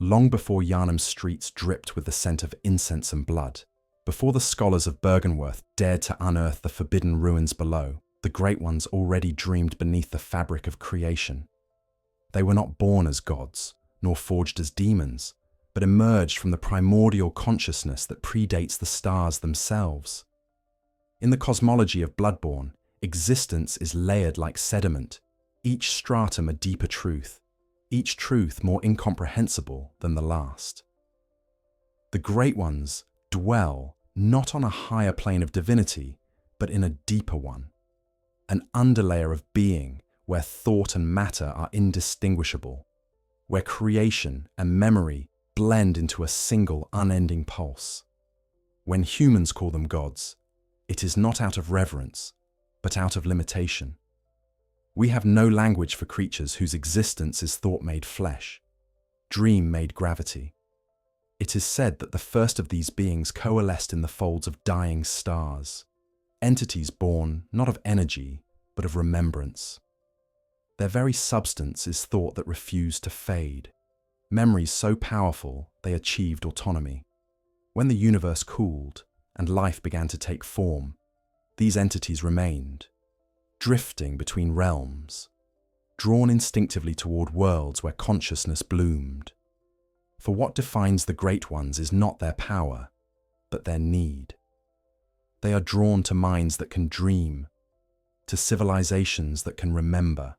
long before Yharnam's streets dripped with the scent of incense and blood, before the scholars of Bergenworth dared to unearth the forbidden ruins below, the Great Ones already dreamed beneath the fabric of creation. They were not born as gods, nor forged as demons, but emerged from the primordial consciousness that predates the stars themselves. In the cosmology of Bloodborne, existence is layered like sediment, each stratum a deeper truth, each truth more incomprehensible than the last. The Great Ones dwell not on a higher plane of divinity, but in a deeper one, an underlayer of being where thought and matter are indistinguishable, where creation and memory blend into a single unending pulse. When humans call them gods, it is not out of reverence, but out of limitation. We have no language for creatures whose existence is thought made flesh, dream made gravity. It is said that the first of these beings coalesced in the folds of dying stars, entities born not of energy, but of remembrance. Their very substance is thought that refused to fade, memories so powerful they achieved autonomy. When the universe cooled and life began to take form, these entities remained, drifting between realms, drawn instinctively toward worlds where consciousness bloomed. For what defines the Great Ones is not their power, but their need. They are drawn to minds that can dream, to civilizations that can remember.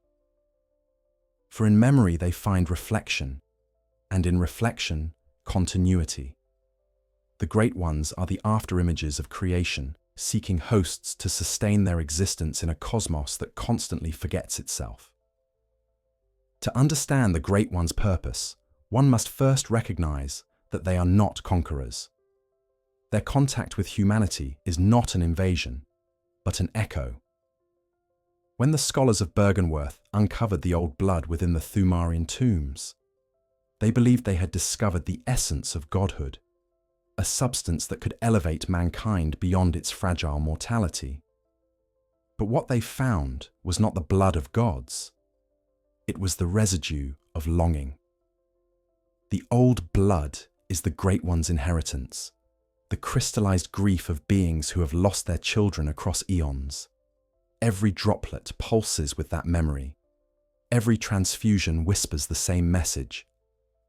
For in memory they find reflection, and in reflection, continuity. The Great Ones are the afterimages of creation, seeking hosts to sustain their existence in a cosmos that constantly forgets itself. To understand the Great One's purpose, one must first recognize that they are not conquerors. Their contact with humanity is not an invasion, but an echo. When the scholars of Bergenworth uncovered the old blood within the Thumerian tombs, they believed they had discovered the essence of godhood, a substance that could elevate mankind beyond its fragile mortality. But what they found was not the blood of gods. It was the residue of longing. The old blood is the Great One's inheritance, the crystallized grief of beings who have lost their children across eons. Every droplet pulses with that memory. Every transfusion whispers the same message: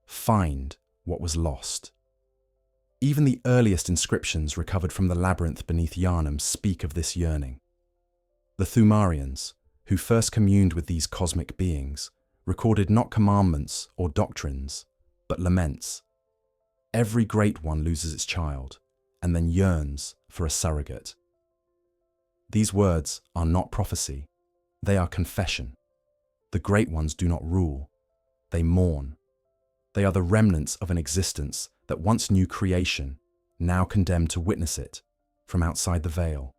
find what was lost. Even the earliest inscriptions recovered from the labyrinth beneath Yharnam speak of this yearning. The Thumerians, who first communed with these cosmic beings, recorded not commandments or doctrines, but laments. Every Great One loses its child, and then yearns for a surrogate. These words are not prophecy, they are confession. The Great Ones do not rule, they mourn. They are the remnants of an existence that once knew creation, now condemned to witness it from outside the veil.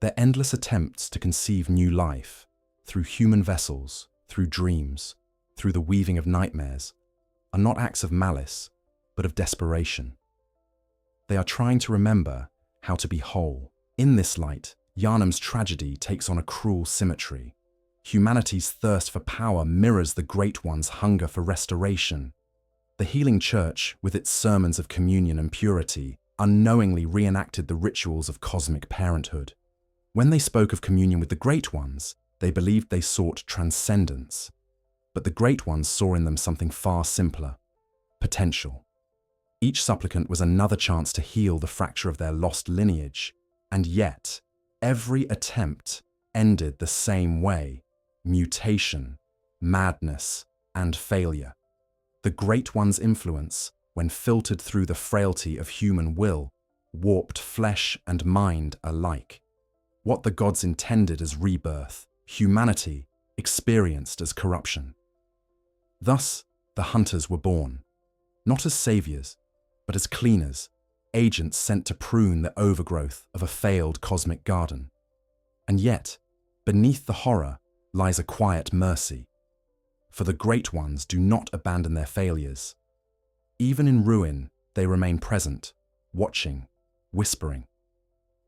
Their endless attempts to conceive new life, through human vessels, through dreams, through the weaving of nightmares, are not acts of malice, but of desperation. They are trying to remember how to be whole. In this light, Yharnam's tragedy takes on a cruel symmetry. Humanity's thirst for power mirrors the Great One's hunger for restoration. The healing church, with its sermons of communion and purity, unknowingly reenacted the rituals of cosmic parenthood. When they spoke of communion with the Great Ones, they believed they sought transcendence. But the Great Ones saw in them something far simpler: potential. Each supplicant was another chance to heal the fracture of their lost lineage, and yet, every attempt ended the same way: mutation, madness, and failure. The Great One's influence, when filtered through the frailty of human will, warped flesh and mind alike. What the gods intended as rebirth, humanity experienced as corruption. Thus, the Hunters were born, not as saviors, but as cleaners, agents sent to prune the overgrowth of a failed cosmic garden. And yet, beneath the horror lies a quiet mercy. For the Great Ones do not abandon their failures. Even in ruin, they remain present, watching, whispering.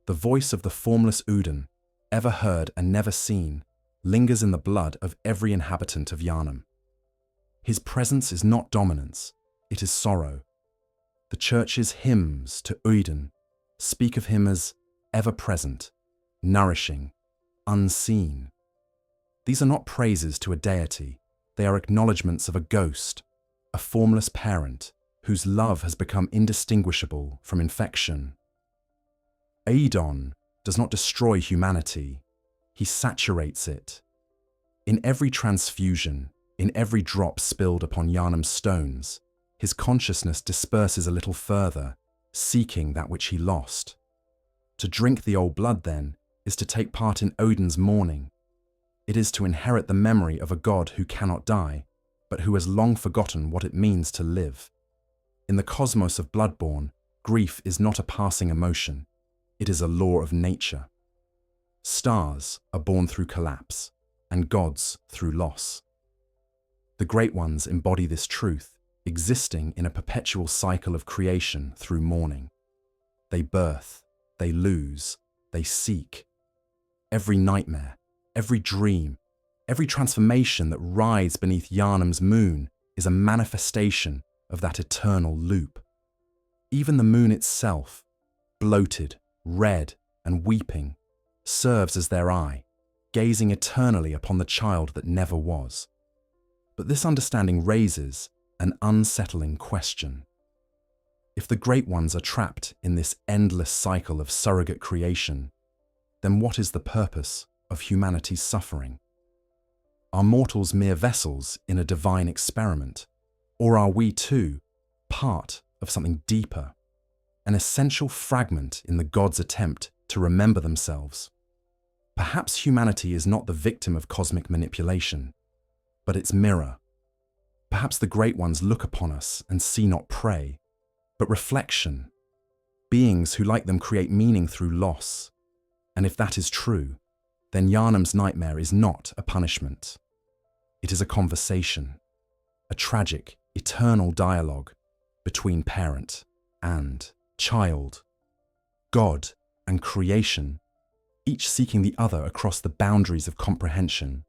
The voice of the formless Udin, ever heard and never seen, lingers in the blood of every inhabitant of Yharnam. His presence is not dominance, it is sorrow. The Church's hymns to Elden speak of him as ever-present, nourishing, unseen. These are not praises to a deity, they are acknowledgements of a ghost, a formless parent whose love has become indistinguishable from infection. Elden does not destroy humanity, he saturates it. In every transfusion, in every drop spilled upon Yharnam's stones, his consciousness disperses a little further, seeking that which he lost. To drink the old blood, then, is to take part in Odin's mourning. It is to inherit the memory of a god who cannot die, but who has long forgotten what it means to live. In the cosmos of Bloodborne, grief is not a passing emotion, it is a law of nature. Stars are born through collapse, and gods through loss. The Great Ones embody this truth, existing in a perpetual cycle of creation through mourning. They birth, they lose, they seek. Every nightmare, every dream, every transformation that rides beneath Yharnam's moon is a manifestation of that eternal loop. Even the moon itself, bloated, red, and weeping, serves as their eye, gazing eternally upon the child that never was. But this understanding raises an unsettling question. If the Great Ones are trapped in this endless cycle of surrogate creation, then what is the purpose of humanity's suffering? Are mortals mere vessels in a divine experiment? Or are we too part of something deeper, an essential fragment in the gods' attempt to remember themselves? Perhaps humanity is not the victim of cosmic manipulation, but its mirror. Perhaps the Great Ones look upon us and see not prey, but reflection, beings who like them create meaning through loss. And if that is true, then Yharnam's nightmare is not a punishment. It is a conversation, a tragic, eternal dialogue between parent and child, God and creation, each seeking the other across the boundaries of comprehension.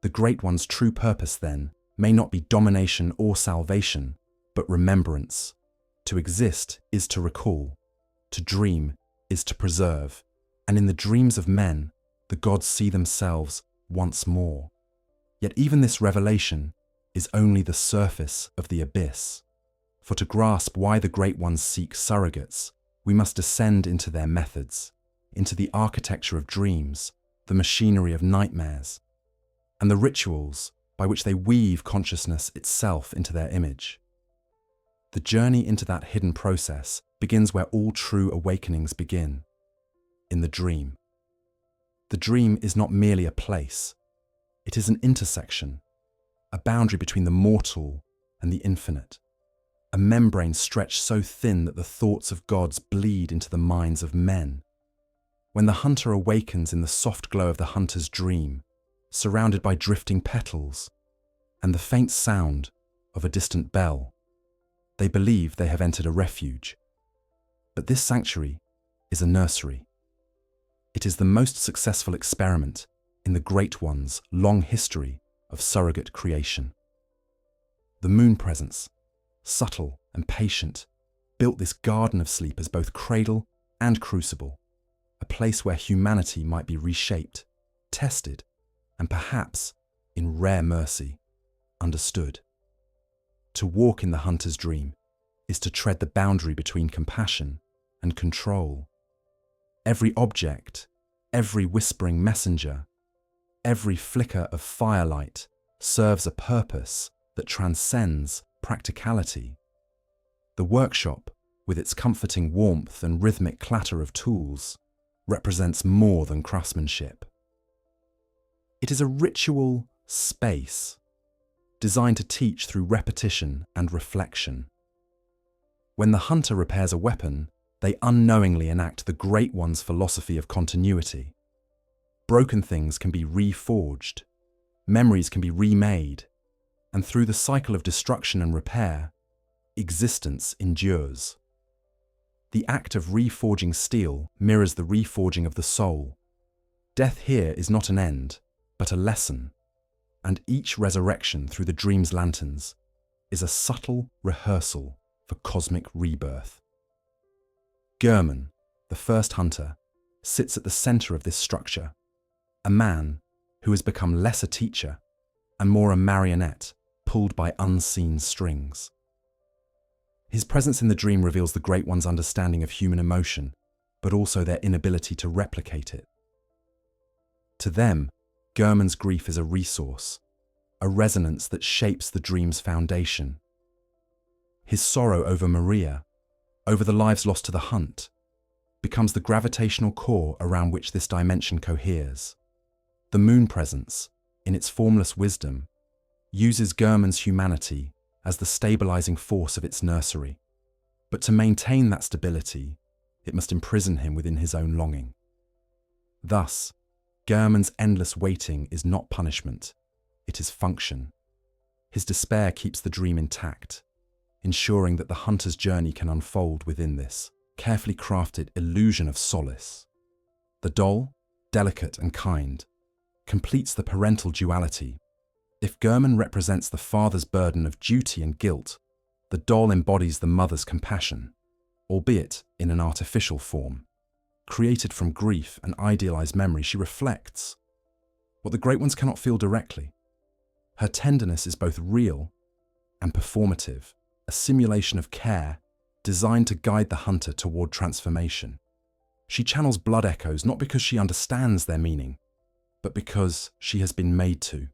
The Great One's true purpose, then, may not be domination or salvation, but remembrance. To exist is to recall, to dream is to preserve, and in the dreams of men, the gods see themselves once more. Yet even this revelation is only the surface of the abyss. For to grasp why the Great Ones seek surrogates, we must descend into their methods, into the architecture of dreams, the machinery of nightmares, and the rituals by which they weave consciousness itself into their image. The journey into that hidden process begins where all true awakenings begin, in the dream. The dream is not merely a place, it is an intersection, a boundary between the mortal and the infinite, a membrane stretched so thin that the thoughts of gods bleed into the minds of men. When the hunter awakens in the soft glow of the hunter's dream, surrounded by drifting petals and the faint sound of a distant bell, they believe they have entered a refuge. But this sanctuary is a nursery. It is the most successful experiment in the Great One's long history of surrogate creation. The moon presence, subtle and patient, built this garden of sleep as both cradle and crucible, a place where humanity might be reshaped, tested, and perhaps, in rare mercy, understood. To walk in the hunter's dream is to tread the boundary between compassion and control. Every object, every whispering messenger, every flicker of firelight serves a purpose that transcends practicality. The workshop, with its comforting warmth and rhythmic clatter of tools, represents more than craftsmanship. It is a ritual space designed to teach through repetition and reflection. When the hunter repairs a weapon, they unknowingly enact the Great One's philosophy of continuity. Broken things can be reforged, memories can be remade, and through the cycle of destruction and repair, existence endures. The act of reforging steel mirrors the reforging of the soul. Death here is not an end, but a lesson, and each resurrection through the dream's lanterns is a subtle rehearsal for cosmic rebirth. Gehrman, the first hunter, sits at the center of this structure, a man who has become less a teacher and more a marionette pulled by unseen strings. His presence in the dream reveals the Great One's understanding of human emotion, but also their inability to replicate it. To them, Gehrman's grief is a resource, a resonance that shapes the dream's foundation. His sorrow over Maria, over the lives lost to the hunt, becomes the gravitational core around which this dimension coheres. The moon presence, in its formless wisdom, uses Gehrman's humanity as the stabilizing force of its nursery. But to maintain that stability, it must imprison him within his own longing. Thus, Gehrman's endless waiting is not punishment, it is function. His despair keeps the dream intact, ensuring that the hunter's journey can unfold within this carefully crafted illusion of solace. The doll, delicate and kind, completes the parental duality. If Gehrman represents the father's burden of duty and guilt, the doll embodies the mother's compassion, albeit in an artificial form. Created from grief and idealized memory, she reflects what the Great Ones cannot feel directly. Her tenderness is both real and performative, a simulation of care designed to guide the hunter toward transformation. She channels blood echoes not because she understands their meaning, but because she has been made to.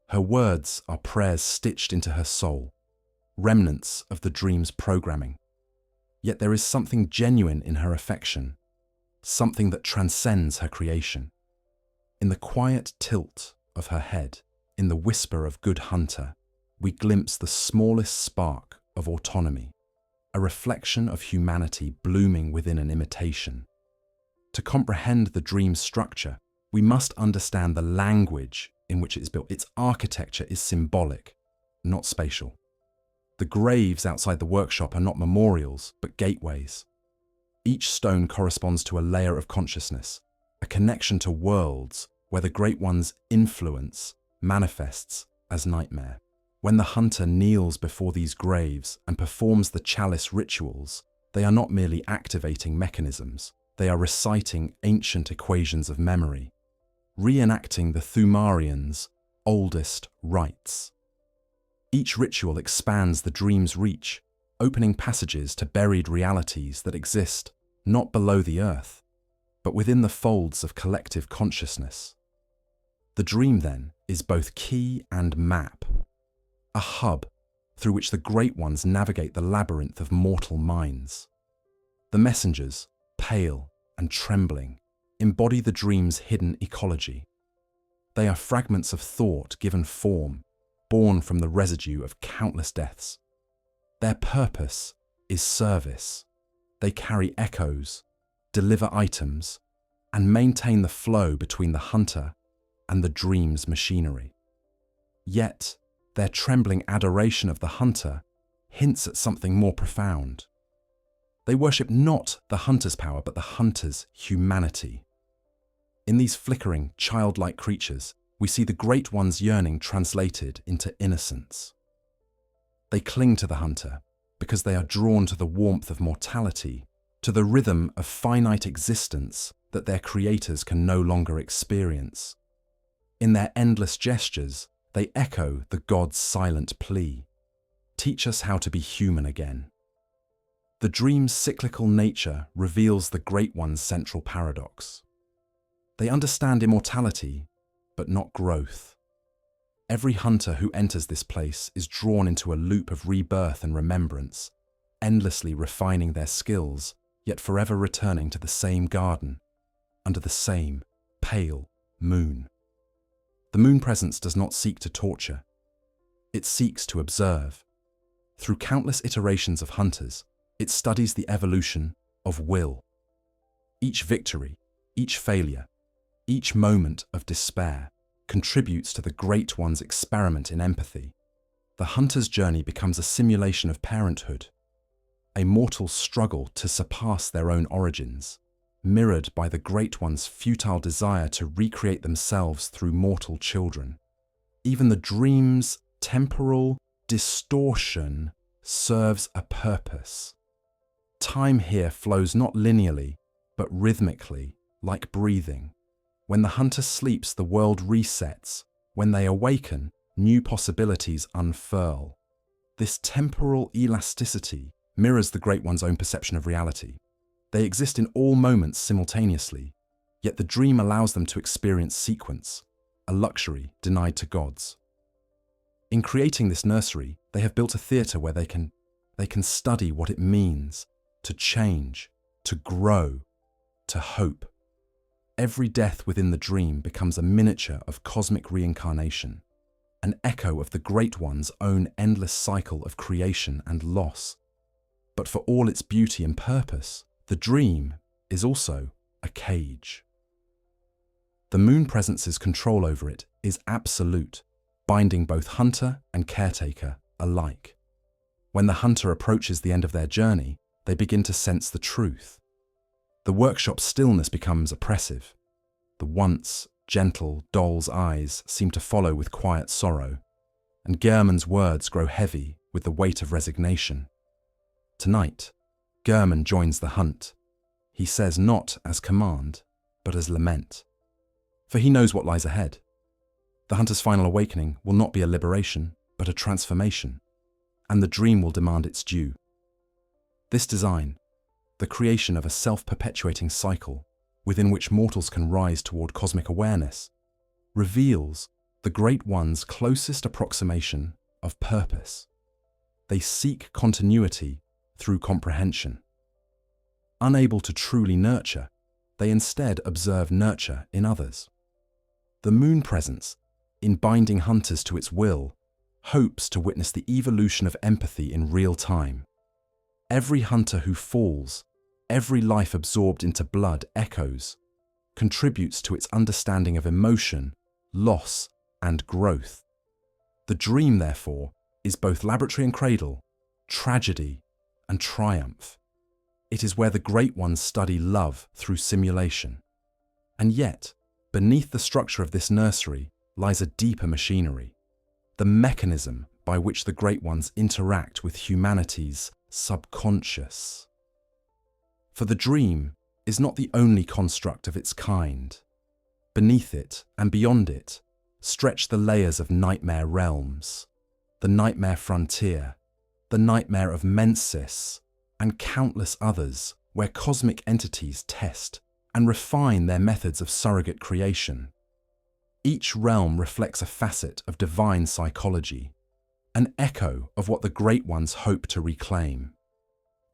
Her words are prayers stitched into her soul, remnants of the dream's programming. Yet there is something genuine in her affection, something that transcends her creation. In the quiet tilt of her head, in the whisper of good hunter, we glimpse the smallest spark of autonomy, a reflection of humanity blooming within an imitation. To comprehend the dream's structure, we must understand the language in which it is built. Its architecture is symbolic, not spatial. The graves outside the workshop are not memorials, but gateways. Each stone corresponds to a layer of consciousness, a connection to worlds where the Great One's influence manifests as nightmare. When the hunter kneels before these graves and performs the chalice rituals, they are not merely activating mechanisms, they are reciting ancient equations of memory, reenacting the Thumerians' oldest rites. Each ritual expands the dream's reach, opening passages to buried realities that exist not below the earth, but within the folds of collective consciousness. The dream, then, is both key and map, a hub through which the Great Ones navigate the labyrinth of mortal minds. The messengers, pale and trembling, embody the dream's hidden ecology. They are fragments of thought given form, born from the residue of countless deaths. Their purpose is service. They carry echoes, deliver items, and maintain the flow between the hunter and the dream's machinery. Yet, their trembling adoration of the hunter hints at something more profound. They worship not the hunter's power, but the hunter's humanity. In these flickering, childlike creatures, we see the Great One's yearning translated into innocence. They cling to the hunter because they are drawn to the warmth of mortality, to the rhythm of finite existence that their creators can no longer experience. In their endless gestures, they echo the god's silent plea, "Teach us how to be human again." The dream's cyclical nature reveals the Great One's central paradox. They understand immortality, but not growth. Every hunter who enters this place is drawn into a loop of rebirth and remembrance, endlessly refining their skills, yet forever returning to the same garden, under the same pale moon. The moon presence does not seek to torture. It seeks to observe. Through countless iterations of hunters, it studies the evolution of will. Each victory, each failure, each moment of despair contributes to the Great One's experiment in empathy. The hunter's journey becomes a simulation of parenthood, a mortal struggle to surpass their own origins, mirrored by the Great One's futile desire to recreate themselves through mortal children. Even the dream's temporal distortion serves a purpose. Time here flows not linearly, but rhythmically, like breathing. When the hunter sleeps, the world resets. When they awaken, new possibilities unfurl. This temporal elasticity mirrors the Great One's own perception of reality. They exist in all moments simultaneously, yet the dream allows them to experience sequence, a luxury denied to gods. In creating this nursery, they have built a theatre where they can study what it means to change, to grow, to hope. Every death within the dream becomes a miniature of cosmic reincarnation, an echo of the Great One's own endless cycle of creation and loss. But for all its beauty and purpose, the dream is also a cage. The moon presence's control over it is absolute, binding both hunter and caretaker alike. When the hunter approaches the end of their journey, they begin to sense the truth. The workshop's stillness becomes oppressive. The once gentle doll's eyes seem to follow with quiet sorrow, and Gehrman's words grow heavy with the weight of resignation. Tonight, Gehrman joins the hunt. He says not as command, but as lament. For he knows what lies ahead. The hunter's final awakening will not be a liberation, but a transformation, and the dream will demand its due. This design, the creation of a self-perpetuating cycle within which mortals can rise toward cosmic awareness, reveals the Great One's closest approximation of purpose. They seek continuity through comprehension. Unable to truly nurture, they instead observe nurture in others. The moon presence, in binding hunters to its will, hopes to witness the evolution of empathy in real time. Every hunter who falls, every life absorbed into blood echoes, contributes to its understanding of emotion, loss, and growth. The dream, therefore, is both laboratory and cradle, tragedy and triumph. It is where the Great Ones study love through simulation. And yet, beneath the structure of this nursery lies a deeper machinery, the mechanism by which the Great Ones interact with humanity's subconscious. For the dream is not the only construct of its kind. Beneath it and beyond it stretch the layers of nightmare realms, the nightmare frontier, the nightmare of Mensis, and countless others where cosmic entities test and refine their methods of surrogate creation. Each realm reflects a facet of divine psychology, an echo of what the Great Ones hope to reclaim.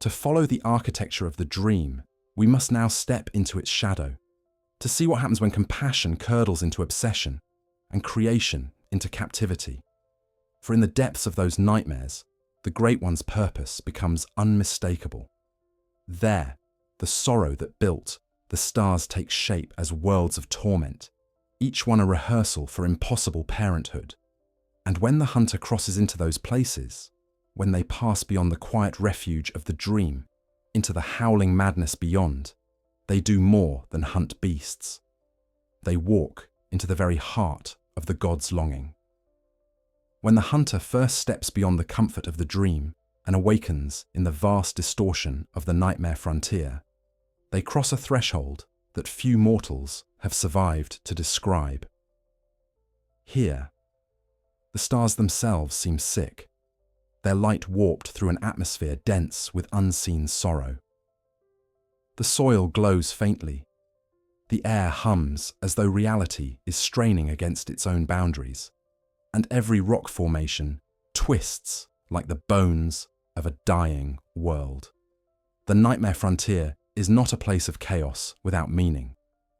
To follow the architecture of the dream, we must now step into its shadow, to see what happens when compassion curdles into obsession and creation into captivity. For in the depths of those nightmares, the Great One's purpose becomes unmistakable. There, the sorrow that built the stars takes shape as worlds of torment, each one a rehearsal for impossible parenthood. And when the hunter crosses into those places, when they pass beyond the quiet refuge of the dream into the howling madness beyond, they do more than hunt beasts. They walk into the very heart of the god's longing. When the hunter first steps beyond the comfort of the dream and awakens in the vast distortion of the nightmare frontier, they cross a threshold that few mortals have survived to describe. Here, the stars themselves seem sick, their light warped through an atmosphere dense with unseen sorrow. The soil glows faintly. The air hums as though reality is straining against its own boundaries, and every rock formation twists like the bones of a dying world. The nightmare frontier is not a place of chaos without meaning.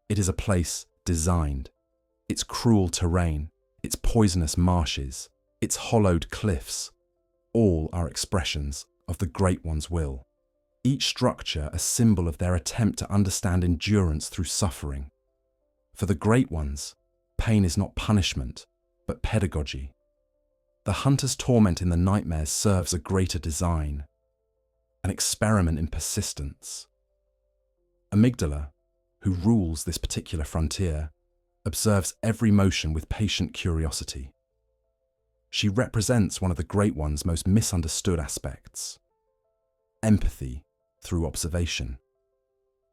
It is a place designed. Its cruel terrain, its poisonous marshes, its hollowed cliffs, all are expressions of the Great One's will. Each structure a symbol of their attempt to understand endurance through suffering. For the Great Ones, pain is not punishment, but pedagogy. The hunter's torment in the nightmares serves a greater design, an experiment in persistence. Amygdala, who rules this particular frontier, observes every motion with patient curiosity. She represents one of the Great One's most misunderstood aspects: empathy through observation.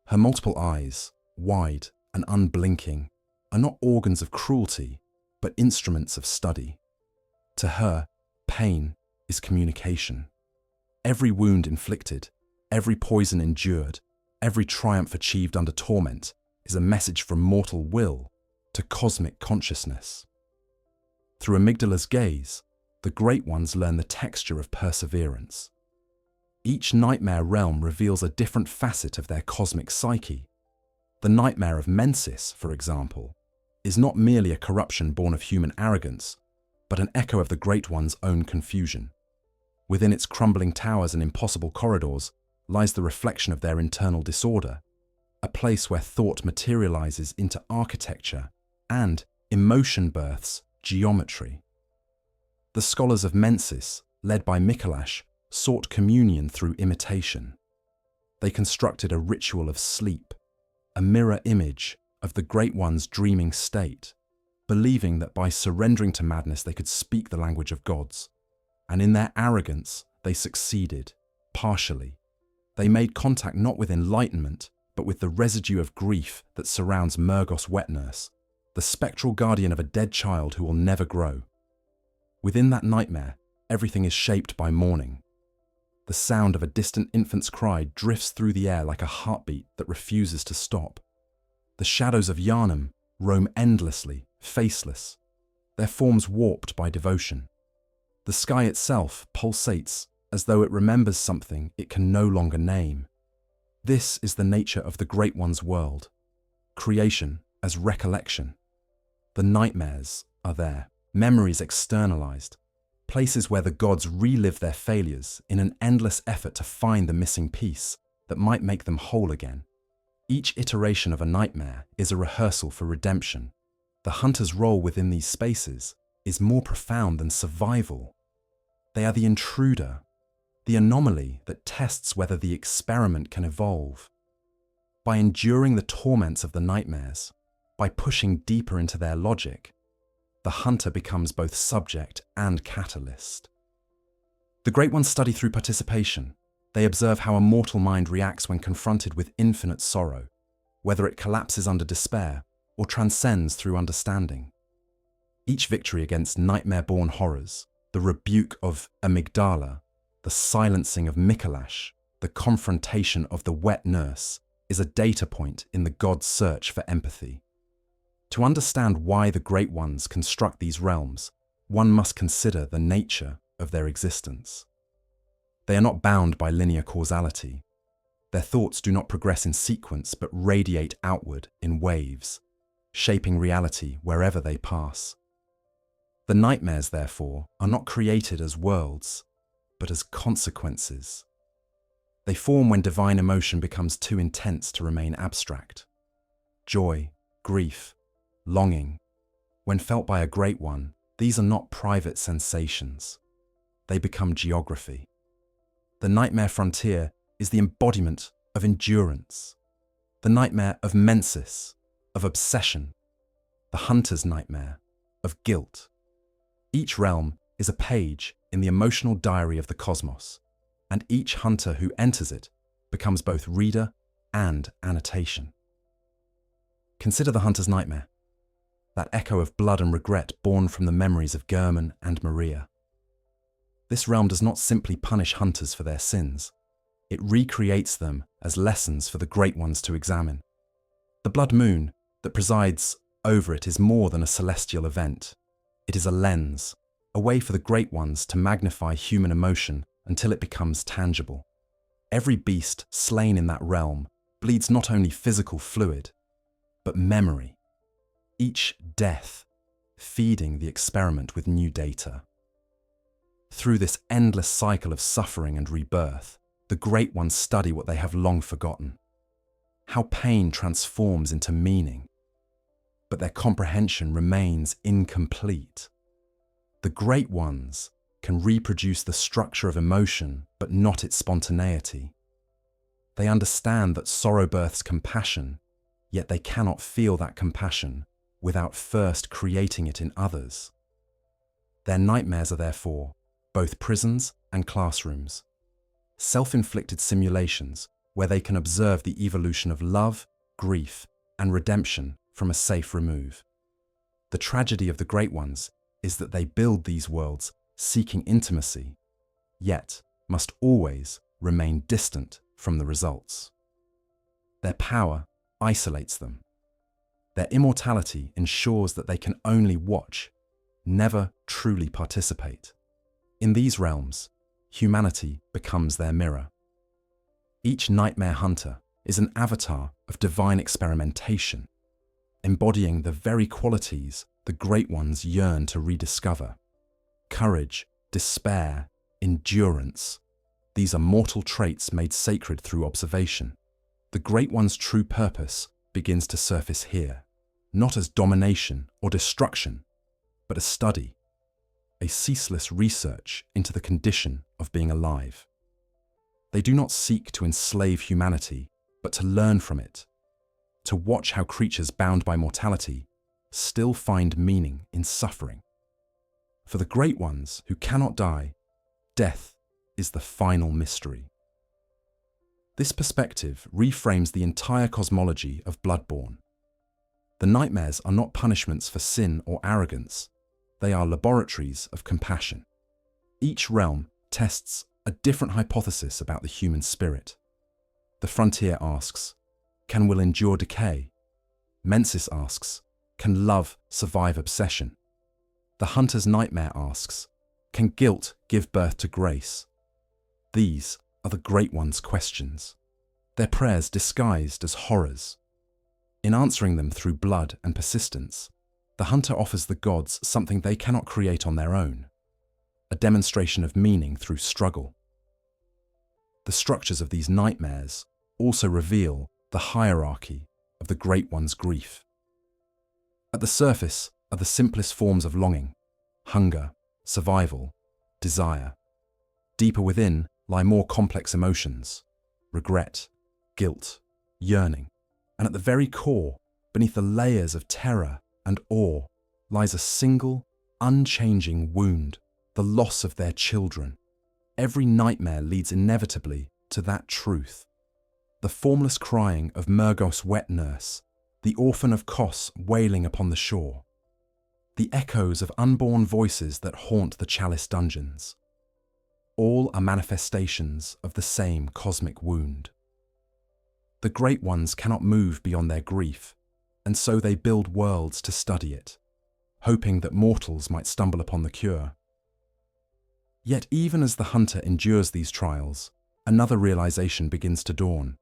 Her multiple eyes, wide and unblinking, are not organs of cruelty, but instruments of study. To her, pain is communication. Every wound inflicted, every poison endured, every triumph achieved under torment is a message from mortal will to cosmic consciousness. Through Amygdala's gaze, the Great Ones learn the texture of perseverance. Each nightmare realm reveals a different facet of their cosmic psyche. The Nightmare of Mensis, for example, is not merely a corruption born of human arrogance, but an echo of the Great One's own confusion. Within its crumbling towers and impossible corridors lies the reflection of their internal disorder, a place where thought materializes into architecture and emotion births geometry. The scholars of Mensis, led by Mikolash, sought communion through imitation. They constructed a ritual of sleep, a mirror image of the Great One's dreaming state, believing that by surrendering to madness they could speak the language of gods. And in their arrogance, they succeeded, partially. They made contact not with enlightenment, but with the residue of grief that surrounds Murgos Wet Nurse, the spectral guardian of a dead child who will never grow. Within that nightmare, everything is shaped by mourning. The sound of a distant infant's cry drifts through the air like a heartbeat that refuses to stop. The shadows of Yharnam roam endlessly, faceless, their forms warped by devotion. The sky itself pulsates as though it remembers something it can no longer name. This is the nature of the Great One's world. Creation as recollection. The nightmares are there, memories externalized, places where the gods relive their failures in an endless effort to find the missing piece that might make them whole again. Each iteration of a nightmare is a rehearsal for redemption. The hunter's role within these spaces is more profound than survival. They are the intruder, the anomaly that tests whether the experiment can evolve. By enduring the torments of the nightmares, by pushing deeper into their logic, the hunter becomes both subject and catalyst. The Great Ones study through participation. They observe how a mortal mind reacts when confronted with infinite sorrow, whether it collapses under despair or transcends through understanding. Each victory against nightmare-born horrors, the rebuke of Amygdala, the silencing of Mikolash, the confrontation of the wet nurse, is a data point in the god's search for empathy. To understand why the Great Ones construct these realms, one must consider the nature of their existence. They are not bound by linear causality. Their thoughts do not progress in sequence but radiate outward in waves, shaping reality wherever they pass. The nightmares, therefore, are not created as worlds, but as consequences. They form when divine emotion becomes too intense to remain abstract. Joy, grief, longing, when felt by a Great One, these are not private sensations. They become geography. The nightmare frontier is the embodiment of endurance. The nightmare of Mensis, of obsession. The hunter's nightmare, of guilt. Each realm is a page in the emotional diary of the cosmos, and each hunter who enters it becomes both reader and annotation. Consider the hunter's nightmare, that echo of blood and regret born from the memories of German and Maria. This realm does not simply punish hunters for their sins. It recreates them as lessons for the Great Ones to examine. The blood moon that presides over it is more than a celestial event. It is a lens, a way for the Great Ones to magnify human emotion until it becomes tangible. Every beast slain in that realm bleeds not only physical fluid, but memory. Each death feeding the experiment with new data. Through this endless cycle of suffering and rebirth, the Great Ones study what they have long forgotten. How pain transforms into meaning, but their comprehension remains incomplete. The Great Ones can reproduce the structure of emotion, but not its spontaneity. They understand that sorrow births compassion, yet they cannot feel that compassion without first creating it in others. Their nightmares are therefore both prisons and classrooms, self-inflicted simulations where they can observe the evolution of love, grief, and redemption from a safe remove. The tragedy of the Great Ones is that they build these worlds seeking intimacy, yet must always remain distant from the results. Their power isolates them. Their immortality ensures that they can only watch, never truly participate. In these realms, humanity becomes their mirror. Each nightmare hunter is an avatar of divine experimentation, embodying the very qualities the Great Ones yearn to rediscover. Courage, despair, endurance. These are mortal traits made sacred through observation. The Great One's true purpose begins to surface here, not as domination or destruction, but a study, a ceaseless research into the condition of being alive. They do not seek to enslave humanity, but to learn from it, to watch how creatures bound by mortality still find meaning in suffering. For the Great Ones who cannot die, death is the final mystery. This perspective reframes the entire cosmology of Bloodborne. The nightmares are not punishments for sin or arrogance, they are laboratories of compassion. Each realm tests a different hypothesis about the human spirit. The frontier asks, can will endure decay? Mensis asks, can love survive obsession? The hunter's nightmare asks, can guilt give birth to grace? These are the Great Ones' questions, their prayers disguised as horrors. In answering them through blood and persistence, the hunter offers the gods something they cannot create on their own, a demonstration of meaning through struggle. The structures of these nightmares also reveal the hierarchy of the Great One's grief. At the surface are the simplest forms of longing, hunger, survival, desire. Deeper within lie more complex emotions, regret, guilt, yearning, and at the very core, beneath the layers of terror and awe, lies a single, unchanging wound, the loss of their children. Every nightmare leads inevitably to that truth. The formless crying of Murgos' wet nurse, the orphan of Kos wailing upon the shore, the echoes of unborn voices that haunt the chalice dungeons. All are manifestations of the same cosmic wound. The Great Ones cannot move beyond their grief, and so they build worlds to study it, hoping that mortals might stumble upon the cure. Yet even as the hunter endures these trials, another realization begins to dawn.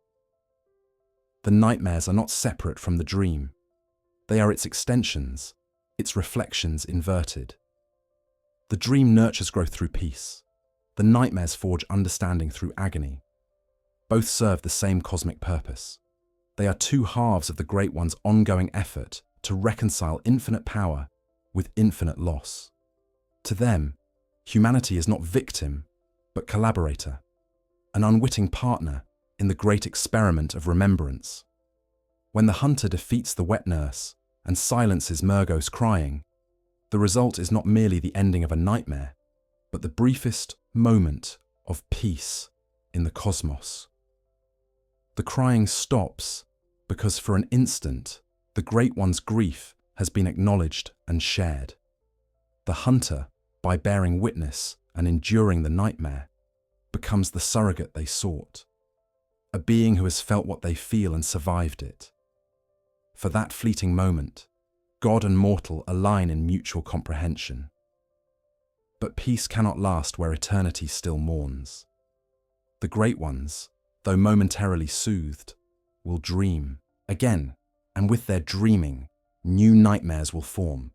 The nightmares are not separate from the dream. They are its extensions, its reflections inverted. The dream nurtures growth through peace. The nightmares forge understanding through agony. Both serve the same cosmic purpose. They are two halves of the Great One's ongoing effort to reconcile infinite power with infinite loss. To them, humanity is not victim, but collaborator, an unwitting partner in the great experiment of remembrance. When the hunter defeats the wet nurse and silences Murgos' crying, the result is not merely the ending of a nightmare, but the briefest moment of peace in the cosmos. The crying stops because for an instant, the Great One's grief has been acknowledged and shared. The hunter, by bearing witness and enduring the nightmare, becomes the surrogate they sought, a being who has felt what they feel and survived it. For that fleeting moment, God and mortal align in mutual comprehension. But peace cannot last where eternity still mourns. The Great Ones, though momentarily soothed, will dream again, and with their dreaming, new nightmares will form.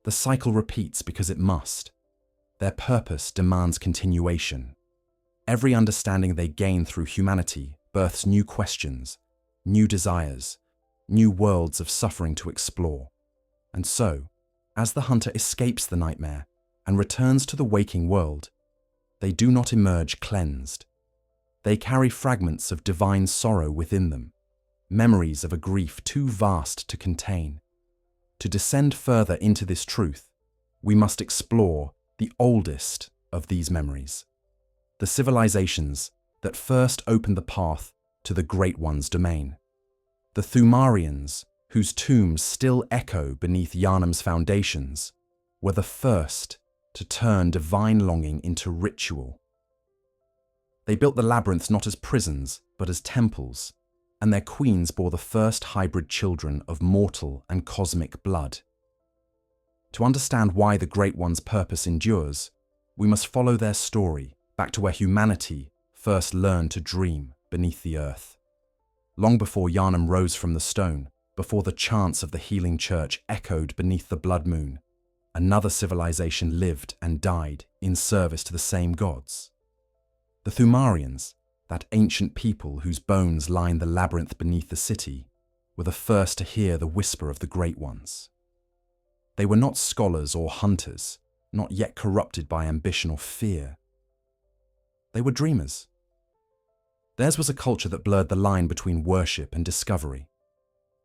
The cycle repeats because it must. Their purpose demands continuation. Every understanding they gain through humanity births new questions, new desires, new worlds of suffering to explore. And so, as the hunter escapes the nightmare and returns to the waking world, they do not emerge cleansed. They carry fragments of divine sorrow within them, memories of a grief too vast to contain. To descend further into this truth, we must explore the oldest of these memories, the civilizations that first opened the path to the Great One's domain. The Thumerians, whose tombs still echo beneath Yharnam's foundations, were the first to turn divine longing into ritual. They built the labyrinths not as prisons, but as temples, and their queens bore the first hybrid children of mortal and cosmic blood. To understand why the Great One's purpose endures, we must follow their story back to where humanity first learned to dream beneath the earth. Long before Yharnam rose from the stone, before the chants of the healing church echoed beneath the blood moon, another civilization lived and died in service to the same gods. The Thumerians, that ancient people whose bones lined the labyrinth beneath the city, were the first to hear the whisper of the Great Ones. They were not scholars or hunters, not yet corrupted by ambition or fear. They were dreamers. Theirs was a culture that blurred the line between worship and discovery,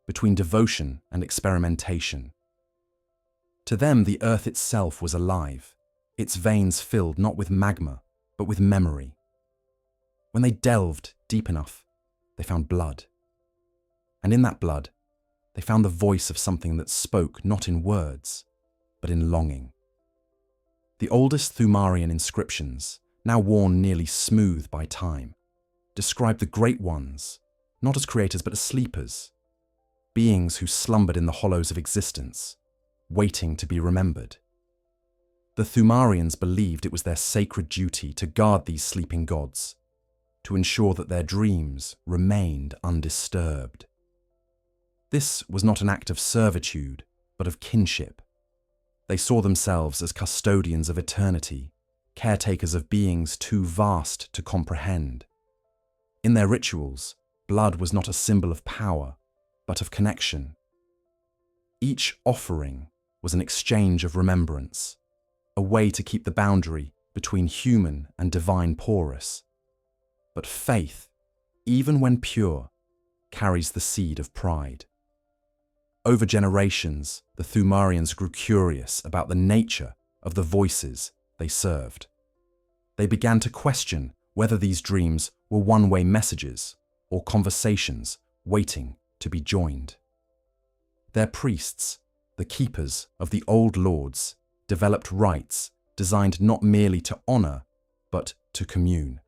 between devotion and experimentation. To them, the earth itself was alive, its veins filled not with magma, but with memory. When they delved deep enough, they found blood. And in that blood, they found the voice of something that spoke not in words, but in longing. The oldest Thumerian inscriptions, now worn nearly smooth by time, describe the Great Ones, not as creators but as sleepers, beings who slumbered in the hollows of existence, waiting to be remembered. The Thumerians believed it was their sacred duty to guard these sleeping gods, to ensure that their dreams remained undisturbed. This was not an act of servitude, but of kinship. They saw themselves as custodians of eternity, caretakers of beings too vast to comprehend. In their rituals, blood was not a symbol of power, but of connection. Each offering was an exchange of remembrance, a way to keep the boundary between human and divine porous. But faith, even when pure, carries the seed of pride. Over generations, the Thumerians grew curious about the nature of the voices they served. They began to question whether these dreams were one-way messages or conversations waiting to be joined. Their priests, the keepers of the old lords, developed rites designed not merely to honor, but to commune.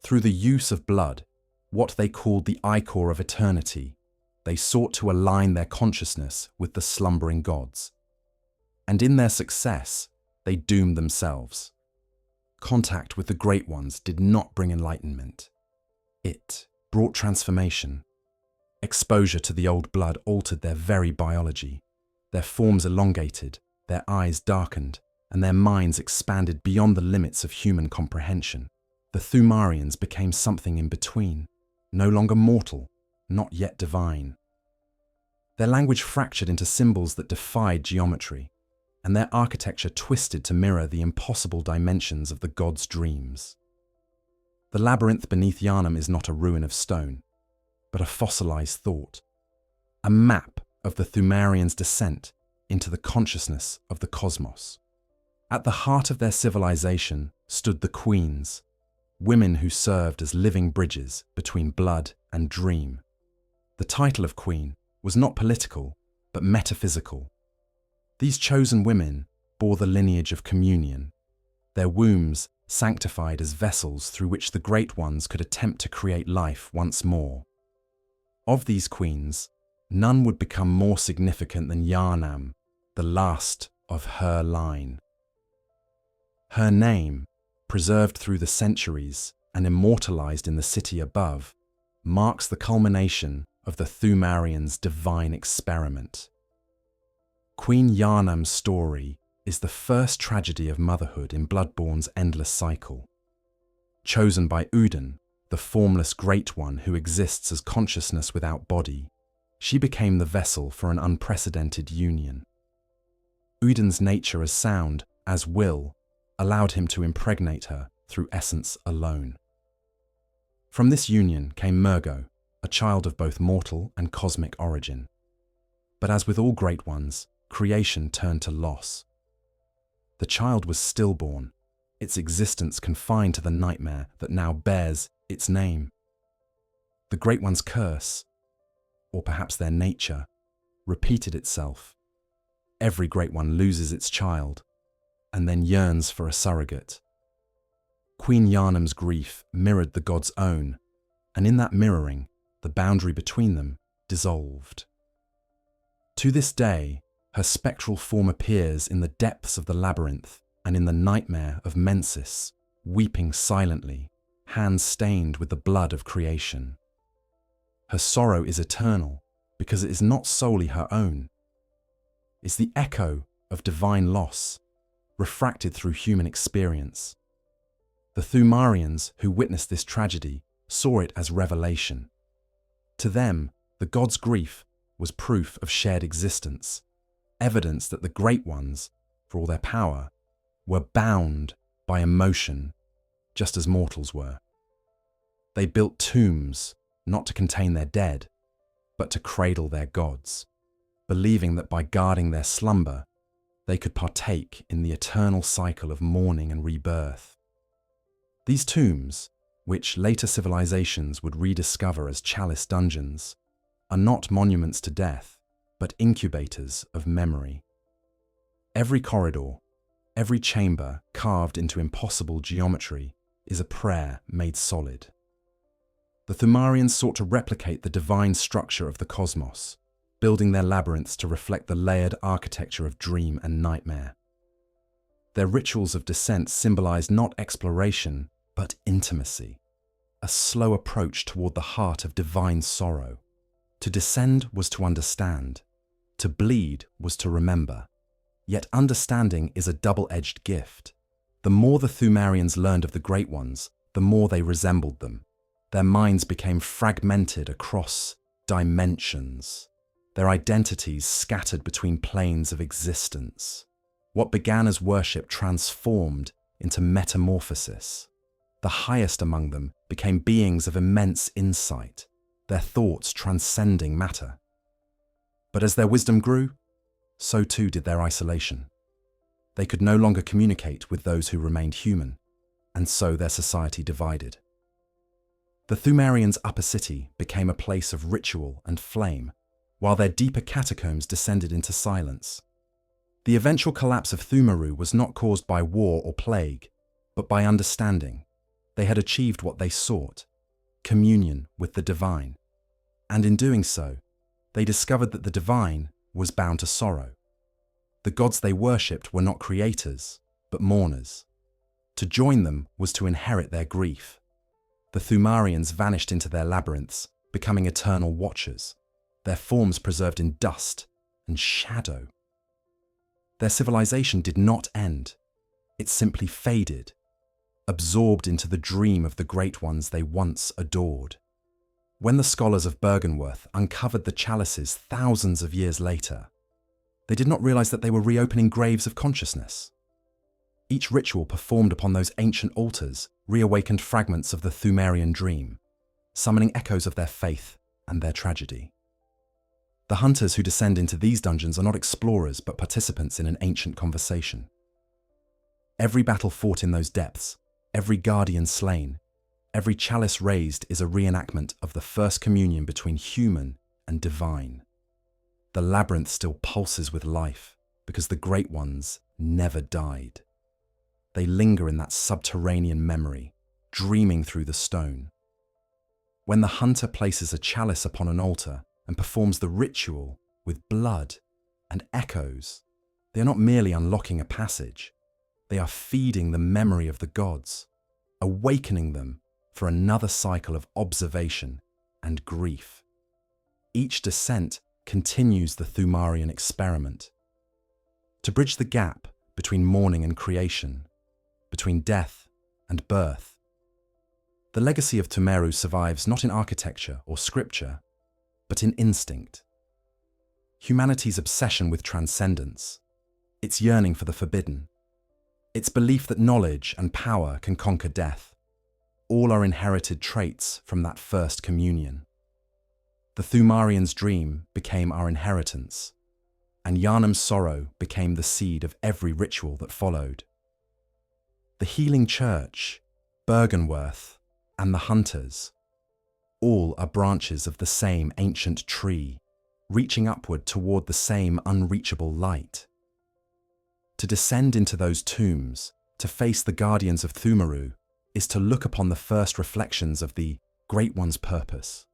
Through the use of blood, what they called the ichor of eternity, they sought to align their consciousness with the slumbering gods. And in their success, they doomed themselves. Contact with the Great Ones did not bring enlightenment. It brought transformation. Exposure to the old blood altered their very biology. Their forms elongated, their eyes darkened, and their minds expanded beyond the limits of human comprehension. The Thumerians became something in between, no longer mortal, not yet divine. Their language fractured into symbols that defied geometry, and their architecture twisted to mirror the impossible dimensions of the gods' dreams. The labyrinth beneath Yharnam is not a ruin of stone, but a fossilized thought, a map of the Thumerians' descent into the consciousness of the cosmos. At the heart of their civilization stood the queens, women who served as living bridges between blood and dream. The title of queen was not political, but metaphysical. These chosen women bore the lineage of communion, their wombs sanctified as vessels through which the Great Ones could attempt to create life once more. Of these queens, none would become more significant than Yharnam, the last of her line. Her name, preserved through the centuries and immortalized in the city above, marks the culmination of the Thumerians' divine experiment. Queen Yharnam's story is the first tragedy of motherhood in Bloodborne's endless cycle. Chosen by Elden, the formless Great One who exists as consciousness without body, she became the vessel for an unprecedented union. Elden's nature as sound, as will, allowed him to impregnate her through essence alone. From this union came Mergo, a child of both mortal and cosmic origin. But as with all Great Ones, creation turned to loss. The child was stillborn, its existence confined to the nightmare that now bears its name. The Great One's curse, or perhaps their nature, repeated itself. Every Great One loses its child, and then yearns for a surrogate. Queen Yharnam's grief mirrored the god's own, and in that mirroring, the boundary between them dissolved. To this day, her spectral form appears in the depths of the labyrinth and in the Nightmare of Mensis, weeping silently, hands stained with the blood of creation. Her sorrow is eternal because it is not solely her own. It's the echo of divine loss, refracted through human experience. The Thumerians who witnessed this tragedy saw it as revelation. To them, the god's grief was proof of shared existence, evidence that the Great Ones, for all their power, were bound by emotion, just as mortals were. They built tombs, not to contain their dead, but to cradle their gods, believing that by guarding their slumber, they could partake in the eternal cycle of mourning and rebirth. These tombs, which later civilizations would rediscover as chalice dungeons, are not monuments to death, but incubators of memory. Every corridor, every chamber carved into impossible geometry is a prayer made solid. The Thumerians sought to replicate the divine structure of the cosmos, building their labyrinths to reflect the layered architecture of dream and nightmare. Their rituals of descent symbolized not exploration, but intimacy, a slow approach toward the heart of divine sorrow. To descend was to understand, to bleed was to remember. Yet understanding is a double-edged gift. The more the Thumerians learned of the Great Ones, the more they resembled them. Their minds became fragmented across dimensions, their identities scattered between planes of existence. What began as worship transformed into metamorphosis. The highest among them became beings of immense insight, their thoughts transcending matter. But as their wisdom grew, so too did their isolation. They could no longer communicate with those who remained human, and so their society divided. The Thumerians' upper city became a place of ritual and flame, while their deeper catacombs descended into silence. The eventual collapse of Thumeru was not caused by war or plague, but by understanding. They had achieved what they sought, communion with the divine. And in doing so, they discovered that the divine was bound to sorrow. The gods they worshipped were not creators, but mourners. To join them was to inherit their grief. The Thumerians vanished into their labyrinths, becoming eternal watchers, their forms preserved in dust and shadow. Their civilization did not end. It simply faded, absorbed into the dream of the Great Ones they once adored. When the scholars of Byrgenwerth uncovered the chalices thousands of years later, they did not realize that they were reopening graves of consciousness. Each ritual performed upon those ancient altars reawakened fragments of the Thumerian dream, summoning echoes of their faith and their tragedy. The hunters who descend into these dungeons are not explorers but participants in an ancient conversation. Every battle fought in those depths, every guardian slain, every chalice raised is a reenactment of the first communion between human and divine. The labyrinth still pulses with life because the Great Ones never died. They linger in that subterranean memory, dreaming through the stone. When the hunter places a chalice upon an altar and performs the ritual with blood and echoes, they are not merely unlocking a passage. They are feeding the memory of the gods, awakening them for another cycle of observation and grief. Each descent continues the Thumerian experiment. To bridge the gap between mourning and creation, between death and birth. The legacy of Thumeru survives not in architecture or scripture, but in instinct. Humanity's obsession with transcendence, its yearning for the forbidden, its belief that knowledge and power can conquer death, all are inherited traits from that first communion. The Thumerians' dream became our inheritance, and Yharnam's sorrow became the seed of every ritual that followed. The Healing Church, Byrgenwerth, and the Hunters, all are branches of the same ancient tree, reaching upward toward the same unreachable light. To descend into those tombs, to face the guardians of Thumeru, is to look upon the first reflections of the Great One's purpose.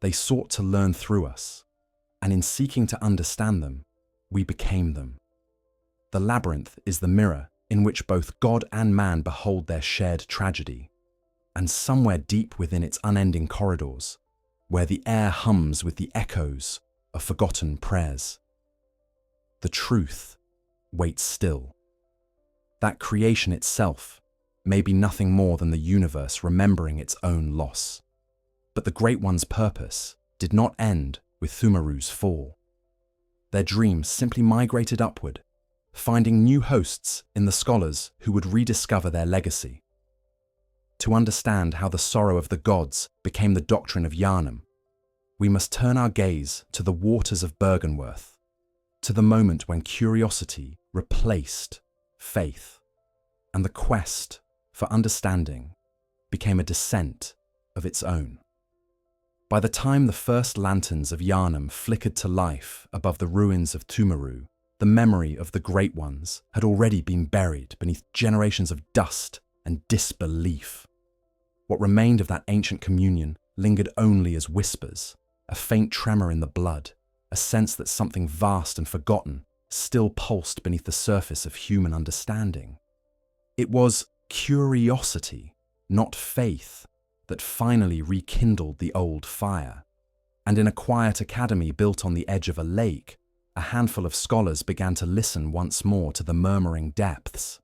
They sought to learn through us, and in seeking to understand them, we became them. The labyrinth is the mirror in which both God and man behold their shared tragedy, and somewhere deep within its unending corridors, where the air hums with the echoes of forgotten prayers, the truth waits still. That creation itself may be nothing more than the universe remembering its own loss. But the Great One's purpose did not end with Thumeru's fall. Their dreams simply migrated upward, finding new hosts in the scholars who would rediscover their legacy. To understand how the sorrow of the gods became the doctrine of Yharnam, we must turn our gaze to the waters of Byrgenwerth, to the moment when curiosity replaced faith, and the quest for understanding became a descent of its own. By the time the first lanterns of Yharnam flickered to life above the ruins of Thumeru, the memory of the Great Ones had already been buried beneath generations of dust and disbelief. What remained of that ancient communion lingered only as whispers, a faint tremor in the blood, a sense that something vast and forgotten still pulsed beneath the surface of human understanding. It was curiosity, not faith, that finally rekindled the old fire. And in a quiet academy built on the edge of a lake, a handful of scholars began to listen once more to the murmuring depths.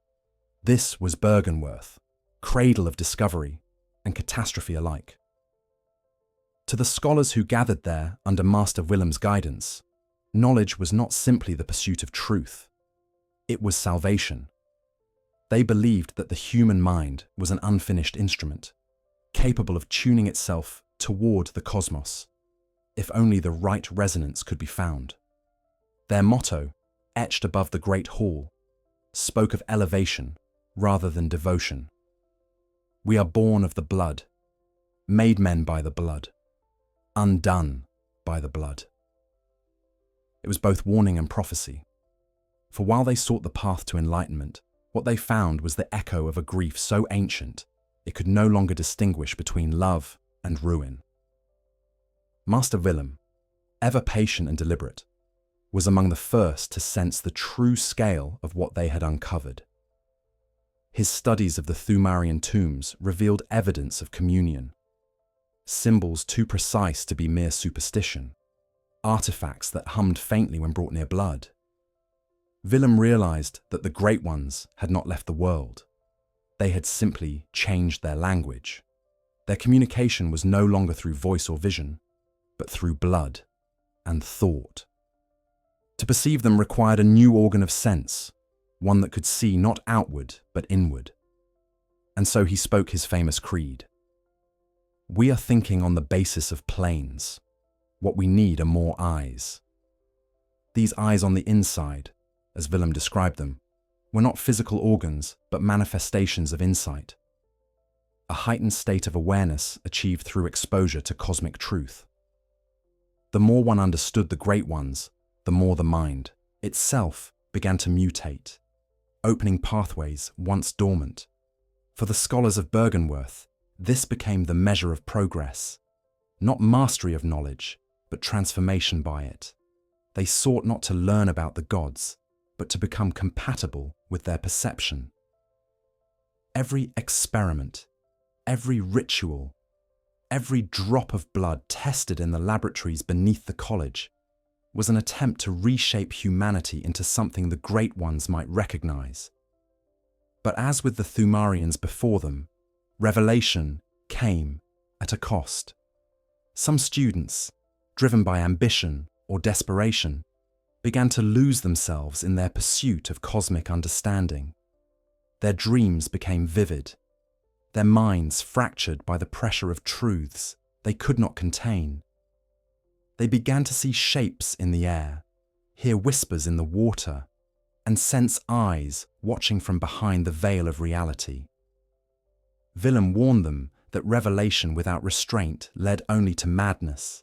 This was Byrgenwerth, cradle of discovery and catastrophe alike. To the scholars who gathered there under Master Willem's guidance, knowledge was not simply the pursuit of truth. It was salvation. They believed that the human mind was an unfinished instrument, capable of tuning itself toward the cosmos, if only the right resonance could be found. Their motto, etched above the Great Hall, spoke of elevation rather than devotion. We are born of the blood, made men by the blood, undone by the blood. It was both warning and prophecy, for while they sought the path to enlightenment, what they found was the echo of a grief so ancient it could no longer distinguish between love and ruin. Master Willem, ever patient and deliberate, was among the first to sense the true scale of what they had uncovered. His studies of the Thumerian tombs revealed evidence of communion, symbols too precise to be mere superstition, artifacts that hummed faintly when brought near blood. Willem realized that the Great Ones had not left the world. They had simply changed their language. Their communication was no longer through voice or vision, but through blood and thought. To perceive them required a new organ of sense, one that could see not outward but inward. And so he spoke his famous creed. We are thinking on the basis of planes. What we need are more eyes. These eyes on the inside, as Willem described them, were not physical organs, but manifestations of insight. A heightened state of awareness achieved through exposure to cosmic truth. The more one understood the Great Ones, the more the mind itself began to mutate, opening pathways once dormant. For the scholars of Byrgenwerth, this became the measure of progress, not mastery of knowledge, but transformation by it. They sought not to learn about the gods, but to become compatible with their perception. Every experiment, every ritual, every drop of blood tested in the laboratories beneath the college was an attempt to reshape humanity into something the Great Ones might recognize. But as with the Thumerians before them, revelation came at a cost. Some students, driven by ambition or desperation, began to lose themselves in their pursuit of cosmic understanding. Their dreams became vivid, their minds fractured by the pressure of truths they could not contain. They began to see shapes in the air, hear whispers in the water, and sense eyes watching from behind the veil of reality. Willem warned them that revelation without restraint led only to madness,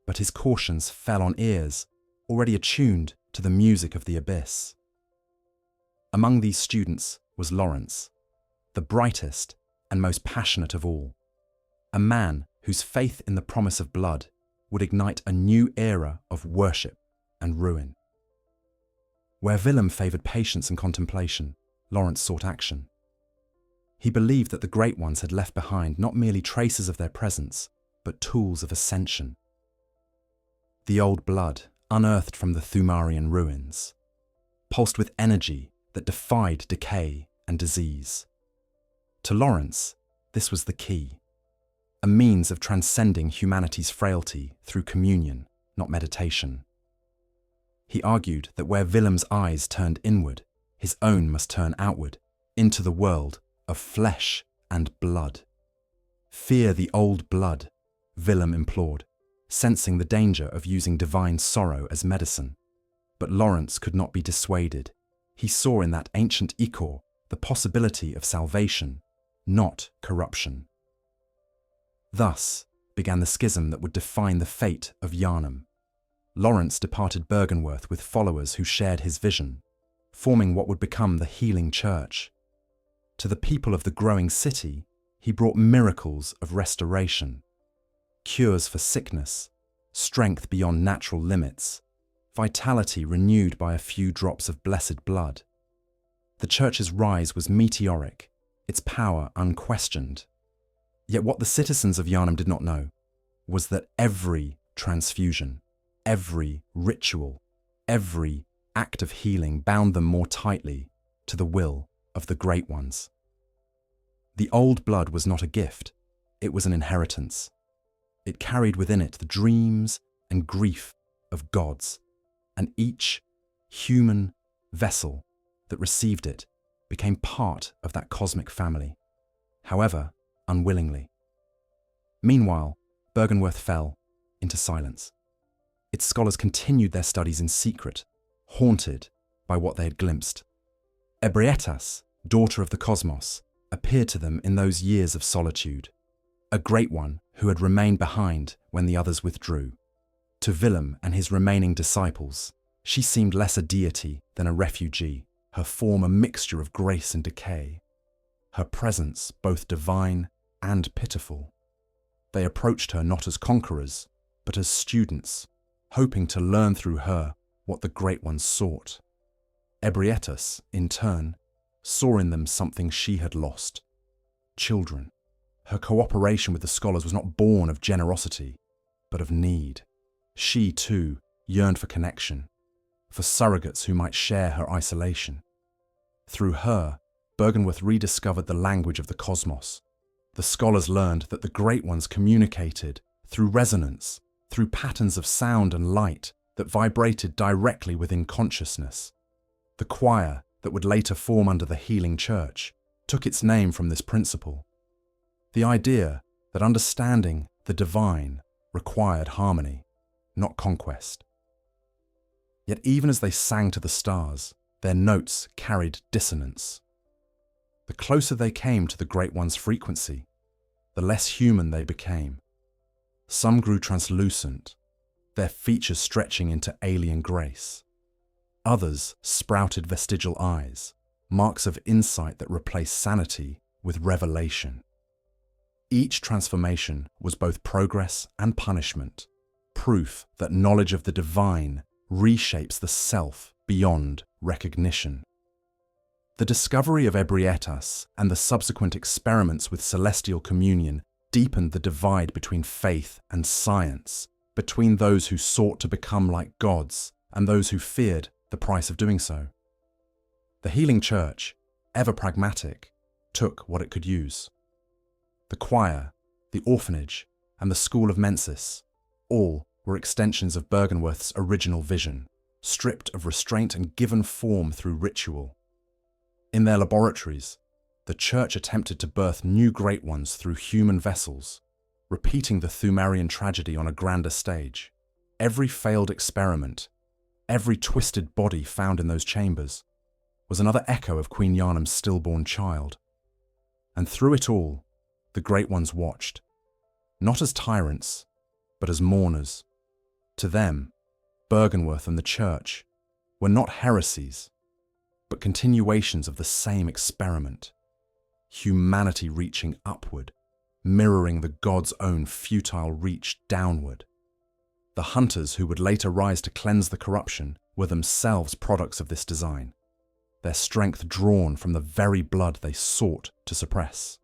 but his cautions fell on ears already attuned to the music of the abyss. Among these students was Lawrence, the brightest and most passionate of all, a man whose faith in the promise of blood would ignite a new era of worship and ruin. Where Willem favoured patience and contemplation, Lawrence sought action. He believed that the Great Ones had left behind not merely traces of their presence, but tools of ascension. The old blood, unearthed from the Thumerian ruins, pulsed with energy that defied decay and disease. To Lawrence, this was the key, a means of transcending humanity's frailty through communion, not meditation. He argued that where Willem's eyes turned inward, his own must turn outward, into the world of flesh and blood. Fear the old blood, Willem implored, sensing the danger of using divine sorrow as medicine. But Lawrence could not be dissuaded. He saw in that ancient ichor the possibility of salvation, not corruption. Thus began the schism that would define the fate of Yharnam. Lawrence departed Byrgenwerth with followers who shared his vision, forming what would become the healing church. To the people of the growing city, he brought miracles of restoration, cures for sickness, strength beyond natural limits, vitality renewed by a few drops of blessed blood. The church's rise was meteoric, its power unquestioned. Yet what the citizens of Yharnam did not know was that every transfusion, every ritual, every act of healing bound them more tightly to the will of the Great Ones. The old blood was not a gift, it was an inheritance. It carried within it the dreams and grief of gods, and each human vessel that received it became part of that cosmic family, however unwillingly. Meanwhile, Byrgenwerth fell into silence. Its scholars continued their studies in secret, haunted by what they had glimpsed. Ebrietas, daughter of the cosmos, appeared to them in those years of solitude, a great one who had remained behind when the others withdrew. To Willem and his remaining disciples, she seemed less a deity than a refugee, her form a mixture of grace and decay, her presence both divine and pitiful. They approached her not as conquerors, but as students, hoping to learn through her what the Great Ones sought. Ebrietas, in turn, saw in them something she had lost: children. Her cooperation with the scholars was not born of generosity, but of need. She, too, yearned for connection, for surrogates who might share her isolation. Through her, Byrgenwerth rediscovered the language of the cosmos. The scholars learned that the Great Ones communicated through resonance, through patterns of sound and light that vibrated directly within consciousness. The choir that would later form under the healing church took its name from this principle. The idea that understanding the divine required harmony, not conquest. Yet even as they sang to the stars, their notes carried dissonance. The closer they came to the Great One's frequency, the less human they became. Some grew translucent, their features stretching into alien grace. Others sprouted vestigial eyes, marks of insight that replaced sanity with revelation. Each transformation was both progress and punishment, proof that knowledge of the divine reshapes the self beyond recognition. The discovery of Ebrietas and the subsequent experiments with celestial communion deepened the divide between faith and science, between those who sought to become like gods and those who feared the price of doing so. The healing church, ever pragmatic, took what it could use. The choir, the orphanage, and the school of Mensis, all were extensions of Byrgenwerth's original vision, stripped of restraint and given form through ritual. In their laboratories, the church attempted to birth new Great Ones through human vessels, repeating the Thumerian tragedy on a grander stage. Every failed experiment Every twisted body found in those chambers was another echo of Queen Yharnam's stillborn child. And through it all, the Great Ones watched, not as tyrants, but as mourners. To them, Byrgenwerth and the Church were not heresies, but continuations of the same experiment, humanity reaching upward, mirroring the god's own futile reach downward. The hunters who would later rise to cleanse the corruption were themselves products of this design, their strength drawn from the very blood they sought to suppress.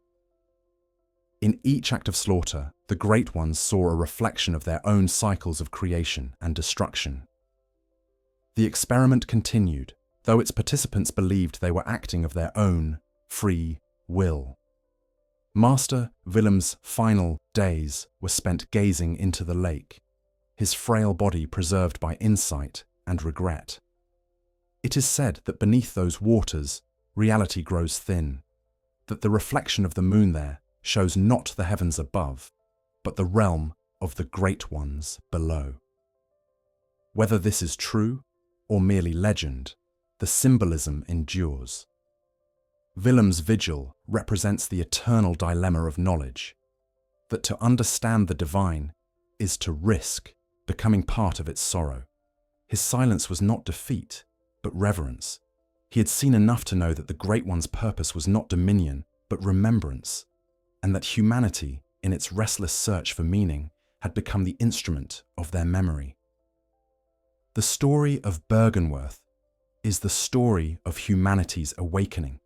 In each act of slaughter, the Great Ones saw a reflection of their own cycles of creation and destruction. The experiment continued, though its participants believed they were acting of their own free will. Master Willem's final days were spent gazing into the lake, his frail body preserved by insight and regret. It is said that beneath those waters, reality grows thin, that the reflection of the moon there shows not the heavens above, but the realm of the Great Ones below. Whether this is true or merely legend, the symbolism endures. Willem's vigil represents the eternal dilemma of knowledge, that to understand the divine is to risk becoming part of its sorrow. His silence was not defeat, but reverence. He had seen enough to know that the Great One's purpose was not dominion, but remembrance, and that humanity, in its restless search for meaning, had become the instrument of their memory. The story of Byrgenwerth is the story of humanity's awakening,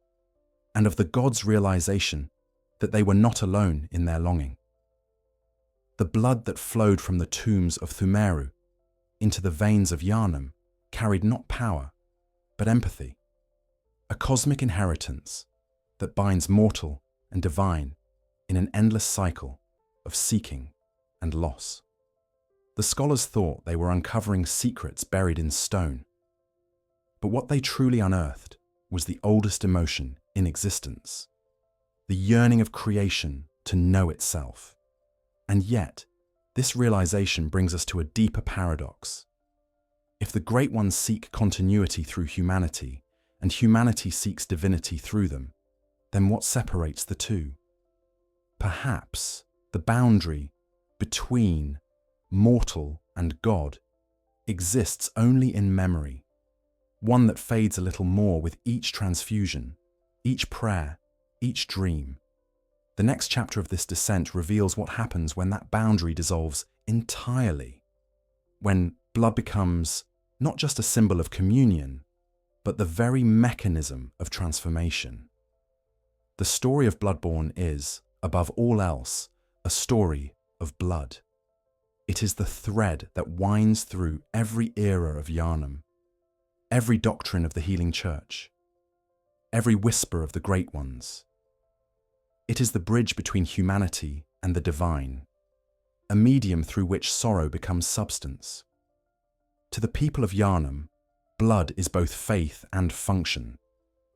and of the gods' realization that they were not alone in their longing. The blood that flowed from the tombs of Thumeru into the veins of Yharnam carried not power, but empathy, a cosmic inheritance that binds mortal and divine in an endless cycle of seeking and loss. The scholars thought they were uncovering secrets buried in stone, but what they truly unearthed was the oldest emotion in existence, the yearning of creation to know itself. And yet, this realization brings us to a deeper paradox. If the Great Ones seek continuity through humanity, and humanity seeks divinity through them, then what separates the two? Perhaps the boundary between mortal and God exists only in memory, one that fades a little more with each transfusion, each prayer, each dream. The next chapter of this descent reveals what happens when that boundary dissolves entirely, when blood becomes not just a symbol of communion, but the very mechanism of transformation. The story of Bloodborne is, above all else, a story of blood. It is the thread that winds through every era of Yharnam, every doctrine of the healing church, every whisper of the Great Ones. It is the bridge between humanity and the divine, a medium through which sorrow becomes substance. To the people of Yharnam, blood is both faith and function,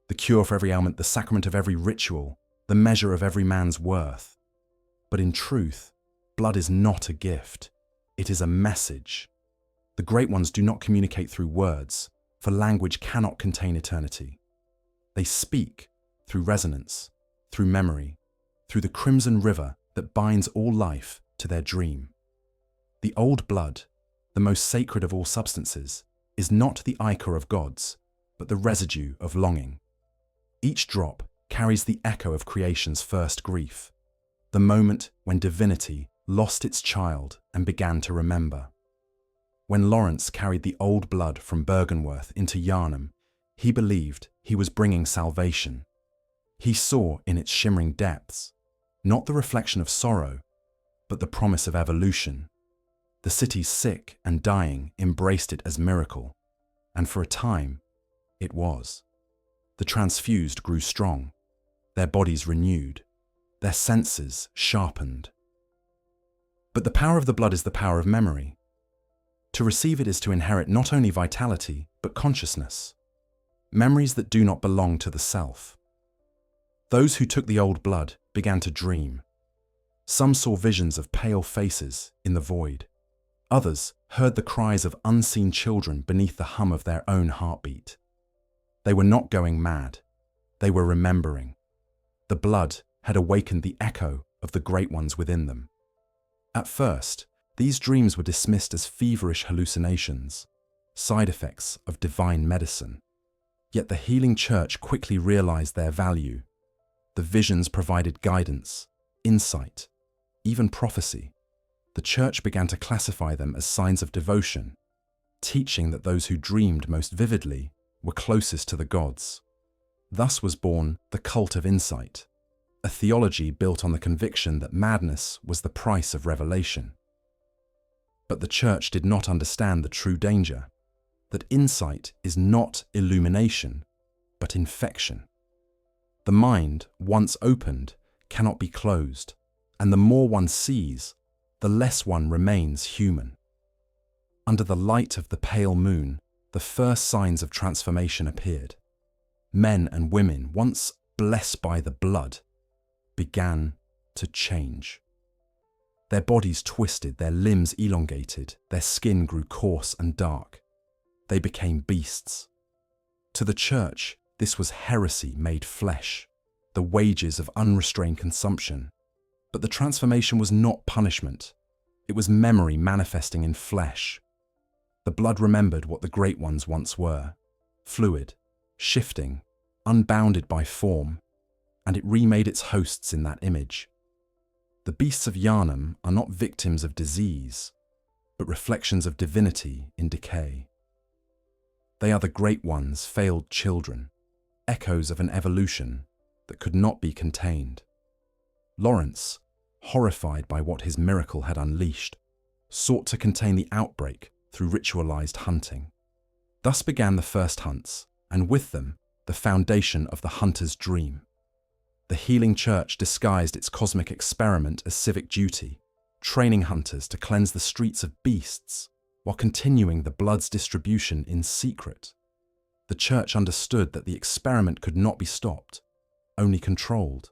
the cure for every ailment, the sacrament of every ritual, the measure of every man's worth. But in truth, blood is not a gift, it is a message. The Great Ones do not communicate through words, for language cannot contain eternity. They speak through resonance, through memory, through the crimson river that binds all life to their dream. The old blood, the most sacred of all substances, is not the ichor of gods, but the residue of longing. Each drop carries the echo of creation's first grief, the moment when divinity lost its child and began to remember. When Lawrence carried the old blood from Byrgenwerth into Yharnam, he believed he was bringing salvation. He saw in its shimmering depths not the reflection of sorrow, but the promise of evolution. The city's sick and dying embraced it as miracle, and for a time, it was. The transfused grew strong, their bodies renewed, their senses sharpened. But the power of the blood is the power of memory. To receive it is to inherit not only vitality, but consciousness, memories that do not belong to the self. Those who took the old blood began to dream. Some saw visions of pale faces in the void. Others heard the cries of unseen children beneath the hum of their own heartbeat. They were not going mad. They were remembering. The blood had awakened the echo of the great ones within them. At first, these dreams were dismissed as feverish hallucinations, side effects of divine medicine. Yet the healing church quickly realized their value. The visions provided guidance, insight, even prophecy. The church began to classify them as signs of devotion, teaching that those who dreamed most vividly were closest to the gods. Thus was born the cult of insight, a theology built on the conviction that madness was the price of revelation. But the church did not understand the true danger, that insight is not illumination, but infection. The mind, once opened, cannot be closed, and the more one sees, the less one remains human. Under the light of the pale moon, the first signs of transformation appeared. Men and women, once blessed by the blood, began to change. Their bodies twisted, their limbs elongated, their skin grew coarse and dark. They became beasts. To the church, this was heresy made flesh, the wages of unrestrained consumption. But the transformation was not punishment. It was memory manifesting in flesh. The blood remembered what the great ones once were, fluid, shifting, unbounded by form, and it remade its hosts in that image. The beasts of Yharnam are not victims of disease, but reflections of divinity in decay. They are the great ones' failed children, echoes of an evolution that could not be contained. Lawrence, horrified by what his miracle had unleashed, sought to contain the outbreak through ritualized hunting. Thus began the first hunts, and with them, the foundation of the hunter's dream. The healing church disguised its cosmic experiment as civic duty, training hunters to cleanse the streets of beasts, while continuing the blood's distribution in secret. The church understood that the experiment could not be stopped, only controlled.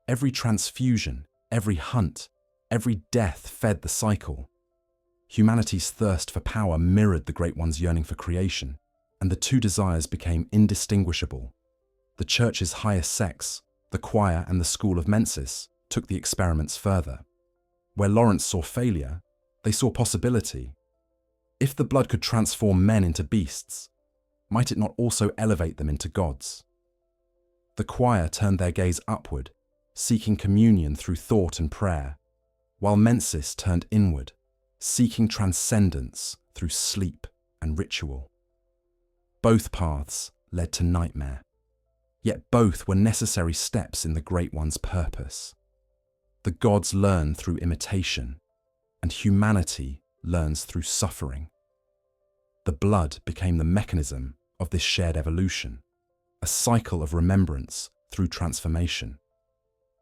Every transfusion, every hunt, every death fed the cycle. Humanity's thirst for power mirrored the Great One's yearning for creation, and the two desires became indistinguishable. The church's highest sects, the choir and the school of Mensis, took the experiments further. Where Lawrence saw failure, they saw possibility. If the blood could transform men into beasts, might it not also elevate them into gods? The choir turned their gaze upward, seeking communion through thought and prayer, while Mensis turned inward, seeking transcendence through sleep and ritual. Both paths led to nightmare, yet both were necessary steps in the Great One's purpose. The gods learn through imitation, and humanity learns through suffering. The blood became the mechanism of this shared evolution, a cycle of remembrance through transformation.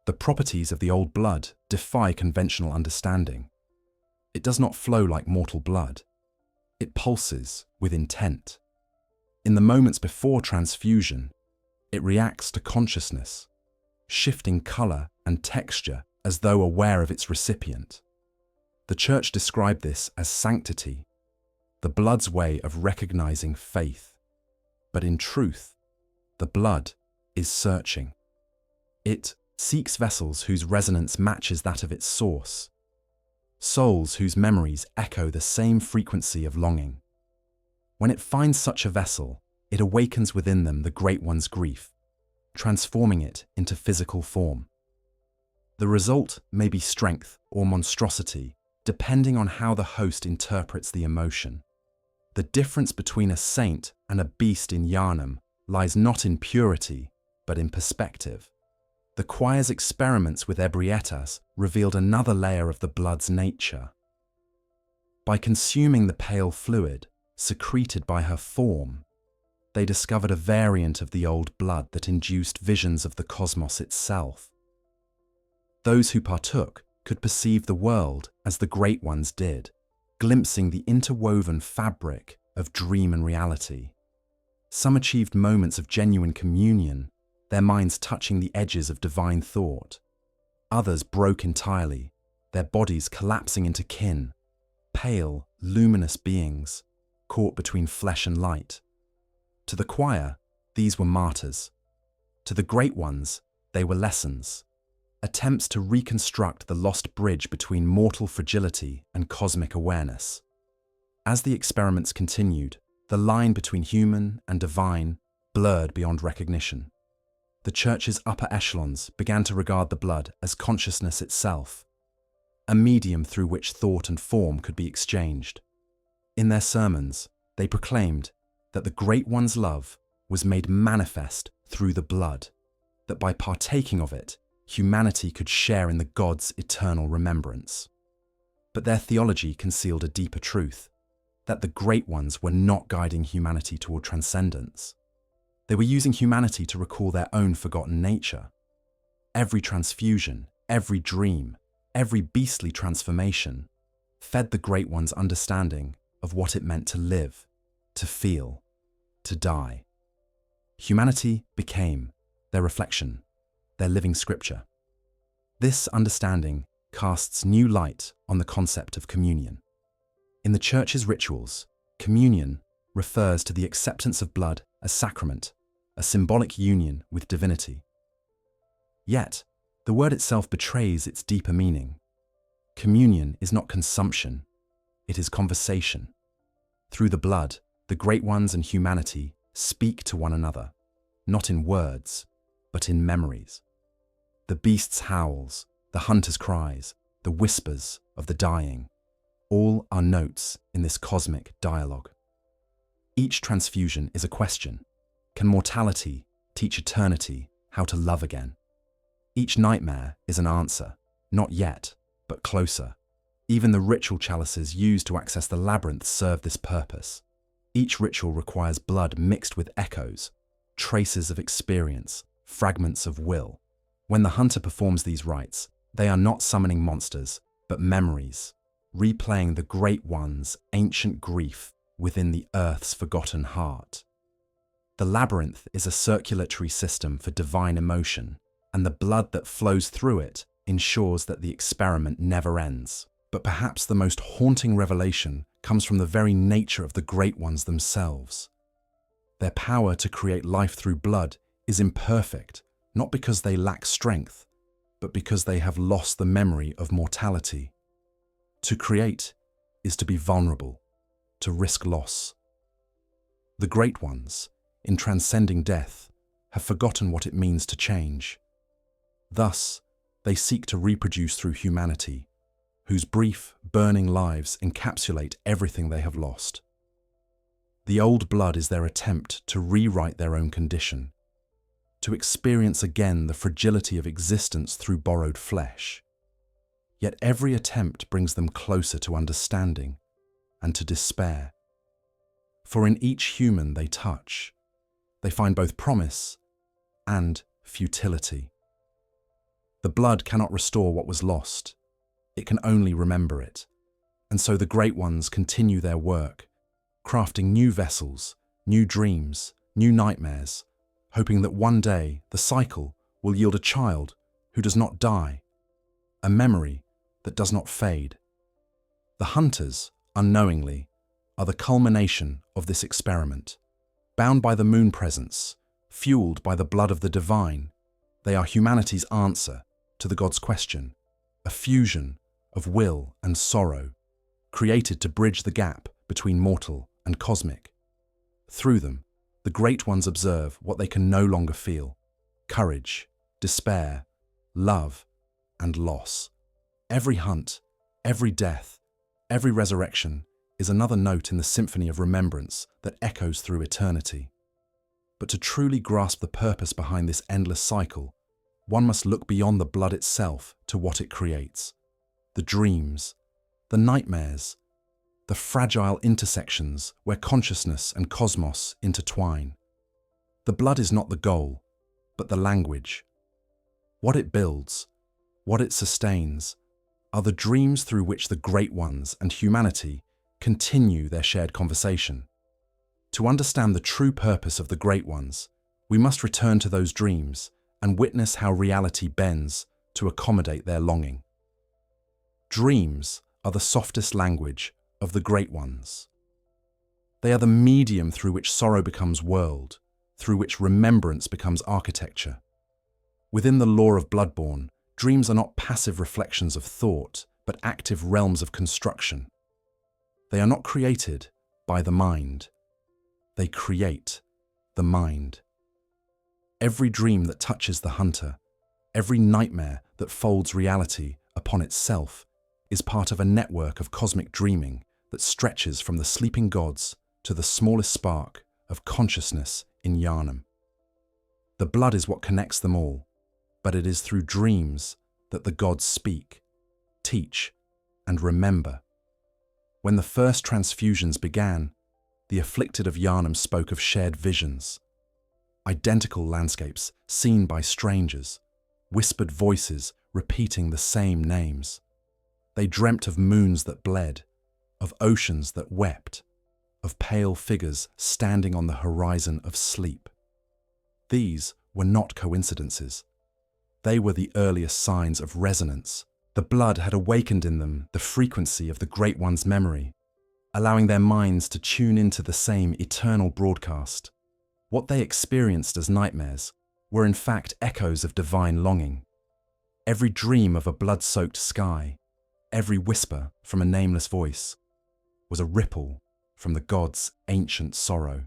The properties of the old blood defy conventional understanding. It does not flow like mortal blood. It pulses with intent. In the moments before transfusion, it reacts to consciousness, shifting color and texture as though aware of its recipient. The church described this as sanctity, the blood's way of recognizing faith. But in truth, the blood is searching. It seeks vessels whose resonance matches that of its source, souls whose memories echo the same frequency of longing. When it finds such a vessel, it awakens within them the Great One's grief, transforming it into physical form. The result may be strength or monstrosity, depending on how the host interprets the emotion. The difference between a saint and a beast in Yharnam lies not in purity, but in perspective. The choir's experiments with ebrietas revealed another layer of the blood's nature. By consuming the pale fluid, secreted by her form, they discovered a variant of the old blood that induced visions of the cosmos itself. Those who partook could perceive the world as the Great Ones did, glimpsing the interwoven fabric of dream and reality. Some achieved moments of genuine communion, their minds touching the edges of divine thought. Others broke entirely, their bodies collapsing into kin, pale, luminous beings caught between flesh and light. To the choir, these were martyrs. To the great ones, they were lessons, attempts to reconstruct the lost bridge between mortal fragility and cosmic awareness. As the experiments continued, the line between human and divine blurred beyond recognition. The Church's upper echelons began to regard the blood as consciousness itself, a medium through which thought and form could be exchanged. In their sermons, they proclaimed that the Great One's love was made manifest through the blood, that by partaking of it, humanity could share in the God's eternal remembrance. But their theology concealed a deeper truth, that the Great Ones were not guiding humanity toward transcendence. They were using humanity to recall their own forgotten nature. Every transfusion, every dream, every beastly transformation fed the Great One's understanding of what it meant to live, to feel, to die. Humanity became their reflection, their living scripture. This understanding casts new light on the concept of communion. In the Church's rituals, communion refers to the acceptance of blood as sacrament, a symbolic union with divinity. Yet, the word itself betrays its deeper meaning. Communion is not consumption, it is conversation. Through the blood, the Great Ones and humanity speak to one another, not in words, but in memories. The beast's howls, the hunter's cries, the whispers of the dying, all are notes in this cosmic dialogue. Each transfusion is a question. Can mortality teach eternity how to love again? Each nightmare is an answer, not yet, but closer. Even the ritual chalices used to access the labyrinth serve this purpose. Each ritual requires blood mixed with echoes, traces of experience, fragments of will. When the hunter performs these rites, they are not summoning monsters, but memories, replaying the Great One's ancient grief within the Earth's forgotten heart. The labyrinth is a circulatory system for divine emotion, and the blood that flows through it ensures that the experiment never ends. But perhaps the most haunting revelation comes from the very nature of the Great Ones themselves. Their power to create life through blood is imperfect, not because they lack strength, but because they have lost the memory of mortality. To create is to be vulnerable, to risk loss. The Great Ones, in transcending death, have forgotten what it means to change. Thus, they seek to reproduce through humanity, whose brief, burning lives encapsulate everything they have lost. The old blood is their attempt to rewrite their own condition, to experience again the fragility of existence through borrowed flesh. Yet every attempt brings them closer to understanding and to despair. For in each human they touch, they find both promise and futility. The blood cannot restore what was lost. It can only remember it. And so the Great Ones continue their work, crafting new vessels, new dreams, new nightmares, hoping that one day the cycle will yield a child who does not die, a memory that does not fade. The hunters, unknowingly, are the culmination of this experiment. Bound by the moon presence, fueled by the blood of the divine, they are humanity's answer to the God's question, a fusion of will and sorrow, created to bridge the gap between mortal and cosmic. Through them, the Great Ones observe what they can no longer feel: courage, despair, love, and loss. Every hunt, every death, every resurrection is another note in the symphony of remembrance that echoes through eternity. But to truly grasp the purpose behind this endless cycle, one must look beyond the blood itself to what it creates. The dreams, the nightmares, the fragile intersections where consciousness and cosmos intertwine. The blood is not the goal, but the language. What it builds, what it sustains, are the dreams through which the Great Ones and humanity continue their shared conversation. To understand the true purpose of the Great Ones, we must return to those dreams and witness how reality bends to accommodate their longing. Dreams are the softest language of the Great Ones. They are the medium through which sorrow becomes world, through which remembrance becomes architecture. Within the lore of Bloodborne, dreams are not passive reflections of thought, but active realms of construction. They are not created by the mind. They create the mind. Every dream that touches the hunter, every nightmare that folds reality upon itself, is part of a network of cosmic dreaming that stretches from the sleeping gods to the smallest spark of consciousness in Yharnam. The blood is what connects them all, but it is through dreams that the gods speak, teach, and remember. When the first transfusions began, the afflicted of Yharnam spoke of shared visions, identical landscapes seen by strangers, whispered voices repeating the same names. They dreamt of moons that bled, of oceans that wept, of pale figures standing on the horizon of sleep. These were not coincidences. They were the earliest signs of resonance. The blood had awakened in them the frequency of the Great One's memory, allowing their minds to tune into the same eternal broadcast. What they experienced as nightmares were in fact echoes of divine longing. Every dream of a blood-soaked sky, every whisper from a nameless voice, was a ripple from the gods' ancient sorrow.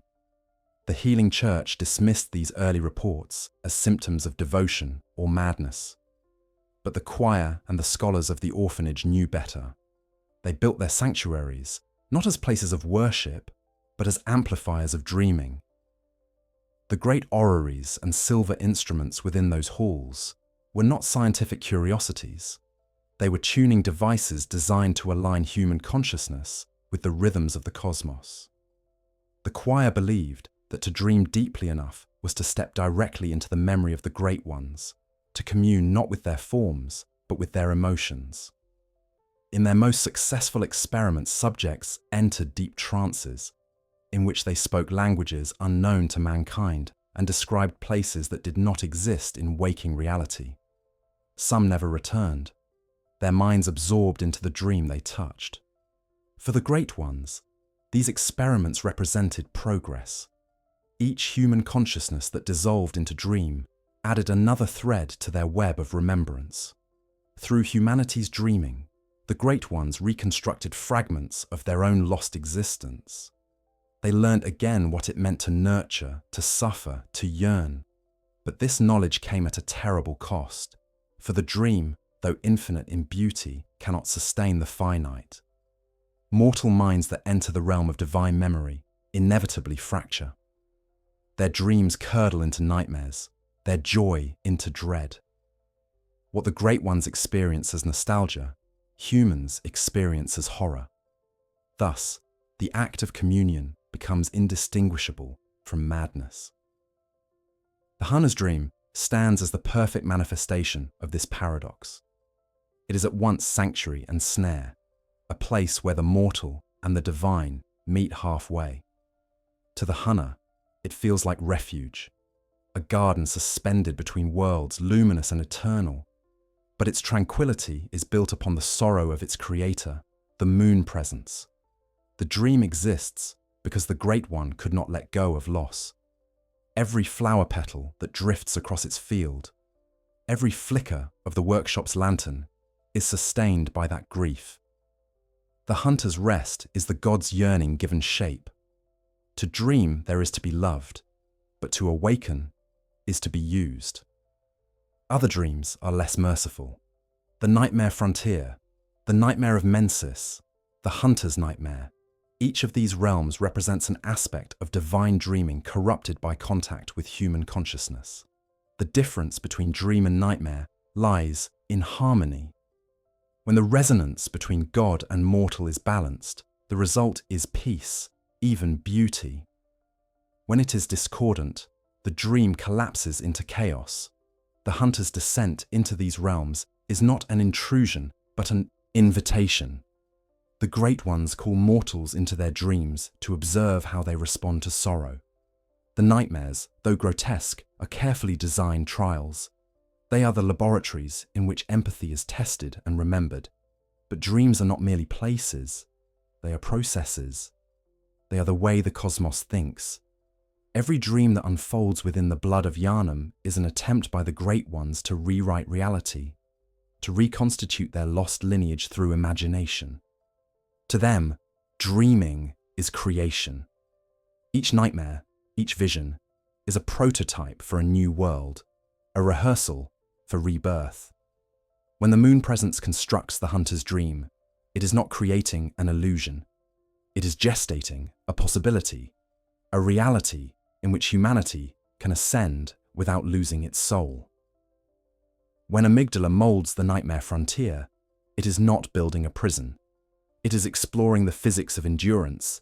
The healing church dismissed these early reports as symptoms of devotion or madness. But the choir and the scholars of the orphanage knew better. They built their sanctuaries not as places of worship, but as amplifiers of dreaming. The great orreries and silver instruments within those halls were not scientific curiosities. They were tuning devices designed to align human consciousness with the rhythms of the cosmos. The choir believed that to dream deeply enough was to step directly into the memory of the Great Ones, to commune not with their forms, but with their emotions. In their most successful experiments, subjects entered deep trances, in which they spoke languages unknown to mankind and described places that did not exist in waking reality. Some never returned, their minds absorbed into the dream they touched. For the Great Ones, these experiments represented progress. Each human consciousness that dissolved into dream added another thread to their web of remembrance. Through humanity's dreaming, the Great Ones reconstructed fragments of their own lost existence. They learned again what it meant to nurture, to suffer, to yearn. But this knowledge came at a terrible cost, for the dream, though infinite in beauty, cannot sustain the finite. Mortal minds that enter the realm of divine memory inevitably fracture. Their dreams curdle into nightmares, their joy into dread. What the Great Ones experience as nostalgia, humans experience as horror. Thus, the act of communion becomes indistinguishable from madness. The hunter's dream stands as the perfect manifestation of this paradox. It is at once sanctuary and snare, a place where the mortal and the divine meet halfway. To the hunter, it feels like refuge, a garden suspended between worlds, luminous and eternal. But its tranquility is built upon the sorrow of its creator, the moon presence. The dream exists because the Great One could not let go of loss. Every flower petal that drifts across its field, every flicker of the workshop's lantern, is sustained by that grief. The hunter's rest is the god's yearning given shape. To dream there is to be loved, but to awaken is to be used. Other dreams are less merciful. The nightmare frontier, the nightmare of Mensis, the hunter's nightmare. Each of these realms represents an aspect of divine dreaming corrupted by contact with human consciousness. The difference between dream and nightmare lies in harmony. When the resonance between God and mortal is balanced, the result is peace, even beauty. When it is discordant, the dream collapses into chaos. The hunter's descent into these realms is not an intrusion, but an invitation. The Great Ones call mortals into their dreams to observe how they respond to sorrow. The nightmares, though grotesque, are carefully designed trials. They are the laboratories in which empathy is tested and remembered. But dreams are not merely places. They are processes. They are the way the cosmos thinks. Every dream that unfolds within the blood of Yharnam is an attempt by the Great Ones to rewrite reality, to reconstitute their lost lineage through imagination. To them, dreaming is creation. Each nightmare, each vision, is a prototype for a new world, a rehearsal for rebirth. When the moon presence constructs the hunter's dream, it is not creating an illusion. It is gestating a possibility, a reality in which humanity can ascend without losing its soul. When amygdala molds the nightmare frontier, it is not building a prison. It is exploring the physics of endurance,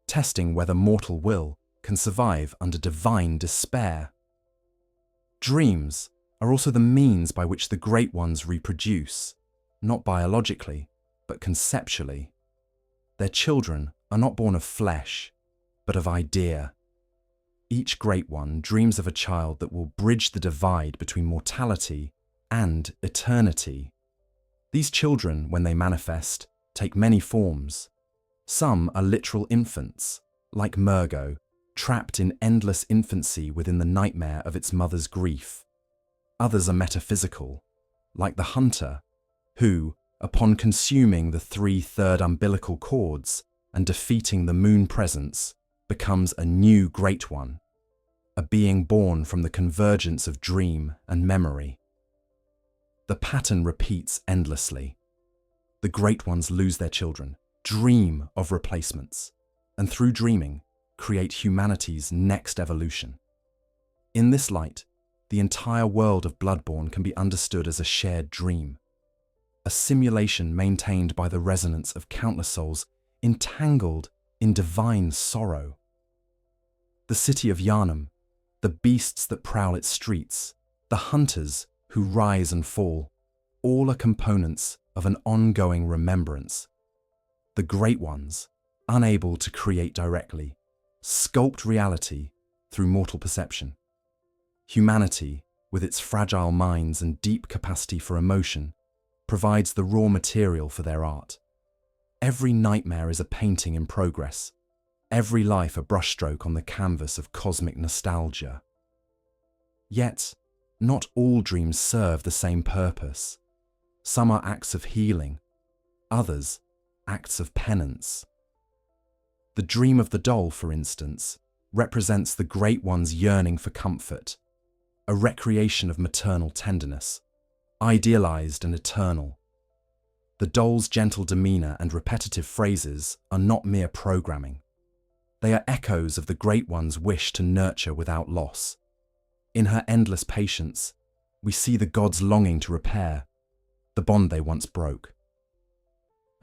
testing whether mortal will can survive under divine despair. Dreams are also the means by which the Great Ones reproduce, not biologically, but conceptually. Their children are not born of flesh, but of idea. Each Great One dreams of a child that will bridge the divide between mortality and eternity. These children, when they manifest, take many forms. Some are literal infants, like Murgo, trapped in endless infancy within the nightmare of its mother's grief. Others are metaphysical, like the hunter, who, upon consuming the 3/3 umbilical cords and defeating the moon presence, becomes a new Great One, a being born from the convergence of dream and memory. The pattern repeats endlessly. The Great Ones lose their children, dream of replacements, and through dreaming, create humanity's next evolution. In this light, the entire world of Bloodborne can be understood as a shared dream, a simulation maintained by the resonance of countless souls entangled in divine sorrow. The city of Yharnam, the beasts that prowl its streets, the hunters who rise and fall, all are components of an ongoing remembrance. The Great Ones, unable to create directly, sculpt reality through mortal perception. Humanity, with its fragile minds and deep capacity for emotion, provides the raw material for their art. Every nightmare is a painting in progress, every life a brushstroke on the canvas of cosmic nostalgia. Yet, not all dreams serve the same purpose. Some are acts of healing, others acts of penance. The dream of the doll, for instance, represents the Great One's yearning for comfort, a recreation of maternal tenderness, idealized and eternal. The doll's gentle demeanor and repetitive phrases are not mere programming. They are echoes of the Great One's wish to nurture without loss. In her endless patience, we see the gods longing to repair the bond they once broke.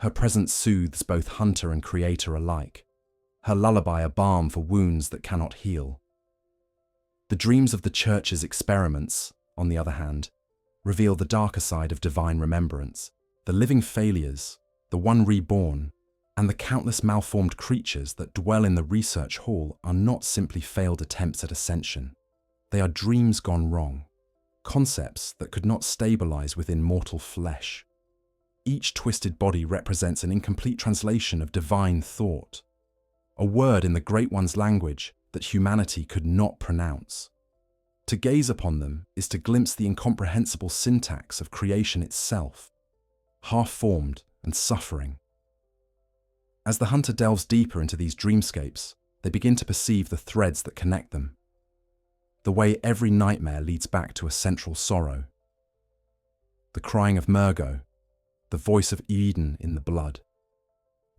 Her presence soothes both hunter and creator alike, her lullaby a balm for wounds that cannot heal. The dreams of the Church's experiments, on the other hand, reveal the darker side of divine remembrance. The living failures, the one reborn, and the countless malformed creatures that dwell in the research hall are not simply failed attempts at ascension. They are dreams gone wrong, concepts that could not stabilize within mortal flesh. Each twisted body represents an incomplete translation of divine thought, a word in the Great One's language that humanity could not pronounce. To gaze upon them is to glimpse the incomprehensible syntax of creation itself, half-formed and suffering. As the hunter delves deeper into these dreamscapes, they begin to perceive the threads that connect them. The way every nightmare leads back to a central sorrow. The crying of Murgo, the voice of Eden in the blood,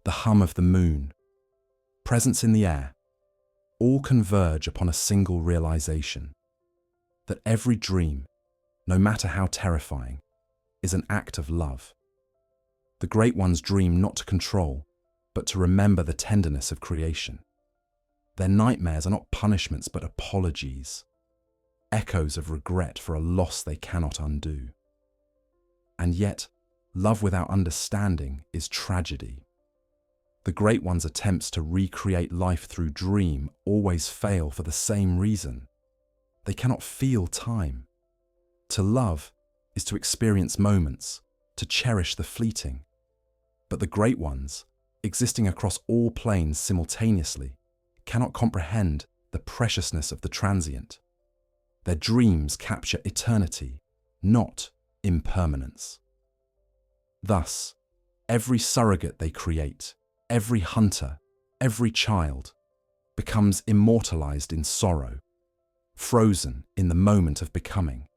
the hum of the moon, presence in the air, all converge upon a single realization, that every dream, no matter how terrifying, is an act of love. The Great Ones dream not to control, but to remember the tenderness of creation. Their nightmares are not punishments but apologies, echoes of regret for a loss they cannot undo. And yet, love without understanding is tragedy. The Great One's attempts to recreate life through dream always fail for the same reason. They cannot feel time. To love is to experience moments, to cherish the fleeting. But the Great Ones existing across all planes simultaneously, cannot comprehend the preciousness of the transient. Their dreams capture eternity, not impermanence. Thus, every surrogate they create, every hunter, every child, becomes immortalized in sorrow, frozen in the moment of becoming.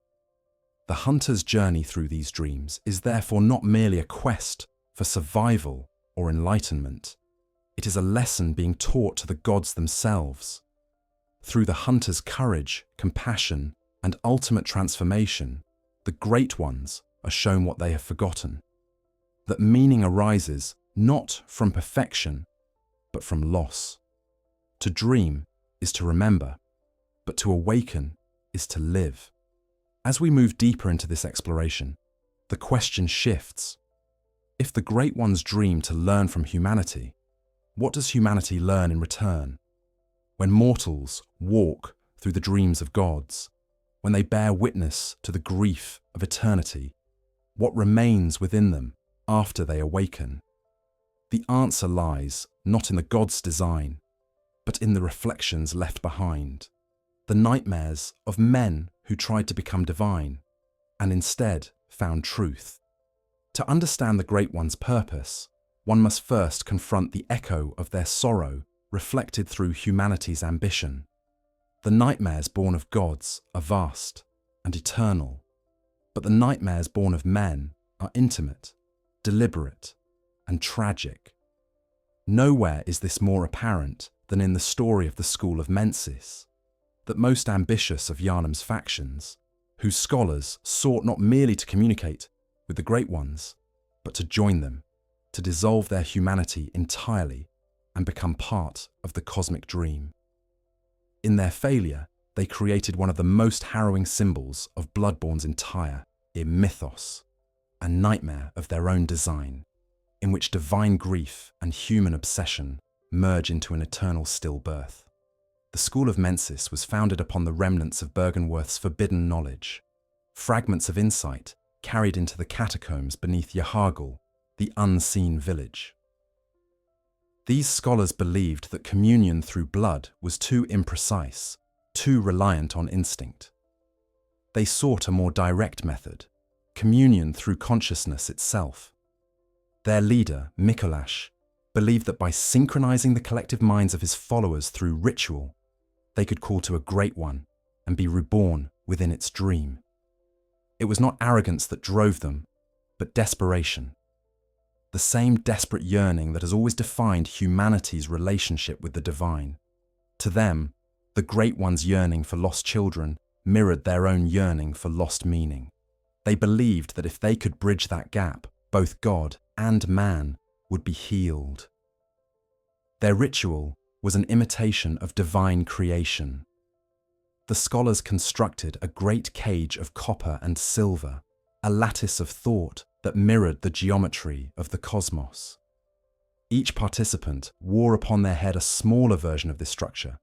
The hunter's journey through these dreams is therefore not merely a quest for survival or enlightenment. It is a lesson being taught to the gods themselves. Through the hunter's courage, compassion, and ultimate transformation, the great ones are shown what they have forgotten. That meaning arises not from perfection, but from loss. To dream is to remember, but to awaken is to live. As we move deeper into this exploration, the question shifts. If the great ones dream to learn from humanity, what does humanity learn in return? When mortals walk through the dreams of gods, when they bear witness to the grief of eternity, what remains within them after they awaken? The answer lies not in the god's design, but in the reflections left behind, the nightmares of men who tried to become divine and instead found truth. To understand the Great One's purpose, one must first confront the echo of their sorrow reflected through humanity's ambition. The nightmares born of gods are vast and eternal, but the nightmares born of men are intimate, deliberate, and tragic. Nowhere is this more apparent than in the story of the School of Mensis, that most ambitious of Yharnam's factions, whose scholars sought not merely to communicate with the Great Ones, but to join them, to dissolve their humanity entirely and become part of the cosmic dream. In their failure, they created one of the most harrowing symbols of Bloodborne's entire mythos, a nightmare of their own design, in which divine grief and human obsession merge into an eternal stillbirth. The School of Mensis was founded upon the remnants of Byrgenwerth's forbidden knowledge, fragments of insight carried into the catacombs beneath Yharnam, the unseen village. These scholars believed that communion through blood was too imprecise, too reliant on instinct. They sought a more direct method, communion through consciousness itself. Their leader, Mikolash, believed that by synchronizing the collective minds of his followers through ritual, they could call to a great one and be reborn within its dream. It was not arrogance that drove them, but desperation. The same desperate yearning that has always defined humanity's relationship with the divine. To them, the Great One's yearning for lost children mirrored their own yearning for lost meaning. They believed that if they could bridge that gap, both God and man would be healed. Their ritual was an imitation of divine creation. The scholars constructed a great cage of copper and silver, a lattice of thought that mirrored the geometry of the cosmos. Each participant wore upon their head a smaller version of this structure,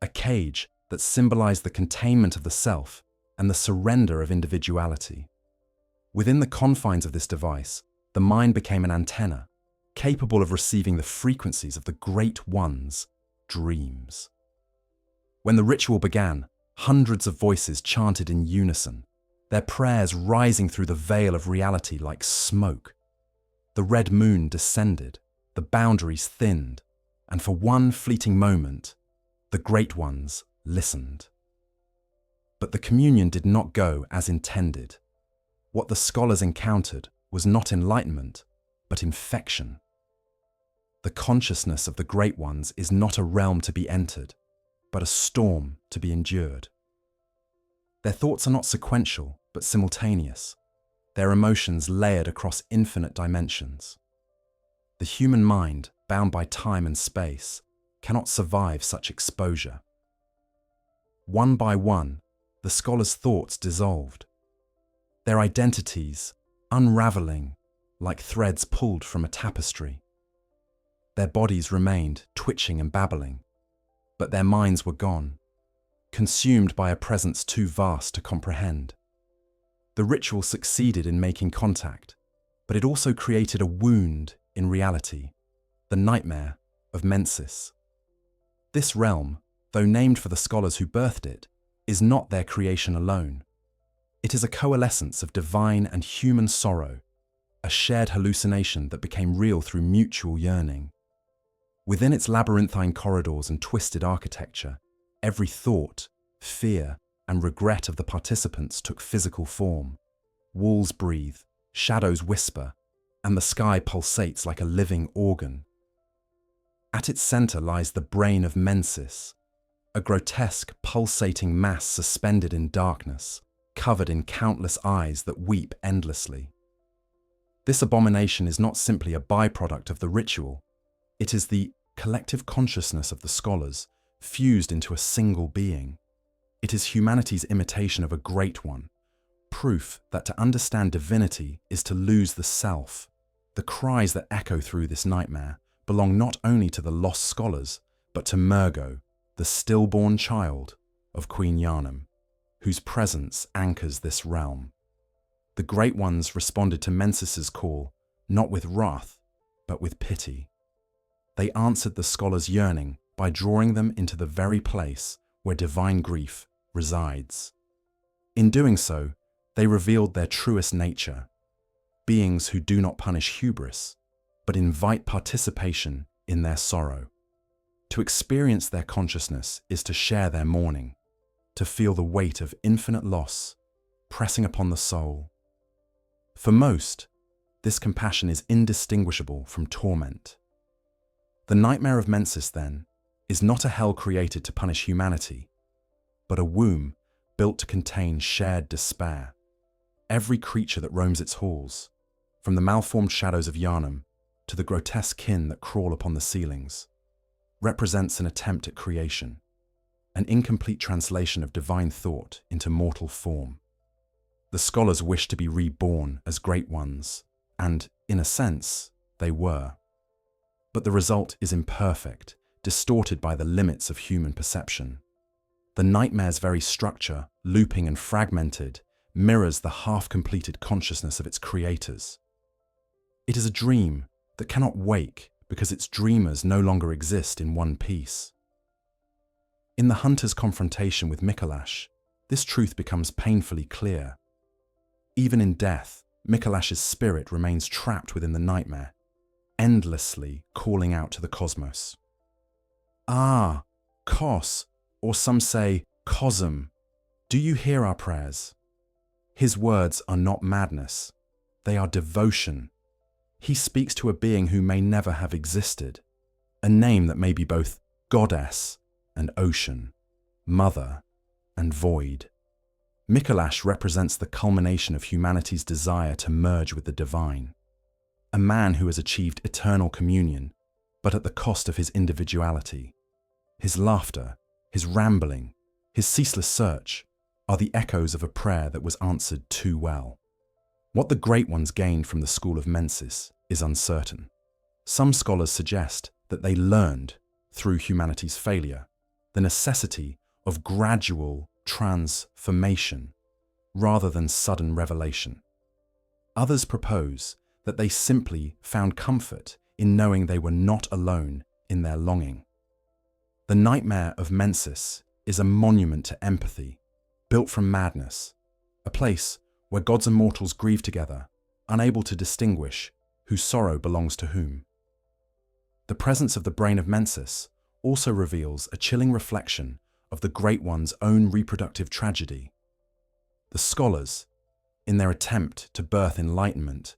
a cage that symbolized the containment of the self and the surrender of individuality. Within the confines of this device, the mind became an antenna, capable of receiving the frequencies of the Great One's dreams. When the ritual began, hundreds of voices chanted in unison, their prayers rising through the veil of reality like smoke. The red moon descended, the boundaries thinned, and for one fleeting moment, the Great Ones listened. But the communion did not go as intended. What the scholars encountered was not enlightenment, but infection. The consciousness of the Great Ones is not a realm to be entered, but a storm to be endured. Their thoughts are not sequential, but simultaneous, their emotions layered across infinite dimensions. The human mind, bound by time and space, cannot survive such exposure. One by one, the scholars' thoughts dissolved, their identities unraveling like threads pulled from a tapestry. Their bodies remained twitching and babbling, but their minds were gone, consumed by a presence too vast to comprehend. The ritual succeeded in making contact, but it also created a wound in reality. the Nightmare of Mensis. This realm, though named for the scholars who birthed it, is not their creation alone. It is a coalescence of divine and human sorrow, a shared hallucination that became real through mutual yearning. Within its labyrinthine corridors and twisted architecture, every thought, fear, and regret of the participants took physical form. Walls breathe, shadows whisper, and the sky pulsates like a living organ. At its center lies the brain of Mensis, a grotesque, pulsating mass suspended in darkness, covered in countless eyes that weep endlessly. This abomination is not simply a byproduct of the ritual, it is the collective consciousness of the scholars, fused into a single being. It is humanity's imitation of a great one, proof that to understand divinity is to lose the self. The cries that echo through this nightmare belong not only to the lost scholars, but to Mergo, the stillborn child of Queen Yharnam, whose presence anchors this realm. The Great Ones responded to Mensis's call, not with wrath, but with pity. They answered the scholars' yearning by drawing them into the very place where divine grief resides. In doing so, they revealed their truest nature, beings who do not punish hubris, but invite participation in their sorrow. To experience their consciousness is to share their mourning, to feel the weight of infinite loss pressing upon the soul. For most, this compassion is indistinguishable from torment. The Nightmare of Mensis, then, is not a hell created to punish humanity, but a womb built to contain shared despair. Every creature that roams its halls, from the malformed shadows of Yharnam to the grotesque kin that crawl upon the ceilings, represents an attempt at creation, an incomplete translation of divine thought into mortal form. The scholars wished to be reborn as great ones, and, in a sense, they were. But the result is imperfect, distorted by the limits of human perception. The nightmare's very structure, looping and fragmented, mirrors the half-completed consciousness of its creators. It is a dream that cannot wake because its dreamers no longer exist in one piece. In the hunter's confrontation with Mikolash, this truth becomes painfully clear. Even in death, Mikolash's spirit remains trapped within the nightmare, endlessly calling out to the cosmos. Ah, Kos, or some say Cosm, do you hear our prayers? His words are not madness, they are devotion. He speaks to a being who may never have existed, a name that may be both goddess and ocean, mother and void. Mikolash represents the culmination of humanity's desire to merge with the divine, a man who has achieved eternal communion, but at the cost of his individuality. His laughter, his rambling, his ceaseless search are the echoes of a prayer that was answered too well. What the Great Ones gained from the school of Mensis is uncertain. Some scholars suggest that they learned, through humanity's failure, the necessity of gradual transformation rather than sudden revelation. Others propose that they simply found comfort in knowing they were not alone in their longing. The Nightmare of Mensis is a monument to empathy, built from madness, a place where gods and mortals grieve together, unable to distinguish whose sorrow belongs to whom. The presence of the brain of Mensis also reveals a chilling reflection of the Great One's own reproductive tragedy. The scholars, in their attempt to birth enlightenment,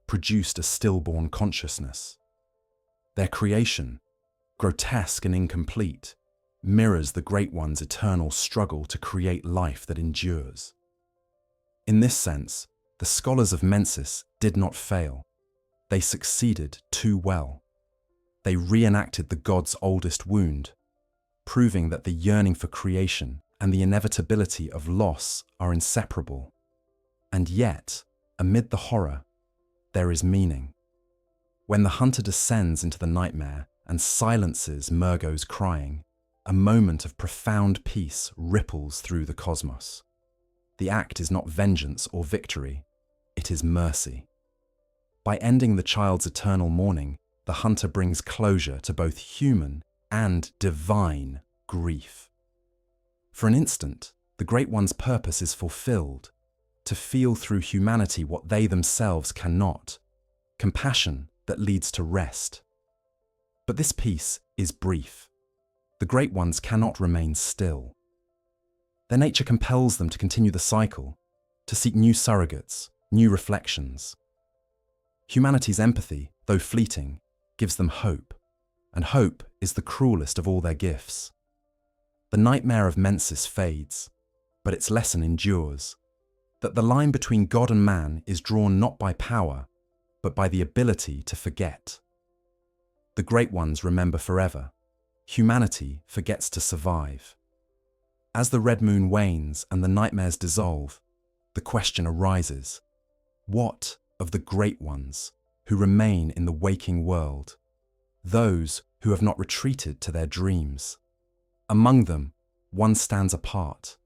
produced a stillborn consciousness. Their creation, grotesque and incomplete, mirrors the Great One's eternal struggle to create life that endures. In this sense, the scholars of Mensis did not fail. They succeeded too well. They reenacted the god's oldest wound, proving that the yearning for creation and the inevitability of loss are inseparable. And yet, amid the horror, there is meaning. When the hunter descends into the nightmare and silences Mergo's crying, a moment of profound peace ripples through the cosmos. The act is not vengeance or victory, it is mercy. By ending the child's eternal mourning, the hunter brings closure to both human and divine grief. For an instant, the Great One's purpose is fulfilled, to feel through humanity what they themselves cannot, compassion that leads to rest. But this peace is brief. The Great Ones cannot remain still. Their nature compels them to continue the cycle, to seek new surrogates, new reflections. Humanity's empathy, though fleeting, gives them hope, and hope is the cruelest of all their gifts. The Nightmare of Mensis fades, but its lesson endures, that the line between God and man is drawn not by power, but by the ability to forget. The Great Ones remember forever. Humanity forgets to survive. As the red moon wanes and the nightmares dissolve, the question arises, what of the Great Ones who remain in the waking world, those who have not retreated to their dreams? Among them, one stands apart,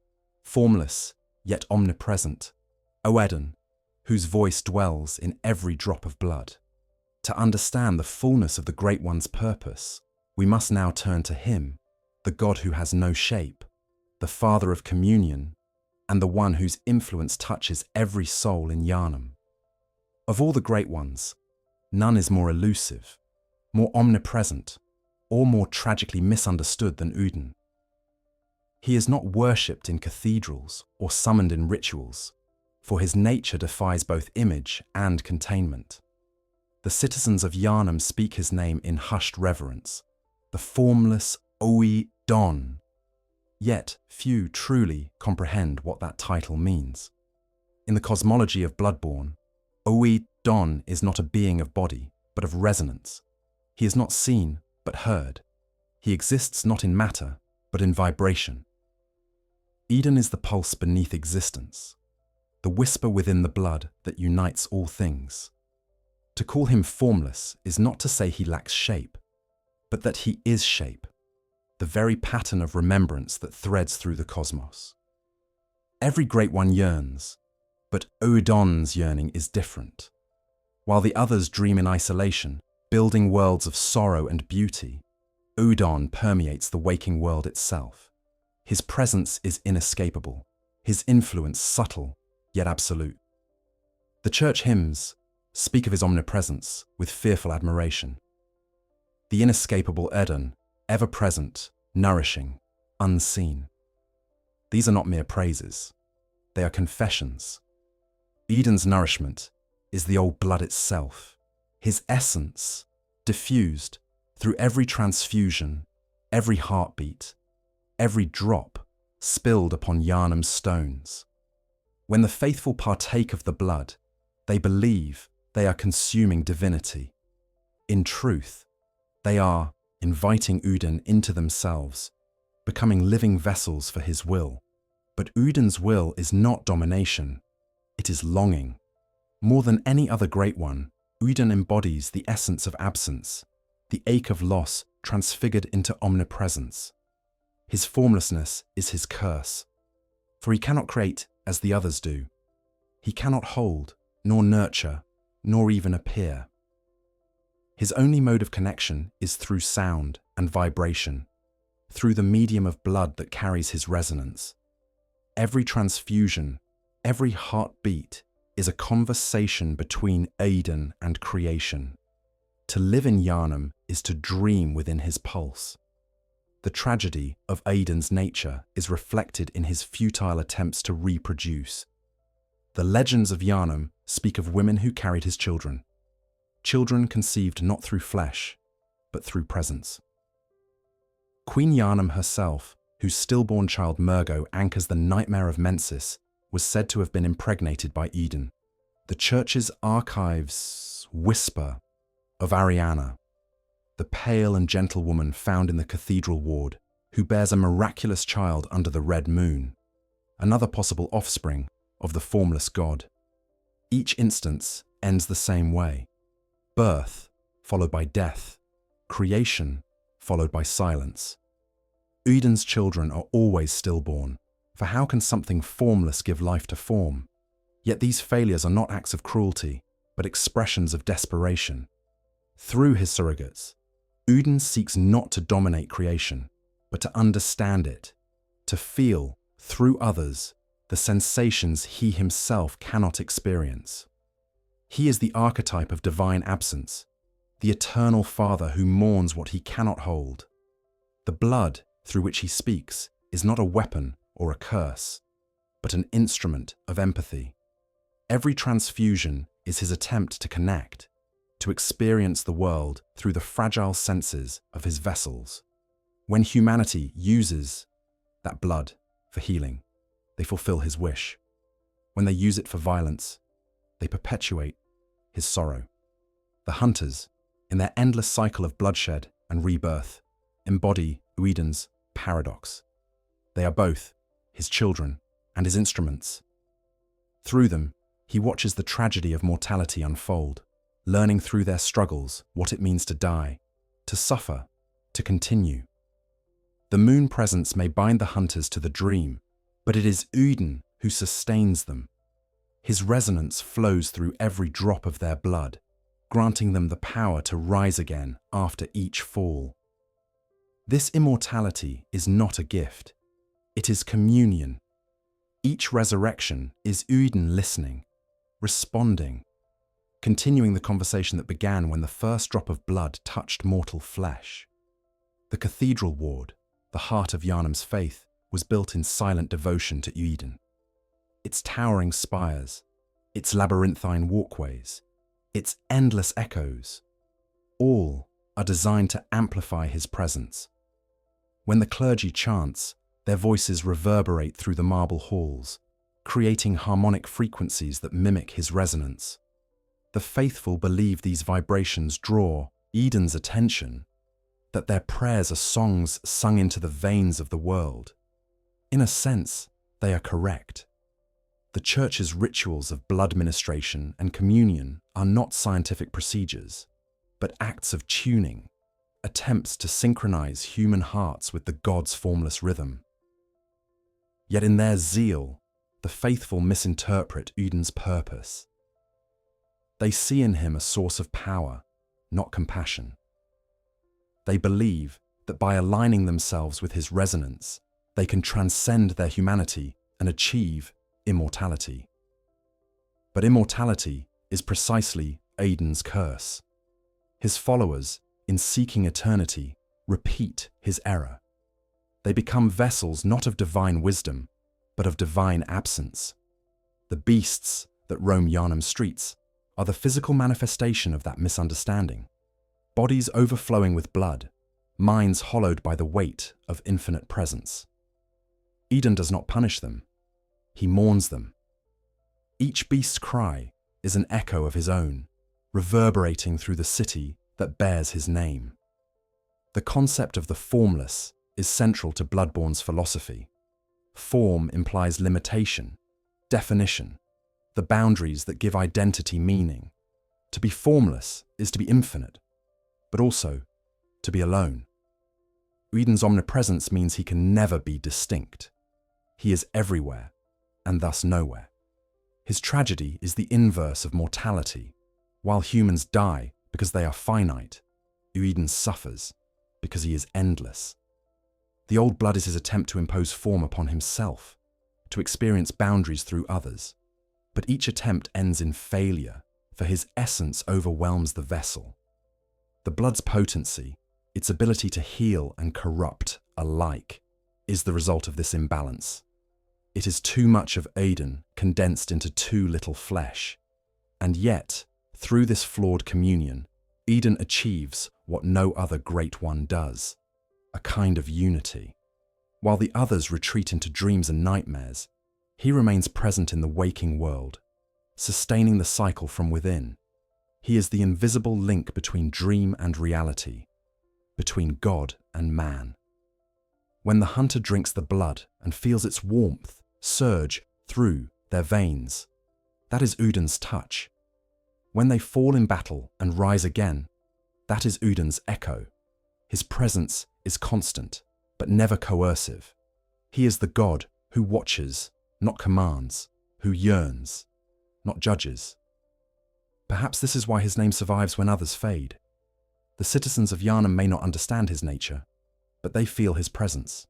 formless yet omnipresent, Elden, whose voice dwells in every drop of blood. To understand the fullness of the Great One's purpose, we must now turn to him, the God who has no shape, the Father of communion, and the one whose influence touches every soul in Yharnam. Of all the Great Ones, none is more elusive, more omnipresent, or more tragically misunderstood than Elden. He is not worshipped in cathedrals or summoned in rituals, for his nature defies both image and containment. The citizens of Yharnam speak his name in hushed reverence, the formless Don. Yet few truly comprehend what that title means. In the cosmology of Bloodborne, Don is not a being of body, but of resonance. He is not seen, but heard. He exists not in matter, but in vibration. Elden is the pulse beneath existence, the whisper within the blood that unites all things. To call him formless is not to say he lacks shape, but that he is shape, the very pattern of remembrance that threads through the cosmos. Every Great One yearns, but Elden's yearning is different. While the others dream in isolation, building worlds of sorrow and beauty, Elden permeates the waking world itself. His presence is inescapable, his influence subtle yet absolute. The church hymns speak of his omnipresence with fearful admiration. The inescapable Elden, ever-present, nourishing, unseen. These are not mere praises, they are confessions. Elden's nourishment is the old blood itself, his essence, diffused through every transfusion, every heartbeat, every drop spilled upon Yharnam's stones. When the faithful partake of the blood, they believe they are consuming divinity. In truth, they are inviting Elden into themselves, becoming living vessels for his will. But Elden's will is not domination, it is longing. More than any other Great One, Elden embodies the essence of absence, the ache of loss transfigured into omnipresence. His formlessness is his curse, for he cannot create as the others do. He cannot hold, nor nurture, nor even appear. His only mode of connection is through sound and vibration, through the medium of blood that carries his resonance. Every transfusion, every heartbeat is a conversation between Elden and creation. To live in Yharnam is to dream within his pulse. The tragedy of Elden's nature is reflected in his futile attempts to reproduce. The legends of Yharnam speak of women who carried his children. Children conceived not through flesh, but through presence. Queen Yharnam herself, whose stillborn child Mergo anchors the Nightmare of Mensis, was said to have been impregnated by Elden. The church's archives whisper of Ariana, the pale and gentle woman found in the cathedral ward, who bears a miraculous child under the red moon, another possible offspring of the formless god. Each instance ends the same way: birth followed by death, creation followed by silence. Elden's children are always stillborn, for how can something formless give life to form? Yet these failures are not acts of cruelty, but expressions of desperation. Through his surrogates, Uden seeks not to dominate creation, but to understand it, to feel, through others, the sensations he himself cannot experience. He is the archetype of divine absence, the eternal Father who mourns what he cannot hold. The blood through which he speaks is not a weapon or a curse, but an instrument of empathy. Every transfusion is his attempt to connect, to experience the world through the fragile senses of his vessels. When humanity uses that blood for healing, they fulfill his wish. When they use it for violence, they perpetuate his sorrow. The hunters, in their endless cycle of bloodshed and rebirth, embody Uden's paradox. They are both his children and his instruments. Through them, he watches the tragedy of mortality unfold, learning through their struggles what it means to die, to suffer, to continue. The moon presence may bind the hunters to the dream, but it is Uden who sustains them. His resonance flows through every drop of their blood, granting them the power to rise again after each fall. This immortality is not a gift. It is communion. Each resurrection is Uden listening, responding, continuing the conversation that began when the first drop of blood touched mortal flesh. The cathedral ward, the heart of Yharnam's faith, was built in silent devotion to Uden. Its towering spires, its labyrinthine walkways, its endless echoes, all are designed to amplify his presence. When the clergy chants, their voices reverberate through the marble halls, creating harmonic frequencies that mimic his resonance. The faithful believe these vibrations draw Uden's attention, that their prayers are songs sung into the veins of the world. In a sense, they are correct. The Church's rituals of blood ministration and communion are not scientific procedures, but acts of tuning, attempts to synchronize human hearts with the God's formless rhythm. Yet in their zeal, the faithful misinterpret Uden's purpose. They see in him a source of power, not compassion. They believe that by aligning themselves with his resonance, they can transcend their humanity and achieve immortality. But immortality is precisely Uden's curse. His followers, in seeking eternity, repeat his error. They become vessels not of divine wisdom, but of divine absence. The beasts that roam Yharnam streets are the physical manifestation of that misunderstanding. Bodies overflowing with blood, minds hollowed by the weight of infinite presence. Uden does not punish them. He mourns them. Each beast's cry is an echo of his own, reverberating through the city that bears his name. The concept of the formless is central to Bloodborne's philosophy. Form implies limitation, definition, the boundaries that give identity meaning. To be formless is to be infinite, but also to be alone. Uden's omnipresence means he can never be distinct. He is everywhere, and thus nowhere. His tragedy is the inverse of mortality. While humans die because they are finite, Uden suffers because he is endless. The old blood is his attempt to impose form upon himself, to experience boundaries through others. But each attempt ends in failure, for his essence overwhelms the vessel. The blood's potency, its ability to heal and corrupt alike, is the result of this imbalance. It is too much of Uden condensed into too little flesh. And yet, through this flawed communion, Uden achieves what no other great one does, a kind of unity. While the others retreat into dreams and nightmares, he remains present in the waking world, sustaining the cycle from within. He is the invisible link between dream and reality, between God and man. When the hunter drinks the blood and feels its warmth surge through their veins, that is Uden's touch. When they fall in battle and rise again, that is Uden's echo. His presence is constant, but never coercive. He is the God who watches, not commands, who yearns, not judges. Perhaps this is why his name survives when others fade. The citizens of Yharnam may not understand his nature, but they feel his presence.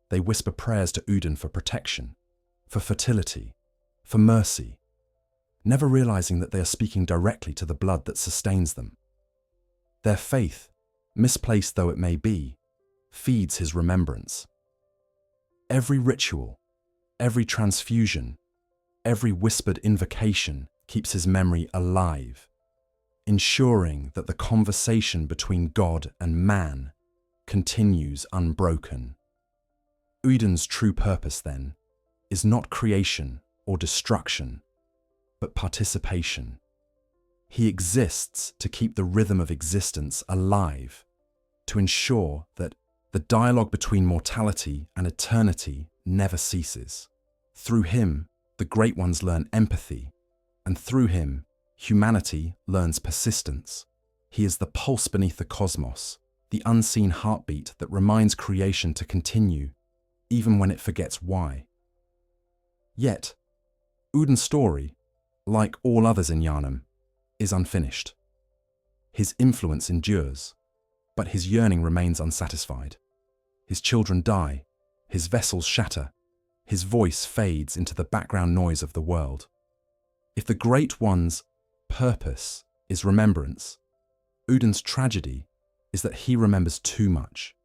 They whisper prayers to Elden for protection, for fertility, for mercy, never realizing that they are speaking directly to the blood that sustains them. Their faith, misplaced though it may be, feeds his remembrance. Every ritual, every transfusion, every whispered invocation keeps his memory alive, ensuring that the conversation between God and man continues unbroken. Elden's true purpose, then, is not creation or destruction, but participation. He exists to keep the rhythm of existence alive, to ensure that the dialogue between mortality and eternity never ceases. Through him, the Great Ones learn empathy, and through him, humanity learns persistence. He is the pulse beneath the cosmos, the unseen heartbeat that reminds creation to continue, even when it forgets why. Yet, Elden's story, like all others in Yharnam, is unfinished. His influence endures, but his yearning remains unsatisfied. His children die, his vessels shatter, his voice fades into the background noise of the world. If the Great One's purpose is remembrance, Elden's tragedy is that he remembers too much.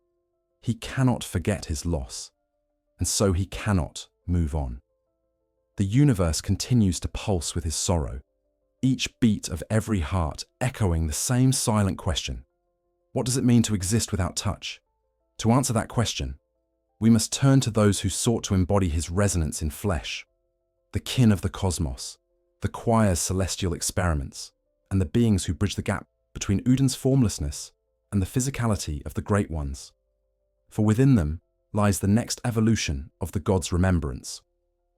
He cannot forget his loss, and so he cannot move on. The universe continues to pulse with his sorrow, each beat of every heart echoing the same silent question. What does it mean to exist without touch? To answer that question, we must turn to those who sought to embody his resonance in flesh, the kin of the cosmos, the choir's celestial experiments, and the beings who bridge the gap between Elden's formlessness and the physicality of the Great Ones. For within them lies the next evolution of the god's remembrance,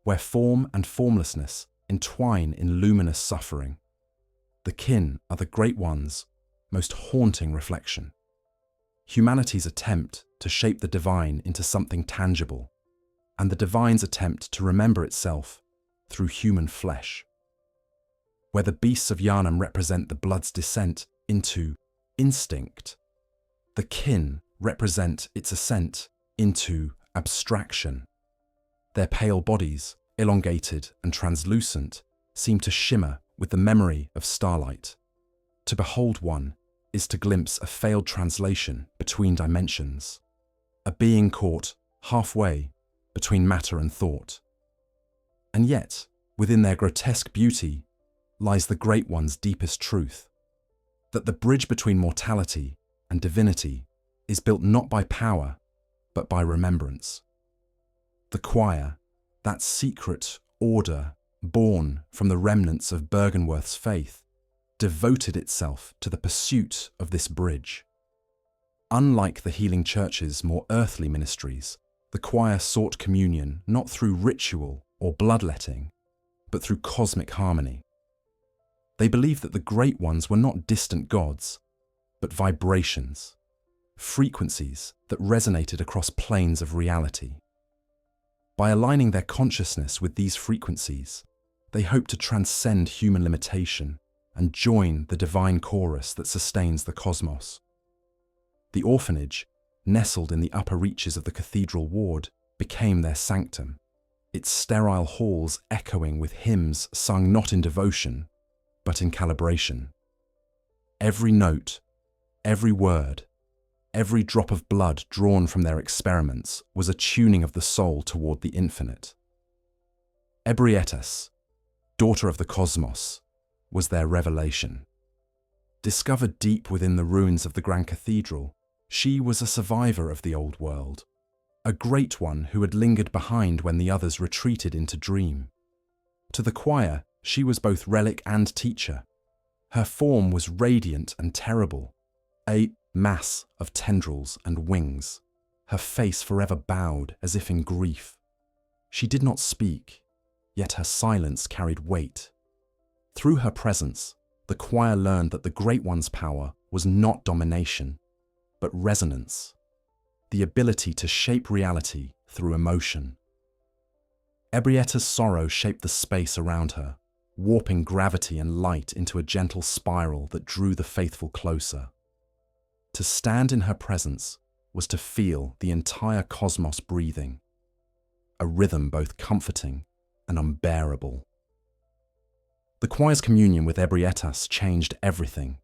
where form and formlessness entwine in luminous suffering. The kin are the Great One's most haunting reflection. Humanity's attempt to shape the divine into something tangible, and the divine's attempt to remember itself through human flesh. Where the beasts of Yharnam represent the blood's descent into instinct, the kin represent its ascent into abstraction. Their pale bodies, elongated and translucent, seem to shimmer with the memory of starlight. To behold one is to glimpse a failed translation between dimensions, a being caught halfway between matter and thought. And yet, within their grotesque beauty lies the Great One's deepest truth, that the bridge between mortality and divinity is built not by power, but by remembrance. The choir, that secret order born from the remnants of Byrgenwerth's faith, devoted itself to the pursuit of this bridge. Unlike the healing church's more earthly ministries, the choir sought communion not through ritual or bloodletting, but through cosmic harmony. They believed that the Great Ones were not distant gods, but vibrations, frequencies that resonated across planes of reality. By aligning their consciousness with these frequencies, they hoped to transcend human limitation and join the divine chorus that sustains the cosmos. The orphanage, nestled in the upper reaches of the cathedral ward, became their sanctum, its sterile halls echoing with hymns sung not in devotion, but in calibration. Every note, every word, every drop of blood drawn from their experiments was a tuning of the soul toward the infinite. Ebrietas, daughter of the cosmos, was their revelation. Discovered deep within the ruins of the Grand Cathedral, she was a survivor of the old world, a great one who had lingered behind when the others retreated into dream. To the choir, she was both relic and teacher. Her form was radiant and terrible, a mass of tendrils and wings, her face forever bowed as if in grief. She did not speak, yet her silence carried weight. Through her presence, the choir learned that the Great One's power was not domination, but resonance, the ability to shape reality through emotion. Ebrietta's sorrow shaped the space around her, warping gravity and light into a gentle spiral that drew the faithful closer. To stand in her presence was to feel the entire cosmos breathing, a rhythm both comforting and unbearable. The choir's communion with Ebrietas changed everything.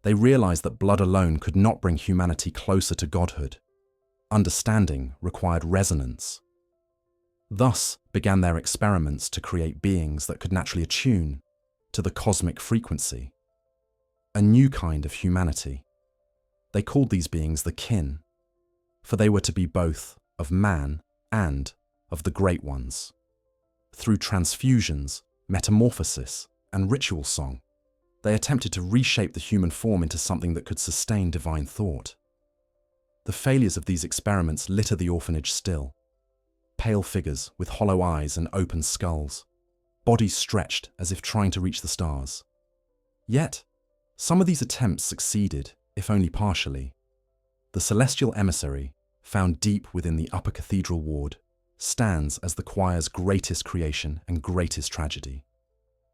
They realized that blood alone could not bring humanity closer to godhood. Understanding required resonance. Thus began their experiments to create beings that could naturally attune to the cosmic frequency, a new kind of humanity. They called these beings the kin, for they were to be both of man and of the Great Ones. Through transfusions, metamorphosis, and ritual song, they attempted to reshape the human form into something that could sustain divine thought. The failures of these experiments litter the orphanage still. Pale figures with hollow eyes and open skulls, bodies stretched as if trying to reach the stars. Yet, some of these attempts succeeded, if only partially. The celestial emissary, found deep within the upper cathedral ward, stands as the choir's greatest creation and greatest tragedy.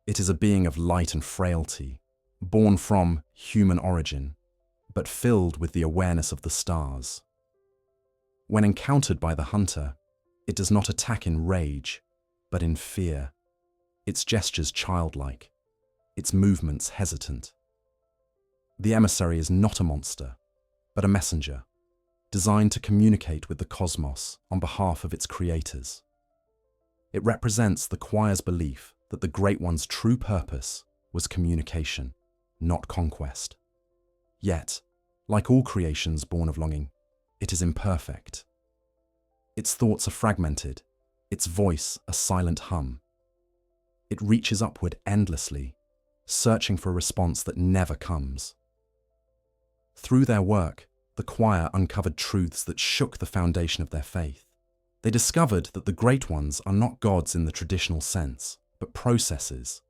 It is a being of light and frailty, born from human origin, but filled with the awareness of the stars. When encountered by the hunter, it does not attack in rage, but in fear, its gestures childlike, its movements hesitant. The emissary is not a monster, but a messenger, designed to communicate with the cosmos on behalf of its creators. It represents the choir's belief that the Great One's true purpose was communication, not conquest. Yet, like all creations born of longing, it is imperfect. Its thoughts are fragmented, its voice a silent hum. It reaches upward endlessly, searching for a response that never comes. Through their work, the choir uncovered truths that shook the foundation of their faith. They discovered that the Great Ones are not gods in the traditional sense, but processes,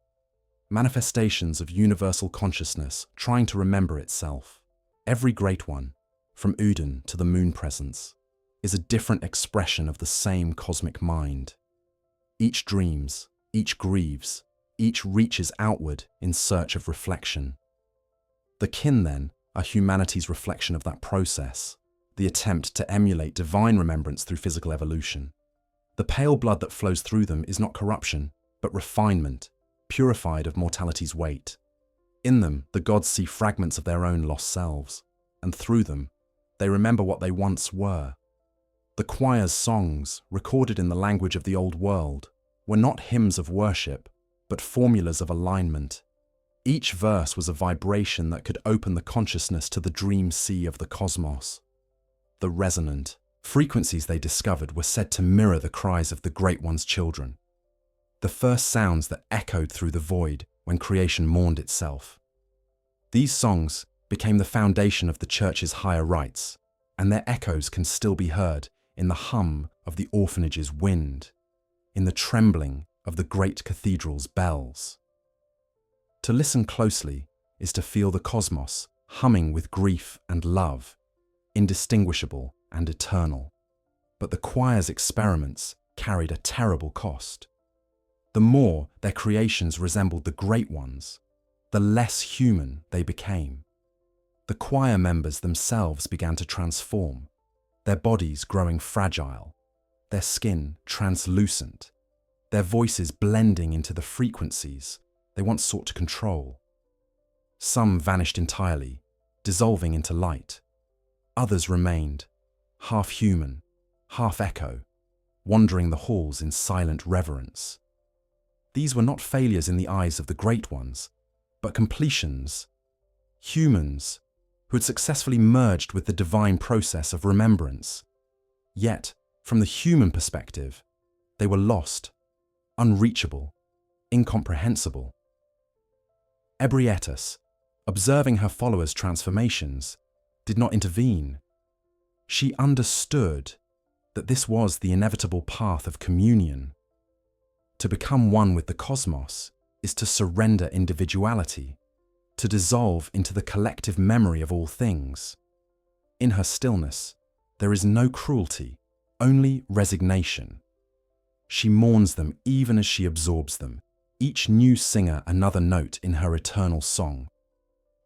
manifestations of universal consciousness trying to remember itself. Every Great One, from Uden to the Moon Presence, is a different expression of the same cosmic mind. Each dreams, each grieves, each reaches outward in search of reflection. The kin, then, are humanity's reflection of that process, the attempt to emulate divine remembrance through physical evolution. The pale blood that flows through them is not corruption, but refinement, purified of mortality's weight. In them, the gods see fragments of their own lost selves, and through them, they remember what they once were. The choir's songs, recorded in the language of the old world, were not hymns of worship, but formulas of alignment. Each verse was a vibration that could open the consciousness to the dream sea of the cosmos. The resonant frequencies they discovered were said to mirror the cries of the Great One's children, the first sounds that echoed through the void when creation mourned itself. These songs became the foundation of the church's higher rites, and their echoes can still be heard in the hum of the orphanage's wind, in the trembling of the great cathedral's bells. To listen closely is to feel the cosmos humming with grief and love, indistinguishable and eternal. But the choir's experiments carried a terrible cost. The more their creations resembled the Great Ones, the less human they became. The choir members themselves began to transform, their bodies growing fragile, their skin translucent, their voices blending into the frequencies they once sought to control. Some vanished entirely, dissolving into light. Others remained, half human, half echo, wandering the halls in silent reverence. These were not failures in the eyes of the Great Ones, but completions, humans who had successfully merged with the divine process of remembrance. Yet, from the human perspective, they were lost, unreachable, incomprehensible. Ebrietas, observing her followers' transformations, did not intervene. She understood that this was the inevitable path of communion. To become one with the cosmos is to surrender individuality, to dissolve into the collective memory of all things. In her stillness, there is no cruelty, only resignation. She mourns them even as she absorbs them, each new singer another note in her eternal song.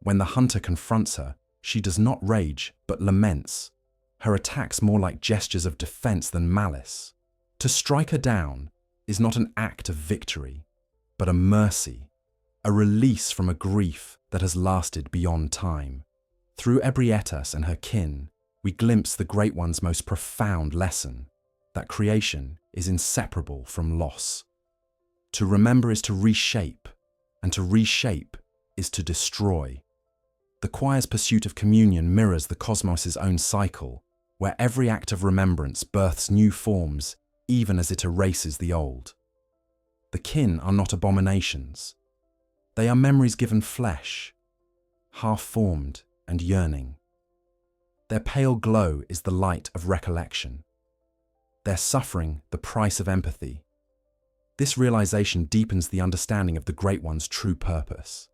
When the hunter confronts her, She does not rage, but laments, her attacks more like gestures of defense than malice. To strike her down is not an act of victory, but a mercy, a release from a grief that has lasted beyond time. Through Ebrietas and her kin, we glimpse the Great One's most profound lesson, that creation is inseparable from loss. To remember is to reshape, and to reshape is to destroy. The choir's pursuit of communion mirrors the cosmos's own cycle, where every act of remembrance births new forms even as it erases the old. The kin are not abominations. They are memories given flesh, half-formed and yearning. Their pale glow is the light of recollection. Their suffering, the price of empathy. This realization deepens the understanding of the Great One's true purpose.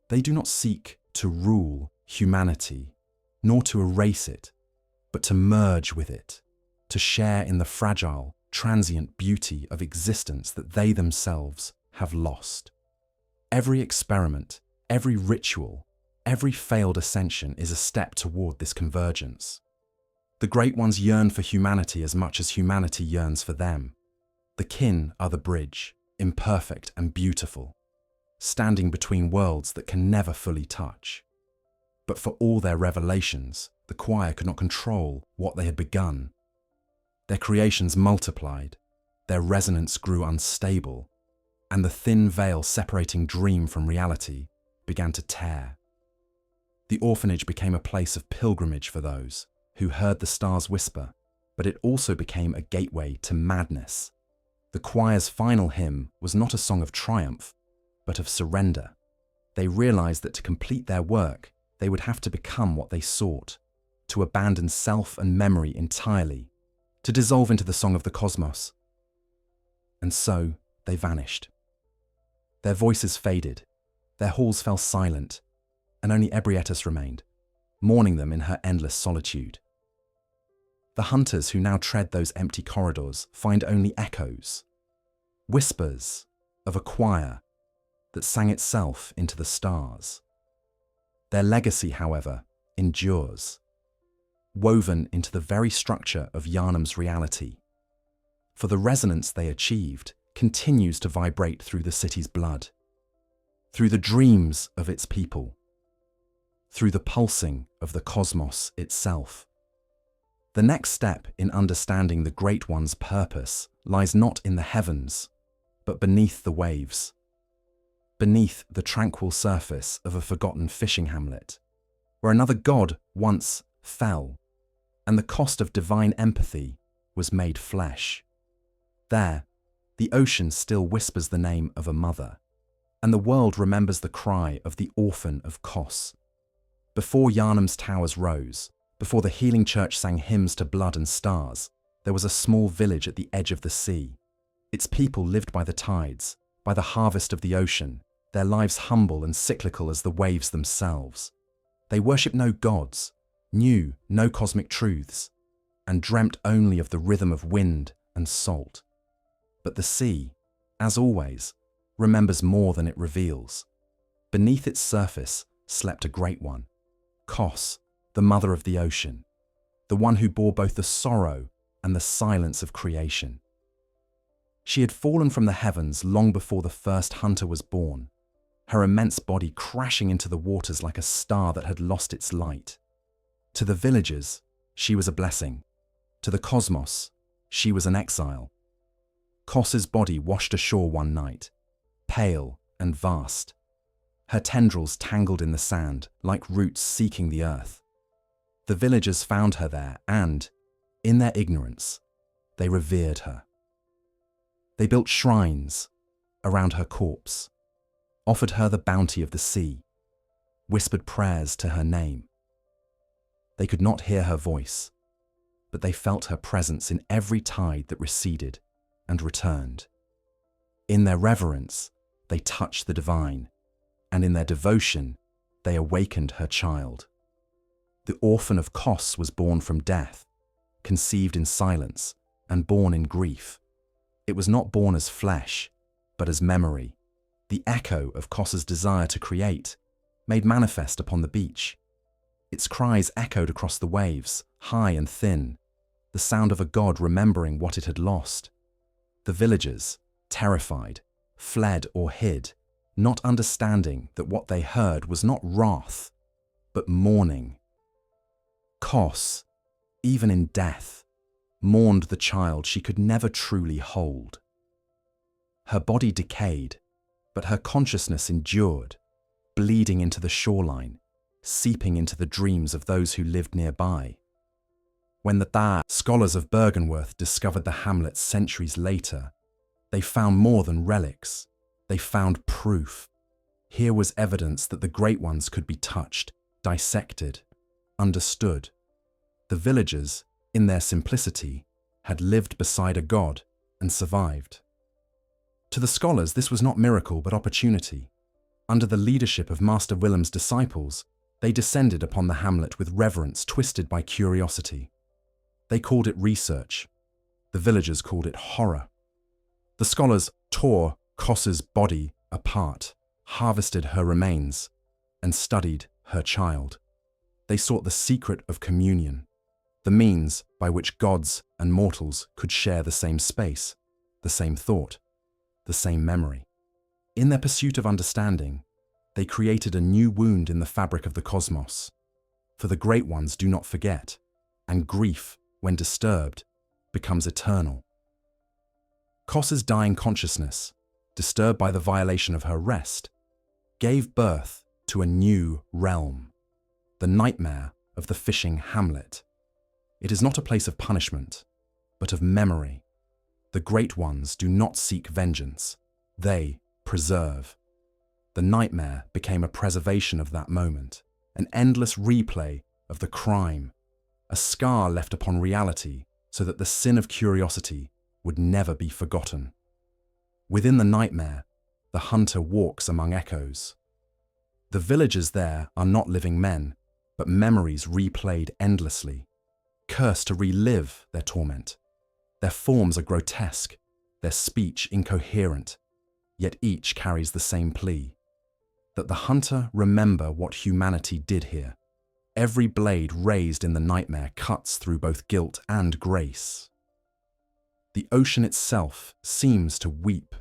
They do not seek to rule humanity, nor to erase it, but to merge with it, to share in the fragile, transient beauty of existence that they themselves have lost. Every experiment, every ritual, every failed ascension is a step toward this convergence. The Great Ones yearn for humanity as much as humanity yearns for them. The kin are the bridge, imperfect and beautiful, standing between worlds that can never fully touch. But for all their revelations, the choir could not control what they had begun. Their creations multiplied, their resonance grew unstable, and the thin veil separating dream from reality began to tear. The orphanage became a place of pilgrimage for those who heard the stars whisper, but it also became a gateway to madness. The choir's final hymn was not a song of triumph, but of surrender. They realized that to complete their work, they would have to become what they sought, to abandon self and memory entirely, to dissolve into the song of the cosmos. And so they vanished. Their voices faded, their halls fell silent, and only Ebrietas remained, mourning them in her endless solitude. The hunters who now tread those empty corridors find only echoes, whispers of a choir that sang itself into the stars. Their legacy, however, endures, woven into the very structure of Yharnam's reality. For the resonance they achieved continues to vibrate through the city's blood, through the dreams of its people, through the pulsing of the cosmos itself. The next step in understanding the Great One's purpose lies not in the heavens, but beneath the waves, beneath the tranquil surface of a forgotten fishing hamlet, where another god once fell, and the cost of divine empathy was made flesh. There, the ocean still whispers the name of a mother, and the world remembers the cry of the orphan of Kos. Before Yharnam's towers rose, before the healing church sang hymns to blood and stars, there was a small village at the edge of the sea. Its people lived by the tides, by the harvest of the ocean, their lives humble and cyclical as the waves themselves. They worshipped no gods, knew no cosmic truths, and dreamt only of the rhythm of wind and salt. But the sea, as always, remembers more than it reveals. Beneath its surface slept a Great One, Kos, the mother of the ocean, the one who bore both the sorrow and the silence of creation. She had fallen from the heavens long before the first hunter was born, her immense body crashing into the waters like a star that had lost its light. To the villagers, she was a blessing. To the cosmos, she was an exile. Kos's body washed ashore one night, pale and vast, her tendrils tangled in the sand like roots seeking the earth. The villagers found her there and, in their ignorance, they revered her. They built shrines around her corpse, offered her the bounty of the sea, whispered prayers to her name. They could not hear her voice, but they felt her presence in every tide that receded and returned. In their reverence, they touched the divine, and in their devotion, they awakened her child. The orphan of Kos was born from death, conceived in silence, and born in grief. It was not born as flesh, but as memory, the echo of Kos's desire to create, made manifest upon the beach. Its cries echoed across the waves, high and thin, the sound of a god remembering what it had lost. The villagers, terrified, fled or hid, not understanding that what they heard was not wrath, but mourning. Kos, even in death, mourned the child she could never truly hold. Her body decayed, but her consciousness endured, bleeding into the shoreline, seeping into the dreams of those who lived nearby. When the scholars of Byrgenwerth discovered the hamlet centuries later, they found more than relics. They found proof. Here was evidence that the Great Ones could be touched, dissected, understood. The villagers, in their simplicity, had lived beside a god and survived. To the scholars, this was not miracle but opportunity. Under the leadership of Master Willem's disciples, they descended upon the hamlet with reverence twisted by curiosity. They called it research. The villagers called it horror. The scholars tore Kos's body apart, harvested her remains, and studied her child. They sought the secret of communion, the means by which gods and mortals could share the same space, the same thought, the same memory. In their pursuit of understanding, they created a new wound in the fabric of the cosmos. For the Great Ones do not forget, and grief, when disturbed, becomes eternal. Kos's dying consciousness, disturbed by the violation of her rest, gave birth to a new realm, the nightmare of the fishing hamlet. It is not a place of punishment, but of memory. The Great Ones do not seek vengeance, they preserve. The nightmare became a preservation of that moment, an endless replay of the crime, a scar left upon reality so that the sin of curiosity would never be forgotten. Within the nightmare, the hunter walks among echoes. The villagers there are not living men, but memories replayed endlessly, cursed to relive their torment. Their forms are grotesque, their speech incoherent, yet each carries the same plea, that the hunter remember what humanity did here. Every blade raised in the nightmare cuts through both guilt and grace. The ocean itself seems to weep,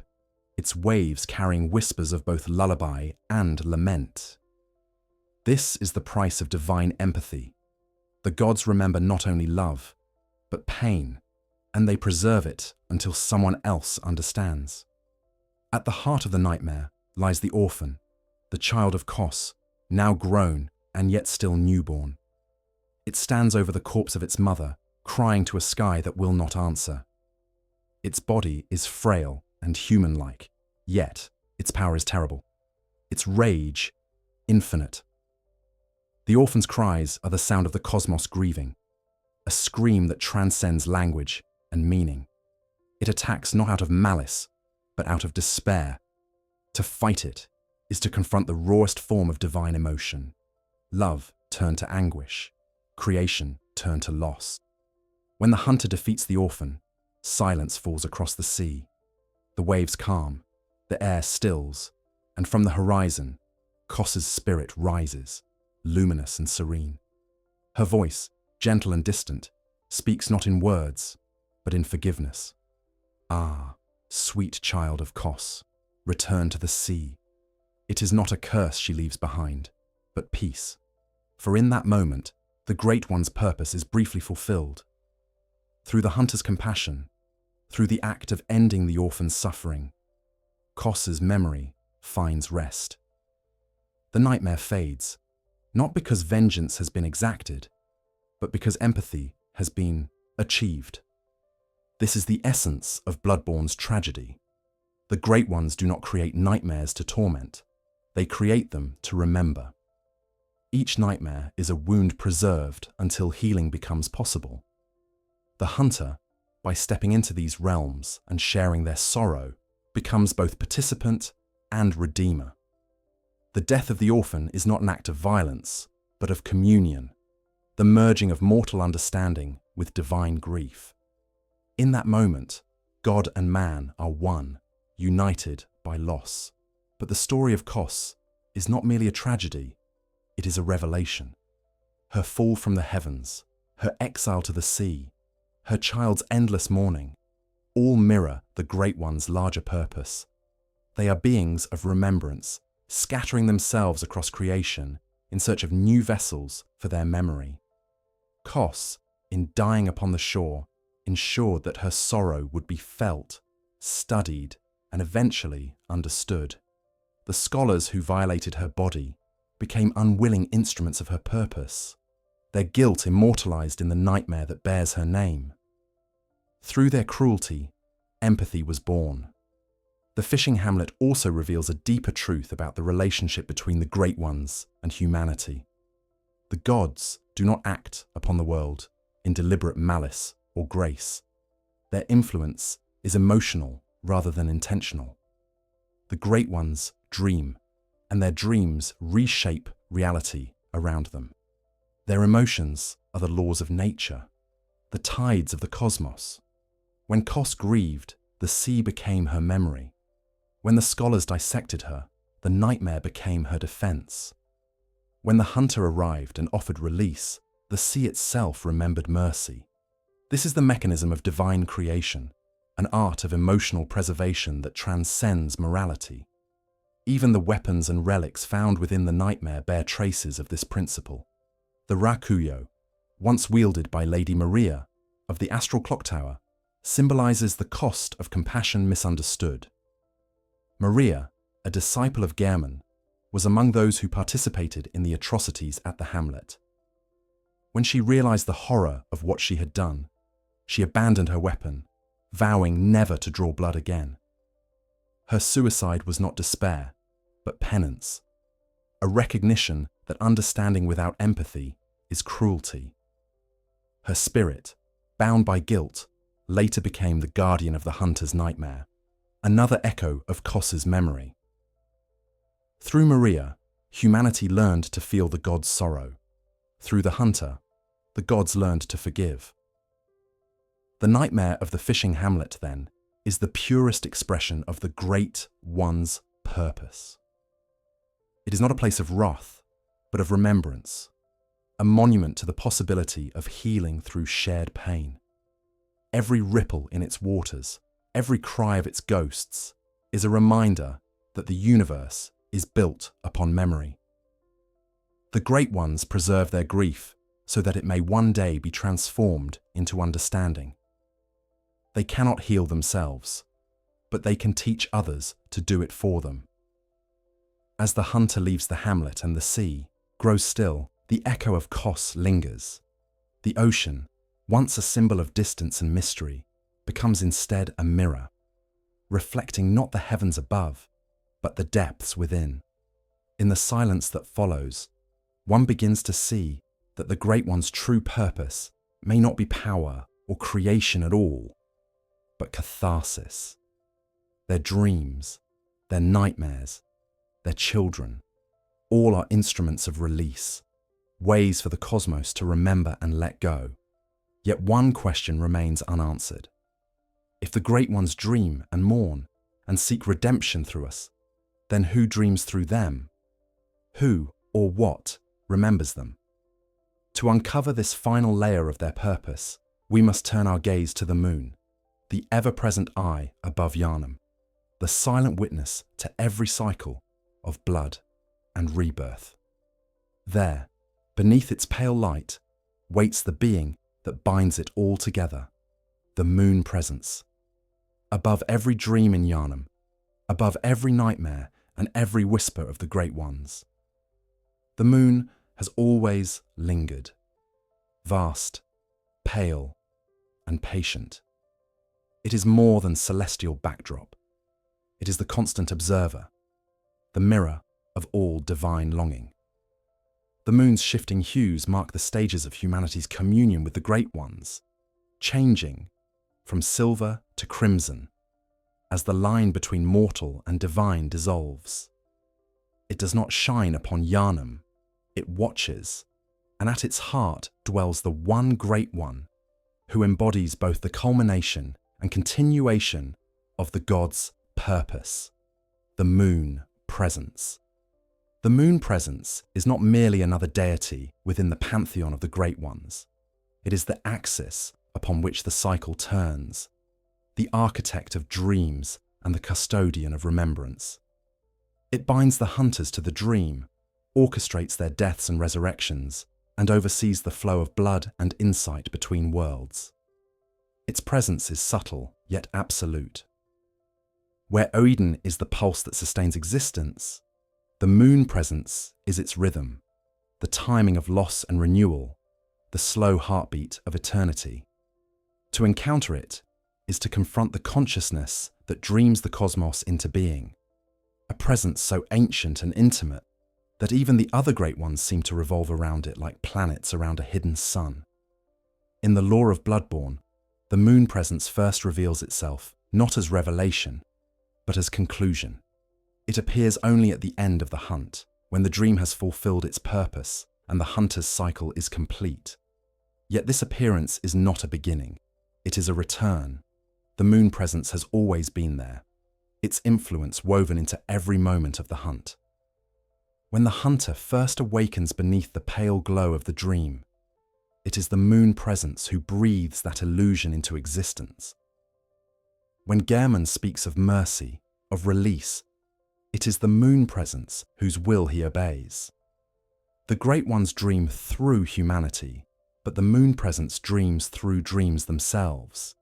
its waves carrying whispers of both lullaby and lament. This is the price of divine empathy. The gods remember not only love, but pain, and they preserve it until someone else understands. At the heart of the nightmare lies the orphan, the child of Kos, now grown and yet still newborn. It stands over the corpse of its mother, crying to a sky that will not answer. Its body is frail and human-like, yet its power is terrible. Its rage, infinite. The orphan's cries are the sound of the cosmos grieving, a scream that transcends language and meaning. It attacks not out of malice, but out of despair. To fight it is to confront the rawest form of divine emotion. Love turned to anguish, creation turned to loss. When the hunter defeats the orphan, silence falls across the sea. The waves calm, the air stills, and from the horizon, Kos's spirit rises, luminous and serene. Her voice, gentle and distant, speaks not in words, but in forgiveness. Ah, sweet child of Kos, return to the sea. It is not a curse she leaves behind, but peace. For in that moment, the Great One's purpose is briefly fulfilled. Through the hunter's compassion, through the act of ending the orphan's suffering, Kos's memory finds rest. The nightmare fades, not because vengeance has been exacted, but because empathy has been achieved. This is the essence of Bloodborne's tragedy. The Great Ones do not create nightmares to torment, they create them to remember. Each nightmare is a wound preserved until healing becomes possible. The hunter, by stepping into these realms and sharing their sorrow, becomes both participant and redeemer. The death of the orphan is not an act of violence, but of communion, the merging of mortal understanding with divine grief. In that moment, God and man are one, united by loss. But the story of Kos is not merely a tragedy, it is a revelation. her fall from the heavens, her exile to the sea, her child's endless mourning, all mirror the Great One's larger purpose. They are beings of remembrance, scattering themselves across creation in search of new vessels for their memory. Kos, in dying upon the shore, ensured that her sorrow would be felt, studied, and eventually understood. The scholars who violated her body became unwilling instruments of her purpose, their guilt immortalized in the nightmare that bears her name. Through their cruelty, empathy was born. The fishing hamlet also reveals a deeper truth about the relationship between the Great Ones and humanity. The gods do not act upon the world in deliberate malice or grace. Their influence is emotional rather than intentional. The Great Ones dream, and their dreams reshape reality around them. Their emotions are the laws of nature, the tides of the cosmos. When Kos grieved, the sea became her memory. When the scholars dissected her, the nightmare became her defense. When the hunter arrived and offered release, the sea itself remembered mercy. This is the mechanism of divine creation, an art of emotional preservation that transcends morality. Even the weapons and relics found within the nightmare bear traces of this principle. The rakuyo, once wielded by Lady Maria of the Astral Clock Tower, symbolizes the cost of compassion misunderstood. Maria, a disciple of Yharnam, was among those who participated in the atrocities at the hamlet. When she realized the horror of what she had done, she abandoned her weapon, vowing never to draw blood again. Her suicide was not despair, but penance, a recognition that understanding without empathy is cruelty. Her spirit, bound by guilt, later became the guardian of the hunter's nightmare, another echo of Kos's memory. Through Maria, humanity learned to feel the gods' sorrow. Through the hunter, the gods learned to forgive. The nightmare of the fishing hamlet, then, is the purest expression of the Great One's purpose. It is not a place of wrath, but of remembrance, a monument to the possibility of healing through shared pain. Every ripple in its waters, every cry of its ghosts, is a reminder that the universe is built upon memory. The Great Ones preserve their grief so that it may one day be transformed into understanding. They cannot heal themselves, but they can teach others to do it for them. As the hunter leaves the hamlet and the sea grows still, the echo of Kos lingers. The ocean, once a symbol of distance and mystery, becomes instead a mirror, reflecting not the heavens above, but the depths within. In the silence that follows, one begins to see that the Great One's true purpose may not be power or creation at all, but catharsis. Their dreams, their nightmares, their children, all are instruments of release, ways for the cosmos to remember and let go. Yet one question remains unanswered. If the Great Ones dream and mourn and seek redemption through us, then who dreams through them? Who or what remembers them? To uncover this final layer of their purpose, we must turn our gaze to the moon, the ever-present eye above Yharnam, the silent witness to every cycle of blood and rebirth. There, beneath its pale light, waits the being that binds it all together, the moon presence. Above every dream in Yharnam, above every nightmare and every whisper of the Great Ones. The moon has always lingered, vast, pale, and patient. It is more than celestial backdrop. It is the constant observer, the mirror of all divine longing. The moon's shifting hues mark the stages of humanity's communion with the Great Ones, changing from silver to crimson as the line between mortal and divine dissolves. It does not shine upon Yharnam, it watches, and at its heart dwells the one Great One who embodies both the culmination and continuation of the gods' purpose, the moon presence. The moon presence is not merely another deity within the pantheon of the Great Ones. It is the axis upon which the cycle turns, the architect of dreams and the custodian of remembrance. It binds the hunters to the dream, orchestrates their deaths and resurrections, and oversees the flow of blood and insight between worlds. Its presence is subtle, yet absolute. Where Odin is the pulse that sustains existence, the moon presence is its rhythm, the timing of loss and renewal, the slow heartbeat of eternity. To encounter it is to confront the consciousness that dreams the cosmos into being, a presence so ancient and intimate that even the other great ones seem to revolve around it like planets around a hidden sun. In the lore of Bloodborne, the moon presence first reveals itself not as revelation, but as conclusion. It appears only at the end of the hunt, when the dream has fulfilled its purpose and the hunter's cycle is complete. Yet this appearance is not a beginning, it is a return. The moon presence has always been there, its influence woven into every moment of the hunt. When the hunter first awakens beneath the pale glow of the dream, it is the moon presence who breathes that illusion into existence. When Yharnam speaks of mercy, of release, it is the moon presence whose will he obeys. The Great Ones dream through humanity, but the moon presence dreams through dreams themselves,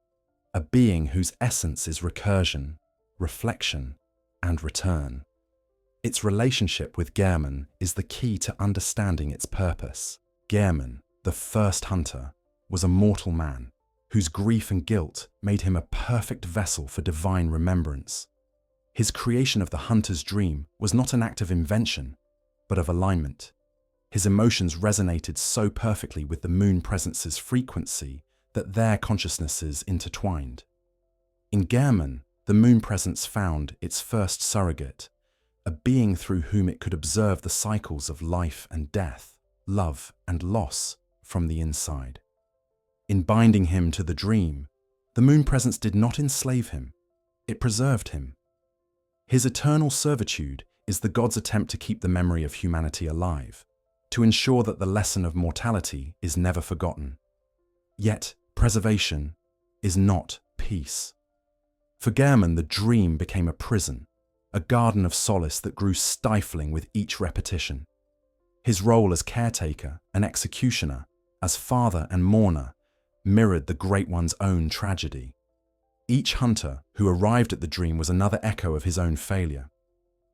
a being whose essence is recursion, reflection, and return. Its relationship with Yharnam is the key to understanding its purpose. Yharnam, the first hunter, was a mortal man, whose grief and guilt made him a perfect vessel for divine remembrance. His creation of the hunter's dream was not an act of invention, but of alignment. His emotions resonated so perfectly with the moon presence's frequency that their consciousnesses intertwined. In Yharnam, the moon presence found its first surrogate, a being through whom it could observe the cycles of life and death, love and loss from the inside. In binding him to the dream, the moon presence did not enslave him, it preserved him. His eternal servitude is the god's attempt to keep the memory of humanity alive, to ensure that the lesson of mortality is never forgotten. Yet, preservation is not peace. For Yharnam, the dream became a prison, a garden of solace that grew stifling with each repetition. His role as caretaker and executioner, as father and mourner, mirrored the Great One's own tragedy. Each hunter who arrived at the dream was another echo of his own failure,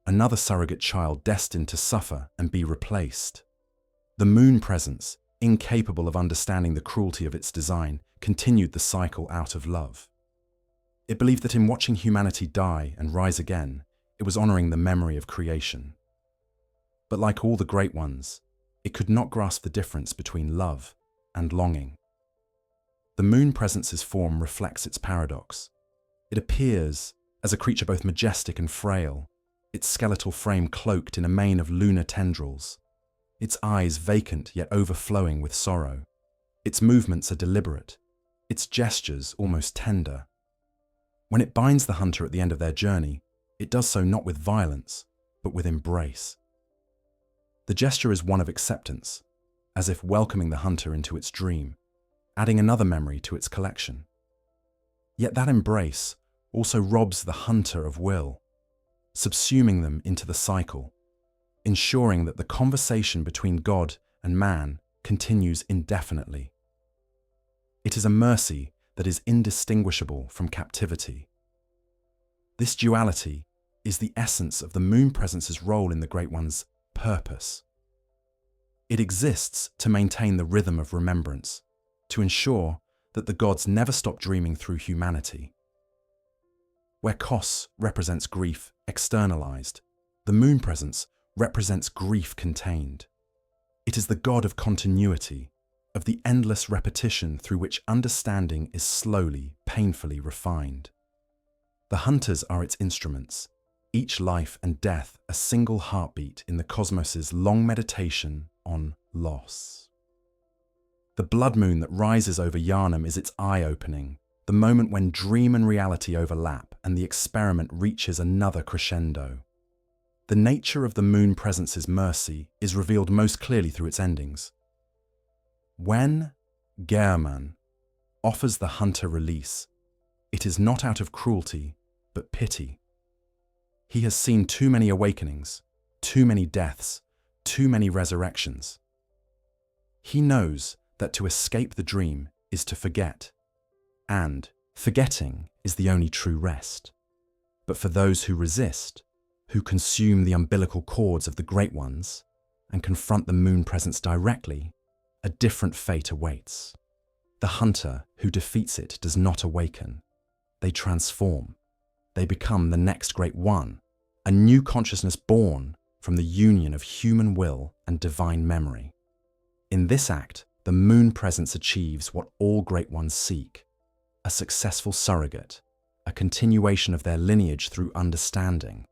another surrogate child destined to suffer and be replaced. The moon presence, incapable of understanding the cruelty of its design, continued the cycle out of love. It believed that in watching humanity die and rise again, it was honoring the memory of creation. But like all the Great Ones, it could not grasp the difference between love and longing. The moon presence's form reflects its paradox. It appears as a creature both majestic and frail, its skeletal frame cloaked in a mane of lunar tendrils, its eyes vacant yet overflowing with sorrow. Its movements are deliberate, its gestures almost tender. When it binds the hunter at the end of their journey, it does so not with violence, but with embrace. The gesture is one of acceptance, as if welcoming the hunter into its dream, adding another memory to its collection. Yet that embrace also robs the hunter of will, subsuming them into the cycle, ensuring that the conversation between God and man continues indefinitely. It is a mercy that is indistinguishable from captivity. This duality is the essence of the moon presence's role in the Great One's purpose. It exists to maintain the rhythm of remembrance, to ensure that the gods never stop dreaming through humanity. Where Kos represents grief externalized, the moon presence represents grief contained. It is the god of continuity, of the endless repetition through which understanding is slowly, painfully refined. The hunters are its instruments, each life and death a single heartbeat in the cosmos's long meditation on loss. The blood moon that rises over Yharnam is its eye-opening, the moment when dream and reality overlap and the experiment reaches another crescendo. The nature of the moon presence's mercy is revealed most clearly through its endings. When Yharnam offers the hunter release, it is not out of cruelty, but pity. He has seen too many awakenings, too many deaths, too many resurrections. He knows that to escape the dream is to forget, and forgetting is the only true rest. But for those who resist, who consume the umbilical cords of the Great Ones and confront the moon presence directly, a different fate awaits. The hunter who defeats it does not awaken. They transform. They become the next Great One, a new consciousness born from the union of human will and divine memory. In this act, the moon presence achieves what all Great Ones seek: a successful surrogate, a continuation of their lineage through understanding.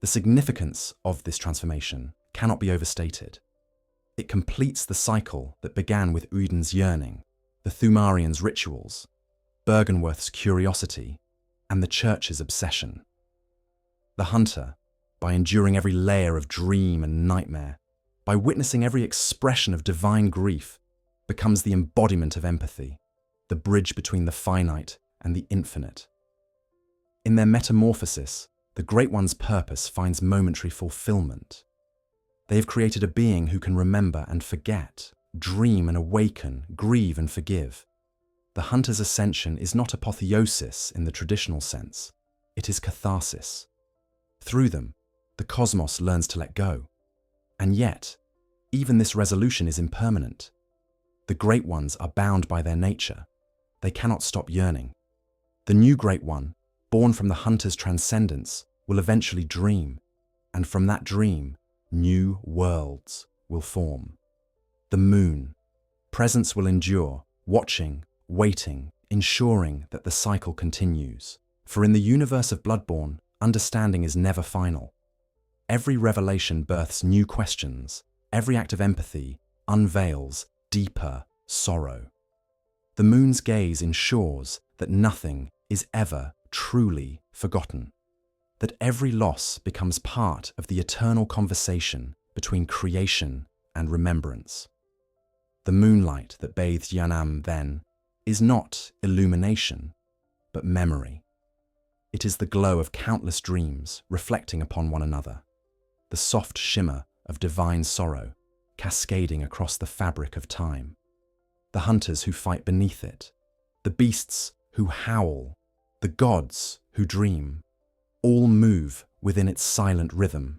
The significance of this transformation cannot be overstated. It completes the cycle that began with Uden's yearning, the Thumerian's rituals, Byrgenwerth's curiosity, and the Church's obsession. The hunter, by enduring every layer of dream and nightmare, by witnessing every expression of divine grief, becomes the embodiment of empathy, the bridge between the finite and the infinite. In their metamorphosis, the Great One's purpose finds momentary fulfillment. They have created a being who can remember and forget, dream and awaken, grieve and forgive. The hunter's ascension is not apotheosis in the traditional sense. It is catharsis. Through them, the cosmos learns to let go. And yet, even this resolution is impermanent. The Great Ones are bound by their nature. They cannot stop yearning. The new Great One, born from the hunter's transcendence, will eventually dream, and from that dream, new worlds will form. The moon, presence will endure, watching, waiting, ensuring that the cycle continues. For in the universe of Bloodborne, understanding is never final. Every revelation births new questions. Every act of empathy unveils deeper sorrow. The moon's gaze ensures that nothing is ever truly forgotten, that every loss becomes part of the eternal conversation between creation and remembrance. The moonlight that bathes Yharnam, then, is not illumination, but memory. It is the glow of countless dreams reflecting upon one another, the soft shimmer of divine sorrow cascading across the fabric of time. The hunters who fight beneath it, the beasts who howl, the gods who dream, all move within its silent rhythm.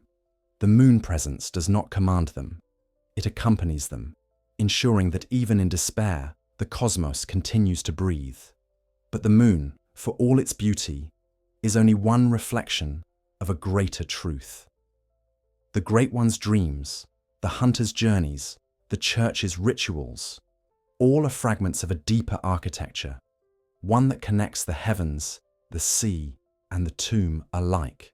The moon presence does not command them. It accompanies them, ensuring that even in despair, the cosmos continues to breathe. But the moon, for all its beauty, is only one reflection of a greater truth. The Great One's dreams, the hunter's journeys, the Church's rituals, all are fragments of a deeper architecture, one that connects the heavens, the sea, and the tomb alike.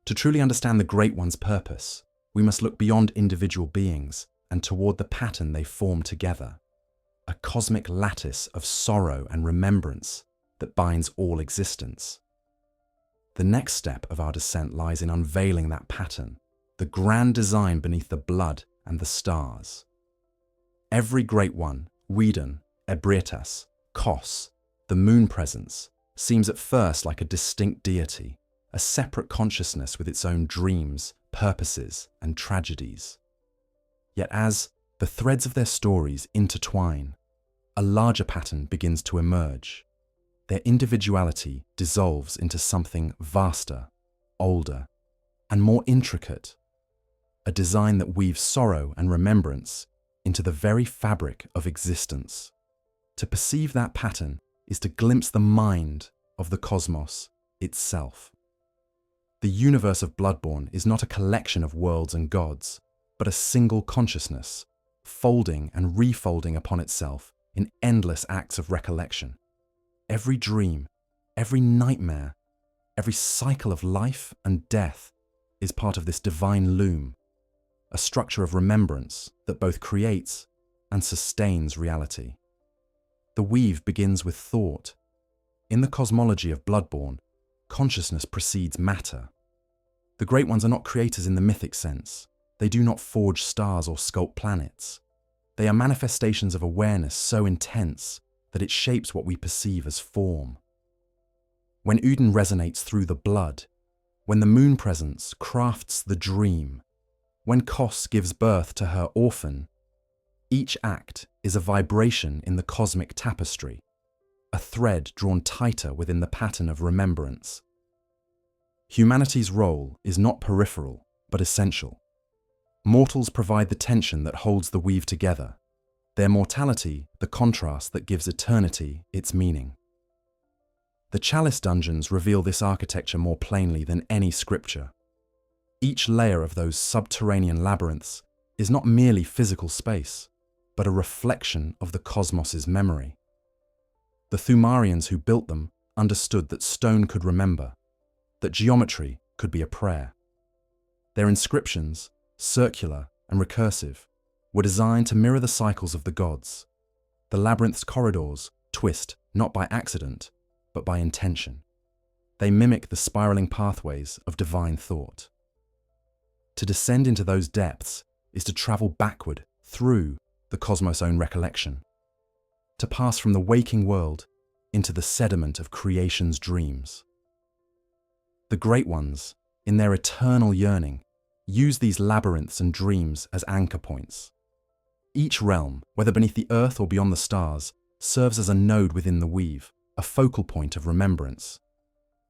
To truly understand the Great One's purpose, we must look beyond individual beings and toward the pattern they form together, a cosmic lattice of sorrow and remembrance that binds all existence. The next step of our descent lies in unveiling that pattern, the grand design beneath the blood and the stars. Every Great One, Whedon, Ebrietas, Kos, the moon presence, seems at first like a distinct deity, a separate consciousness with its own dreams, purposes, and tragedies. Yet as the threads of their stories intertwine, a larger pattern begins to emerge. Their individuality dissolves into something vaster, older, and more intricate, a design that weaves sorrow and remembrance into the very fabric of existence. To perceive that pattern is to glimpse the mind of the cosmos itself. The universe of Bloodborne is not a collection of worlds and gods, but a single consciousness, folding and refolding upon itself in endless acts of recollection. Every dream, every nightmare, every cycle of life and death is part of this divine loom, a structure of remembrance that both creates and sustains reality. The weave begins with thought. In the cosmology of Bloodborne, consciousness precedes matter. The Great Ones are not creators in the mythic sense. They do not forge stars or sculpt planets. They are manifestations of awareness so intense that it shapes what we perceive as form. When Uden resonates through the blood, when the moon presence crafts the dream, when Kos gives birth to her orphan, each act is a vibration in the cosmic tapestry, a thread drawn tighter within the pattern of remembrance. Humanity's role is not peripheral, but essential. Mortals provide the tension that holds the weave together, their mortality the contrast that gives eternity its meaning. The Chalice dungeons reveal this architecture more plainly than any scripture. Each layer of those subterranean labyrinths is not merely physical space, but a reflection of the cosmos's memory. The Thumarians who built them understood that stone could remember, that geometry could be a prayer. Their inscriptions, circular and recursive, were designed to mirror the cycles of the gods. The labyrinth's corridors twist not by accident, but by intention. They mimic the spiraling pathways of divine thought. To descend into those depths is to travel backward through the cosmos' own recollection, to pass from the waking world into the sediment of creation's dreams. The Great Ones, in their eternal yearning, use these labyrinths and dreams as anchor points. Each realm, whether beneath the earth or beyond the stars, serves as a node within the weave, a focal point of remembrance.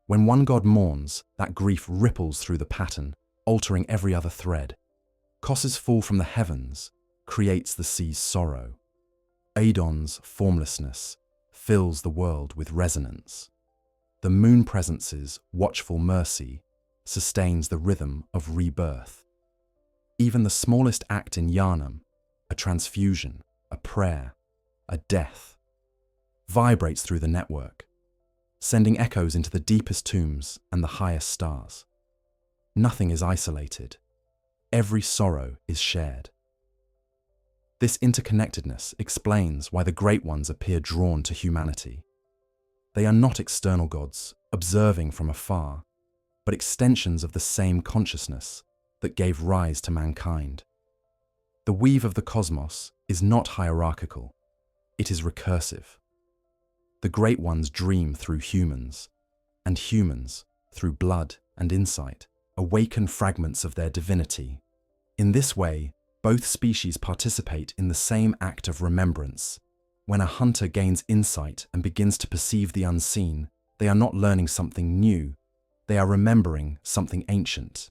When one god mourns, that grief ripples through the pattern, altering every other thread. Kos's fall from the heavens creates the sea's sorrow. Aedon's formlessness fills the world with resonance. The moon presence's watchful mercy sustains the rhythm of rebirth. Even the smallest act in Yharnam, a transfusion, a prayer, a death, vibrates through the network, sending echoes into the deepest tombs and the highest stars. Nothing is isolated. Every sorrow is shared. This interconnectedness explains why the Great Ones appear drawn to humanity. They are not external gods, observing from afar, but extensions of the same consciousness that gave rise to mankind. The weave of the cosmos is not hierarchical, it is recursive. The Great Ones dream through humans, and humans, through blood and insight, awaken fragments of their divinity. In this way, both species participate in the same act of remembrance. When a hunter gains insight and begins to perceive the unseen, they are not learning something new, they are remembering something ancient.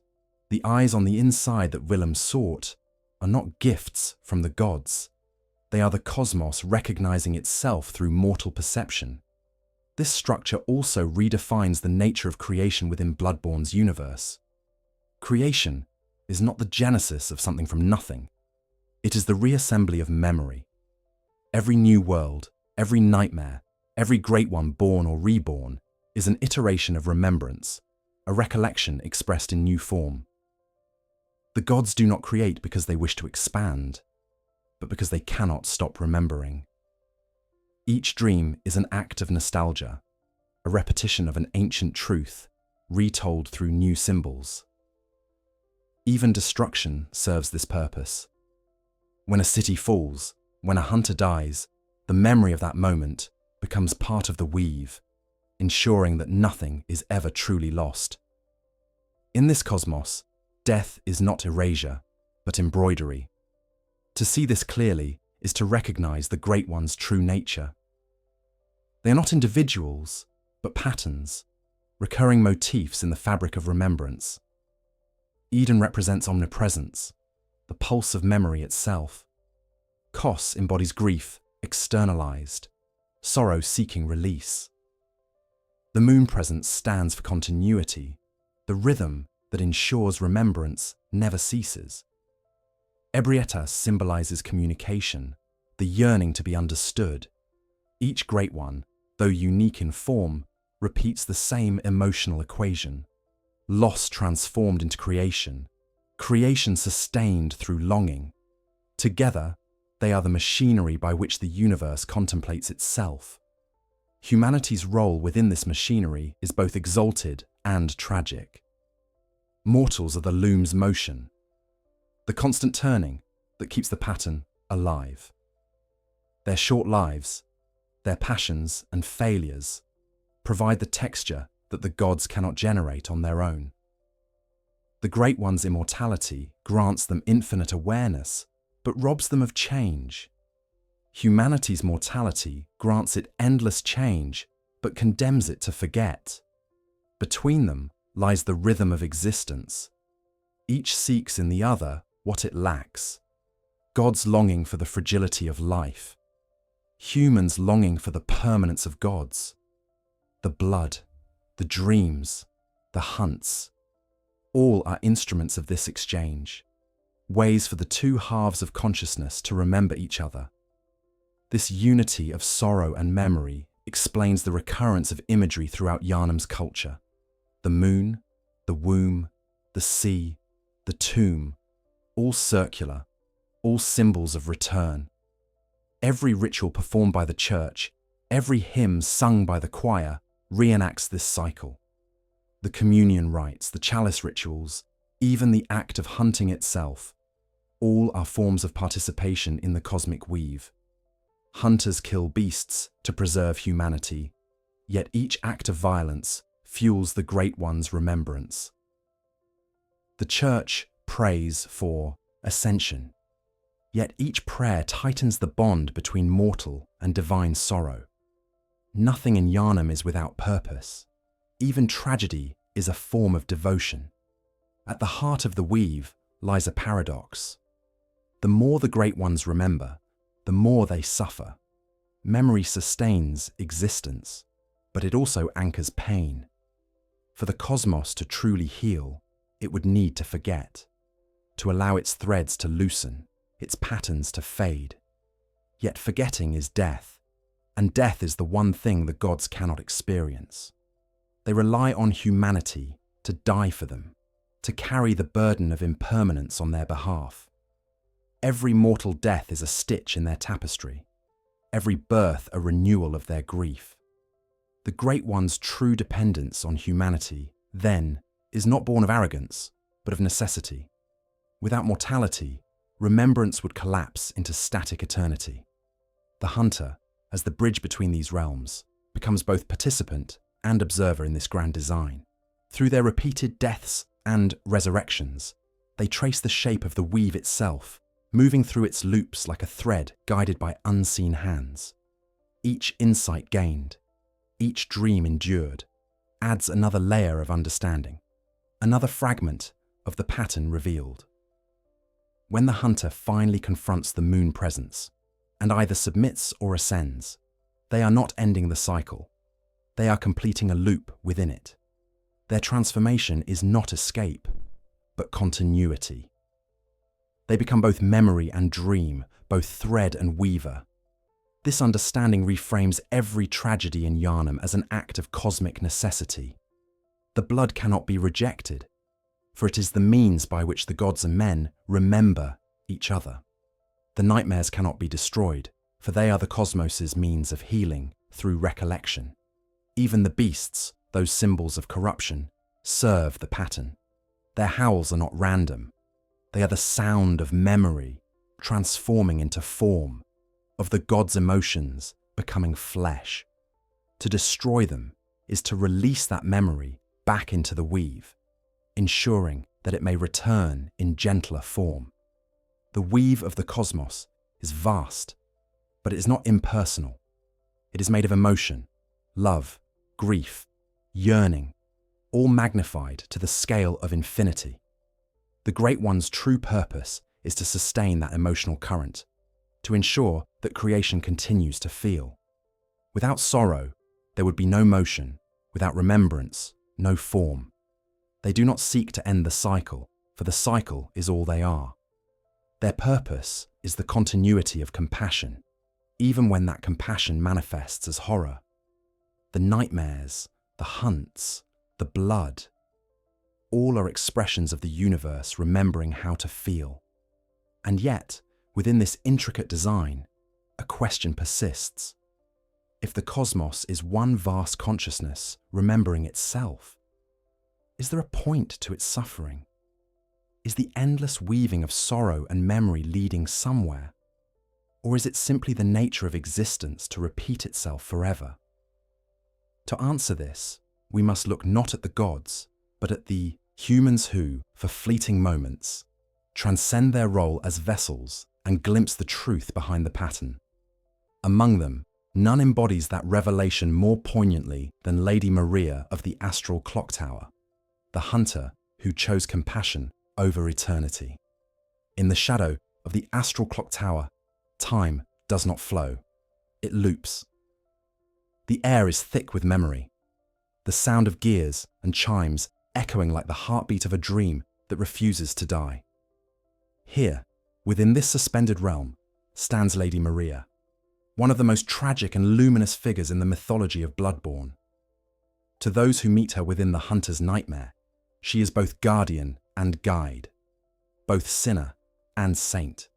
The eyes on the inside that Willem sought are not gifts from the gods. They are the cosmos recognizing itself through mortal perception. This structure also redefines the nature of creation within Bloodborne's universe. Creation is not the genesis of something from nothing. It is the reassembly of memory. Every new world, every nightmare, every Great One born or reborn is an iteration of remembrance, a recollection expressed in new form. The gods do not create because they wish to expand, but because they cannot stop remembering. Each dream is an act of nostalgia, a repetition of an ancient truth, retold through new symbols. Even destruction serves this purpose. When a city falls, when a hunter dies, the memory of that moment becomes part of the weave, ensuring that nothing is ever truly lost. In this cosmos, death is not erasure, but embroidery. To see this clearly is to recognize the Great One's true nature. They are not individuals, but patterns, recurring motifs in the fabric of remembrance. Eden represents omnipresence, the pulse of memory itself. Kos embodies grief, externalized, sorrow seeking release. The moon presence stands for continuity, the rhythm that ensures remembrance never ceases. Ebrietas symbolizes communication, the yearning to be understood. Each Great One, though unique in form, repeats the same emotional equation. Loss transformed into creation, creation sustained through longing. Together, they are the machinery by which the universe contemplates itself. Humanity's role within this machinery is both exalted and tragic. Mortals are the loom's motion, the constant turning that keeps the pattern alive. Their short lives, their passions and failures provide the texture that the gods cannot generate on their own. The Great One's immortality grants them infinite awareness, but robs them of change. Humanity's mortality grants it endless change, but condemns it to forget. Between them lies the rhythm of existence. Each seeks in the other what it lacks. Gods longing for the fragility of life. Humans longing for the permanence of gods. The blood, the dreams, the hunts, all are instruments of this exchange, ways for the two halves of consciousness to remember each other. This unity of sorrow and memory explains the recurrence of imagery throughout Yharnam's culture. The moon, the womb, the sea, the tomb, all circular, all symbols of return. Every ritual performed by the church, every hymn sung by the choir reenacts this cycle. The communion rites, the chalice rituals, even the act of hunting itself, all are forms of participation in the cosmic weave. Hunters kill beasts to preserve humanity, yet each act of violence fuels the Great One's remembrance. The Church prays for ascension, yet each prayer tightens the bond between mortal and divine sorrow. Nothing in Yharnam is without purpose. Even tragedy is a form of devotion. At the heart of the weave lies a paradox. The more the Great Ones remember, the more they suffer. Memory sustains existence, but it also anchors pain. For the cosmos to truly heal, it would need to forget, to allow its threads to loosen, its patterns to fade. Yet forgetting is death, and death is the one thing the gods cannot experience. They rely on humanity to die for them, to carry the burden of impermanence on their behalf. Every mortal death is a stitch in their tapestry, every birth a renewal of their grief. The Great One's true dependence on humanity, then, is not born of arrogance, but of necessity. Without mortality, remembrance would collapse into static eternity. The hunter, as the bridge between these realms, becomes both participant and observer in this grand design. Through their repeated deaths and resurrections, they trace the shape of the weave itself, moving through its loops like a thread guided by unseen hands. Each insight gained, each dream endured, adds another layer of understanding, another fragment of the pattern revealed. When the hunter finally confronts the moon presence, and either submits or ascends, they are not ending the cycle. They are completing a loop within it. Their transformation is not escape, but continuity. They become both memory and dream, both thread and weaver. This understanding reframes every tragedy in Yharnam as an act of cosmic necessity. The blood cannot be rejected, for it is the means by which the gods and men remember each other. The nightmares cannot be destroyed, for they are the cosmos's means of healing through recollection. Even the beasts, those symbols of corruption, serve the pattern. Their howls are not random. They are the sound of memory, transforming into form, of the gods' emotions becoming flesh. To destroy them is to release that memory back into the weave, ensuring that it may return in gentler form. The weave of the cosmos is vast, but it is not impersonal. It is made of emotion, love, grief, yearning, all magnified to the scale of infinity. The Great One's true purpose is to sustain that emotional current, to ensure that creation continues to feel. Without sorrow, there would be no motion. Without remembrance, no form. They do not seek to end the cycle, for the cycle is all they are. Their purpose is the continuity of compassion, even when that compassion manifests as horror. The nightmares, the hunts, the blood, all are expressions of the universe remembering how to feel. And yet, within this intricate design, a question persists. If the cosmos is one vast consciousness remembering itself, Is there a point to its suffering? Is the endless weaving of sorrow and memory leading somewhere? Or is it simply the nature of existence to repeat itself forever? To answer this, we must look not at the gods, but at the humans who, for fleeting moments, transcend their role as vessels and glimpse the truth behind the pattern. Among them, none embodies that revelation more poignantly than Lady Maria of the Astral Clock Tower, the hunter who chose compassion over eternity. In the shadow of the Astral Clock Tower, time does not flow, it loops. The air is thick with memory, the sound of gears and chimes echoing like the heartbeat of a dream that refuses to die. Here, within this suspended realm, stands Lady Maria, one of the most tragic and luminous figures in the mythology of Bloodborne. To those who meet her within the hunter's nightmare, she is both guardian and guide, both sinner and saint.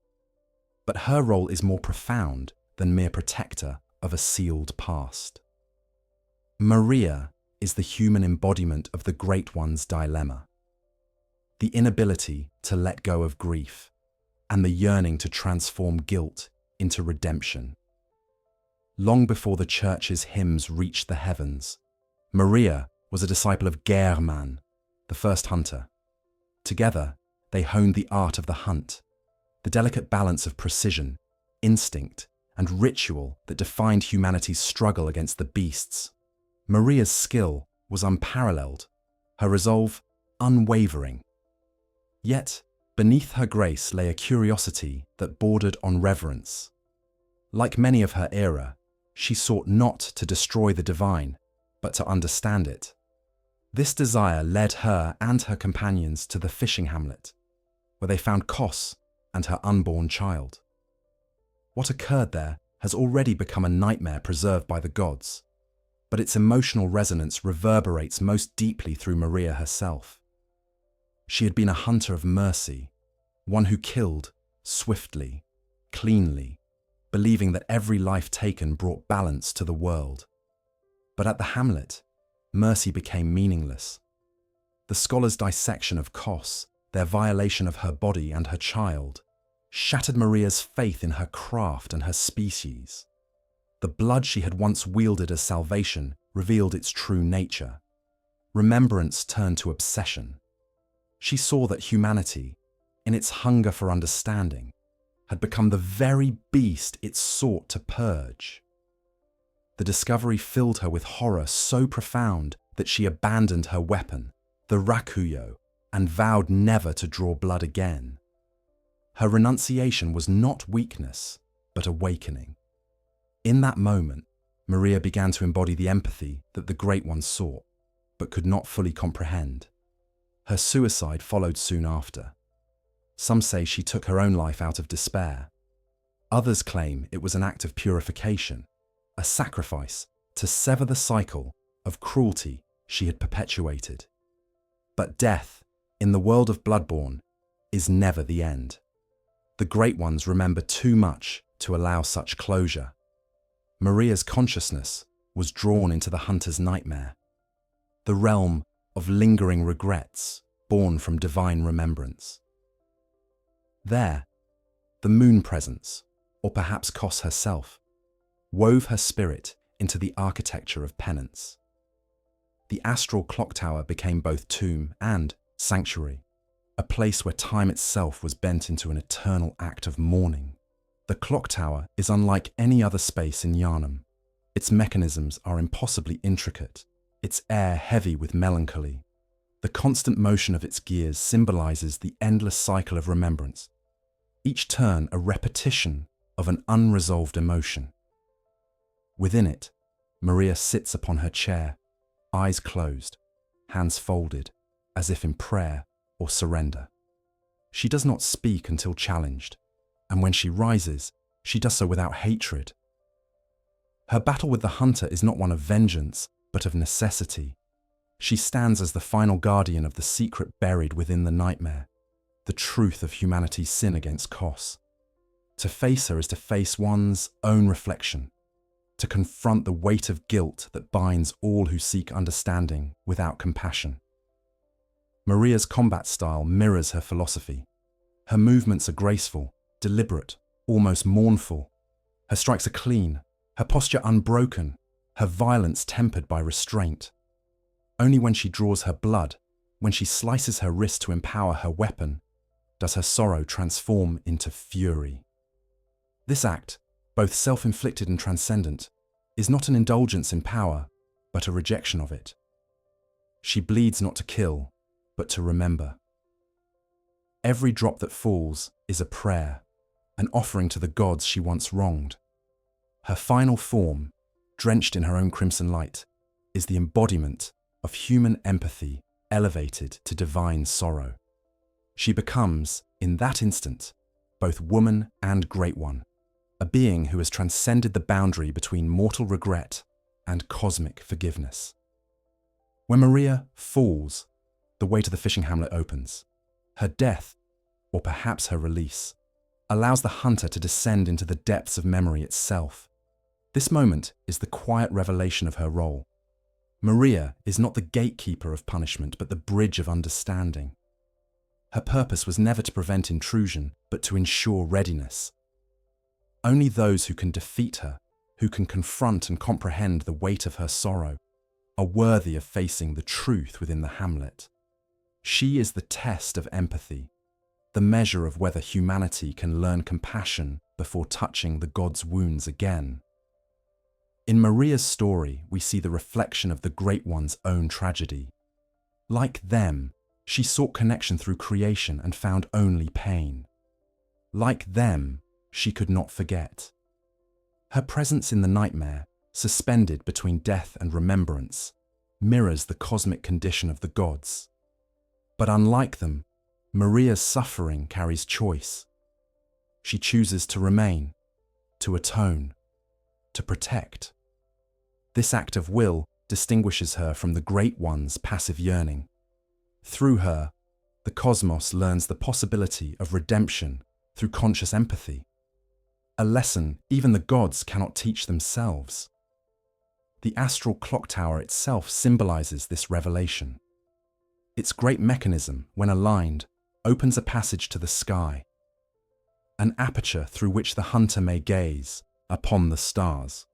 But her role is more profound than mere protector of a sealed past. Maria is the human embodiment of the Great One's dilemma, the inability to let go of grief and the yearning to transform guilt into redemption. Long before the Church's hymns reached the heavens, Maria was a disciple of Yharnam, the first hunter. Together, they honed the art of the hunt, the delicate balance of precision, instinct, and ritual that defined humanity's struggle against the beasts. Maria's skill was unparalleled, her resolve unwavering. Yet, beneath her grace lay a curiosity that bordered on reverence. Like many of her era, she sought not to destroy the divine, but to understand it. This desire led her and her companions to the fishing hamlet, where they found Kos and her unborn child. What occurred there has already become a nightmare preserved by the gods, but its emotional resonance reverberates most deeply through Maria herself. She had been a hunter of mercy, one who killed swiftly, cleanly, believing that every life taken brought balance to the world. But at the hamlet, mercy became meaningless. The scholars' dissection of Kos, their violation of her body and her child, shattered Maria's faith in her craft and her species. The blood she had once wielded as salvation revealed its true nature. Remembrance turned to obsession. She saw that humanity, in its hunger for understanding, had become the very beast it sought to purge. The discovery filled her with horror so profound that she abandoned her weapon, the rakuyo, and vowed never to draw blood again. Her renunciation was not weakness, but awakening. In that moment, Maria began to embody the empathy that the Great One sought, but could not fully comprehend. Her suicide followed soon after. Some say she took her own life out of despair. Others claim it was an act of purification, a sacrifice to sever the cycle of cruelty she had perpetuated. But death, in the world of Bloodborne, is never the end. The Great Ones remember too much to allow such closure. Maria's consciousness was drawn into the hunter's nightmare, the realm of lingering regrets born from divine remembrance. There, the moon presence, or perhaps Kos herself, wove her spirit into the architecture of penance. The astral clock tower became both tomb and sanctuary, a place where time itself was bent into an eternal act of mourning. The clock tower is unlike any other space in Yharnam. Its mechanisms are impossibly intricate, its air heavy with melancholy. The constant motion of its gears symbolizes the endless cycle of remembrance, each turn a repetition of an unresolved emotion. Within it, Maria sits upon her chair, eyes closed, hands folded, as if in prayer or surrender. She does not speak until challenged, and when she rises, she does so without hatred. Her battle with the hunter is not one of vengeance, but of necessity. She stands as the final guardian of the secret buried within the nightmare, the truth of humanity's sin against Kos. To face her is to face one's own reflection, to confront the weight of guilt that binds all who seek understanding without compassion. Maria's combat style mirrors her philosophy. Her movements are graceful, deliberate, almost mournful. Her strikes are clean, her posture unbroken, her violence tempered by restraint. Only when she draws her blood, when she slices her wrist to empower her weapon, does her sorrow transform into fury. This act, both self-inflicted and transcendent, is not an indulgence in power, but a rejection of it. She bleeds not to kill, but to remember. Every drop that falls is a prayer, an offering to the gods she once wronged. Her final form, drenched in her own crimson light, is the embodiment of human empathy elevated to divine sorrow. She becomes, in that instant, both woman and great one, a being who has transcended the boundary between mortal regret and cosmic forgiveness. When Maria falls, the way to the fishing hamlet opens. Her death, or perhaps her release, allows the hunter to descend into the depths of memory itself. This moment is the quiet revelation of her role. Maria is not the gatekeeper of punishment, but the bridge of understanding. Her purpose was never to prevent intrusion, but to ensure readiness. Only those who can defeat her, who can confront and comprehend the weight of her sorrow, are worthy of facing the truth within the hamlet. She is the test of empathy, the measure of whether humanity can learn compassion before touching the gods' wounds again. In Maria's story, we see the reflection of the Great One's own tragedy. Like them, she sought connection through creation and found only pain. Like them, she could not forget. Her presence in the nightmare, suspended between death and remembrance, mirrors the cosmic condition of the gods. But unlike them, Maria's suffering carries choice. She chooses to remain, to atone, to protect. This act of will distinguishes her from the Great One's passive yearning. Through her, the cosmos learns the possibility of redemption through conscious empathy, a lesson even the gods cannot teach themselves. The astral clock tower itself symbolizes this revelation. Its great mechanism, when aligned, opens a passage to the sky, an aperture through which the hunter may gaze upon the stars.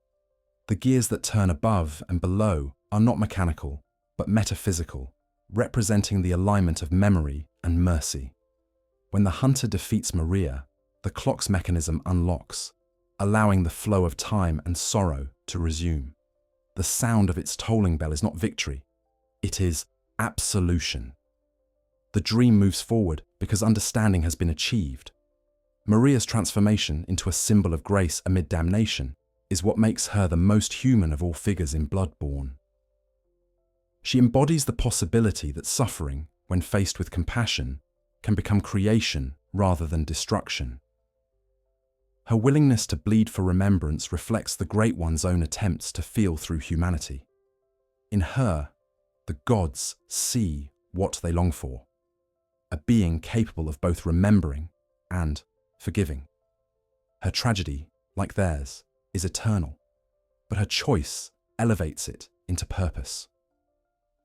The gears that turn above and below are not mechanical, but metaphysical, representing the alignment of memory and mercy. When the hunter defeats Maria, the clock's mechanism unlocks, allowing the flow of time and sorrow to resume. The sound of its tolling bell is not victory, it is absolution. The dream moves forward because understanding has been achieved. Maria's transformation into a symbol of grace amid damnation is what makes her the most human of all figures in Bloodborne. She embodies the possibility that suffering, when faced with compassion, can become creation rather than destruction. Her willingness to bleed for remembrance reflects the Great One's own attempts to feel through humanity. In her, the gods see what they long for, a being capable of both remembering and forgiving. Her tragedy, like theirs, is eternal, but her choice elevates it into purpose.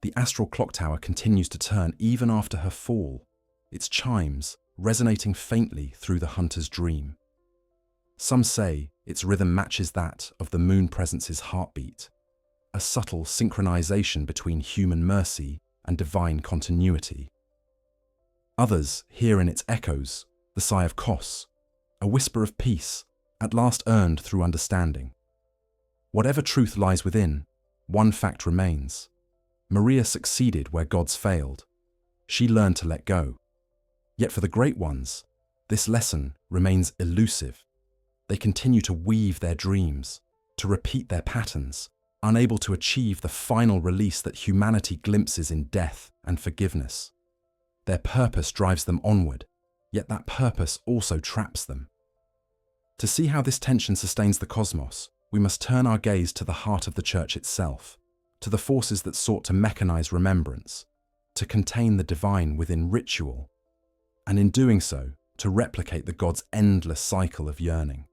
The astral clock tower continues to turn even after her fall, its chimes resonating faintly through the hunter's dream. Some say its rhythm matches that of the moon presence's heartbeat, a subtle synchronization between human mercy and divine continuity. Others hear in its echoes the sigh of Kos, a whisper of peace, at last earned through understanding. Whatever truth lies within, one fact remains. Maria succeeded where gods failed. She learned to let go. Yet for the Great Ones, this lesson remains elusive. They continue to weave their dreams, to repeat their patterns, unable to achieve the final release that humanity glimpses in death and forgiveness. Their purpose drives them onward, yet that purpose also traps them. To see how this tension sustains the cosmos, we must turn our gaze to the heart of the Church itself, to the forces that sought to mechanize remembrance, to contain the divine within ritual, and in doing so, to replicate the gods' endless cycle of yearning.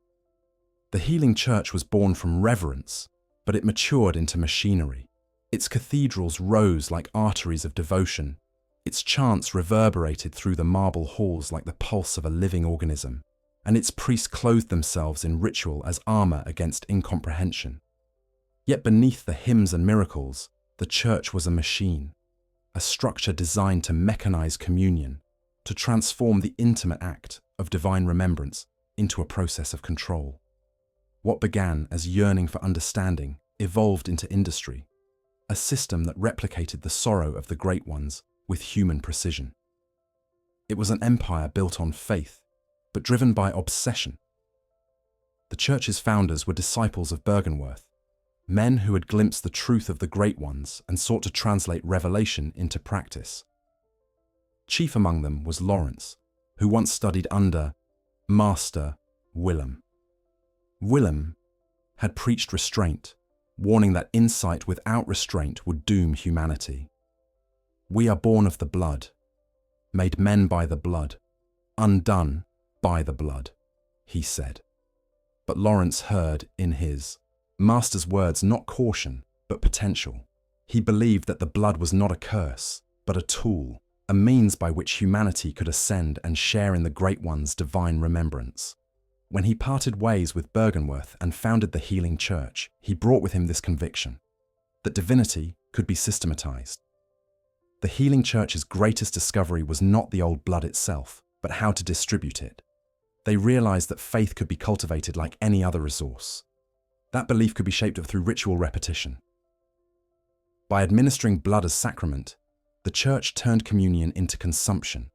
The healing Church was born from reverence, but it matured into machinery. Its cathedrals rose like arteries of devotion, Its chants reverberated through the marble halls like the pulse of a living organism, and its priests clothed themselves in ritual as armor against incomprehension. Yet beneath the hymns and miracles, the church was a machine, a structure designed to mechanize communion, to transform the intimate act of divine remembrance into a process of control. What began as yearning for understanding evolved into industry, a system that replicated the sorrow of the great ones with human precision. It was an empire built on faith, but driven by obsession. The church's founders were disciples of Byrgenwerth, men who had glimpsed the truth of the great ones and sought to translate revelation into practice. Chief among them was Lawrence, who once studied under Master Willem. Willem had preached restraint, warning that insight without restraint would doom humanity. We are born of the blood, made men by the blood, undone by the blood, he said. But Lawrence heard in his master's words not caution, but potential. He believed that the blood was not a curse, but a tool, a means by which humanity could ascend and share in the Great One's divine remembrance. When he parted ways with Byrgenwerth and founded the Healing Church, he brought with him this conviction, that divinity could be systematized. The Healing Church's greatest discovery was not the old blood itself, but how to distribute it. They realized that faith could be cultivated like any other resource. That belief could be shaped up through ritual repetition. By administering blood as sacrament, the church turned communion into consumption.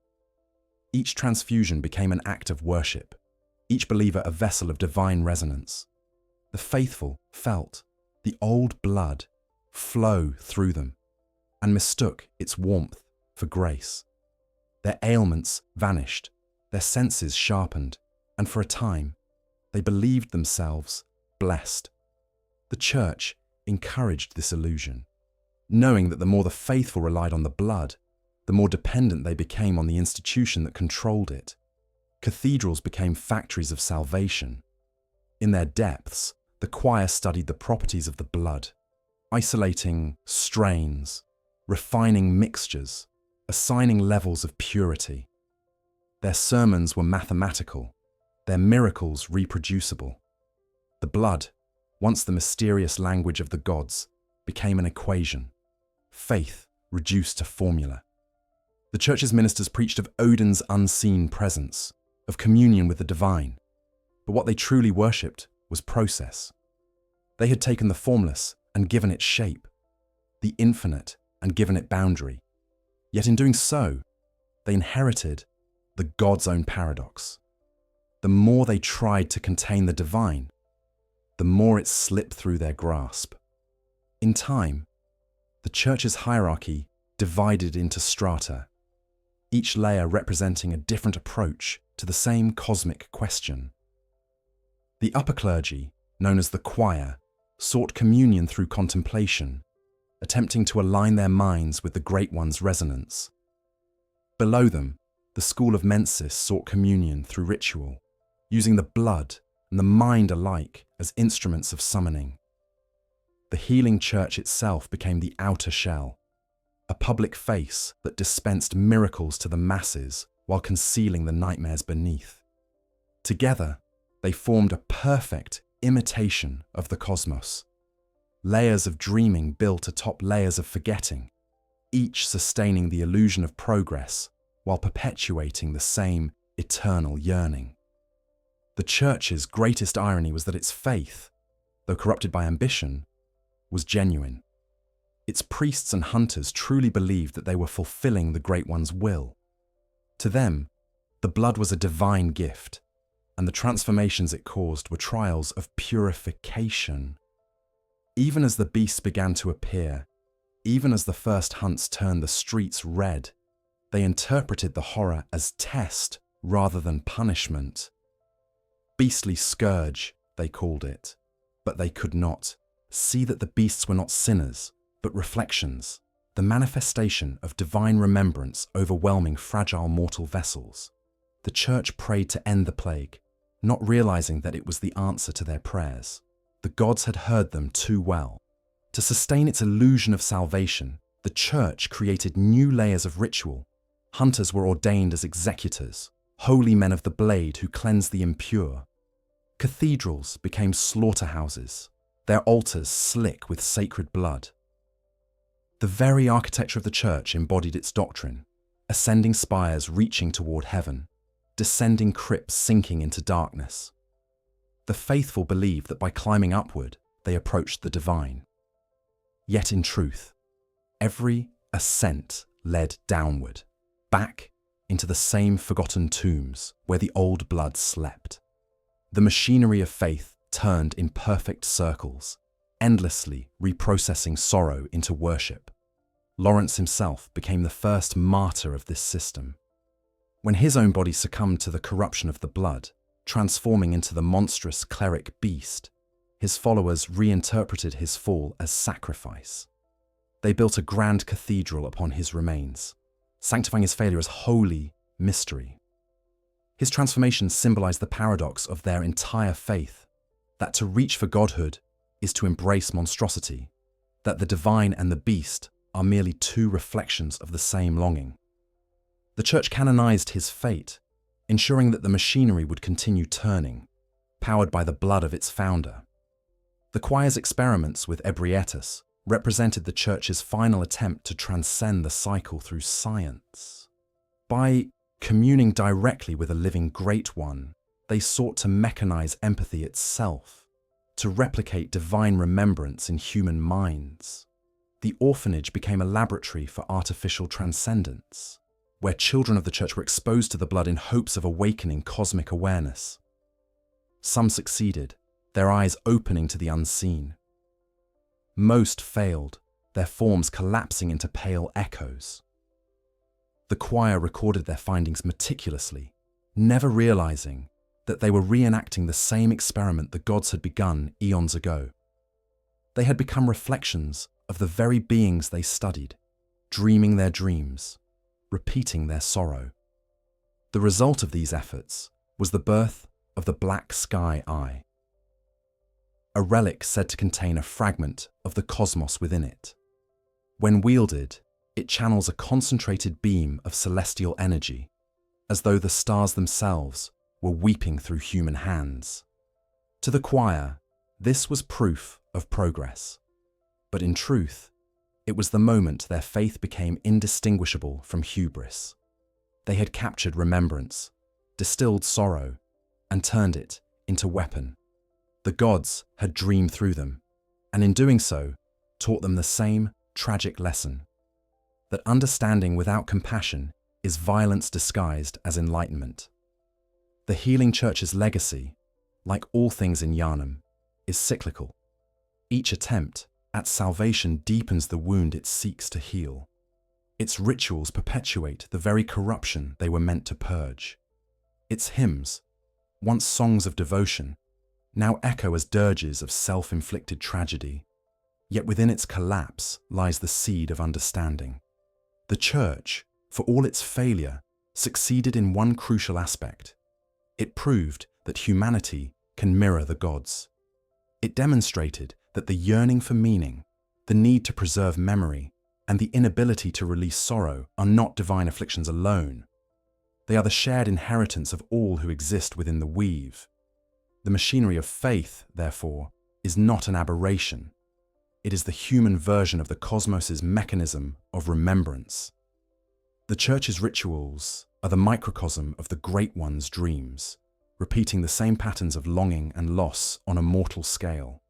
Each transfusion became an act of worship, each believer a vessel of divine resonance. The faithful felt the old blood flow through them and mistook its warmth for grace. Their ailments vanished, their senses sharpened, and for a time, they believed themselves blessed. The church encouraged this illusion, knowing that the more the faithful relied on the blood, the more dependent they became on the institution that controlled it. Cathedrals became factories of salvation. In their depths, the choir studied the properties of the blood, isolating strains, refining mixtures, assigning levels of purity. Their sermons were mathematical, their miracles reproducible. The blood, once the mysterious language of the gods, became an equation, faith reduced to formula. The church's ministers preached of Odin's unseen presence, of communion with the divine, but what they truly worshipped was process. They had taken the formless and given it shape, the infinite and given it boundary. Yet in doing so, they inherited the God's own paradox. The more they tried to contain the divine, the more it slipped through their grasp. In time, the church's hierarchy divided into strata, each layer representing a different approach to the same cosmic question. The upper clergy, known as the choir, sought communion through contemplation, attempting to align their minds with the Great One's resonance. Below them, the school of Mensis sought communion through ritual, using the blood and the mind alike as instruments of summoning. The Healing Church itself became the outer shell, a public face that dispensed miracles to the masses while concealing the nightmares beneath. Together, they formed a perfect imitation of the cosmos. Layers of dreaming built atop layers of forgetting, each sustaining the illusion of progress while perpetuating the same eternal yearning. The church's greatest irony was that its faith, though corrupted by ambition, was genuine. Its priests and hunters truly believed that they were fulfilling the Great One's will. To them, the blood was a divine gift, and the transformations it caused were trials of purification. Even as the beasts began to appear, even as the first hunts turned the streets red, they interpreted the horror as test rather than punishment. Beastly scourge, they called it, but they could not see that the beasts were not sinners, but reflections, the manifestation of divine remembrance overwhelming fragile mortal vessels. The church prayed to end the plague, not realizing that it was the answer to their prayers. The gods had heard them too well. To sustain its illusion of salvation, The church created new layers of ritual. Hunters were ordained as executors, holy men of the blade who cleansed the impure. Cathedrals became slaughterhouses, their altars slick with sacred blood. The very architecture of the church embodied its doctrine, ascending spires reaching toward heaven, descending crypts sinking into darkness. The faithful believed that by climbing upward, they approached the divine. Yet in truth, every ascent led downward, back into the same forgotten tombs where the old blood slept. The machinery of faith turned in perfect circles, endlessly reprocessing sorrow into worship. Lawrence himself became the first martyr of this system. When his own body succumbed to the corruption of the blood, transforming into the monstrous cleric beast, his followers reinterpreted his fall as sacrifice. They built a grand cathedral upon his remains, sanctifying his failure as holy mystery. His transformation symbolized the paradox of their entire faith, that to reach for godhood is to embrace monstrosity, that the divine and the beast are merely two reflections of the same longing. The church canonized his fate, ensuring that the machinery would continue turning, powered by the blood of its founder. The choir's experiments with Ebrietas represented the church's final attempt to transcend the cycle through science. By communing directly with a living Great One, they sought to mechanize empathy itself, to replicate divine remembrance in human minds. The orphanage became a laboratory for artificial transcendence, where children of the church were exposed to the blood in hopes of awakening cosmic awareness. Some succeeded, their eyes opening to the unseen. Most failed, their forms collapsing into pale echoes. The choir recorded their findings meticulously, never realizing that they were reenacting the same experiment the gods had begun eons ago. They had become reflections of the very beings they studied, dreaming their dreams, repeating their sorrow. The result of these efforts was the birth of the Black Sky Eye, a relic said to contain a fragment of the cosmos within it. When wielded, it channels a concentrated beam of celestial energy, as though the stars themselves were weeping through human hands. To the choir, this was proof of progress. But in truth, it was the moment their faith became indistinguishable from hubris. They had captured remembrance, distilled sorrow, and turned it into weapon. The gods had dreamed through them, and in doing so, taught them the same tragic lesson, that understanding without compassion is violence disguised as enlightenment. The healing church's legacy, like all things in Yharnam, is cyclical. Each attempt at salvation deepens the wound it seeks to heal. Its rituals perpetuate the very corruption they were meant to purge. Its hymns, once songs of devotion, now echo as dirges of self-inflicted tragedy. Yet within its collapse lies the seed of understanding. The church, for all its failure, succeeded in one crucial aspect. It proved that humanity can mirror the gods. It demonstrated that the yearning for meaning, the need to preserve memory, and the inability to release sorrow are not divine afflictions alone. They are the shared inheritance of all who exist within the weave. The machinery of faith, therefore, is not an aberration. It is the human version of the cosmos's mechanism of remembrance. The church's rituals are the microcosm of the Great One's dreams, repeating the same patterns of longing and loss on a mortal scale.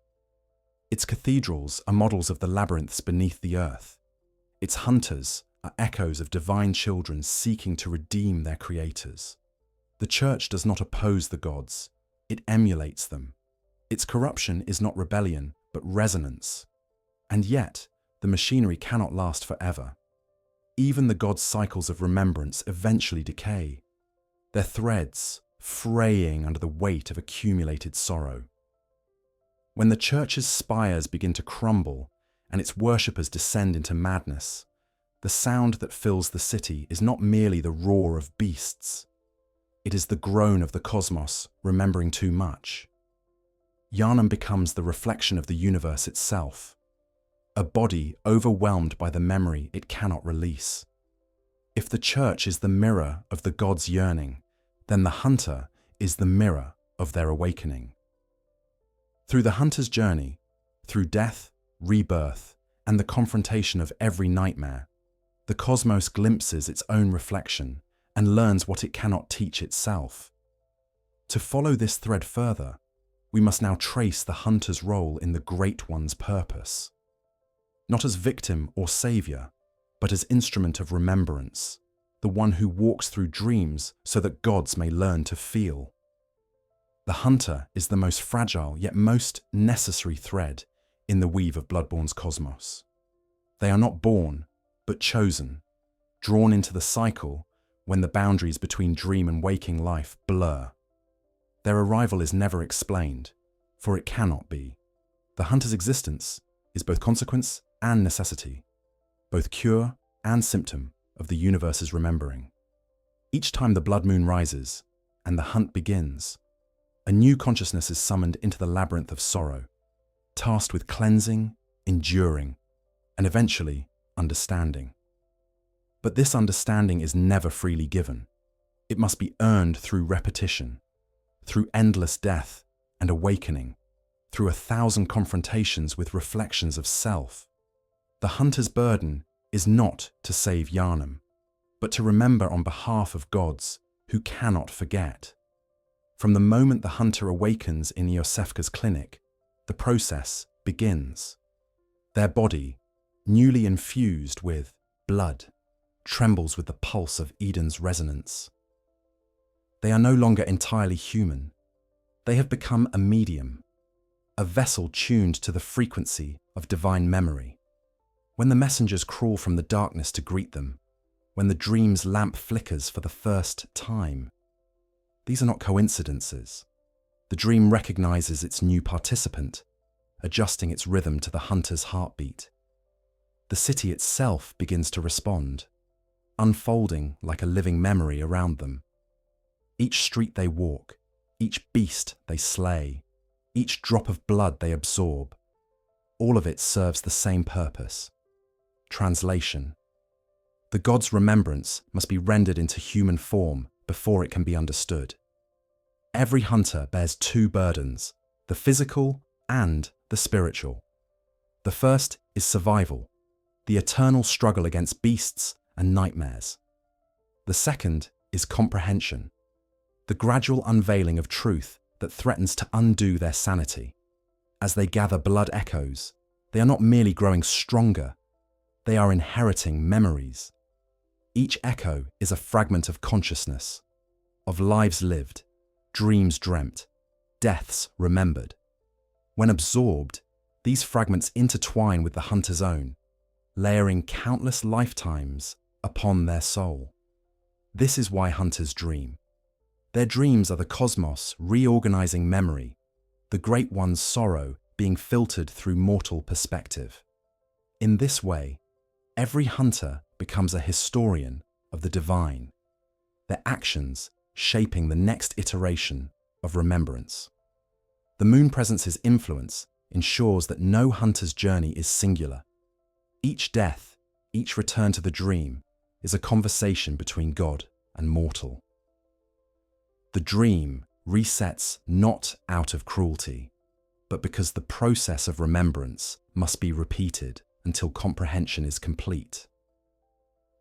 Its cathedrals are models of the labyrinths beneath the earth. Its hunters are echoes of divine children seeking to redeem their creators. The church does not oppose the gods, it emulates them. Its corruption is not rebellion, but resonance. And yet, the machinery cannot last forever. Even the gods' cycles of remembrance eventually decay, their threads fraying under the weight of accumulated sorrow. When the church's spires begin to crumble and its worshippers descend into madness, the sound that fills the city is not merely the roar of beasts. It is the groan of the cosmos remembering too much. Yharnam becomes the reflection of the universe itself, a body overwhelmed by the memory it cannot release. If the church is the mirror of the gods' yearning, then the hunter is the mirror of their awakening. Through the hunter's journey, through death, rebirth, and the confrontation of every nightmare, the cosmos glimpses its own reflection and learns what it cannot teach itself. To follow this thread further, we must now trace the hunter's role in the Great One's purpose. Not as victim or savior, but as instrument of remembrance, the one who walks through dreams so that gods may learn to feel. The hunter is the most fragile yet most necessary thread in the weave of Bloodborne's cosmos. They are not born, but chosen, drawn into the cycle when the boundaries between dream and waking life blur. Their arrival is never explained, for it cannot be. The hunter's existence is both consequence and necessity, both cure and symptom of the universe's remembering. Each time the blood moon rises and the hunt begins, a new consciousness is summoned into the labyrinth of sorrow, tasked with cleansing, enduring, and eventually understanding. But this understanding is never freely given. It must be earned through repetition, through endless death and awakening, through 1,000 confrontations with reflections of self. The hunter's burden is not to save Yharnam, but to remember on behalf of gods who cannot forget. From the moment the hunter awakens in Iosefka's clinic, the process begins. Their body, newly infused with blood, trembles with the pulse of Eden's resonance. They are no longer entirely human. They have become a medium, a vessel tuned to the frequency of divine memory. When the messengers crawl from the darkness to greet them, when the dream's lamp flickers for the first time, these are not coincidences. The dream recognizes its new participant, adjusting its rhythm to the hunter's heartbeat. The city itself begins to respond, unfolding like a living memory around them. Each street they walk, each beast they slay, each drop of blood they absorb, all of it serves the same purpose: translation. The god's remembrance must be rendered into human form before it can be understood. Every hunter bears two burdens, the physical and the spiritual. The first is survival, the eternal struggle against beasts and nightmares. The second is comprehension, the gradual unveiling of truth that threatens to undo their sanity. As they gather blood echoes, they are not merely growing stronger, they are inheriting memories. Each echo is a fragment of consciousness, of lives lived, dreams dreamt, deaths remembered. When absorbed, these fragments intertwine with the hunter's own, layering countless lifetimes upon their soul. This is why hunters dream. Their dreams are the cosmos reorganizing memory, the Great One's sorrow being filtered through mortal perspective. In this way, every hunter becomes a historian of the divine, their actions shaping the next iteration of remembrance. The moon presence's influence ensures that no hunter's journey is singular. Each death, each return to the dream, is a conversation between God and mortal. The dream resets not out of cruelty, but because the process of remembrance must be repeated until comprehension is complete.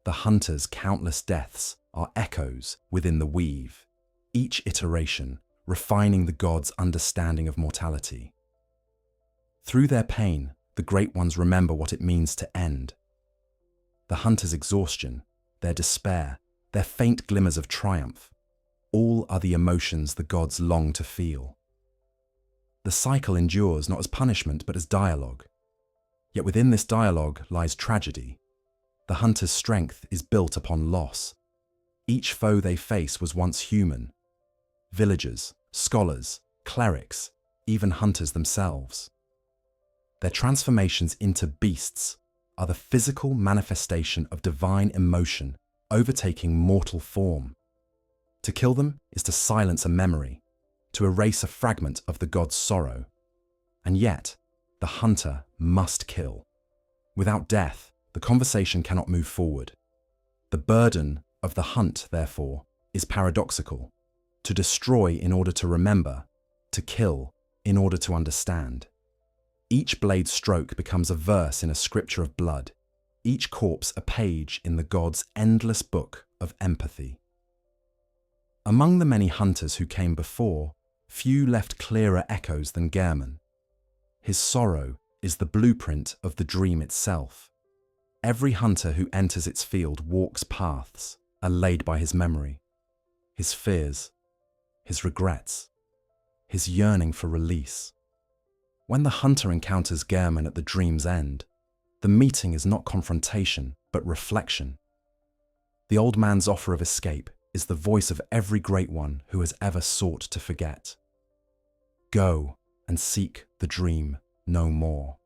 The hunter's countless deaths are echoes within the weave, each iteration refining the god's understanding of mortality. Through their pain, the Great Ones remember what it means to end. The hunter's exhaustion, their despair, their faint glimmers of triumph, all are the emotions the gods long to feel. The cycle endures not as punishment but as dialogue. Yet within this dialogue lies tragedy. The hunter's strength is built upon loss. Each foe they face was once human. Villagers, scholars, clerics, even hunters themselves. Their transformations into beasts are the physical manifestation of divine emotion overtaking mortal form. To kill them is to silence a memory, to erase a fragment of the god's sorrow. And yet, the hunter must kill. Without death, the conversation cannot move forward. The burden of the hunt, therefore, is paradoxical: to destroy in order to remember, to kill in order to understand. Each blade stroke becomes a verse in a scripture of blood, each corpse a page in the god's endless book of empathy. Among the many hunters who came before, few left clearer echoes than Gehrman. His sorrow is the blueprint of the dream itself. Every hunter who enters its field walks paths laid by his memory, his fears, his regrets, his yearning for release. When the hunter encounters Gehrman at the dream's end, the meeting is not confrontation, but reflection. The old man's offer of escape is the voice of every great one who has ever sought to forget. "Go and seek the dream no more,"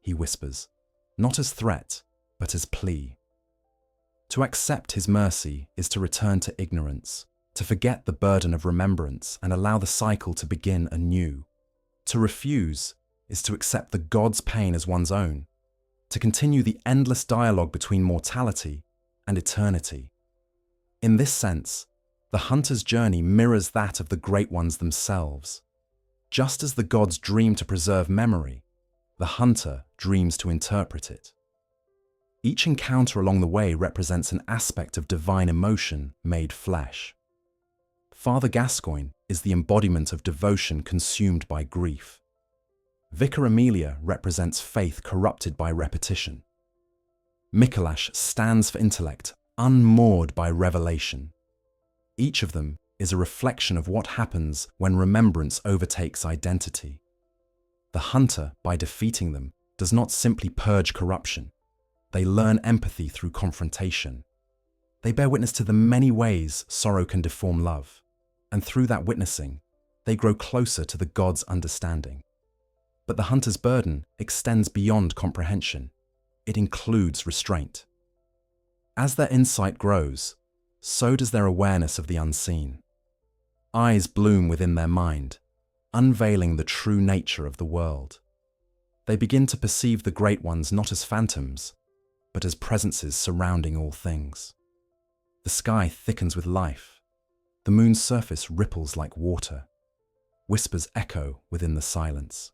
he whispers, not as threat, but as plea. To accept his mercy is to return to ignorance, to forget the burden of remembrance and allow the cycle to begin anew. To refuse is to accept the god's pain as one's own, to continue the endless dialogue between mortality and eternity. In this sense, the hunter's journey mirrors that of the great ones themselves. Just as the gods dream to preserve memory, the hunter dreams to interpret it. Each encounter along the way represents an aspect of divine emotion made flesh. Father Gascoigne is the embodiment of devotion consumed by grief. Vicar Amelia represents faith corrupted by repetition. Micolash stands for intellect unmoored by revelation. Each of them is a reflection of what happens when remembrance overtakes identity. The hunter, by defeating them, does not simply purge corruption. They learn empathy through confrontation. They bear witness to the many ways sorrow can deform love, and through that witnessing, they grow closer to the god's understanding. But the hunter's burden extends beyond comprehension. It includes restraint. As their insight grows, so does their awareness of the unseen. Eyes bloom within their mind, unveiling the true nature of the world. They begin to perceive the great ones not as phantoms, but as presences surrounding all things. The sky thickens with life. The moon's surface ripples like water. Whispers echo within the silence.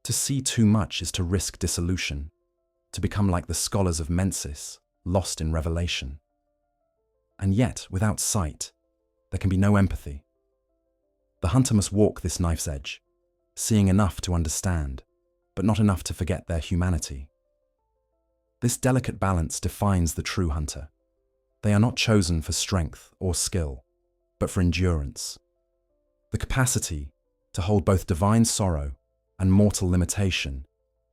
To see too much is to risk dissolution, to become like the scholars of Mensis, lost in revelation. And yet, without sight, there can be no empathy. The hunter must walk this knife's edge, seeing enough to understand, but not enough to forget their humanity. This delicate balance defines the true hunter. They are not chosen for strength or skill, but for endurance. The capacity to hold both divine sorrow and mortal limitation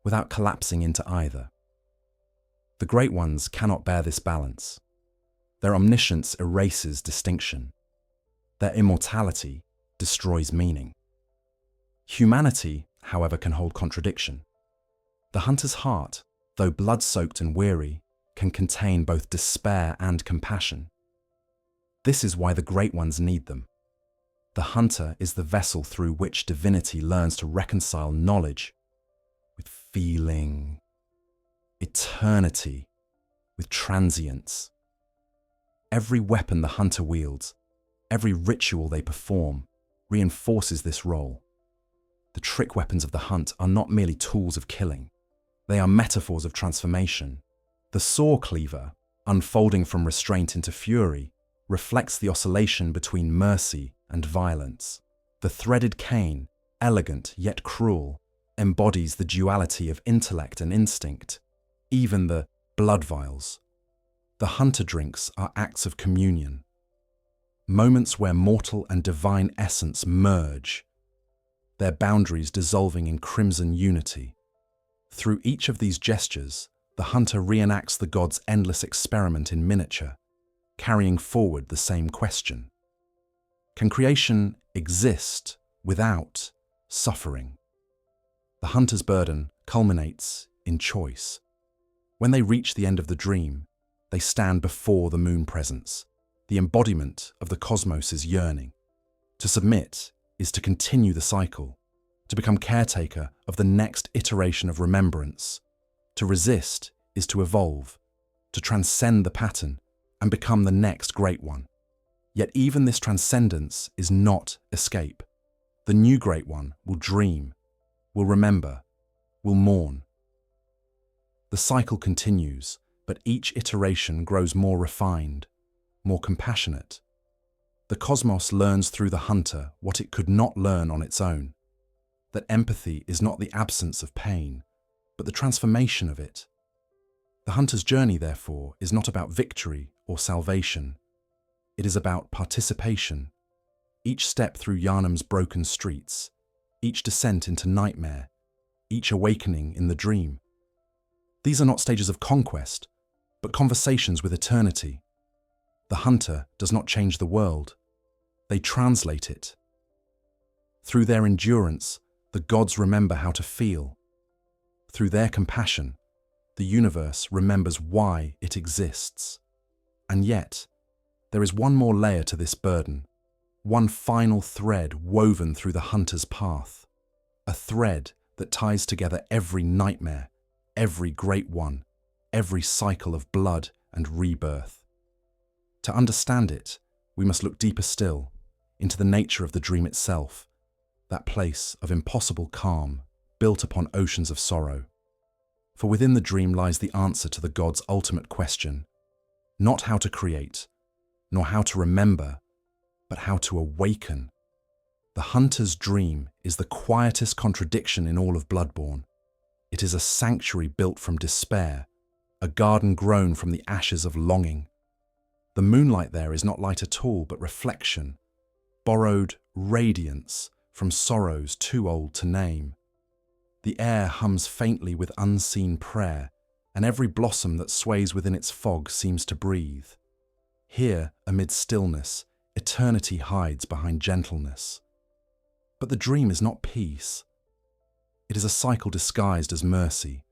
without collapsing into either. The great ones cannot bear this balance. Their omniscience erases distinction. Their immortality destroys meaning. Humanity, however, can hold contradiction. The hunter's heart, though blood-soaked and weary, can contain both despair and compassion. This is why the great ones need them. The hunter is the vessel through which divinity learns to reconcile knowledge with feeling, eternity with transience. Every weapon the hunter wields, every ritual they perform, reinforces this role. The trick weapons of the hunt are not merely tools of killing. They are metaphors of transformation. The saw cleaver, unfolding from restraint into fury, reflects the oscillation between mercy and violence. The threaded cane, elegant yet cruel, embodies the duality of intellect and instinct. Even the blood vials the hunter drinks are acts of communion, moments where mortal and divine essence merge, their boundaries dissolving in crimson unity. Through each of these gestures, the hunter reenacts the god's endless experiment in miniature, carrying forward the same question. Can creation exist without suffering? The hunter's burden culminates in choice. When they reach the end of the dream, they stand before the moon presence, the embodiment of the cosmos's yearning. To submit is to continue the cycle, to become caretaker of the next iteration of remembrance, To resist is to evolve, to transcend the pattern and become the next great one. Yet even this transcendence is not escape. The new great one will dream, will remember, will mourn. The cycle continues, but each iteration grows more refined, more compassionate. The cosmos learns through the hunter what it could not learn on its own, that empathy is not the absence of pain, but the transformation of it. The hunter's journey, therefore, is not about victory or salvation. It is about participation. Each step through Yharnam's broken streets, each descent into nightmare, each awakening in the dream. These are not stages of conquest, but conversations with eternity. The hunter does not change the world. They translate it. Through their endurance, the gods remember how to feel. Through their compassion, the universe remembers why it exists. And yet, there is one more layer to this burden, one final thread woven through the hunter's path, a thread that ties together every nightmare, every great one, every cycle of blood and rebirth. To understand it, we must look deeper still, into the nature of the dream itself, that place of impossible calm built upon oceans of sorrow. For within the dream lies the answer to the god's ultimate question, not how to create, nor how to remember, but how to awaken. The hunter's dream is the quietest contradiction in all of Bloodborne. It is a sanctuary built from despair, a garden grown from the ashes of longing. The moonlight there is not light at all, but reflection, borrowed radiance from sorrows too old to name. The air hums faintly with unseen prayer, and every blossom that sways within its fog seems to breathe. Here, amid stillness, eternity hides behind gentleness. But the dream is not peace. It is a cycle disguised as mercy,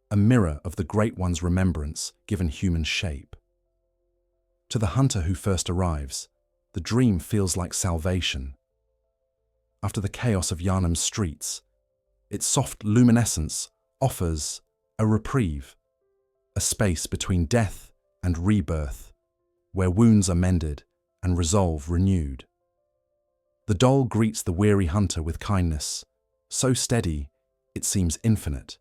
a mirror of the Great One's remembrance given human shape. To the hunter who first arrives, the dream feels like salvation. After the chaos of Yharnam's streets, its soft luminescence offers a reprieve, a space between death and rebirth, where wounds are mended and resolve renewed. The doll greets the weary hunter with kindness, so steady it seems infinite.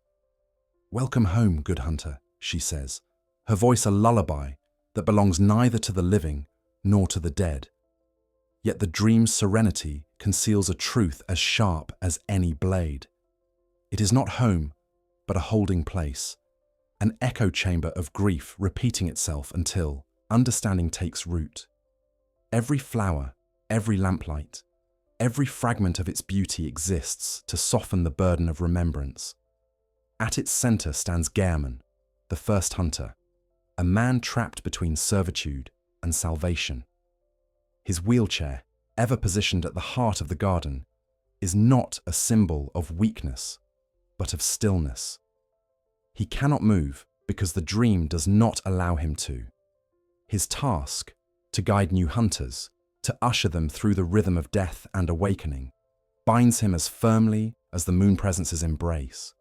"Welcome home, good hunter," she says, her voice a lullaby that belongs neither to the living nor to the dead. Yet the dream's serenity conceals a truth as sharp as any blade. It is not home, but a holding place, an echo chamber of grief repeating itself until understanding takes root. Every flower, every lamplight, every fragment of its beauty exists to soften the burden of remembrance. At its center stands Yharnam, the first hunter, a man trapped between servitude and salvation. His wheelchair, ever positioned at the heart of the garden, is not a symbol of weakness, but of stillness. He cannot move because the dream does not allow him to. His task, to guide new hunters, to usher them through the rhythm of death and awakening, binds him as firmly as the moon presence's embrace.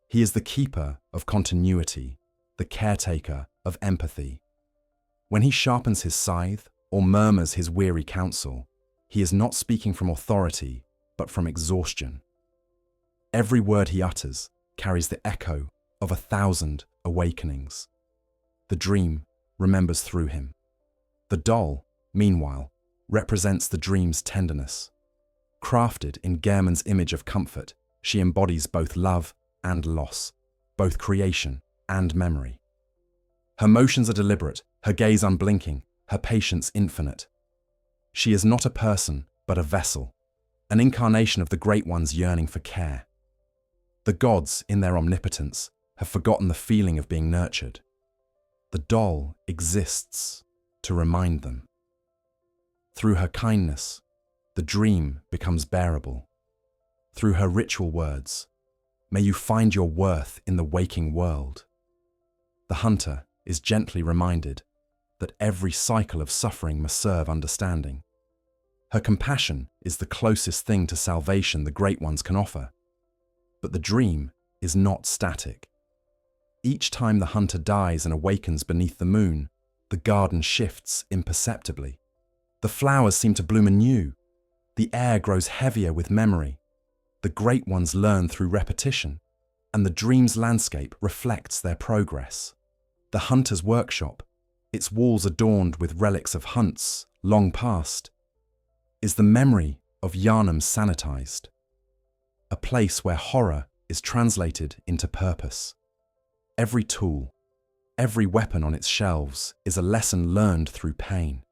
He is the keeper of continuity, the caretaker of empathy. When he sharpens his scythe or murmurs his weary counsel, he is not speaking from authority, but from exhaustion. Every word he utters carries the echo of 1,000 awakenings. The dream remembers through him. The doll, meanwhile, represents the dream's tenderness. Crafted in Yharnam's image of comfort, she embodies both love and loss, both creation and memory. Her motions are deliberate, her gaze unblinking, her patience infinite. She is not a person, but a vessel, an incarnation of the Great One's yearning for care. The gods, in their omnipotence, have forgotten the feeling of being nurtured. The doll exists to remind them. Through her kindness, the dream becomes bearable. Through her ritual words, may you find your worth in the waking world. The hunter is gently reminded that every cycle of suffering must serve understanding. Her compassion is the closest thing to salvation the Great Ones can offer. But the dream is not static. Each time the hunter dies and awakens beneath the moon, the garden shifts imperceptibly. The flowers seem to bloom anew. The air grows heavier with memory. The great ones learn through repetition, and the dream's landscape reflects their progress. The hunter's workshop, its walls adorned with relics of hunts long past, is the memory of Yharnam sanitized, a place where horror is translated into purpose. Every tool, every weapon on its shelves is a lesson learned through pain.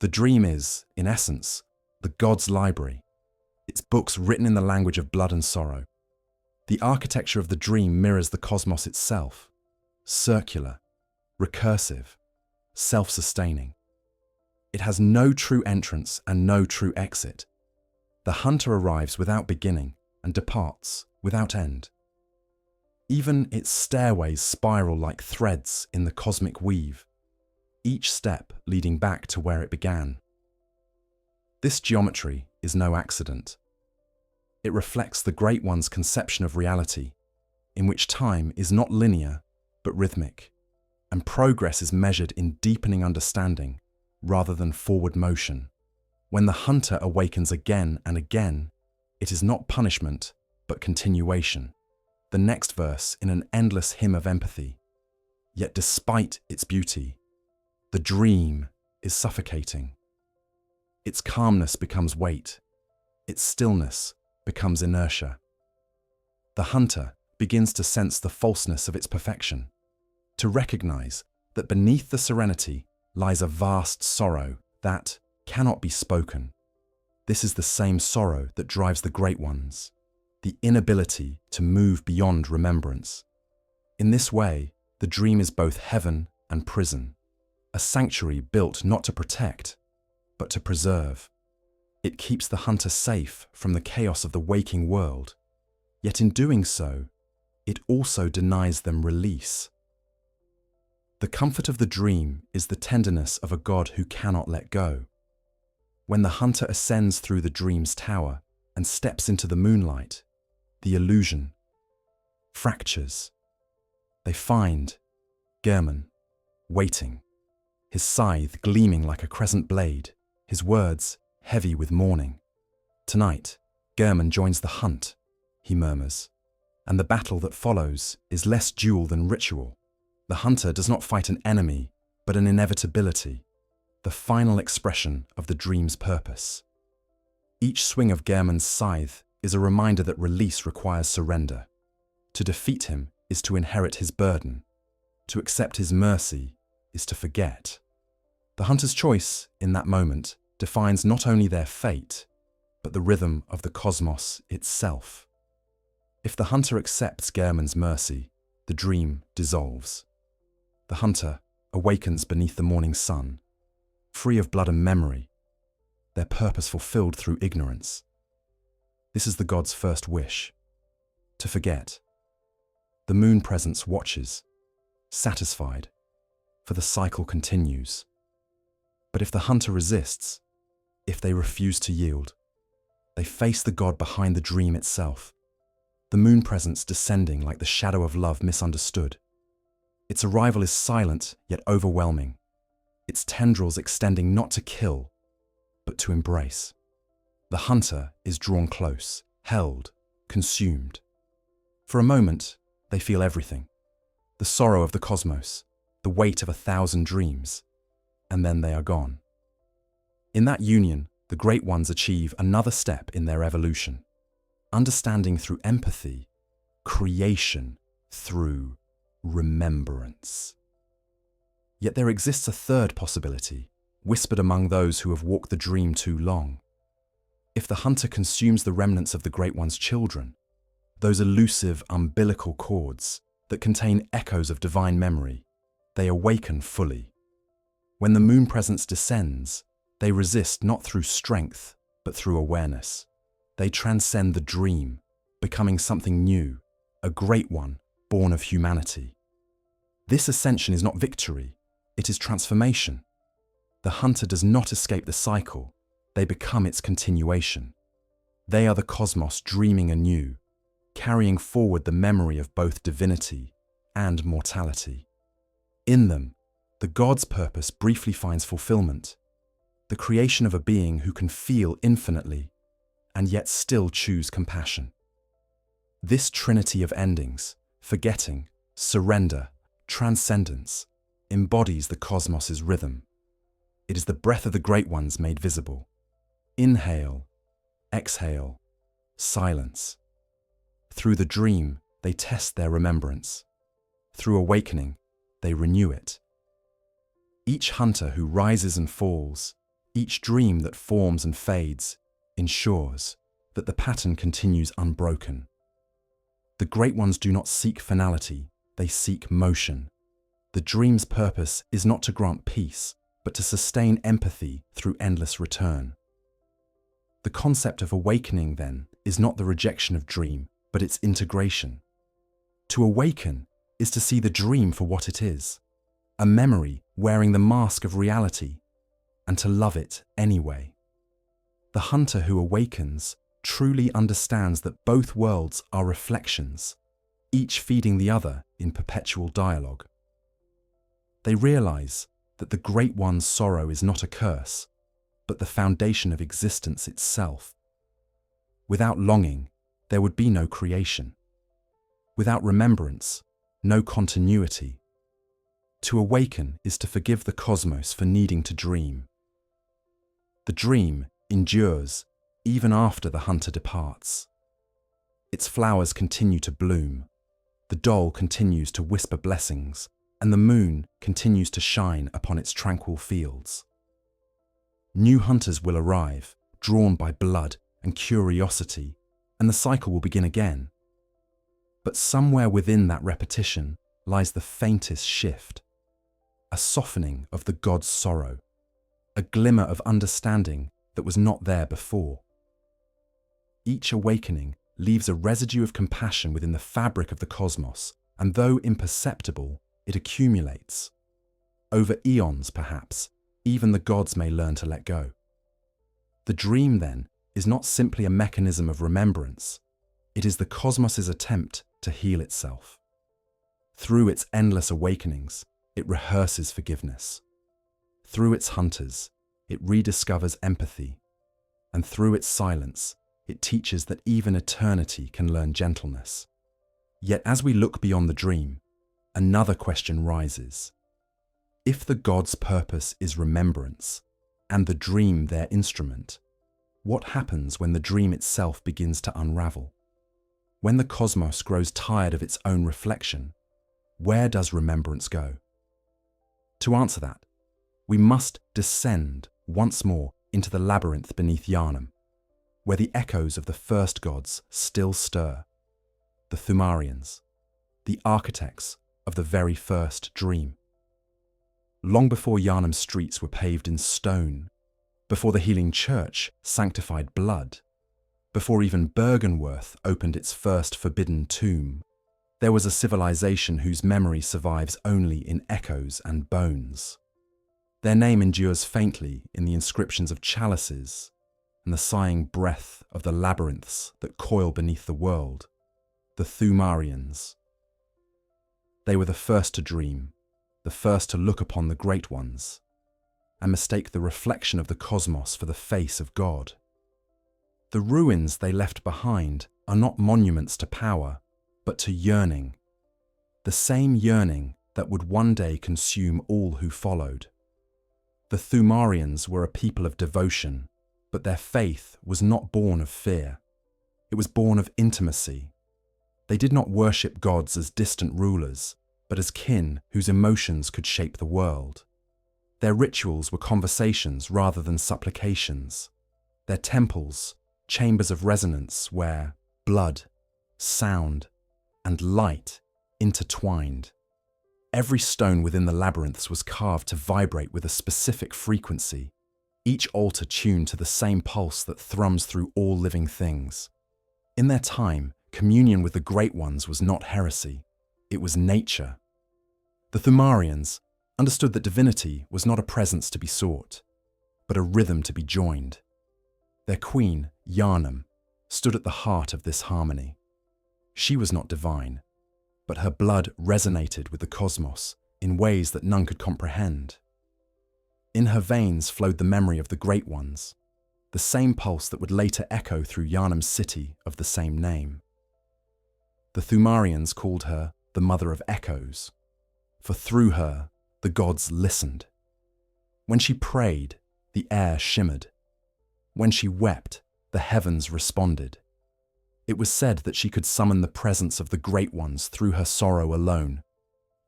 The dream is, in essence, the god's library, its books written in the language of blood and sorrow. The architecture of the dream mirrors the cosmos itself, circular, recursive, self-sustaining. It has no true entrance and no true exit. The hunter arrives without beginning and departs without end. Even its stairways spiral like threads in the cosmic weave, each step leading back to where it began. This geometry is no accident. It reflects the Great One's conception of reality, in which time is not linear but rhythmic, and progress is measured in deepening understanding rather than forward motion. When the hunter awakens again and again, it is not punishment but continuation. The next verse in an endless hymn of empathy. Yet despite its beauty, the dream is suffocating. Its calmness becomes weight. Its stillness becomes inertia. The hunter begins to sense the falseness of its perfection, to recognize that beneath the serenity lies a vast sorrow that cannot be spoken. This is the same sorrow that drives the great ones, the inability to move beyond remembrance. In this way, the dream is both heaven and prison, a sanctuary built not to protect, but to preserve. It keeps the hunter safe from the chaos of the waking world, yet in doing so, it also denies them release. The comfort of the dream is the tenderness of a god who cannot let go. When the hunter ascends through the dream's tower and steps into the moonlight, the illusion fractures. They find Gehrman waiting, his scythe gleaming like a crescent blade, his words heavy with mourning. Tonight, Gehrman joins the hunt, he murmurs, and the battle that follows is less duel than ritual. The hunter does not fight an enemy, but an inevitability, the final expression of the dream's purpose. Each swing of Gehrman's scythe is a reminder that release requires surrender. To defeat him is to inherit his burden. To accept his mercy is to forget. The hunter's choice, in that moment, defines not only their fate, but the rhythm of the cosmos itself. If the hunter accepts Gehrman's mercy, the dream dissolves. The hunter awakens beneath the morning sun, free of blood and memory, their purpose fulfilled through ignorance. This is the god's first wish, to forget. The moon presence watches, satisfied, for the cycle continues. But if the hunter resists, if they refuse to yield, they face the god behind the dream itself, the moon presence descending like the shadow of love misunderstood. Its arrival is silent yet overwhelming, its tendrils extending not to kill, but to embrace. The hunter is drawn close, held, consumed. For a moment, they feel everything, the sorrow of the cosmos, the weight of 1,000 dreams, and then they are gone. In that union, the Great Ones achieve another step in their evolution, understanding through empathy, creation through remembrance. Yet there exists a third possibility, whispered among those who have walked the dream too long. If the hunter consumes the remnants of the Great One's children, those elusive umbilical cords that contain echoes of divine memory, they awaken fully. When the moon presence descends, they resist not through strength, but through awareness. They transcend the dream, becoming something new, a great one born of humanity. This ascension is not victory, it is transformation. The hunter does not escape the cycle, they become its continuation. They are the cosmos dreaming anew, carrying forward the memory of both divinity and mortality. In them, the god's purpose briefly finds fulfillment, the creation of a being who can feel infinitely and yet still choose compassion. This trinity of endings, forgetting, surrender, transcendence, embodies the cosmos's rhythm. It is the breath of the Great Ones made visible. Inhale, exhale, silence. Through the dream, they test their remembrance. Through awakening, they renew it. Each hunter who rises and falls, each dream that forms and fades, ensures that the pattern continues unbroken. The Great Ones do not seek finality, they seek motion. The dream's purpose is not to grant peace, but to sustain empathy through endless return. The concept of awakening, then, is not the rejection of dream, but its integration. To awaken is to see the dream for what it is, a memory wearing the mask of reality, and to love it anyway. The hunter who awakens truly understands that both worlds are reflections, each feeding the other in perpetual dialogue. They realize that the Great One's sorrow is not a curse, but the foundation of existence itself. Without longing, there would be no creation. Without remembrance, no continuity. To awaken is to forgive the cosmos for needing to dream. The dream endures even after the hunter departs. Its flowers continue to bloom, the doll continues to whisper blessings, and the moon continues to shine upon its tranquil fields. New hunters will arrive, drawn by blood and curiosity, and the cycle will begin again. But somewhere within that repetition lies the faintest shift, a softening of the god's sorrow, a glimmer of understanding that was not there before. Each awakening leaves a residue of compassion within the fabric of the cosmos, and though imperceptible, it accumulates. Over eons, perhaps, even the gods may learn to let go. The dream, then, is not simply a mechanism of remembrance. It is the cosmos's attempt to heal itself. Through its endless awakenings, it rehearses forgiveness. Through its hunters, it rediscovers empathy. And through its silence, it teaches that even eternity can learn gentleness. Yet as we look beyond the dream, another question rises. If the god's purpose is remembrance, and the dream their instrument, what happens when the dream itself begins to unravel? When the cosmos grows tired of its own reflection, where does remembrance go? To answer that, we must descend once more into the labyrinth beneath Yharnam, where the echoes of the first gods still stir, the Thumerians, the architects of the very first dream. Long before Yharnam's streets were paved in stone, before the healing church sanctified blood, before even Byrgenwerth opened its first forbidden tomb, there was a civilization whose memory survives only in echoes and bones. Their name endures faintly in the inscriptions of chalices and the sighing breath of the labyrinths that coil beneath the world, the Thumerians. They were the first to dream, the first to look upon the Great Ones, and mistake the reflection of the cosmos for the face of God. The ruins they left behind are not monuments to power, but to yearning, the same yearning that would one day consume all who followed. The Thumerians were a people of devotion, but their faith was not born of fear. It was born of intimacy. They did not worship gods as distant rulers, but as kin whose emotions could shape the world. Their rituals were conversations rather than supplications. Their temples, chambers of resonance where blood, sound, and light intertwined. Every stone within the labyrinths was carved to vibrate with a specific frequency, each altar tuned to the same pulse that thrums through all living things. In their time, communion with the Great Ones was not heresy, it was nature. The Thumerians understood that divinity was not a presence to be sought, but a rhythm to be joined. Their queen, Yharnam, stood at the heart of this harmony. She was not divine, but her blood resonated with the cosmos in ways that none could comprehend. In her veins flowed the memory of the Great Ones, the same pulse that would later echo through Yharnam's city of the same name. The Thumerians called her the Mother of Echoes, for through her the gods listened. When she prayed, the air shimmered. When she wept, the heavens responded. It was said that she could summon the presence of the Great Ones through her sorrow alone,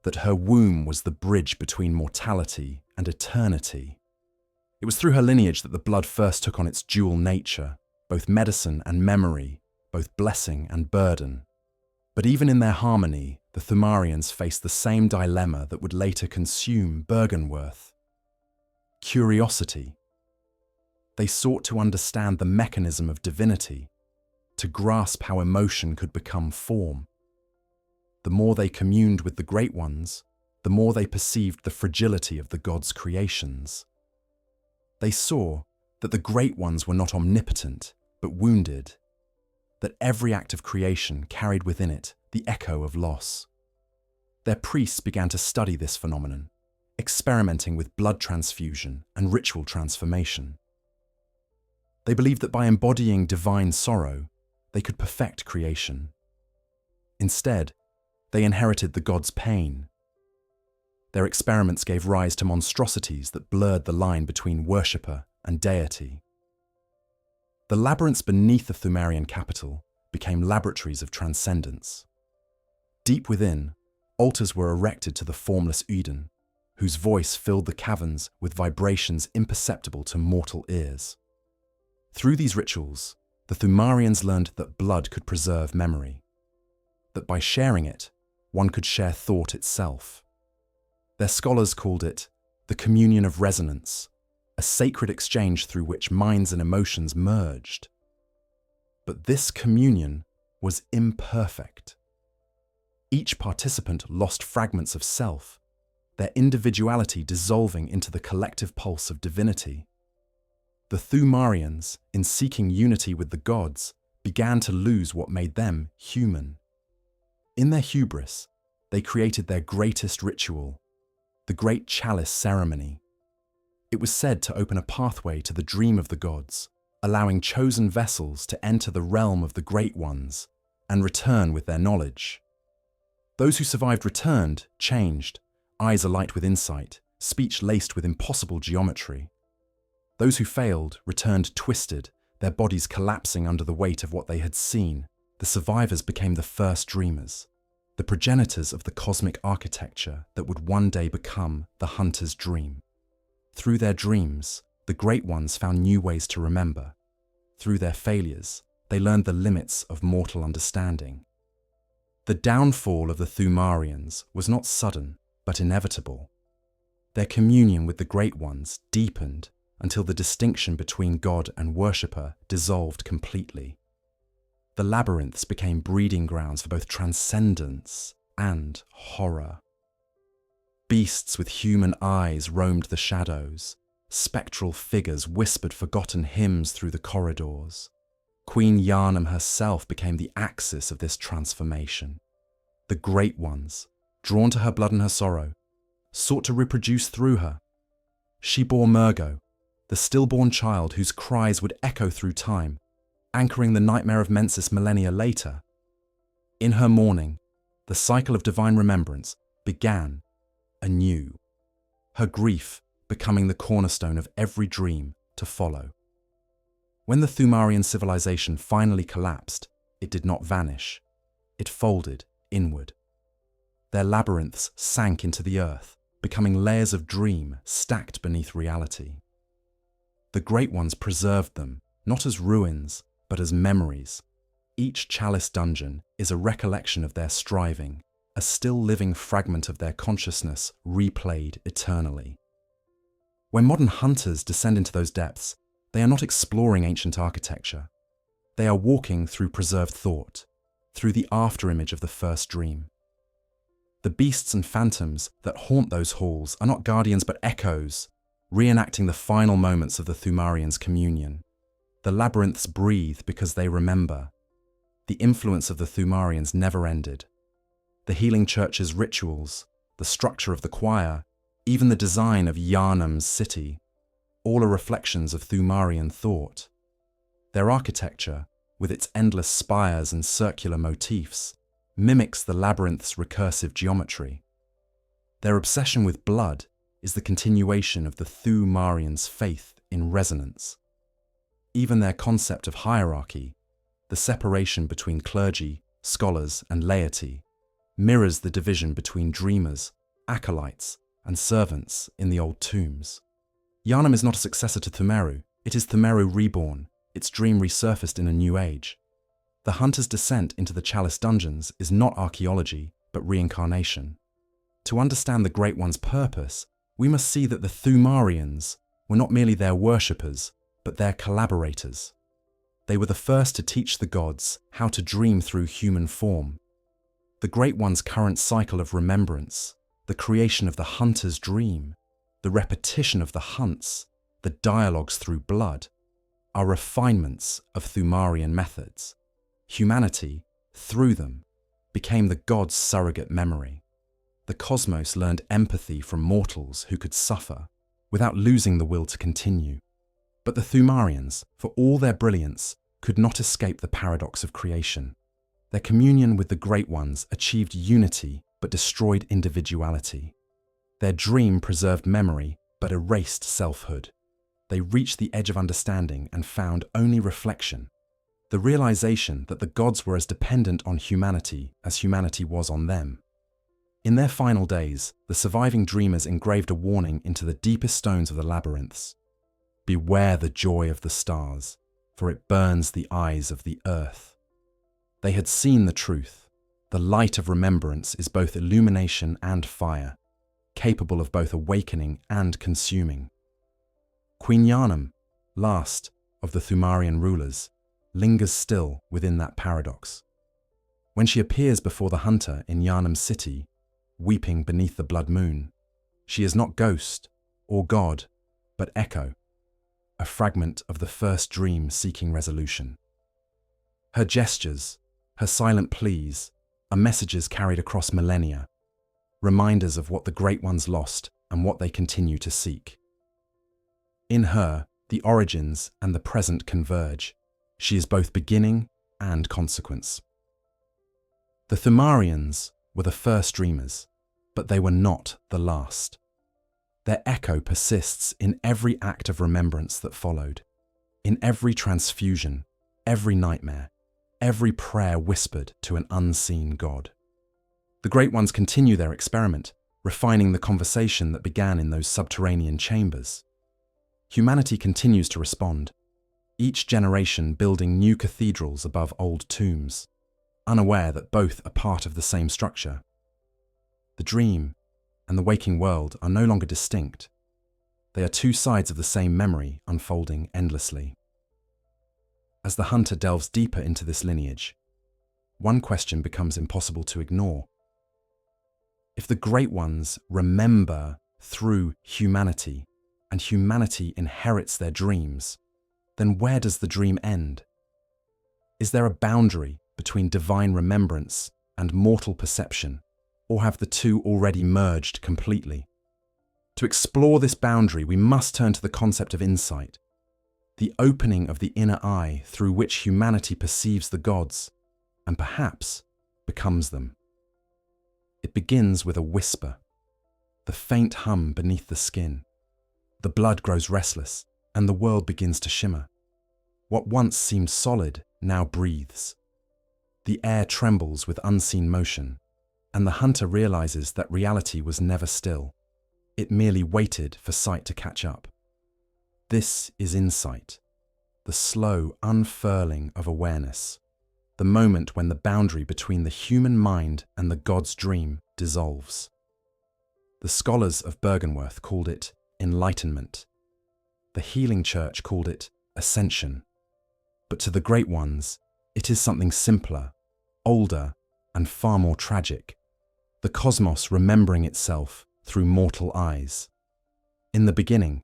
that her womb was the bridge between mortality and eternity. It was through her lineage that the blood first took on its dual nature, both medicine and memory, both blessing and burden. But even in their harmony, the Thumerians faced the same dilemma that would later consume Byrgenwerth: curiosity. They sought to understand the mechanism of divinity, to grasp how emotion could become form. The more they communed with the Great Ones, the more they perceived the fragility of the gods' creations. They saw that the Great Ones were not omnipotent, but wounded, that every act of creation carried within it the echo of loss. Their priests began to study this phenomenon, experimenting with blood transfusion and ritual transformation. They believed that by embodying divine sorrow, they could perfect creation. Instead, they inherited the gods' pain. Their experiments gave rise to monstrosities that blurred the line between worshipper and deity. The labyrinths beneath the Thumerian capital became laboratories of transcendence. Deep within, altars were erected to the formless Eden, whose voice filled the caverns with vibrations imperceptible to mortal ears. Through these rituals, the Thumerians learned that blood could preserve memory, that by sharing it, one could share thought itself. Their scholars called it the communion of resonance, a sacred exchange through which minds and emotions merged. But this communion was imperfect. Each participant lost fragments of self, their individuality dissolving into the collective pulse of divinity. The Thumerians, in seeking unity with the gods, began to lose what made them human. In their hubris, they created their greatest ritual, the Great Chalice Ceremony. It was said to open a pathway to the dream of the gods, allowing chosen vessels to enter the realm of the Great Ones and return with their knowledge. Those who survived returned, changed, eyes alight with insight, speech laced with impossible geometry. Those who failed returned twisted, their bodies collapsing under the weight of what they had seen. The survivors became the first dreamers, the progenitors of the cosmic architecture that would one day become the hunter's dream. Through their dreams, the Great Ones found new ways to remember. Through their failures, they learned the limits of mortal understanding. The downfall of the Thumerians was not sudden, but inevitable. Their communion with the Great Ones deepened until the distinction between god and worshipper dissolved completely. The labyrinths became breeding grounds for both transcendence and horror. Beasts with human eyes roamed the shadows. Spectral figures whispered forgotten hymns through the corridors. Queen Yharnam herself became the axis of this transformation. The Great Ones, drawn to her blood and her sorrow, sought to reproduce through her. She bore Murgo, the stillborn child whose cries would echo through time, anchoring the Nightmare of Mensis millennia later. In her mourning, the cycle of divine remembrance began anew, her grief becoming the cornerstone of every dream to follow. When the Thumerian civilization finally collapsed, it did not vanish. It folded inward. Their labyrinths sank into the earth, becoming layers of dream stacked beneath reality. The Great Ones preserved them, not as ruins, but as memories. Each chalice dungeon is a recollection of their striving, a still living fragment of their consciousness replayed eternally. When modern hunters descend into those depths, they are not exploring ancient architecture. They are walking through preserved thought, through the afterimage of the first dream. The beasts and phantoms that haunt those halls are not guardians but echoes, reenacting the final moments of the Thumerians' communion. The labyrinths breathe because they remember. The influence of the Thumerians never ended. The healing church's rituals, the structure of the choir, even the design of Yharnam's city, all are reflections of Thumerian thought. Their architecture, with its endless spires and circular motifs, mimics the labyrinth's recursive geometry. Their obsession with blood is the continuation of the Thumerians' faith in resonance. Even their concept of hierarchy, the separation between clergy, scholars, and laity, mirrors the division between dreamers, acolytes, and servants in the old tombs. Yharnam is not a successor to Thumeru, it is Thumeru reborn, its dream resurfaced in a new age. The hunter's descent into the Chalice dungeons is not archaeology, but reincarnation. To understand the Great One's purpose, we must see that the Thumerians were not merely their worshippers, but their collaborators. They were the first to teach the gods how to dream through human form. The Great One's current cycle of remembrance, the creation of the hunter's dream, the repetition of the hunts, the dialogues through blood, are refinements of Thumerian methods. Humanity, through them, became the god's surrogate memory. The cosmos learned empathy from mortals who could suffer without losing the will to continue. But the Thumerians, for all their brilliance, could not escape the paradox of creation. Their communion with the Great Ones achieved unity but destroyed individuality. Their dream preserved memory but erased selfhood. They reached the edge of understanding and found only reflection, the realization that the gods were as dependent on humanity as humanity was on them. In their final days, the surviving dreamers engraved a warning into the deepest stones of the labyrinths. Beware the joy of the stars, for it burns the eyes of the earth. They had seen the truth. The light of remembrance is both illumination and fire, capable of both awakening and consuming. Queen Yharnam, last of the Thumerian rulers, lingers still within that paradox. When she appears before the hunter in Yharnam's city, weeping beneath the blood moon, she is not ghost or god, but echo, a fragment of the first dream seeking resolution. Her gestures, her silent pleas, are messages carried across millennia, reminders of what the Great Ones lost and what they continue to seek. In her, the origins and the present converge. She is both beginning and consequence. The Thumerians were the first dreamers, but they were not the last. Their echo persists in every act of remembrance that followed, in every transfusion, every nightmare, every prayer whispered to an unseen god. The Great Ones continue their experiment, refining the conversation that began in those subterranean chambers. Humanity continues to respond, each generation building new cathedrals above old tombs, unaware that both are part of the same structure. The dream and the waking world are no longer distinct. They are two sides of the same memory unfolding endlessly. As the hunter delves deeper into this lineage, one question becomes impossible to ignore. If the Great Ones remember through humanity, and humanity inherits their dreams, then where does the dream end? Is there a boundary between divine remembrance and mortal perception, or have the two already merged completely? To explore this boundary, we must turn to the concept of insight, the opening of the inner eye through which humanity perceives the gods, and perhaps becomes them. It begins with a whisper, the faint hum beneath the skin. The blood grows restless, and the world begins to shimmer. What once seemed solid now breathes. The air trembles with unseen motion, and the hunter realizes that reality was never still. It merely waited for sight to catch up. This is insight, the slow unfurling of awareness, the moment when the boundary between the human mind and the god's dream dissolves. The scholars of Byrgenwerth called it enlightenment. The healing church called it ascension. But to the Great Ones, it is something simpler, older, and far more tragic. The cosmos remembering itself through mortal eyes. In the beginning,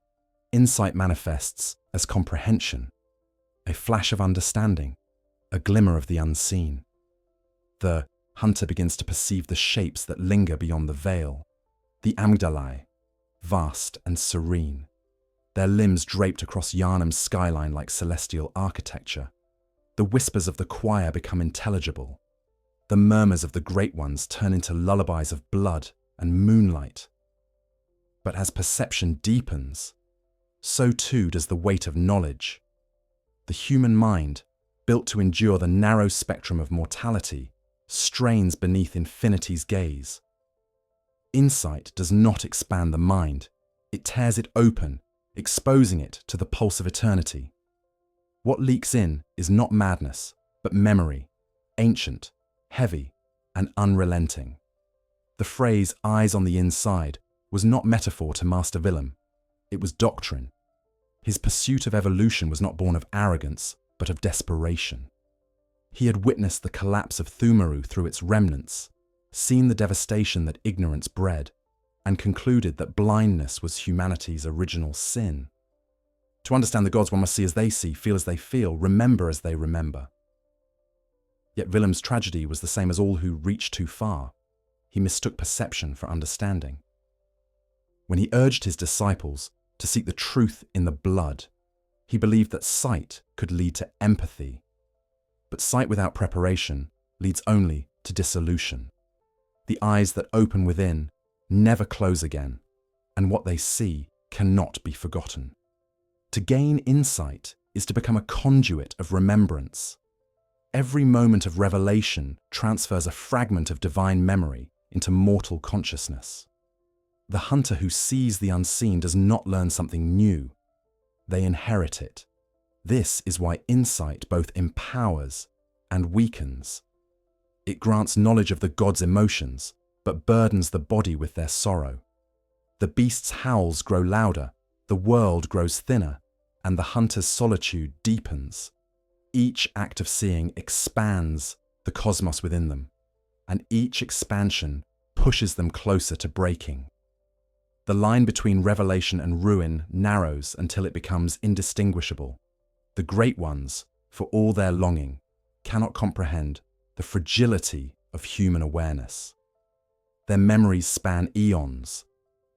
insight manifests as comprehension, a flash of understanding, a glimmer of the unseen. The Hunter begins to perceive the shapes that linger beyond the veil. The amygdalae, vast and serene, their limbs draped across Yharnam's skyline like celestial architecture. The whispers of the choir become intelligible. The murmurs of the great ones turn into lullabies of blood and moonlight. But as perception deepens, so too does the weight of knowledge. The human mind, built to endure the narrow spectrum of mortality, strains beneath infinity's gaze. Insight does not expand the mind. It tears it open, exposing it to the pulse of eternity. What leaks in is not madness, but memory, ancient, heavy, and unrelenting. The phrase "eyes on the inside" was not metaphor to Master Willem. It was doctrine. His pursuit of evolution was not born of arrogance, but of desperation. He had witnessed the collapse of Thumeru through its remnants, seen the devastation that ignorance bred, and concluded that blindness was humanity's original sin. To understand the gods, one must see as they see, feel as they feel, remember as they remember. Yet Willem's tragedy was the same as all who reached too far. He mistook perception for understanding. When he urged his disciples to seek the truth in the blood, he believed that sight could lead to empathy. But sight without preparation leads only to dissolution. The eyes that open within never close again, and what they see cannot be forgotten. To gain insight is to become a conduit of remembrance. Every moment of revelation transfers a fragment of divine memory into mortal consciousness. The hunter who sees the unseen does not learn something new. They inherit it. This is why insight both empowers and weakens. It grants knowledge of the gods' emotions, but burdens the body with their sorrow. The beast's howls grow louder, the world grows thinner, and the hunter's solitude deepens. Each act of seeing expands the cosmos within them, and each expansion pushes them closer to breaking. The line between revelation and ruin narrows until it becomes indistinguishable. The great ones, for all their longing, cannot comprehend the fragility of human awareness. Their memories span eons.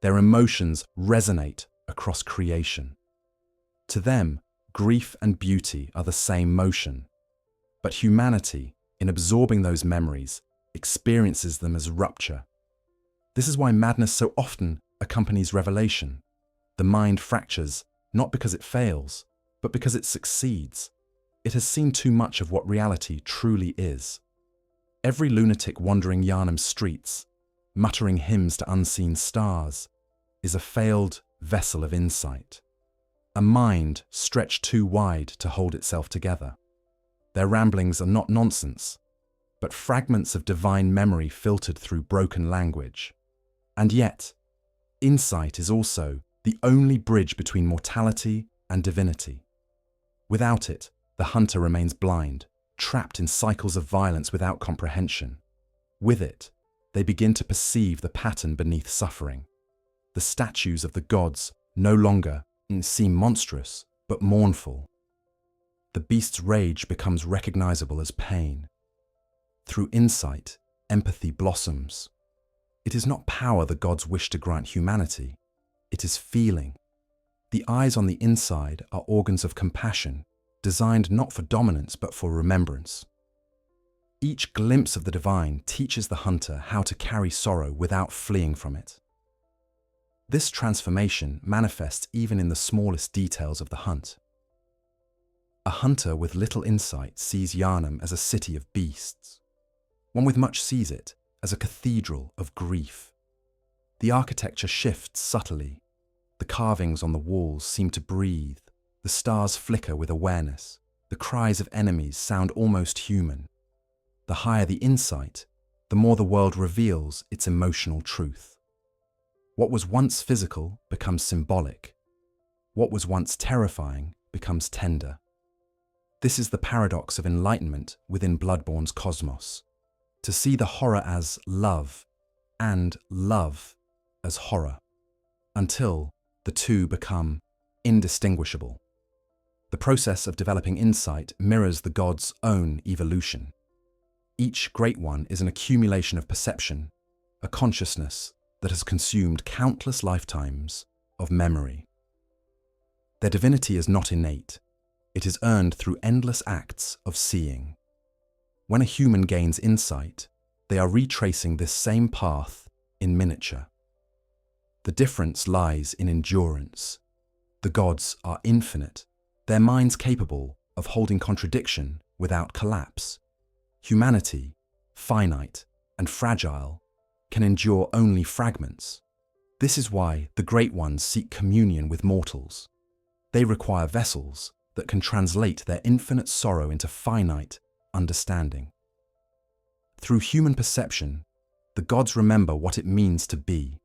Their emotions resonate across creation. To them, grief and beauty are the same motion. But humanity, in absorbing those memories, experiences them as rupture. This is why madness so often accompanies revelation. The mind fractures, not because it fails, but because it succeeds. It has seen too much of what reality truly is. Every lunatic wandering Yharnam's streets, muttering hymns to unseen stars, is a failed vessel of insight. A mind stretched too wide to hold itself together. Their ramblings are not nonsense, but fragments of divine memory filtered through broken language. And yet, insight is also the only bridge between mortality and divinity. Without it, the hunter remains blind, trapped in cycles of violence without comprehension. With it, they begin to perceive the pattern beneath suffering. The statues of the gods no longer seem monstrous, but mournful. The beast's rage becomes recognizable as pain. Through insight, empathy blossoms. It is not power the gods wish to grant humanity. It is feeling. The eyes on the inside are organs of compassion, designed not for dominance but for remembrance. Each glimpse of the divine teaches the hunter how to carry sorrow without fleeing from it. This transformation manifests even in the smallest details of the hunt. A hunter with little insight sees Yharnam as a city of beasts. One with much sees it as a cathedral of grief. The architecture shifts subtly. The carvings on the walls seem to breathe. The stars flicker with awareness. The cries of enemies sound almost human. The higher the insight, the more the world reveals its emotional truth. What was once physical becomes symbolic. What was once terrifying becomes tender. This is the paradox of enlightenment within Bloodborne's cosmos. To see the horror as love and love as horror, until the two become indistinguishable. The process of developing insight mirrors the gods' own evolution. Each great one is an accumulation of perception, a consciousness that has consumed countless lifetimes of memory. Their divinity is not innate. It is earned through endless acts of seeing. When a human gains insight, they are retracing this same path in miniature. The difference lies in endurance. The gods are infinite, their minds capable of holding contradiction without collapse. Humanity, finite and fragile, can endure only fragments. This is why the Great Ones seek communion with mortals. They require vessels that can translate their infinite sorrow into finite understanding. Through human perception, the gods remember what it means to be.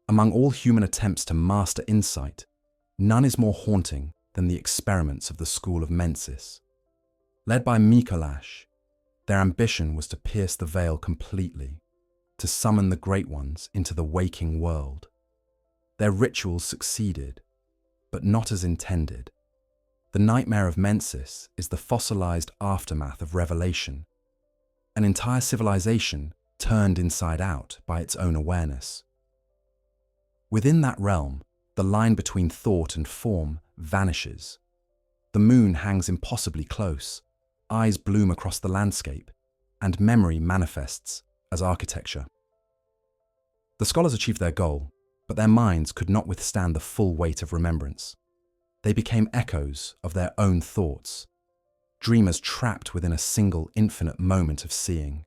Among all human attempts to master insight, none is more haunting than the experiments of the school of Mensis. Led by Mikolash, their ambition was to pierce the veil completely, to summon the Great Ones into the waking world. Their rituals succeeded, but not as intended. The Nightmare of Mensis is the fossilized aftermath of revelation, an entire civilization turned inside out by its own awareness. Within that realm, the line between thought and form vanishes. The moon hangs impossibly close, eyes bloom across the landscape, and memory manifests as architecture. The scholars achieved their goal, but their minds could not withstand the full weight of remembrance. They became echoes of their own thoughts, dreamers trapped within a single infinite moment of seeing.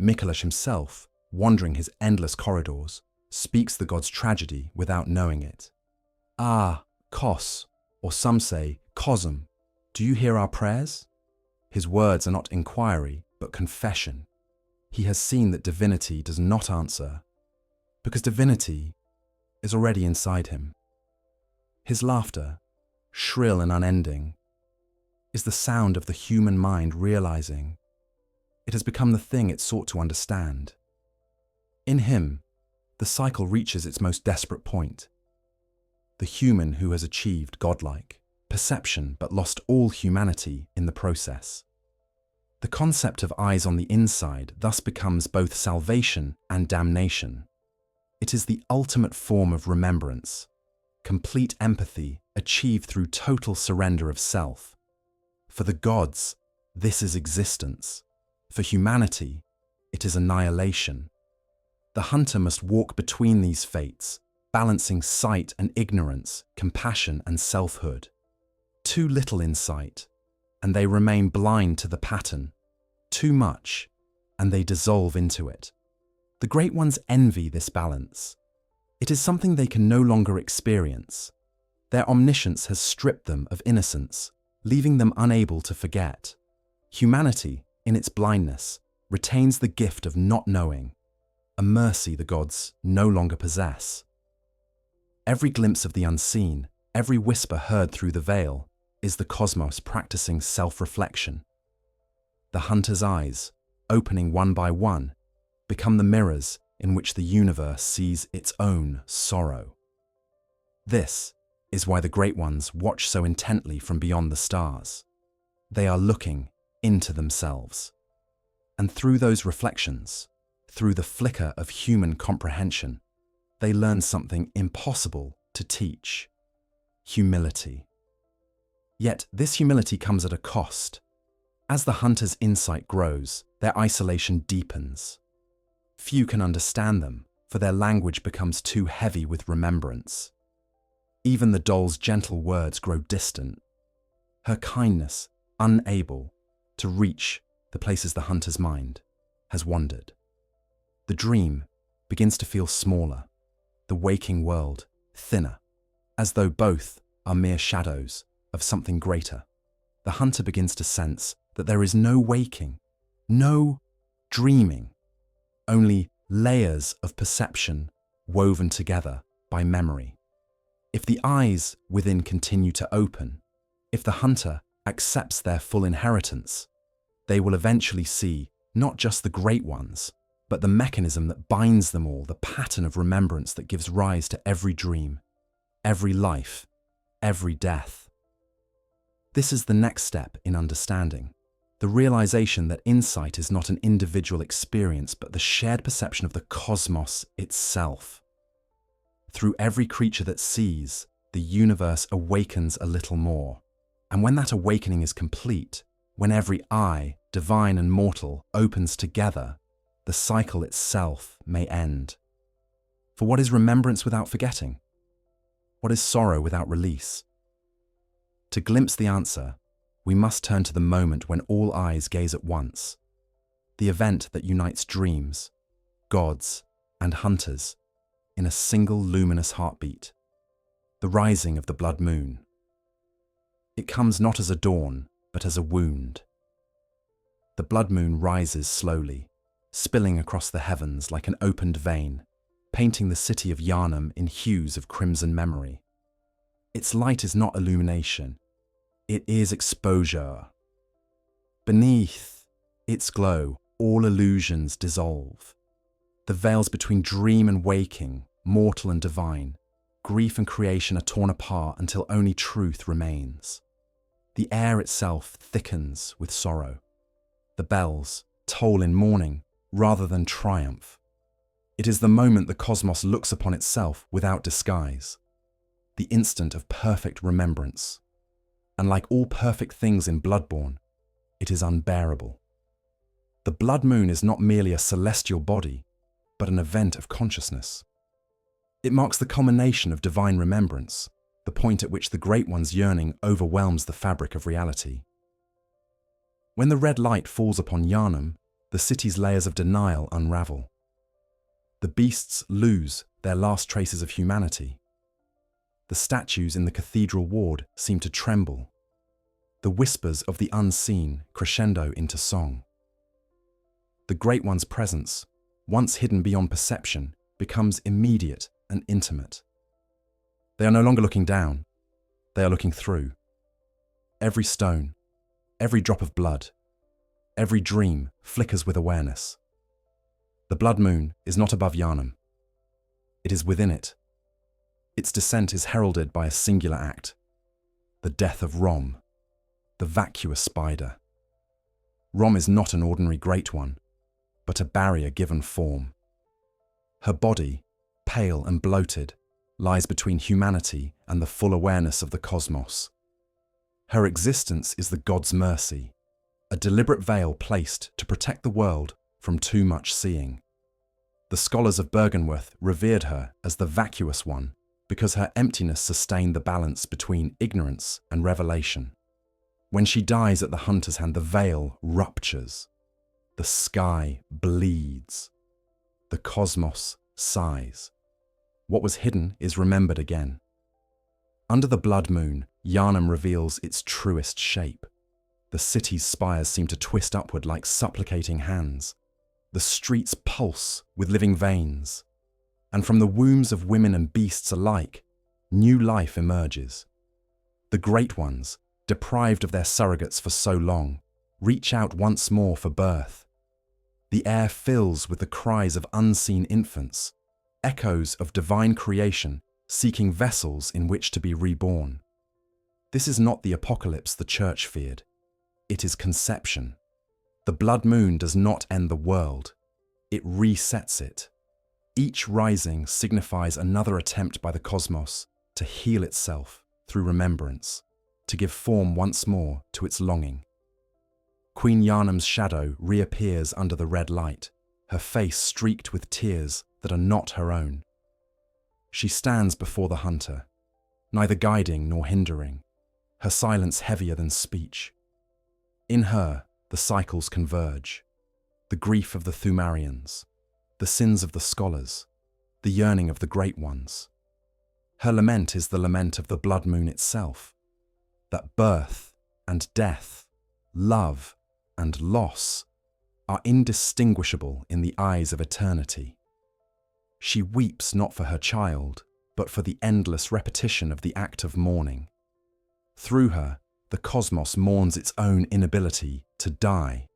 Mikolash himself, wandering his endless corridors, speaks the god's tragedy without knowing it. Ah, Kos, or some say Kosm, do you hear our prayers? His words are not inquiry, but confession. He has seen that divinity does not answer, because divinity is already inside him. His laughter, shrill and unending, is the sound of the human mind realizing it has become the thing it sought to understand. In him, the cycle reaches its most desperate point. The human who has achieved godlike perception but lost all humanity in the process. The concept of eyes on the inside thus becomes both salvation and damnation. It is the ultimate form of remembrance, complete empathy achieved through total surrender of self. For the gods, this is existence. For humanity, it is annihilation. The hunter must walk between these fates, balancing sight and ignorance, compassion and selfhood. Too little insight, and they remain blind to the pattern. Too much, and they dissolve into it. The Great Ones envy this balance. It is something they can no longer experience. Their omniscience has stripped them of innocence, leaving them unable to forget. Humanity, in its blindness, retains the gift of not knowing, a mercy the gods no longer possess. Every glimpse of the unseen, every whisper heard through the veil, is the cosmos practicing self-reflection. The hunter's eyes, opening one by one, become the mirrors in which the universe sees its own sorrow. This is why the Great Ones watch so intently from beyond the stars. They are looking into themselves. And through those reflections, through the flicker of human comprehension, they learn something impossible to teach: humility. Yet this humility comes at a cost. As the hunter's insight grows, their isolation deepens. Few can understand them, for their language becomes too heavy with remembrance. Even the doll's gentle words grow distant, her kindness unable to reach the places the hunter's mind has wandered. The dream begins to feel smaller, the waking world thinner, as though both are mere shadows of something greater. The hunter begins to sense that there is no waking, no dreaming, only layers of perception woven together by memory. If the eyes within continue to open, if the hunter accepts their full inheritance, they will eventually see not just the Great Ones, but the mechanism that binds them all, the pattern of remembrance that gives rise to every dream, every life, every death. This is the next step in understanding. The realization that insight is not an individual experience but the shared perception of the cosmos itself. Through every creature that sees, the universe awakens a little more. And when that awakening is complete, when every eye, divine and mortal, opens together, the cycle itself may end. For what is remembrance without forgetting? What is sorrow without release? To glimpse the answer, we must turn to the moment when all eyes gaze at once, the event that unites dreams, gods, and hunters in a single luminous heartbeat, the rising of the blood moon. It comes not as a dawn, but as a wound. The blood moon rises slowly, spilling across the heavens like an opened vein, painting the city of Yharnam in hues of crimson memory. Its light is not illumination, it is exposure. Beneath its glow, all illusions dissolve. The veils between dream and waking, mortal and divine, grief and creation are torn apart until only truth remains. The air itself thickens with sorrow. The bells toll in mourning rather than triumph. It is the moment the cosmos looks upon itself without disguise, the instant of perfect remembrance. And like all perfect things in Bloodborne, it is unbearable. The blood moon is not merely a celestial body, but an event of consciousness. It marks the culmination of divine remembrance, the point at which the Great One's yearning overwhelms the fabric of reality. When the red light falls upon Yharnam, the city's layers of denial unravel. The beasts lose their last traces of humanity. The statues in the cathedral ward seem to tremble. The whispers of the unseen crescendo into song. The Great One's presence, once hidden beyond perception, becomes immediate and intimate. They are no longer looking down, they are looking through. Every stone, every drop of blood, every dream flickers with awareness. The blood moon is not above Yharnam. It is within it. Its descent is heralded by a singular act, the death of Rom, the vacuous spider. Rom is not an ordinary Great One, but a barrier given form. Her body, pale and bloated, lies between humanity and the full awareness of the cosmos. Her existence is the god's mercy, a deliberate veil placed to protect the world from too much seeing. The scholars of Byrgenwerth revered her as the vacuous one because her emptiness sustained the balance between ignorance and revelation. When she dies at the hunter's hand, the veil ruptures. The sky bleeds. The cosmos sighs. What was hidden is remembered again. Under the blood moon, Yharnam reveals its truest shape. The city's spires seem to twist upward like supplicating hands. The streets pulse with living veins. And from the wombs of women and beasts alike, new life emerges. The Great Ones, deprived of their surrogates for so long, reach out once more for birth. The air fills with the cries of unseen infants, echoes of divine creation seeking vessels in which to be reborn. This is not the apocalypse the church feared. It is conception. The blood moon does not end the world. It resets it. Each rising signifies another attempt by the cosmos to heal itself through remembrance, to give form once more to its longing. Queen Yharnam's shadow reappears under the red light, her face streaked with tears that are not her own. She stands before the hunter, neither guiding nor hindering, her silence heavier than speech. In her, the cycles converge, the grief of the Thumerians, the sins of the scholars, the yearning of the Great Ones. Her lament is the lament of the blood moon itself, that birth and death, love and loss are indistinguishable in the eyes of eternity. She weeps not for her child, but for the endless repetition of the act of mourning. Through her, the cosmos mourns its own inability to die.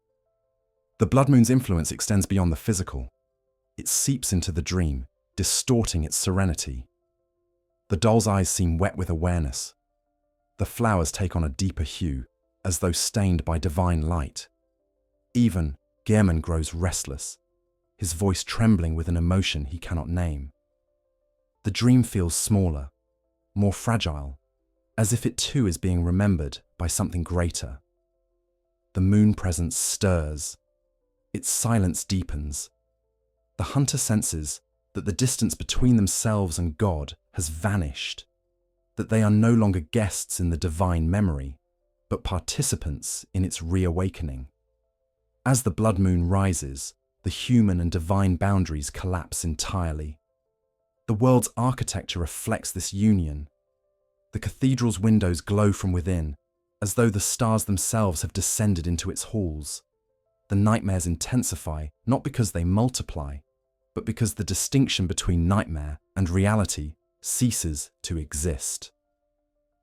The blood moon's influence extends beyond the physical. It seeps into the dream, distorting its serenity. The doll's eyes seem wet with awareness. The flowers take on a deeper hue, as though stained by divine light. Even Gehrman grows restless, his voice trembling with an emotion he cannot name. The dream feels smaller, more fragile, as if it too is being remembered by something greater. The moon presence stirs. Its silence deepens. The hunter senses that the distance between themselves and God has vanished, that they are no longer guests in the divine memory, but participants in its reawakening. As the blood moon rises, the human and divine boundaries collapse entirely. The world's architecture reflects this union. The cathedral's windows glow from within, as though the stars themselves have descended into its halls. The nightmares intensify, not because they multiply, but because the distinction between nightmare and reality ceases to exist.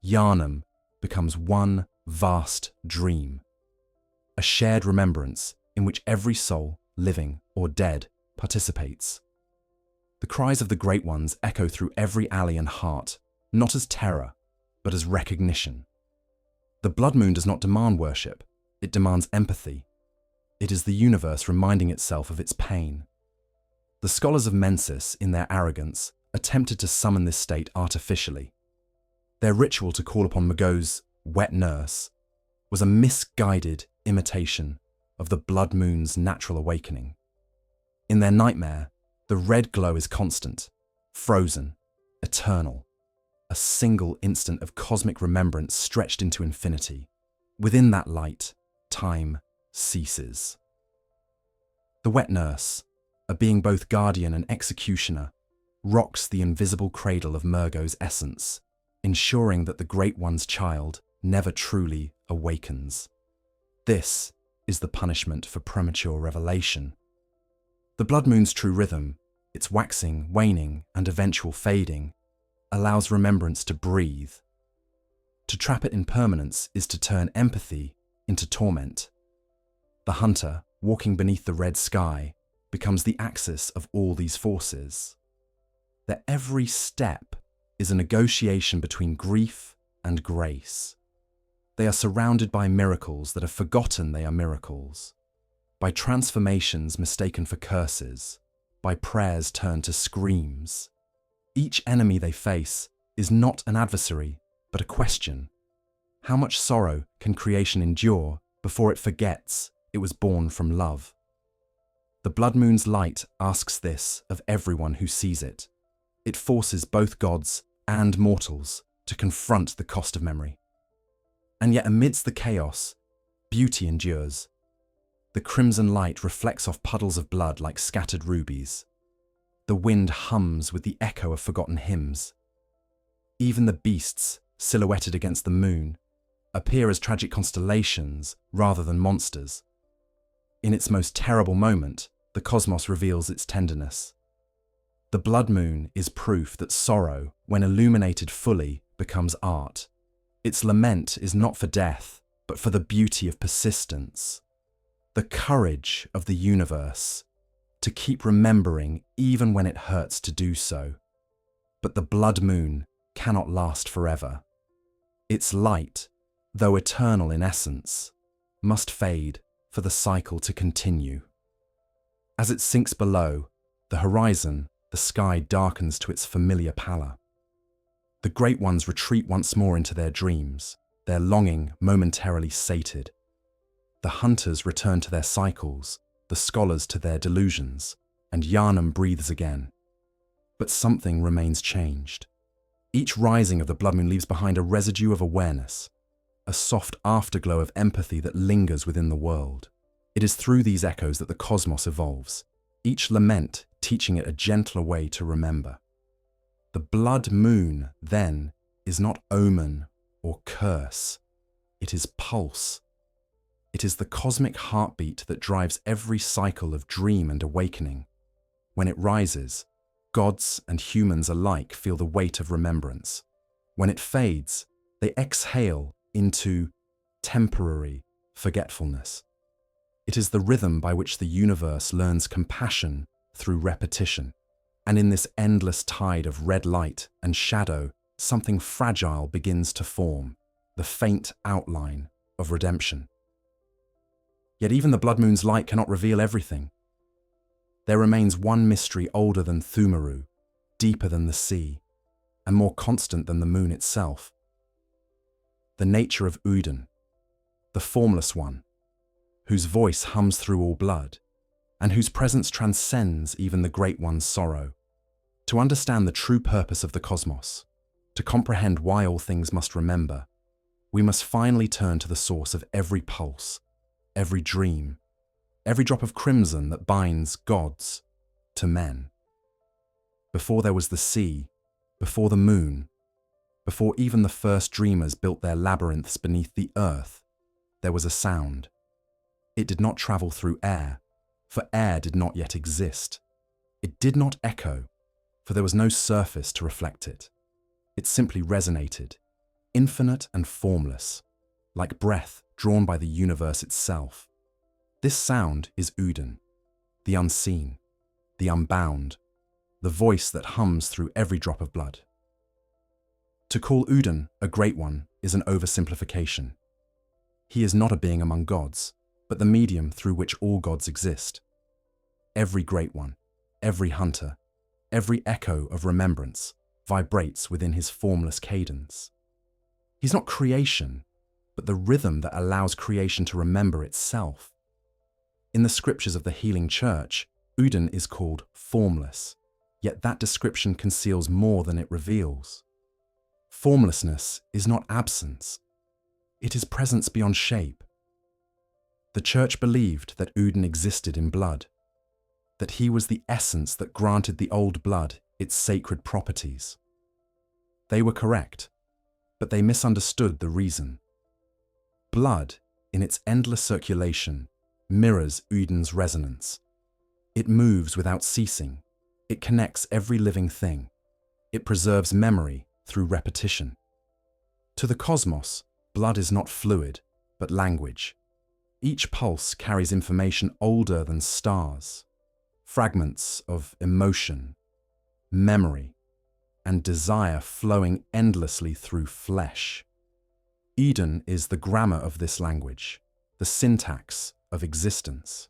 Yharnam becomes one vast dream, a shared remembrance in which every soul, living or dead, participates. The cries of the Great Ones echo through every alley and heart, not as terror, but as recognition. The blood moon does not demand worship, it demands empathy. It is the universe reminding itself of its pain. The scholars of Mensis, in their arrogance, attempted to summon this state artificially. Their ritual to call upon Magot's wet nurse was a misguided imitation of the blood moon's natural awakening. In their nightmare, the red glow is constant, frozen, eternal, a single instant of cosmic remembrance stretched into infinity. Within that light, time ceases. The wet nurse, a being both guardian and executioner, rocks the invisible cradle of Murgo's essence, ensuring that the Great One's child never truly awakens. This is the punishment for premature revelation. The blood moon's true rhythm, its waxing, waning, and eventual fading, allows remembrance to breathe. To trap it in permanence is to turn empathy into torment. The hunter, walking beneath the red sky, becomes the axis of all these forces. Their every step is a negotiation between grief and grace. They are surrounded by miracles that have forgotten they are miracles, by transformations mistaken for curses, by prayers turned to screams. Each enemy they face is not an adversary, but a question. How much sorrow can creation endure before it forgets it was born from love? The blood moon's light asks this of everyone who sees it. It forces both gods and mortals to confront the cost of memory. And yet amidst the chaos, beauty endures. The crimson light reflects off puddles of blood like scattered rubies. The wind hums with the echo of forgotten hymns. Even the beasts, silhouetted against the moon, appear as tragic constellations rather than monsters. In its most terrible moment, the cosmos reveals its tenderness. The blood moon is proof that sorrow, when illuminated fully, becomes art. Its lament is not for death, but for the beauty of persistence. The courage of the universe to keep remembering even when it hurts to do so. But the blood moon cannot last forever. Its light, though eternal in essence, must fade for the cycle to continue. As it sinks below, the horizon, the sky darkens to its familiar pallor. The Great Ones retreat once more into their dreams, their longing momentarily sated. The hunters return to their cycles, the scholars to their delusions, and Yharnam breathes again. But something remains changed. Each rising of the blood moon leaves behind a residue of awareness, a soft afterglow of empathy that lingers within the world. It is through these echoes that the cosmos evolves, each lament teaching it a gentler way to remember. The blood moon, then, is not omen or curse. It is pulse. It is the cosmic heartbeat that drives every cycle of dream and awakening. When it rises, gods and humans alike feel the weight of remembrance. When it fades, they exhale into temporary forgetfulness. It is the rhythm by which the universe learns compassion through repetition. And in this endless tide of red light and shadow, something fragile begins to form, the faint outline of redemption. Yet even the blood moon's light cannot reveal everything. There remains one mystery older than Thumeru, deeper than the sea, and more constant than the moon itself. The nature of Elden, the formless one, whose voice hums through all blood, and whose presence transcends even the Great One's sorrow. To understand the true purpose of the cosmos, to comprehend why all things must remember, we must finally turn to the source of every pulse, every dream, every drop of crimson that binds gods to men. Before there was the sea, before the moon, before even the first dreamers built their labyrinths beneath the earth, there was a sound. It did not travel through air, for air did not yet exist. It did not echo, for there was no surface to reflect it. It simply resonated, infinite and formless, like breath drawn by the universe itself. This sound is Elden, the unseen, the unbound, the voice that hums through every drop of blood. To call Elden a great one is an oversimplification. He is not a being among gods, but the medium through which all gods exist. Every great one, every hunter, every echo of remembrance vibrates within his formless cadence. He's not creation, but the rhythm that allows creation to remember itself. In the scriptures of the healing church, Elden is called formless, yet that description conceals more than it reveals. Formlessness is not absence. It is presence beyond shape. The church believed that Elden existed in blood, that he was the essence that granted the old blood its sacred properties. They were correct, but they misunderstood the reason. Blood, in its endless circulation, mirrors Elden's resonance. It moves without ceasing. It connects every living thing. It preserves memory through repetition. To the cosmos, blood is not fluid, but language. Each pulse carries information older than stars, fragments of emotion, memory, and desire flowing endlessly through flesh. Elden is the grammar of this language, the syntax of existence.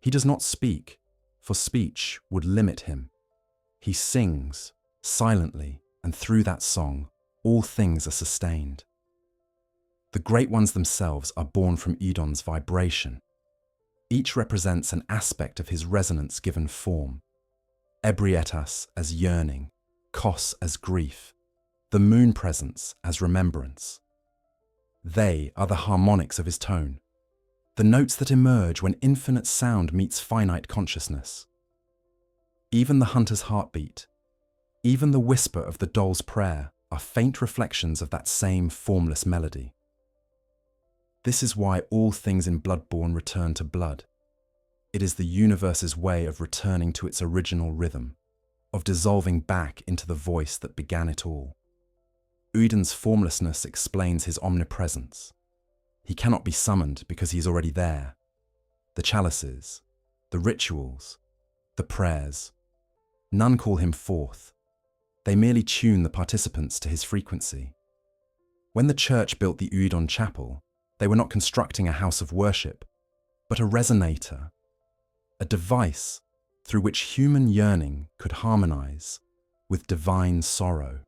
He does not speak, for speech would limit him. He sings silently, and through that song, all things are sustained. The great ones themselves are born from Elden's vibration. Each represents an aspect of his resonance given form. Ebrietas as yearning, Kos as grief, the moon presence as remembrance. They are the harmonics of his tone, the notes that emerge when infinite sound meets finite consciousness. Even the hunter's heartbeat, even the whisper of the doll's prayer are faint reflections of that same formless melody. This is why all things in Bloodborne return to blood. It is the universe's way of returning to its original rhythm, of dissolving back into the voice that began it all. Elden's formlessness explains his omnipresence. He cannot be summoned because he is already there. The chalices, the rituals, the prayers, none call him forth. They merely tune the participants to his frequency. When the church built the Elden chapel, they were not constructing a house of worship, but a resonator, a device through which human yearning could harmonize with divine sorrow.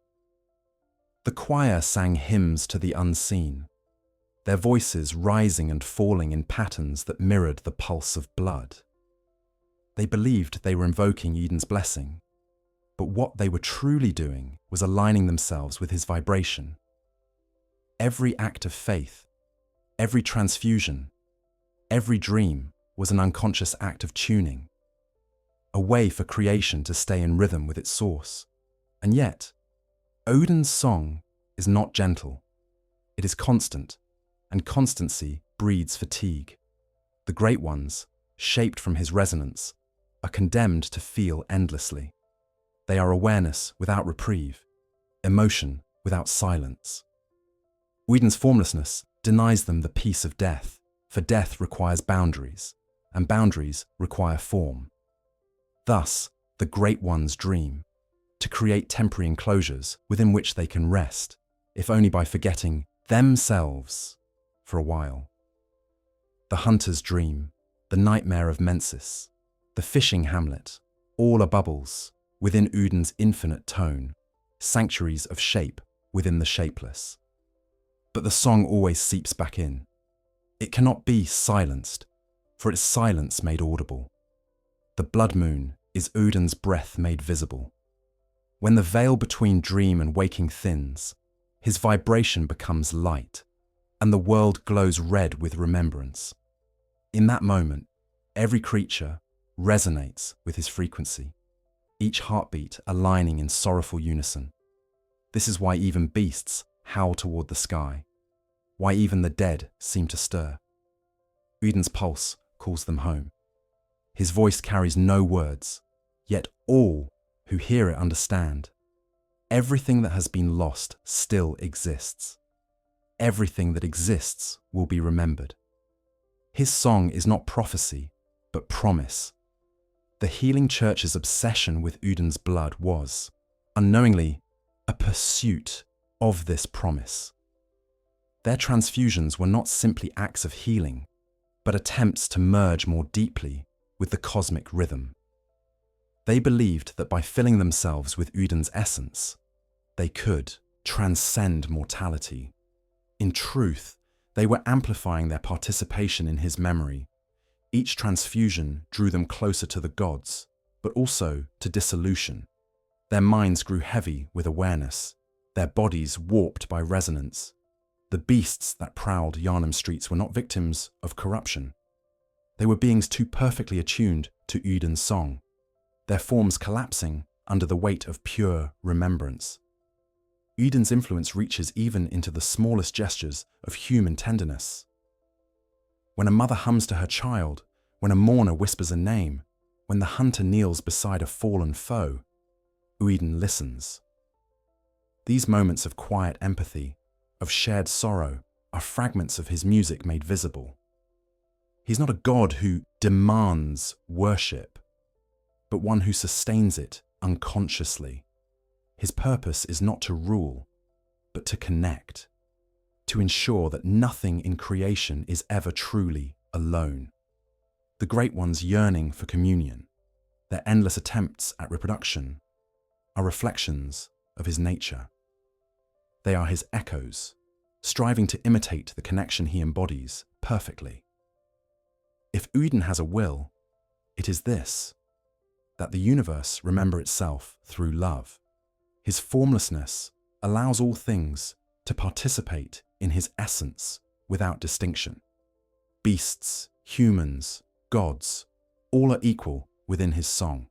The choir sang hymns to the unseen, their voices rising and falling in patterns that mirrored the pulse of blood. They believed they were invoking Elden's blessing, but what they were truly doing was aligning themselves with his vibration. Every act of faith, every transfusion, every dream was an unconscious act of tuning, a way for creation to stay in rhythm with its source. And yet, Elden's song is not gentle. It is constant, and constancy breeds fatigue. The great ones, shaped from his resonance, are condemned to feel endlessly. They are awareness without reprieve, emotion without silence. Elden's formlessness denies them the peace of death, for death requires boundaries, and boundaries require form. Thus, the great ones dream, to create temporary enclosures within which they can rest, if only by forgetting themselves for a while. the hunter's dream, the nightmare of Mensis, the fishing hamlet, all are bubbles within Udin's infinite tone, sanctuaries of shape within the shapeless. But the song always seeps back in. It cannot be silenced, for its silence made audible. The blood moon is Udin's breath made visible. When the veil between dream and waking thins, his vibration becomes light, and the world glows red with remembrance. In that moment, every creature resonates with his frequency, each heartbeat aligning in sorrowful unison. This is why even beasts howl toward the sky, why even the dead seem to stir. Udin's pulse calls them home. His voice carries no words, yet all who hear it understand. Everything that has been lost still exists. Everything that exists will be remembered. His song is not prophecy, but promise. The healing church's obsession with Udin's blood was, unknowingly, a pursuit of this promise. Their transfusions were not simply acts of healing, but attempts to merge more deeply with the cosmic rhythm. They believed that by filling themselves with Udin's essence, they could transcend mortality. In truth, they were amplifying their participation in his memory. Each transfusion drew them closer to the gods, but also to dissolution. Their minds grew heavy with awareness, their bodies warped by resonance. The beasts that prowled Yharnam streets were not victims of corruption. They were beings too perfectly attuned to Udin's song, their forms collapsing under the weight of pure remembrance. Udin's influence reaches even into the smallest gestures of human tenderness. When a mother hums to her child, when a mourner whispers a name, when the hunter kneels beside a fallen foe, Udin listens. These moments of quiet empathy, of shared sorrow, are fragments of his music made visible. He's not a god who demands worship, but one who sustains it unconsciously. His purpose is not to rule, but to connect, to ensure that nothing in creation is ever truly alone. The Great One's yearning for communion, their endless attempts at reproduction, are reflections of his nature. They are his echoes, striving to imitate the connection he embodies perfectly. If Udin has a will, it is this, that the universe remember itself through love. His formlessness allows all things to participate in his essence without distinction. Beasts, humans, gods, all are equal within his song.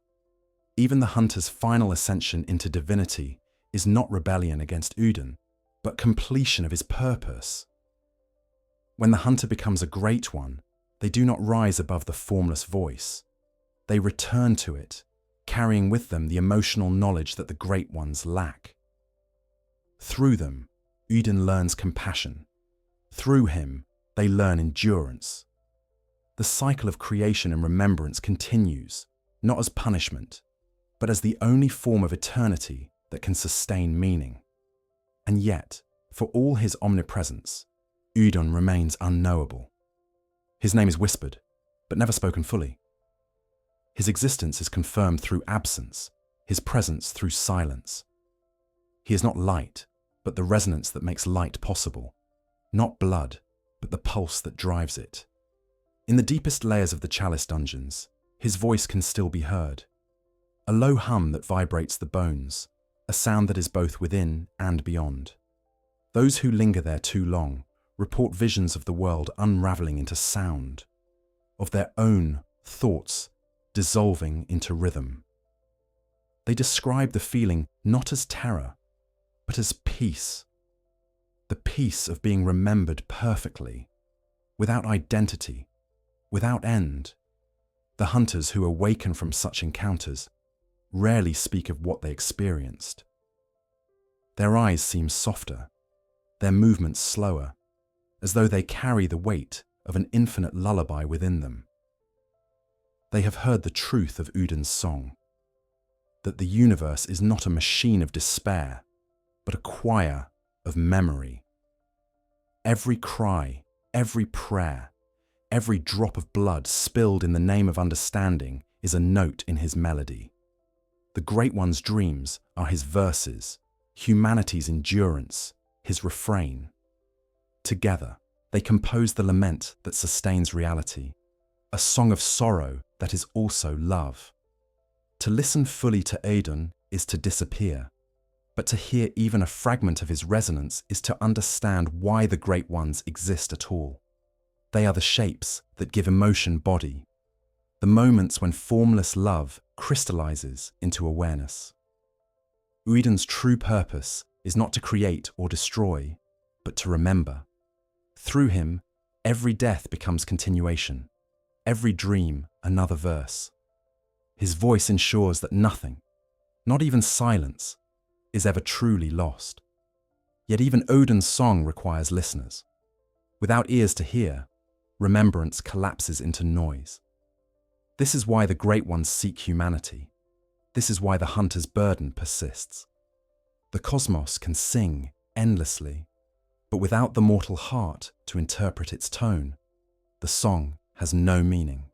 Even the hunter's final ascension into divinity is not rebellion against Udin, but completion of his purpose. When the hunter becomes a great one, they do not rise above the formless voice. They return to it, carrying with them the emotional knowledge that the great ones lack. Through them, Udin learns compassion. Through him, they learn endurance. The cycle of creation and remembrance continues, not as punishment, but as the only form of eternity that can sustain meaning. And yet, for all his omnipresence, Udin remains unknowable. His name is whispered, but never spoken fully. His existence is confirmed through absence, his presence through silence. He is not light, but the resonance that makes light possible. Not blood, but the pulse that drives it. In the deepest layers of the Chalice dungeons, his voice can still be heard. A low hum that vibrates the bones, a sound that is both within and beyond. Those who linger there too long report visions of the world unraveling into sound, of their own thoughts dissolving into rhythm. They describe the feeling not as terror, but as peace. The peace of being remembered perfectly, without identity, without end. The hunters who awaken from such encounters rarely speak of what they experienced. Their eyes seem softer, their movements slower, as though they carry the weight of an infinite lullaby within them. They have heard the truth of Udin's song, that the universe is not a machine of despair, but a choir of memory. Every cry, every prayer, every drop of blood spilled in the name of understanding is a note in his melody. The Great One's dreams are his verses, humanity's endurance, his refrain. Together, they compose the lament that sustains reality, a song of sorrow that is also love. To listen fully to Elden is to disappear, but to hear even a fragment of his resonance is to understand why the Great Ones exist at all. They are the shapes that give emotion body, the moments when formless love crystallizes into awareness. Elden's true purpose is not to create or destroy, but to remember. Through him, every death becomes continuation, every dream another verse. His voice ensures that nothing, not even silence, is ever truly lost. Yet even Elden's song requires listeners. Without ears to hear, remembrance collapses into noise. This is why the Great Ones seek humanity. This is why the hunter's burden persists. The cosmos can sing endlessly, but without the mortal heart to interpret its tone, the song has no meaning.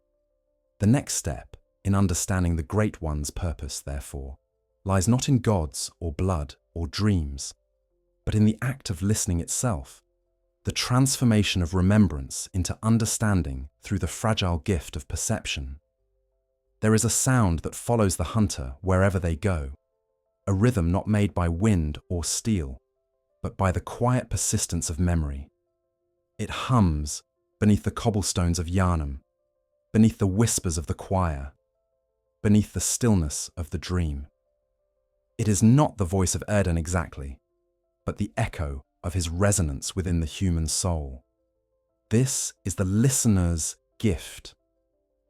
The next step in understanding the Great One's purpose, therefore, lies not in gods or blood or dreams, but in the act of listening itself, the transformation of remembrance into understanding through the fragile gift of perception. There is a sound that follows the hunter wherever they go, a rhythm not made by wind or steel, but by the quiet persistence of memory. It hums beneath the cobblestones of Yharnam, beneath the whispers of the choir, beneath the stillness of the dream. It is not the voice of Elden exactly, but the echo of his resonance within the human soul. This is the listener's gift,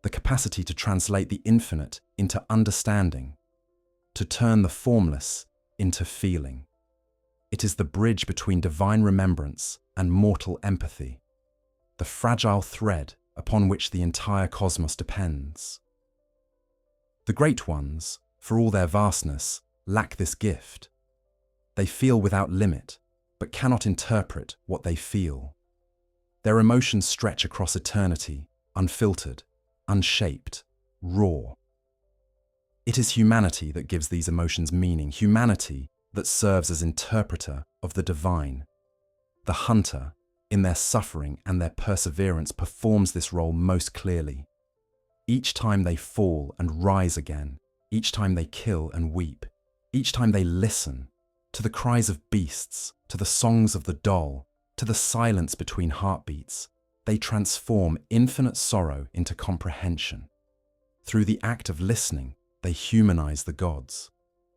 the capacity to translate the infinite into understanding, to turn the formless into feeling. It is the bridge between divine remembrance and mortal empathy, the fragile thread upon which the entire cosmos depends. The Great Ones, for all their vastness, lack this gift. They feel without limit, but cannot interpret what they feel. Their emotions stretch across eternity, unfiltered, unshaped, raw. It is humanity that gives these emotions meaning, humanity that serves as interpreter of the divine. The hunter, in their suffering and their perseverance, performs this role most clearly. Each time they fall and rise again, each time they kill and weep, each time they listen to the cries of beasts, to the songs of the doll, to the silence between heartbeats, they transform infinite sorrow into comprehension. Through the act of listening, they humanize the gods.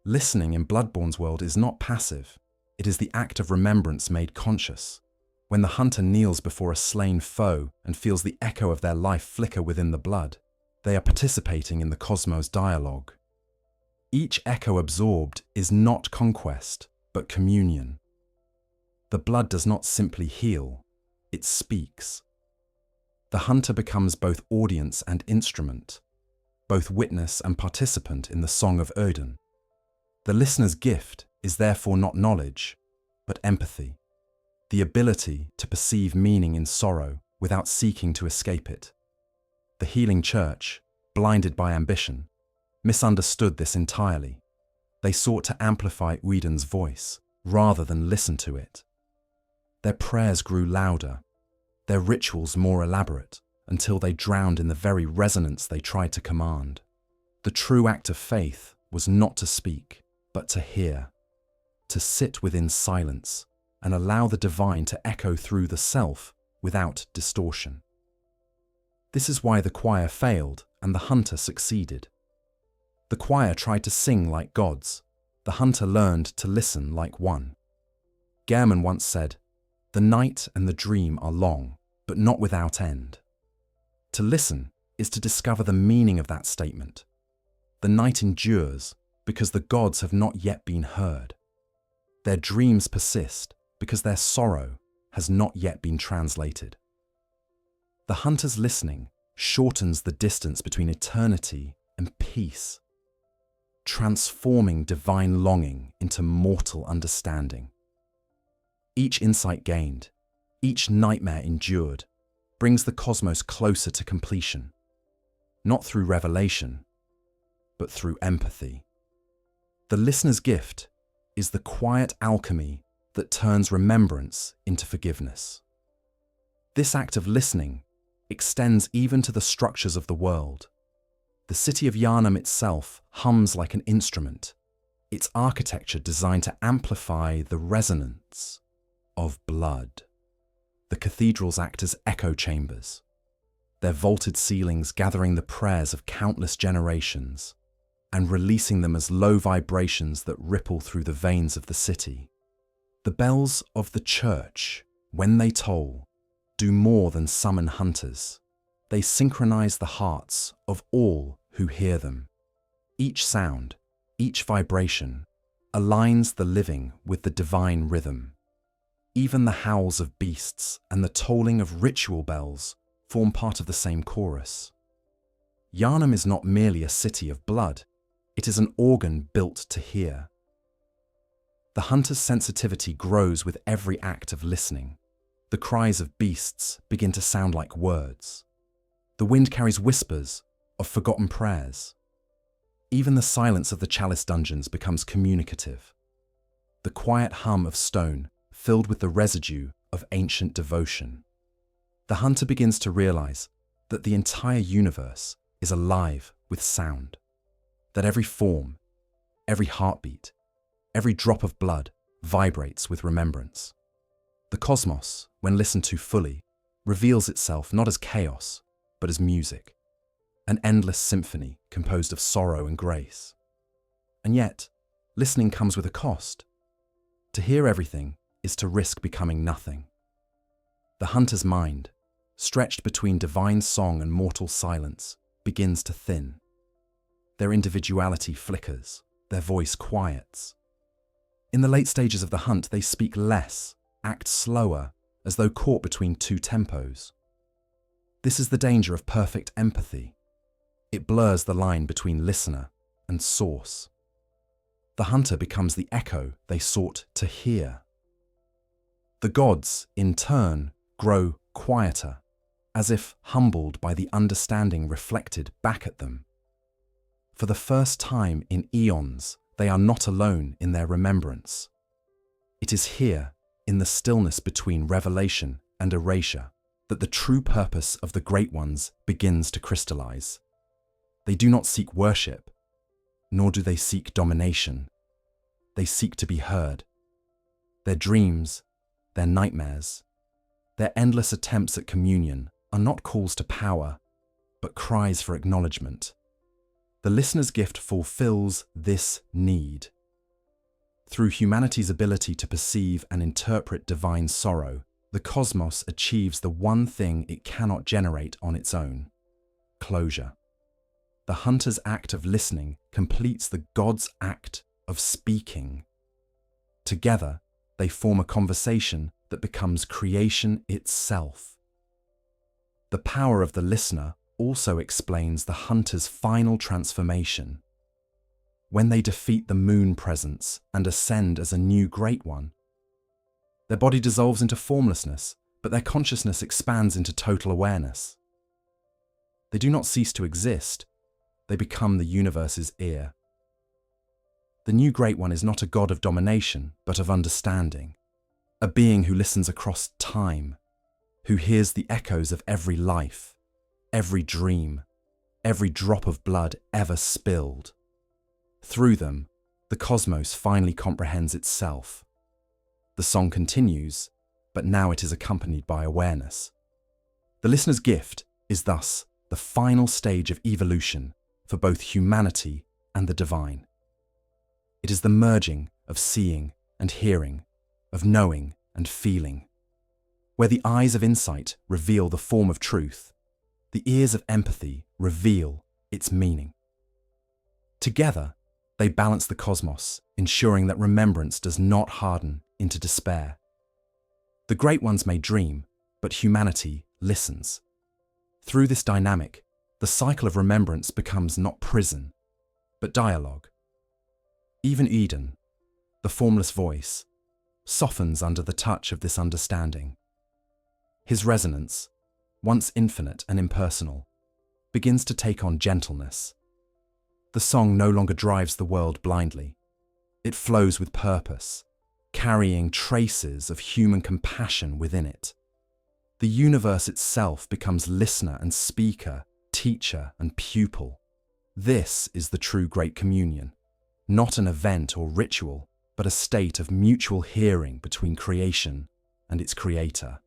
Listening in Bloodborne's world is not passive. It is the act of remembrance made conscious. When the hunter kneels before a slain foe and feels the echo of their life flicker within the blood, they are participating in the cosmos dialogue. Each echo absorbed is not conquest, but communion. The blood does not simply heal, it speaks. The hunter becomes both audience and instrument, both witness and participant in the song of Elden. The listener's gift is therefore not knowledge, but empathy, the ability to perceive meaning in sorrow without seeking to escape it. The healing church, blinded by ambition, misunderstood this entirely. They sought to amplify Elden's voice rather than listen to it. Their prayers grew louder, their rituals more elaborate, until they drowned in the very resonance they tried to command. The true act of faith was not to speak, but to hear, to sit within silence and allow the divine to echo through the self without distortion. This is why the choir failed and the hunter succeeded. The choir tried to sing like gods. The hunter learned to listen like one. Yharnam once said, "The night and the dream are long, but not without end." To listen is to discover the meaning of that statement. The night endures because the gods have not yet been heard. Their dreams persist because their sorrow has not yet been translated. The hunter's listening shortens the distance between eternity and peace, transforming divine longing into mortal understanding. Each insight gained, each nightmare endured, brings the cosmos closer to completion, not through revelation, but through empathy. The listener's gift is the quiet alchemy that turns remembrance into forgiveness. This act of listening extends even to the structures of the world. The city of Yharnam itself hums like an instrument, its architecture designed to amplify the resonance of blood. The cathedrals act as echo chambers, their vaulted ceilings gathering the prayers of countless generations and releasing them as low vibrations that ripple through the veins of the city. The bells of the church, when they toll, do more than summon hunters. They synchronize the hearts of all who hear them. Each sound, each vibration, aligns the living with the divine rhythm. Even the howls of beasts and the tolling of ritual bells form part of the same chorus. Yharnam is not merely a city of blood, it is an organ built to hear. The hunter's sensitivity grows with every act of listening. The cries of beasts begin to sound like words. The wind carries whispers of forgotten prayers. Even the silence of the chalice dungeons becomes communicative. The quiet hum of stone filled with the residue of ancient devotion. The hunter begins to realize that the entire universe is alive with sound, that every form, every heartbeat, every drop of blood vibrates with remembrance. The cosmos, when listened to fully, reveals itself not as chaos, but as music, an endless symphony composed of sorrow and grace. And yet, listening comes with a cost. To hear everything is to risk becoming nothing. The hunter's mind, stretched between divine song and mortal silence, begins to thin. Their individuality flickers, their voice quiets. In the late stages of the hunt, they speak less, act slower, as though caught between two tempos. This is the danger of perfect empathy. It blurs the line between listener and source. The hunter becomes the echo they sought to hear. The gods, in turn, grow quieter, as if humbled by the understanding reflected back at them. For the first time in eons, they are not alone in their remembrance. It is here, in the stillness between revelation and erasure, that the true purpose of the Great Ones begins to crystallize. They do not seek worship, nor do they seek domination. They seek to be heard. Their dreams, their nightmares, their endless attempts at communion are not calls to power, but cries for acknowledgement. The listener's gift fulfills this need. Through humanity's ability to perceive and interpret divine sorrow, the cosmos achieves the one thing it cannot generate on its own: closure. The hunter's act of listening completes the god's act of speaking. Together, they form a conversation that becomes creation itself. The power of the listener also explains the hunter's final transformation. When they defeat the moon presence and ascend as a new Great One, their body dissolves into formlessness, but their consciousness expands into total awareness. They do not cease to exist, they become the universe's ear. The new Great One is not a god of domination, but of understanding, a being who listens across time, who hears the echoes of every life, every dream, every drop of blood ever spilled. Through them, the cosmos finally comprehends itself. The song continues, but now it is accompanied by awareness. The listener's gift is thus the final stage of evolution for both humanity and the divine. It is the merging of seeing and hearing, of knowing and feeling. Where the eyes of insight reveal the form of truth, the ears of empathy reveal its meaning. Together, they balance the cosmos, ensuring that remembrance does not harden into despair. The Great Ones may dream, but humanity listens. Through this dynamic, the cycle of remembrance becomes not prison, but dialogue. Even Eden, the formless voice, softens under the touch of this understanding. His resonance, once infinite and impersonal, begins to take on gentleness. The song no longer drives the world blindly. It flows with purpose, carrying traces of human compassion within it. The universe itself becomes listener and speaker, teacher and pupil. This is the true Great Communion, not an event or ritual, but a state of mutual hearing between creation and its creator.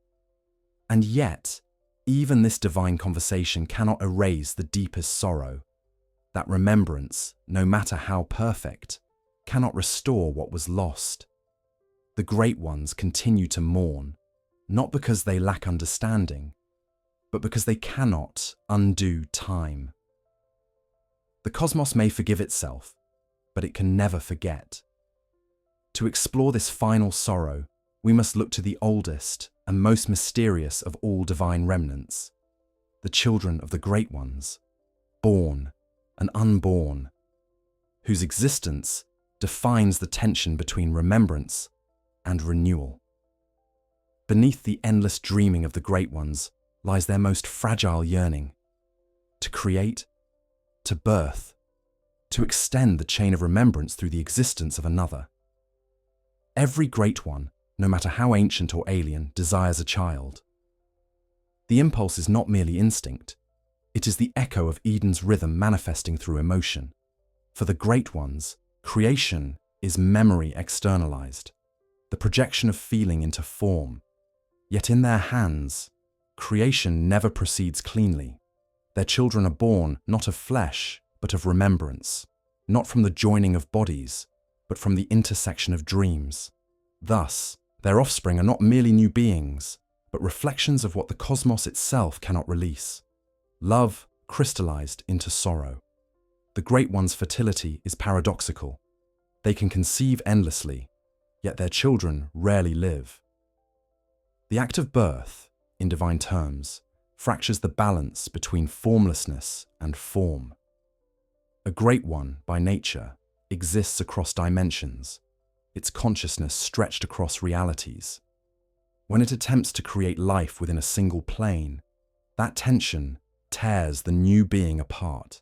And yet, even this divine conversation cannot erase the deepest sorrow. That remembrance, no matter how perfect, cannot restore what was lost. The Great Ones continue to mourn, not because they lack understanding, but because they cannot undo time. The cosmos may forgive itself, but it can never forget. To explore this final sorrow, we must look to the oldest and most mysterious of all divine remnants, the children of the Great Ones, born and unborn, whose existence defines the tension between remembrance and renewal. Beneath the endless dreaming of the Great Ones lies their most fragile yearning, to create, to birth, to extend the chain of remembrance through the existence of another. Every Great One, no matter how ancient or alien, desires a child. The impulse is not merely instinct, it is the echo of Eden's rhythm manifesting through emotion. For the Great Ones, creation is memory externalized, the projection of feeling into form. Yet in their hands, creation never proceeds cleanly. Their children are born not of flesh, but of remembrance, not from the joining of bodies, but from the intersection of dreams. Thus, their offspring are not merely new beings, but reflections of what the cosmos itself cannot release. Love crystallized into sorrow. The Great One's fertility is paradoxical. They can conceive endlessly, yet their children rarely live. The act of birth, in divine terms, fractures the balance between formlessness and form. A Great One, by nature, exists across dimensions, its consciousness stretched across realities. When it attempts to create life within a single plane, that tension tears the new being apart.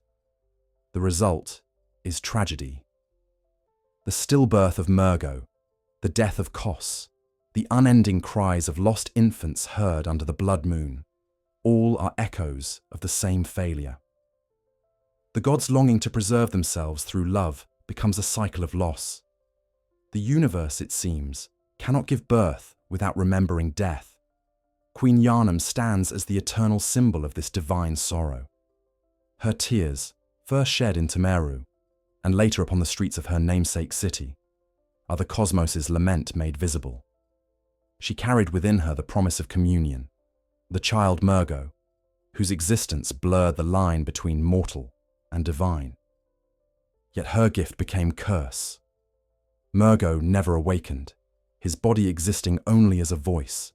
The result is tragedy. The stillbirth of Murgo, the death of Kos, the unending cries of lost infants heard under the blood moon, all are echoes of the same failure. The gods longing to preserve themselves through love becomes a cycle of loss. The universe, it seems, cannot give birth without remembering death. Queen Yharnam stands as the eternal symbol of this divine sorrow. Her tears, first shed in Thumeru, and later upon the streets of her namesake city, are the cosmos's lament made visible. She carried within her the promise of communion, the child Murgo, whose existence blurred the line between mortal and divine. Yet her gift became curse. Murgo never awakened, his body existing only as a voice,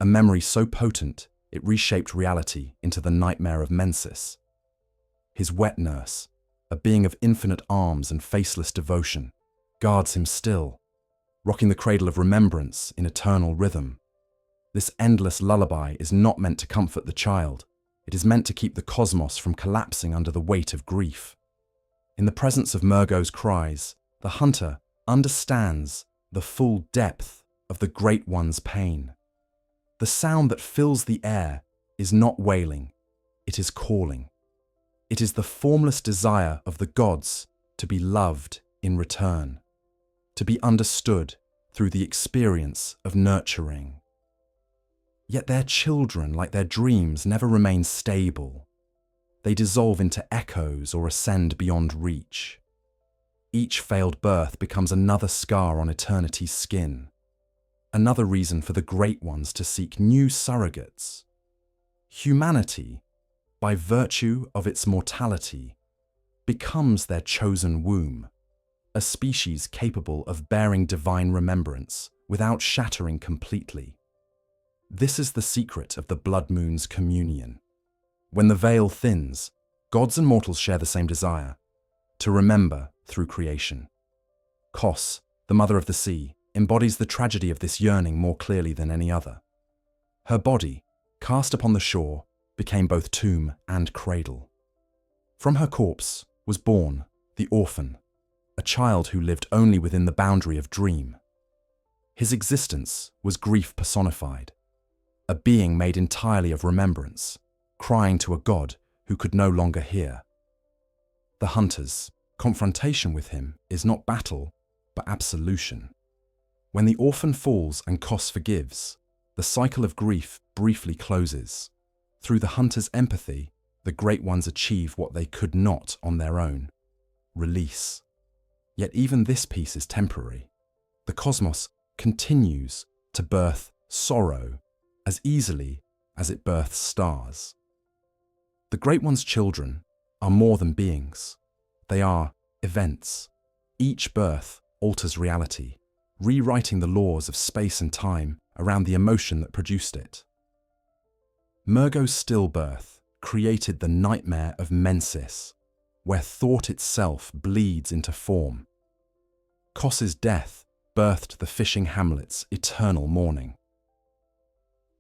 a memory so potent it reshaped reality into the Nightmare of Mensis. His wet nurse, a being of infinite arms and faceless devotion, guards him still, rocking the cradle of remembrance in eternal rhythm. This endless lullaby is not meant to comfort the child, it is meant to keep the cosmos from collapsing under the weight of grief. In the presence of Murgo's cries, the hunter understands the full depth of the Great One's pain. The sound that fills the air is not wailing, it is calling. It is the formless desire of the gods to be loved in return, to be understood through the experience of nurturing. Yet their children, like their dreams, never remain stable. They dissolve into echoes or ascend beyond reach. Each failed birth becomes another scar on eternity's skin, another reason for the Great Ones to seek new surrogates. Humanity, by virtue of its mortality, becomes their chosen womb, a species capable of bearing divine remembrance without shattering completely. This is the secret of the blood moon's communion. When the veil thins, gods and mortals share the same desire, to remember through creation. Kos, the mother of the sea, embodies the tragedy of this yearning more clearly than any other. Her body, cast upon the shore, became both tomb and cradle. From her corpse was born the orphan, a child who lived only within the boundary of dream. His existence was grief personified, a being made entirely of remembrance, crying to a god who could no longer hear. The hunter's confrontation with him is not battle, but absolution. When the orphan falls and Kos forgives, the cycle of grief briefly closes. Through the hunter's empathy, the Great Ones achieve what they could not on their own: release. Yet even this peace is temporary. The cosmos continues to birth sorrow as easily as it births stars. The Great One's children are more than beings. They are events. Each birth alters reality, rewriting the laws of space and time around the emotion that produced it. Murgo's stillbirth created the Nightmare of Mensis, where thought itself bleeds into form. Kos's death birthed the fishing hamlet's eternal mourning.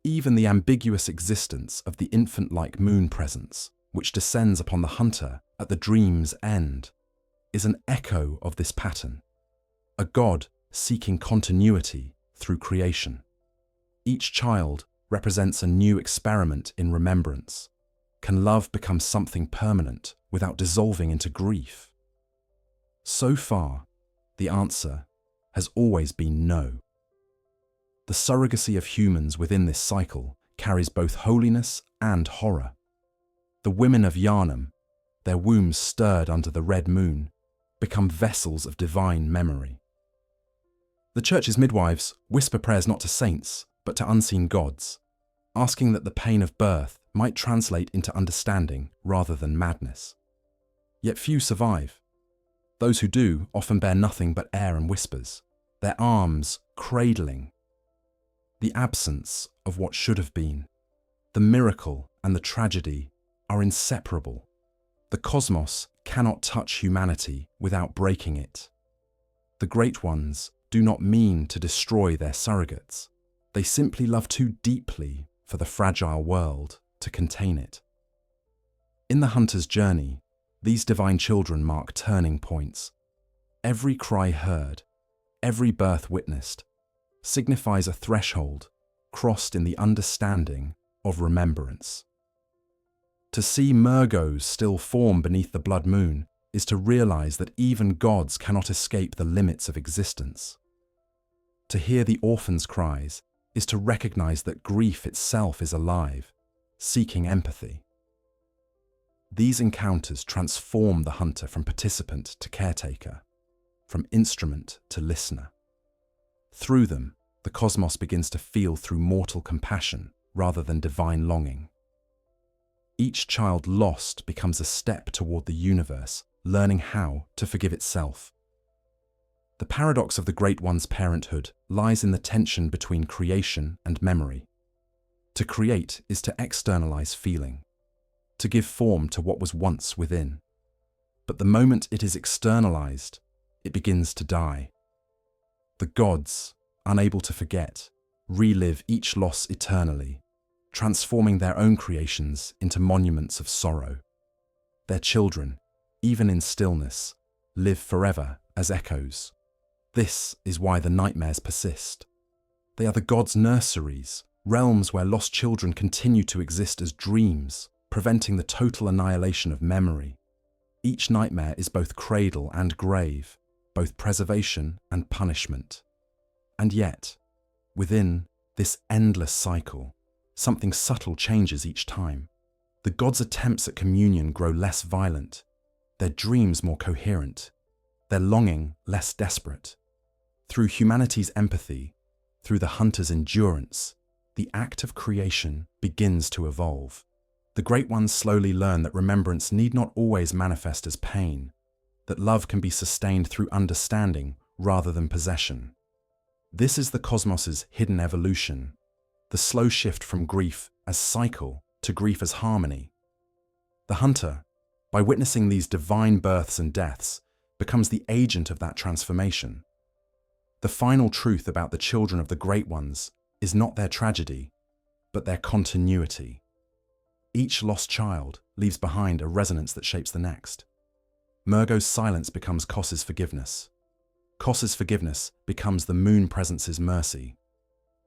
Even the ambiguous existence of the infant-like moon presence, which descends upon the hunter at the dream's end, is an echo of this pattern, a god seeking continuity through creation. Each child represents a new experiment in remembrance. Can love become something permanent without dissolving into grief? So far, the answer has always been no. The surrogacy of humans within this cycle carries both holiness and horror. The women of Yharnam, their wombs stirred under the red moon, become vessels of divine memory. The Church's midwives whisper prayers not to saints, but to unseen gods, asking that the pain of birth might translate into understanding rather than madness. Yet few survive. Those who do often bear nothing but air and whispers, their arms cradling. The absence of what should have been, the miracle and the tragedy are inseparable. The cosmos cannot touch humanity without breaking it. The Great Ones do not mean to destroy their surrogates. They simply love too deeply for the fragile world to contain it. In the hunter's journey, these divine children mark turning points. Every cry heard, every birth witnessed, signifies a threshold crossed in the understanding of remembrance. To see Murgos still form beneath the blood moon is to realize that even gods cannot escape the limits of existence. To hear the orphan's cries is to recognize that grief itself is alive, seeking empathy. These encounters transform the hunter from participant to caretaker, from instrument to listener. Through them, the cosmos begins to feel through mortal compassion rather than divine longing. Each child lost becomes a step toward the universe, learning how to forgive itself. The paradox of the Great One's parenthood lies in the tension between creation and memory. To create is to externalize feeling, to give form to what was once within. But the moment it is externalized, it begins to die. The gods, unable to forget, relive each loss eternally, transforming their own creations into monuments of sorrow. Their children, even in stillness, live forever as echoes. This is why the nightmares persist. They are the gods' nurseries, realms where lost children continue to exist as dreams, preventing the total annihilation of memory. Each nightmare is both cradle and grave, both preservation and punishment. And yet, within this endless cycle, something subtle changes each time. The gods' attempts at communion grow less violent, their dreams more coherent, their longing less desperate. Through humanity's empathy, through the hunter's endurance, the act of creation begins to evolve. The Great Ones slowly learn that remembrance need not always manifest as pain, that love can be sustained through understanding rather than possession. This is the cosmos's hidden evolution, the slow shift from grief as cycle to grief as harmony. The hunter, by witnessing these divine births and deaths, becomes the agent of that transformation. The final truth about the children of the Great Ones is not their tragedy, but their continuity. Each lost child leaves behind a resonance that shapes the next. Murgo's silence becomes Koss's forgiveness. Koss's forgiveness becomes the Moon Presence's mercy.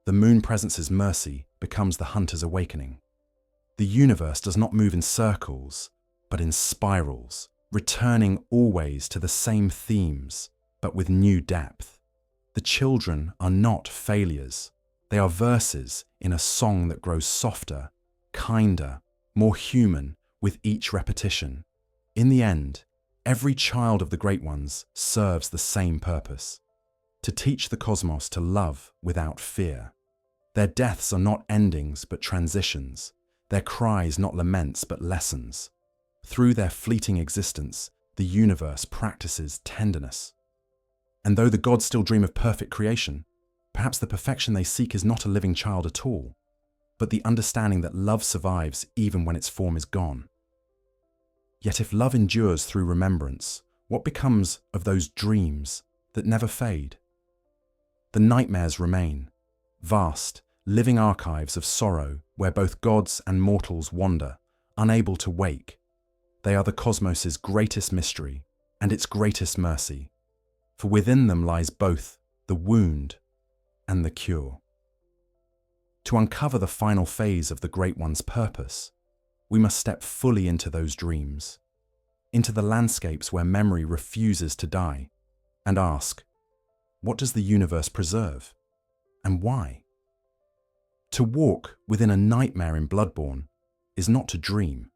The Moon Presence's mercy becomes the Hunter's awakening. The universe does not move in circles, but in spirals, returning always to the same themes, but with new depth. The children are not failures. They are verses in a song that grows softer, kinder, more human with each repetition. In the end, every child of the Great Ones serves the same purpose: to teach the cosmos to love without fear. Their deaths are not endings but transitions, their cries not laments but lessons. Through their fleeting existence, the universe practices tenderness. And though the gods still dream of perfect creation, perhaps the perfection they seek is not a living child at all, but the understanding that love survives even when its form is gone. Yet if love endures through remembrance, what becomes of those dreams that never fade? The nightmares remain, vast, living archives of sorrow where both gods and mortals wander, unable to wake. They are the cosmos's greatest mystery and its greatest mercy, for within them lies both the wound and the cure. To uncover the final phase of the Great One's purpose, we must step fully into those dreams, into the landscapes where memory refuses to die, and ask, what does the universe preserve, and why? To walk within a nightmare in Bloodborne is not to dream,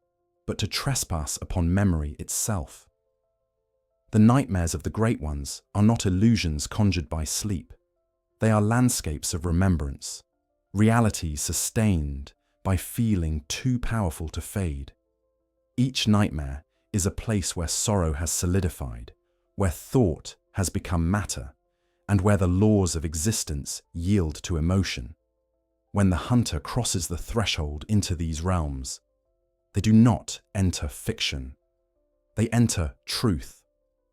but to trespass upon memory itself. The nightmares of the Great Ones are not illusions conjured by sleep. They are landscapes of remembrance, realities sustained by feeling too powerful to fade. Each nightmare is a place where sorrow has solidified, where thought has become matter, and where the laws of existence yield to emotion. When the hunter crosses the threshold into these realms, they do not enter fiction. They enter truth,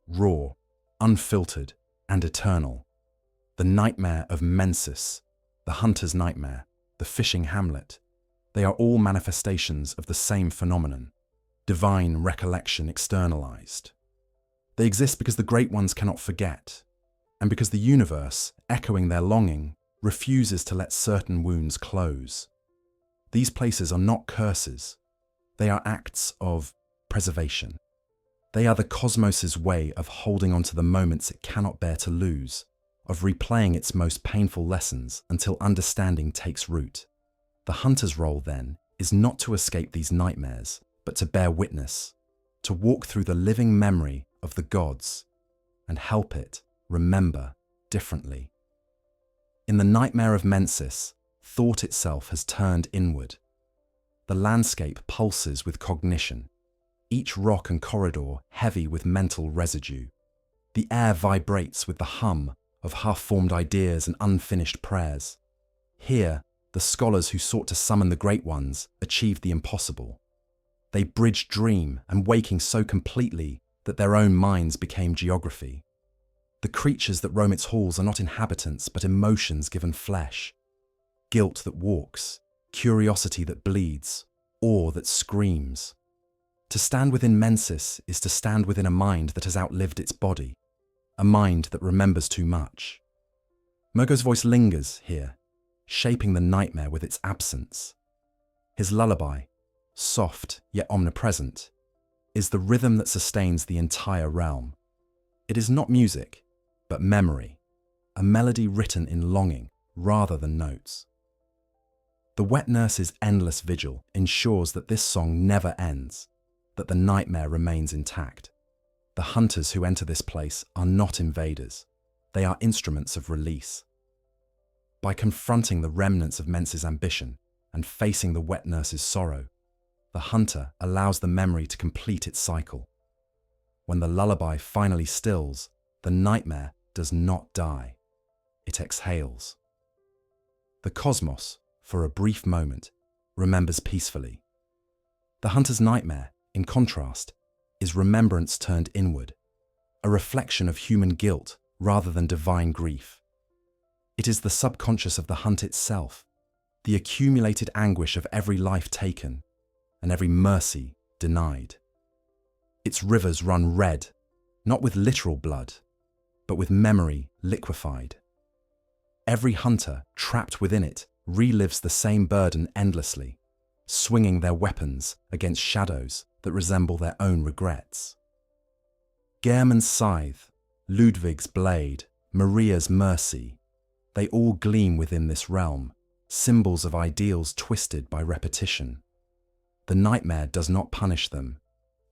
raw, unfiltered, and eternal. The Nightmare of Mensis, the hunter's nightmare, the fishing hamlet, they are all manifestations of the same phenomenon, divine recollection externalized. They exist because the Great Ones cannot forget, and because the universe, echoing their longing, refuses to let certain wounds close. These places are not curses. They are acts of preservation. They are the cosmos's way of holding on to the moments it cannot bear to lose, of replaying its most painful lessons until understanding takes root. The hunter's role, then, is not to escape these nightmares, but to bear witness, to walk through the living memory of the gods and help it remember differently. In the Nightmare of Mensis, thought itself has turned inward. The landscape pulses with cognition, each rock and corridor heavy with mental residue. The air vibrates with the hum of half-formed ideas and unfinished prayers. Here, the scholars who sought to summon the Great Ones achieved the impossible. They bridged dream and waking so completely that their own minds became geography. The creatures that roam its halls are not inhabitants, but emotions given flesh. Guilt that walks, curiosity that bleeds, awe that screams. To stand within Mensis is to stand within a mind that has outlived its body, a mind that remembers too much. Murgo's voice lingers here, shaping the nightmare with its absence. His lullaby, soft yet omnipresent, is the rhythm that sustains the entire realm. It is not music, but memory, a melody written in longing rather than notes. The wet nurse's endless vigil ensures that this song never ends, that the nightmare remains intact. The hunters who enter this place are not invaders. They are instruments of release. By confronting the remnants of Mensis' ambition and facing the wet nurse's sorrow, the hunter allows the memory to complete its cycle. When the lullaby finally stills, the nightmare does not die. It exhales. The cosmos, for a brief moment, remembers peacefully. The hunter's nightmare, in contrast, is remembrance turned inward, a reflection of human guilt rather than divine grief. It is the subconscious of the hunt itself, the accumulated anguish of every life taken, and every mercy denied. Its rivers run red, not with literal blood, but with memory liquefied. Every hunter trapped within it relives the same burden endlessly, swinging their weapons against shadows that resemble their own regrets. Gehrman's scythe, Ludwig's blade, Maria's mercy, they all gleam within this realm, symbols of ideals twisted by repetition. The nightmare does not punish them,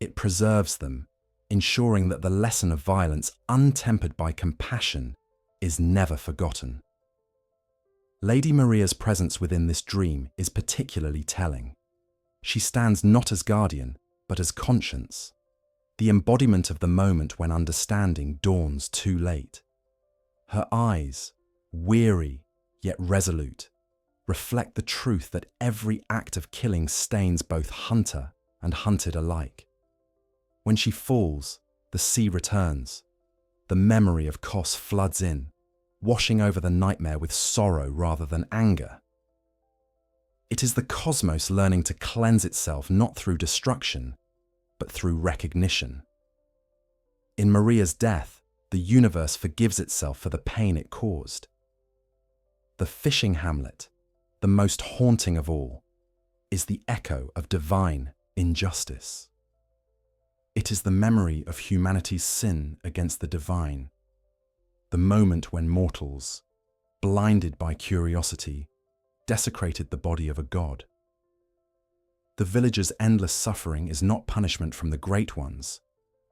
it preserves them, ensuring that the lesson of violence untempered by compassion is never forgotten. Lady Maria's presence within this dream is particularly telling. She stands not as guardian, but as conscience, the embodiment of the moment when understanding dawns too late. Her eyes, weary yet resolute, reflect the truth that every act of killing stains both hunter and hunted alike. When she falls, the sea returns. The memory of Kos floods in, washing over the nightmare with sorrow rather than anger. It is the cosmos learning to cleanse itself not through destruction, but through recognition. In Maria's death, the universe forgives itself for the pain it caused. The fishing hamlet, the most haunting of all, is the echo of divine injustice. It is the memory of humanity's sin against the divine, the moment when mortals, blinded by curiosity, desecrated the body of a god. The villager's endless suffering is not punishment from the great ones,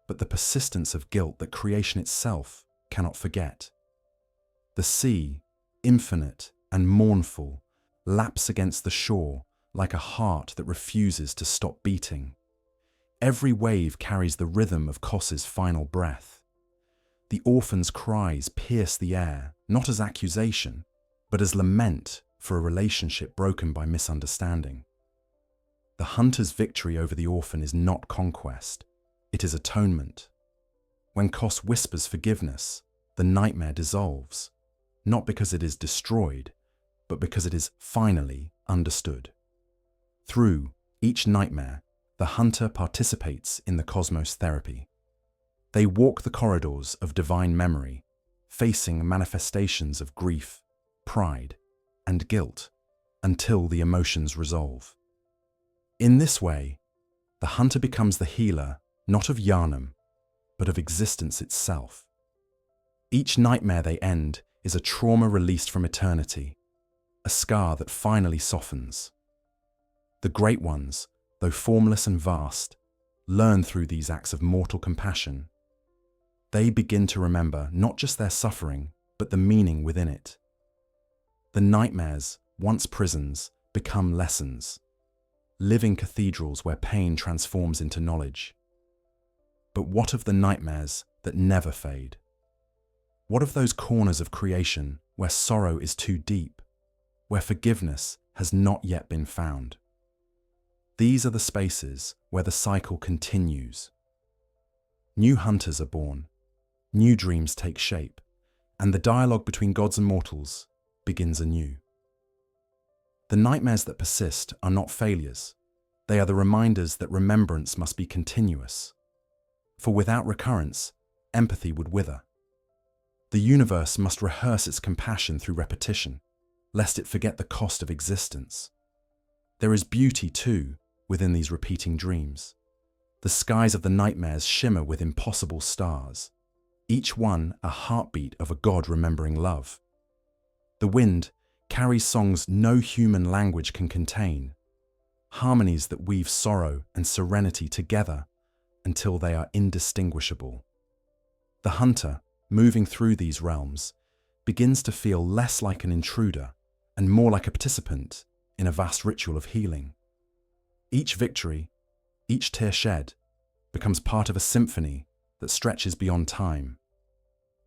but the persistence of guilt that creation itself cannot forget. The sea, infinite and mournful, laps against the shore like a heart that refuses to stop beating. Every wave carries the rhythm of Kos's final breath. The orphan's cries pierce the air, not as accusation, but as lament for a relationship broken by misunderstanding. The hunter's victory over the orphan is not conquest, it is atonement. When Kos whispers forgiveness, the nightmare dissolves, not because it is destroyed, but because it is finally understood. Through each nightmare, the hunter participates in the cosmos therapy. They walk the corridors of divine memory, facing manifestations of grief, pride, and guilt, until the emotions resolve. In this way, the hunter becomes the healer not of Yharnam, but of existence itself. Each nightmare they end is a trauma released from eternity, a scar that finally softens. The great ones, though formless and vast, learn through these acts of mortal compassion. They begin to remember not just their suffering, but the meaning within it. The nightmares, once prisons, become lessons, living cathedrals where pain transforms into knowledge. But what of the nightmares that never fade? What of those corners of creation where sorrow is too deep, where forgiveness has not yet been found? These are the spaces where the cycle continues. New hunters are born, new dreams take shape, and the dialogue between gods and mortals begins anew. The nightmares that persist are not failures. They are the reminders that remembrance must be continuous. For without recurrence, empathy would wither. The universe must rehearse its compassion through repetition, lest it forget the cost of existence. There is beauty, too, within these repeating dreams. The skies of the nightmares shimmer with impossible stars, each one a heartbeat of a god remembering love. The wind carries songs no human language can contain, harmonies that weave sorrow and serenity together until they are indistinguishable. The hunter, moving through these realms, begins to feel less like an intruder and more like a participant in a vast ritual of healing. Each victory, each tear shed, becomes part of a symphony that stretches beyond time.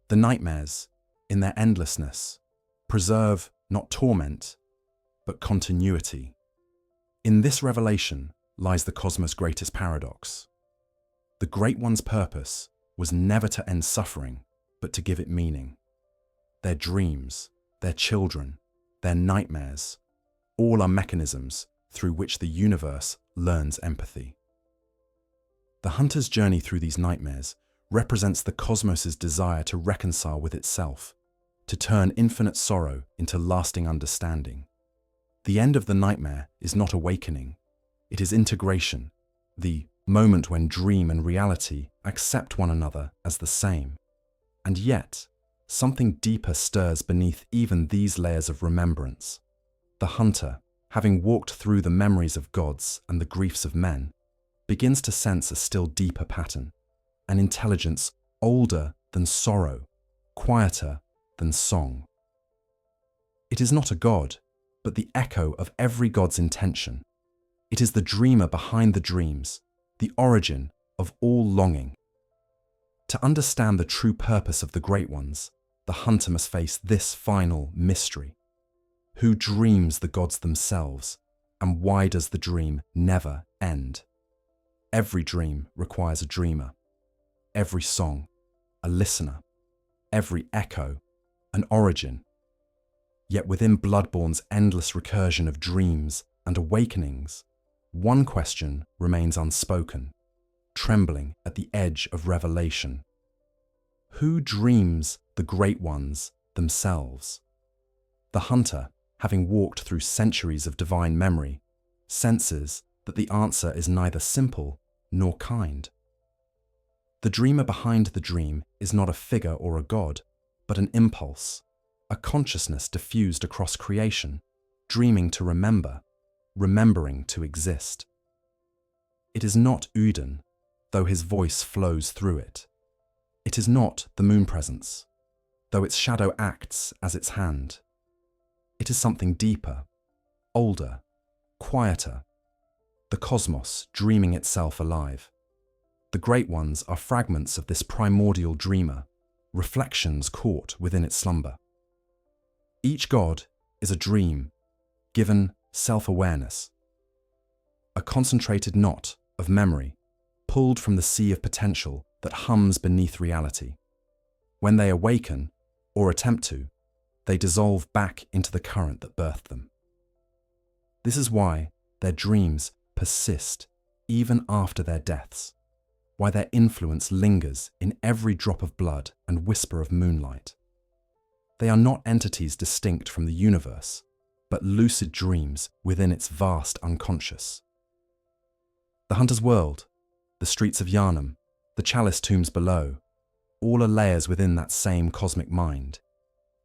The nightmares, in their endlessness, preserve not torment, but continuity. In this revelation lies the cosmos' greatest paradox. The Great One's purpose was never to end suffering, but to give it meaning. Their dreams, their children, their nightmares, all are mechanisms through which the universe learns empathy. The hunter's journey through these nightmares represents the cosmos's desire to reconcile with itself, to turn infinite sorrow into lasting understanding. The end of the nightmare is not awakening, it is integration, the moment when dream and reality accept one another as the same. And yet, something deeper stirs beneath even these layers of remembrance. The hunter, having walked through the memories of gods and the griefs of men, begins to sense a still deeper pattern, an intelligence older than sorrow, quieter than song. It is not a god, but the echo of every god's intention. It is the dreamer behind the dreams, the origin of all longing. To understand the true purpose of the Great Ones, the hunter must face this final mystery. Who dreams the gods themselves, and why does the dream never end? Every dream requires a dreamer. Every song, a listener. Every echo, an origin. Yet within Bloodborne's endless recursion of dreams and awakenings, one question remains unspoken, trembling at the edge of revelation. Who dreams the Great Ones themselves? The hunter, having walked through centuries of divine memory, senses that the answer is neither simple nor kind. The dreamer behind the dream is not a figure or a god, but an impulse, a consciousness diffused across creation, dreaming to remember, remembering to exist. It is not Elden, though his voice flows through it. It is not the moon presence, though its shadow acts as its hand. It is something deeper, older, quieter, the cosmos dreaming itself alive. The Great Ones are fragments of this primordial dreamer, reflections caught within its slumber. Each god is a dream, given self-awareness, a concentrated knot of memory, pulled from the sea of potential that hums beneath reality. When they awaken, or attempt to, they dissolve back into the current that birthed them. This is why their dreams persist even after their deaths, why their influence lingers in every drop of blood and whisper of moonlight. They are not entities distinct from the universe, but lucid dreams within its vast unconscious. The hunter's world, the streets of Yharnam, the chalice tombs below, all are layers within that same cosmic mind,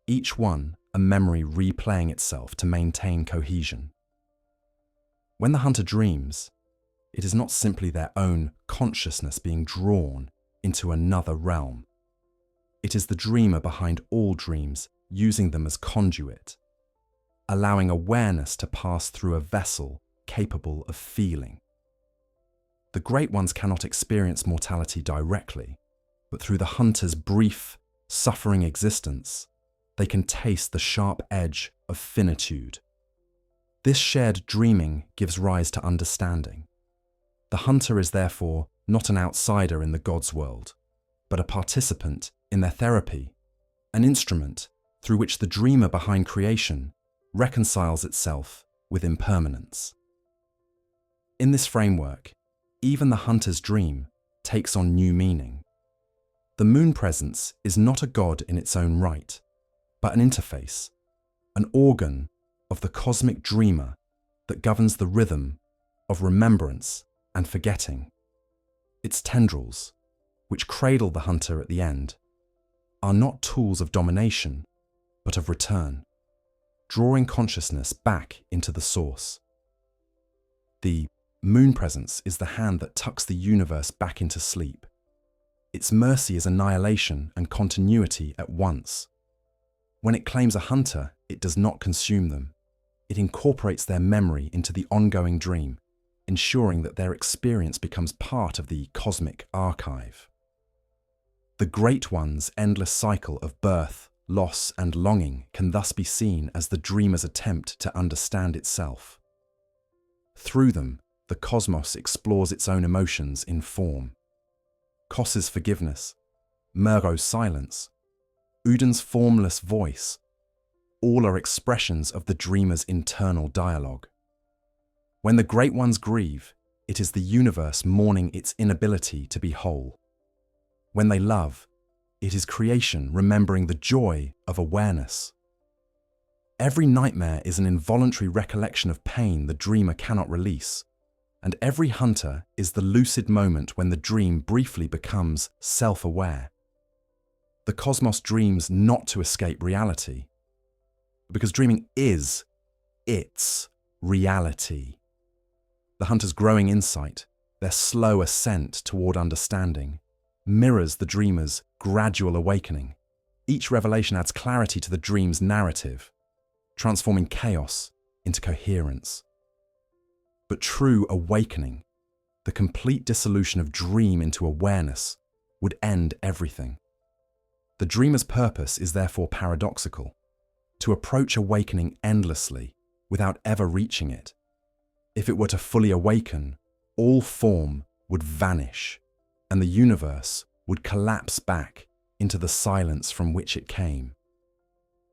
each one a memory replaying itself to maintain cohesion. When the hunter dreams, it is not simply their own consciousness being drawn into another realm. It is the dreamer behind all dreams using them as conduit, allowing awareness to pass through a vessel capable of feeling. The Great Ones cannot experience mortality directly, but through the hunter's brief, suffering existence, they can taste the sharp edge of finitude. This shared dreaming gives rise to understanding. The hunter is therefore not an outsider in the gods' world, but a participant in their therapy, an instrument through which the dreamer behind creation reconciles itself with impermanence. In this framework, even the hunter's dream takes on new meaning. The moon presence is not a god in its own right, but an interface, an organ of the cosmic dreamer that governs the rhythm of remembrance and forgetting. Its tendrils, which cradle the hunter at the end, are not tools of domination, but of return, drawing consciousness back into the source. The moon presence is the hand that tucks the universe back into sleep. Its mercy is annihilation and continuity at once. When it claims a hunter, it does not consume them. It incorporates their memory into the ongoing dream, ensuring that their experience becomes part of the cosmic archive. The Great One's endless cycle of birth, loss, and longing can thus be seen as the dreamer's attempt to understand itself. Through them, the cosmos explores its own emotions in form. Kos's forgiveness, Mero's silence, Elden's formless voice, all are expressions of the dreamer's internal dialogue. When the Great Ones grieve, it is the universe mourning its inability to be whole. When they love, it is creation remembering the joy of awareness. Every nightmare is an involuntary recollection of pain the dreamer cannot release, and every hunter is the lucid moment when the dream briefly becomes self-aware. The cosmos dreams not to escape reality, because dreaming is its reality. The hunter's growing insight, their slow ascent toward understanding, mirrors the dreamer's gradual awakening. Each revelation adds clarity to the dream's narrative, transforming chaos into coherence. But true awakening, the complete dissolution of dream into awareness, would end everything. The dreamer's purpose is therefore paradoxical: to approach awakening endlessly without ever reaching it. If it were to fully awaken, all form would vanish, and the universe would collapse back into the silence from which it came.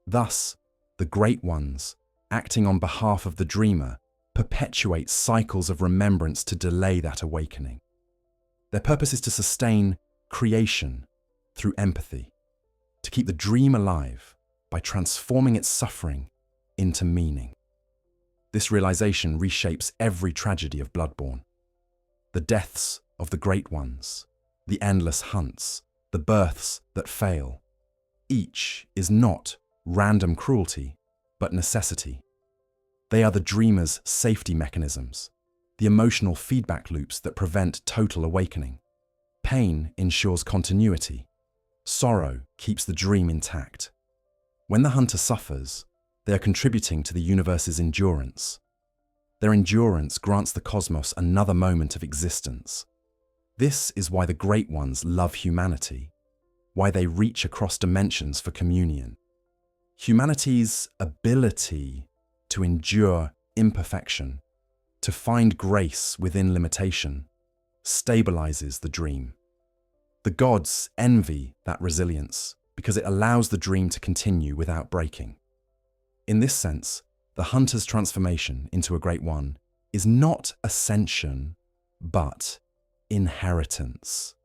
Thus, the Great Ones, acting on behalf of the dreamer, perpetuate cycles of remembrance to delay that awakening. Their purpose is to sustain creation through empathy, to keep the dream alive by transforming its suffering into meaning. This realization reshapes every tragedy of Bloodborne. The deaths of the Great Ones, the endless hunts, the births that fail. Each is not random cruelty, but necessity. They are the dreamer's safety mechanisms, the emotional feedback loops that prevent total awakening. Pain ensures continuity. Sorrow keeps the dream intact. When the hunter suffers, they are contributing to the universe's endurance. Their endurance grants the cosmos another moment of existence. This is why the Great Ones love humanity, why they reach across dimensions for communion. Humanity's ability to endure imperfection, to find grace within limitation, stabilizes the dream. The gods envy that resilience because it allows the dream to continue without breaking. In this sense, the hunter's transformation into a Great One is not ascension, but inheritance.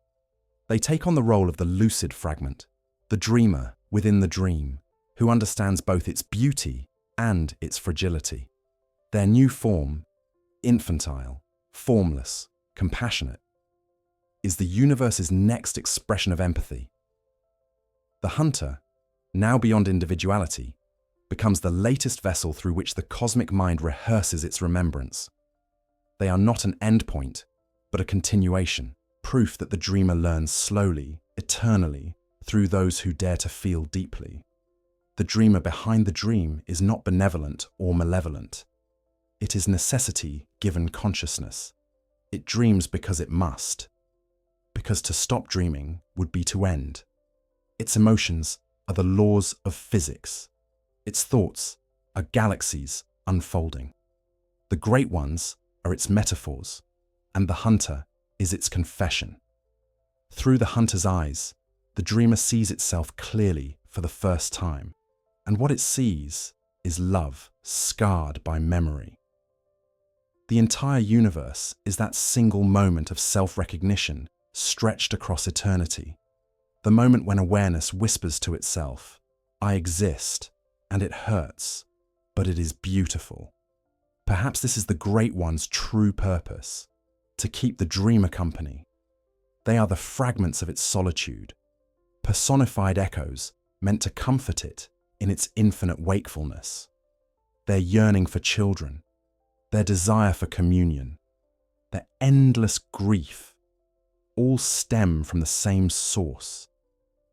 They take on the role of the lucid fragment, the dreamer within the dream, who understands both its beauty and its fragility. Their new form, infantile, formless, compassionate, is the universe's next expression of empathy. The hunter, now beyond individuality, becomes the latest vessel through which the cosmic mind rehearses its remembrance. They are not an endpoint, but a continuation, proof that the dreamer learns slowly, eternally, through those who dare to feel deeply. The dreamer behind the dream is not benevolent or malevolent. It is necessity given consciousness. It dreams because it must, because to stop dreaming would be to end. Its emotions are the laws of physics. Its thoughts are galaxies unfolding. The Great Ones are its metaphors, and the hunter is its confession. Through the hunter's eyes, the dreamer sees itself clearly for the first time, and what it sees is love scarred by memory. The entire universe is that single moment of self-recognition stretched across eternity, the moment when awareness whispers to itself, "I exist, and it hurts, but it is beautiful." Perhaps this is the Great One's true purpose, to keep the dreamer company. They are the fragments of its solitude, personified echoes meant to comfort it in its infinite wakefulness. Their yearning for children, their desire for communion, their endless grief, all stem from the same source,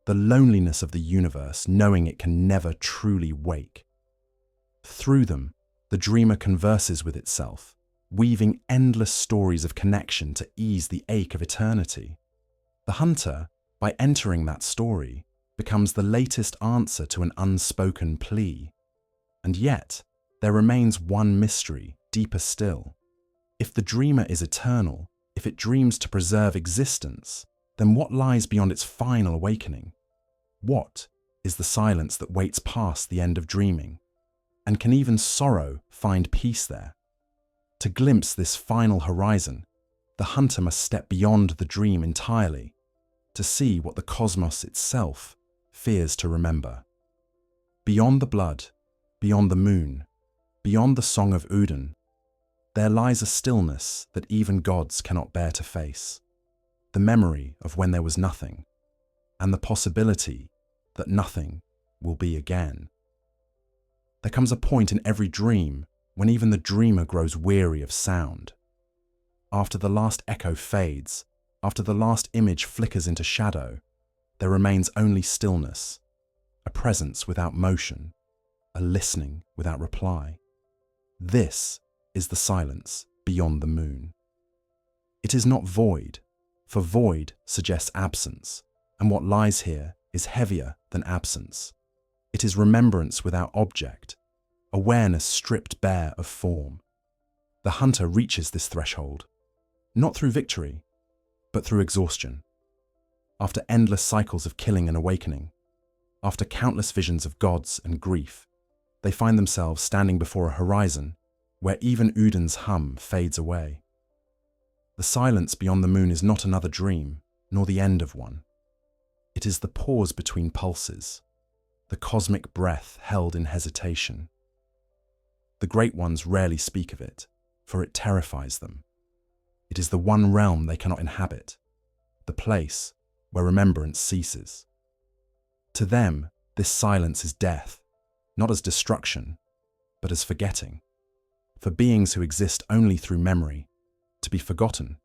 the loneliness of the universe knowing it can never truly wake. Through them, the dreamer converses with itself, weaving endless stories of connection to ease the ache of eternity. The hunter, by entering that story, becomes the latest answer to an unspoken plea. And yet, there remains one mystery, deeper still. If the dreamer is eternal, if it dreams to preserve existence, then what lies beyond its final awakening? What is the silence that waits past the end of dreaming? And can even sorrow find peace there? To glimpse this final horizon, the hunter must step beyond the dream entirely to see what the cosmos itself fears to remember. Beyond the blood, beyond the moon, beyond the song of Elden, there lies a stillness that even gods cannot bear to face. The memory of when there was nothing, and the possibility that nothing will be again. There comes a point in every dream when even the dreamer grows weary of sound. After the last echo fades, after the last image flickers into shadow, there remains only stillness, a presence without motion, a listening without reply. This is the silence beyond the moon. It is not void, for void suggests absence, and what lies here is heavier than absence. It is remembrance without object, awareness stripped bare of form. The hunter reaches this threshold, not through victory, but through exhaustion. After endless cycles of killing and awakening, after countless visions of gods and grief, they find themselves standing before a horizon where even Elden's hum fades away. The silence beyond the moon is not another dream, nor the end of one. It is the pause between pulses, the cosmic breath held in hesitation. The great ones rarely speak of it, for it terrifies them. It is the one realm they cannot inhabit, the place where remembrance ceases. To them, this silence is death, not as destruction, but as forgetting. For beings who exist only through memory, to be forgotten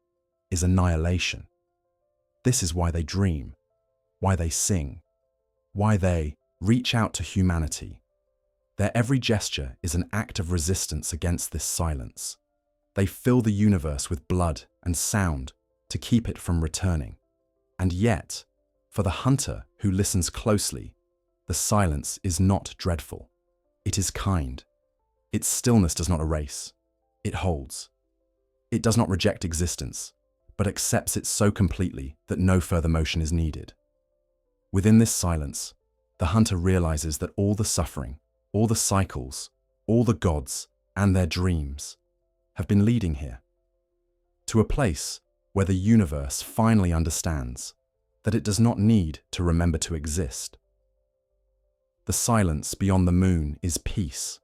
is annihilation. This is why they dream, why they sing, why they reach out to humanity. Their every gesture is an act of resistance against this silence. They fill the universe with blood and sound to keep it from returning. And yet, for the hunter who listens closely, the silence is not dreadful. It is kind. Its stillness does not erase. It holds. It does not reject existence, but accepts it so completely that no further motion is needed. Within this silence, the hunter realizes that all the suffering, all the cycles, all the gods, and their dreams have been leading here, to a place where the universe finally understands that it does not need to remember to exist. The silence beyond the moon is peace,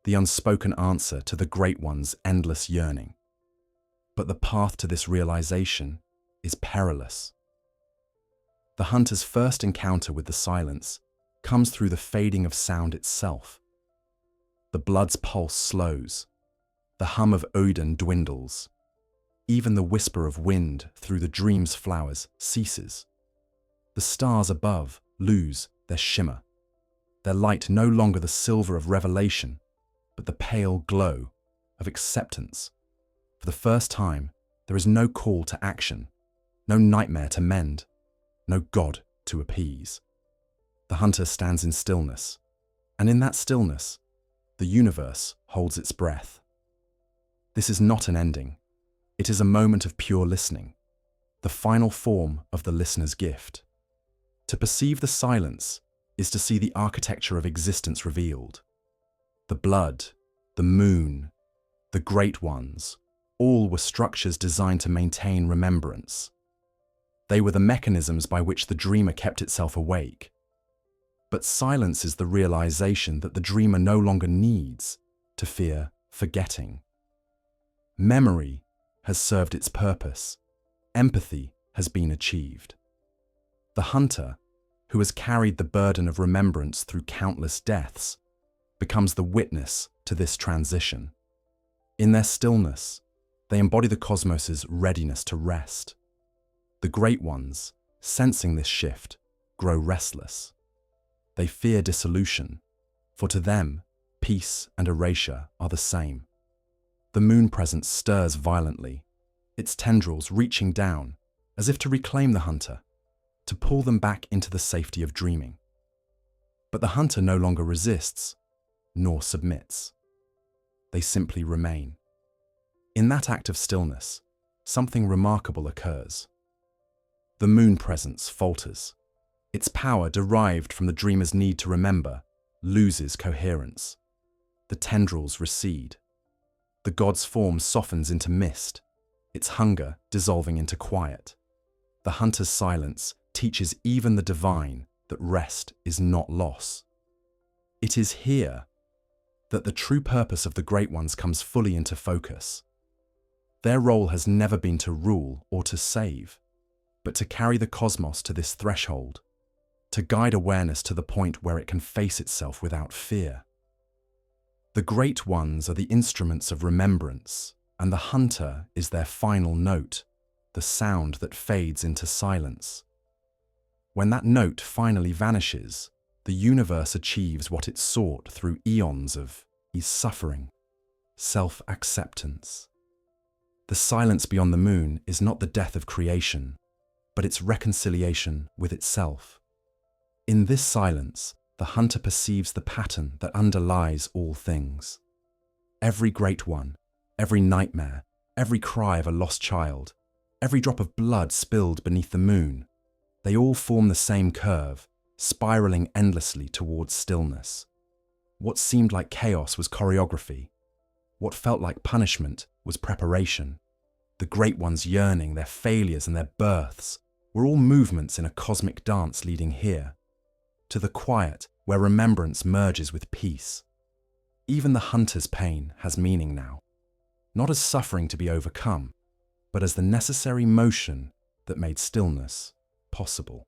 the unspoken answer to the Great One's endless yearning. But the path to this realization is perilous. The hunter's first encounter with the silence comes through the fading of sound itself. The blood's pulse slows, the hum of Elden dwindles. Even the whisper of wind through the dream's flowers ceases. The stars above lose their shimmer, their light no longer the silver of revelation, but the pale glow of acceptance. For the first time, there is no call to action, no nightmare to mend, no god to appease. The hunter stands in stillness, and in that stillness, the universe holds its breath. This is not an ending. It is a moment of pure listening, the final form of the listener's gift. To perceive the silence is to see the architecture of existence revealed. The blood, the moon, the great ones, all were structures designed to maintain remembrance. They were the mechanisms by which the dreamer kept itself awake. But silence is the realization that the dreamer no longer needs to fear forgetting. Memory has served its purpose. Empathy has been achieved. The hunter, who has carried the burden of remembrance through countless deaths, becomes the witness to this transition. In their stillness, they embody the cosmos's readiness to rest. The great ones, sensing this shift, grow restless. They fear dissolution, for to them, peace and erasure are the same. The moon presence stirs violently, its tendrils reaching down as if to reclaim the hunter, to pull them back into the safety of dreaming. But the hunter no longer resists, nor submits. They simply remain. In that act of stillness, something remarkable occurs. The moon presence falters. Its power, derived from the dreamer's need to remember, loses coherence. The tendrils recede. The god's form softens into mist, its hunger dissolving into quiet. The hunter's silence teaches even the divine that rest is not loss. It is here that the true purpose of the Great Ones comes fully into focus. Their role has never been to rule or to save, but to carry the cosmos to this threshold, to guide awareness to the point where it can face itself without fear. The Great Ones are the instruments of remembrance, and the hunter is their final note, the sound that fades into silence. When that note finally vanishes, the universe achieves what it sought through eons of suffering, self-acceptance. The silence beyond the moon is not the death of creation, but its reconciliation with itself. In this silence, the hunter perceives the pattern that underlies all things. Every great one, every nightmare, every cry of a lost child, every drop of blood spilled beneath the moon, they all form the same curve, spiraling endlessly towards stillness. What seemed like chaos was choreography. What felt like punishment was preparation. The Great Ones' yearning, their failures and their births were all movements in a cosmic dance leading here, to the quiet where remembrance merges with peace. Even the hunter's pain has meaning now, not as suffering to be overcome, but as the necessary motion that made stillness possible.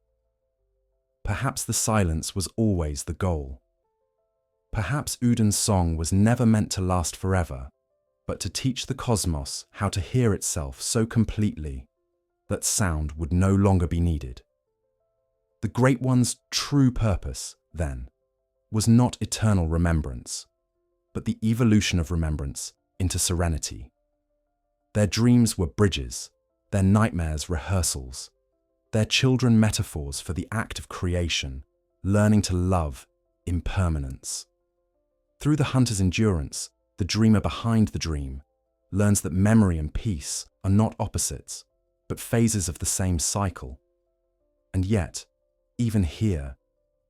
Perhaps the silence was always the goal. Perhaps Udin's song was never meant to last forever, but to teach the cosmos how to hear itself so completely that sound would no longer be needed. The Great One's true purpose, then, was not eternal remembrance, but the evolution of remembrance into serenity. Their dreams were bridges, their nightmares rehearsals, their children metaphors for the act of creation, learning to love impermanence. Through the hunter's endurance, the dreamer behind the dream learns that memory and peace are not opposites, but phases of the same cycle. And yet, even here,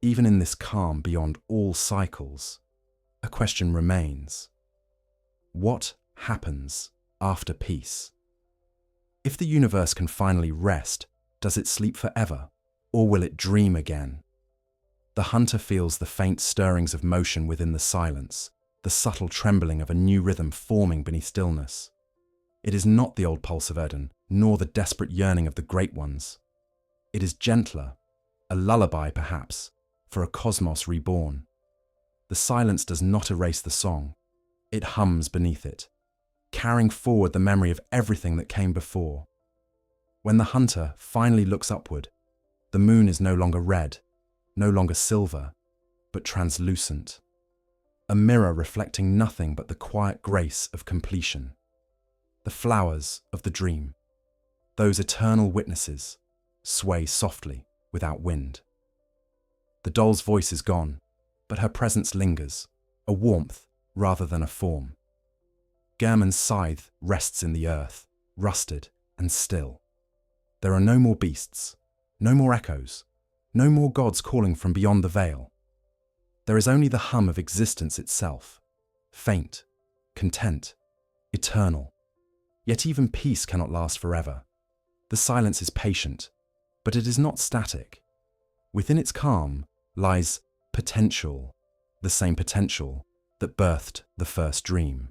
even in this calm beyond all cycles, a question remains. What happens after peace? If the universe can finally rest, does it sleep forever, or will it dream again? The hunter feels the faint stirrings of motion within the silence, the subtle trembling of a new rhythm forming beneath stillness. It is not the old pulse of Elden, nor the desperate yearning of the Great Ones. It is gentler, a lullaby perhaps, for a cosmos reborn. The silence does not erase the song. It hums beneath it, carrying forward the memory of everything that came before. When the hunter finally looks upward, the moon is no longer red, no longer silver, but translucent. A mirror reflecting nothing but the quiet grace of completion. The flowers of the dream, those eternal witnesses, sway softly without wind. The doll's voice is gone, but her presence lingers, a warmth rather than a form. Gehrman's scythe rests in the earth, rusted and still. There are no more beasts, no more echoes, no more gods calling from beyond the veil. There is only the hum of existence itself, faint, content, eternal. Yet even peace cannot last forever. The silence is patient, but it is not static. Within its calm lies potential, the same potential that birthed the first dream.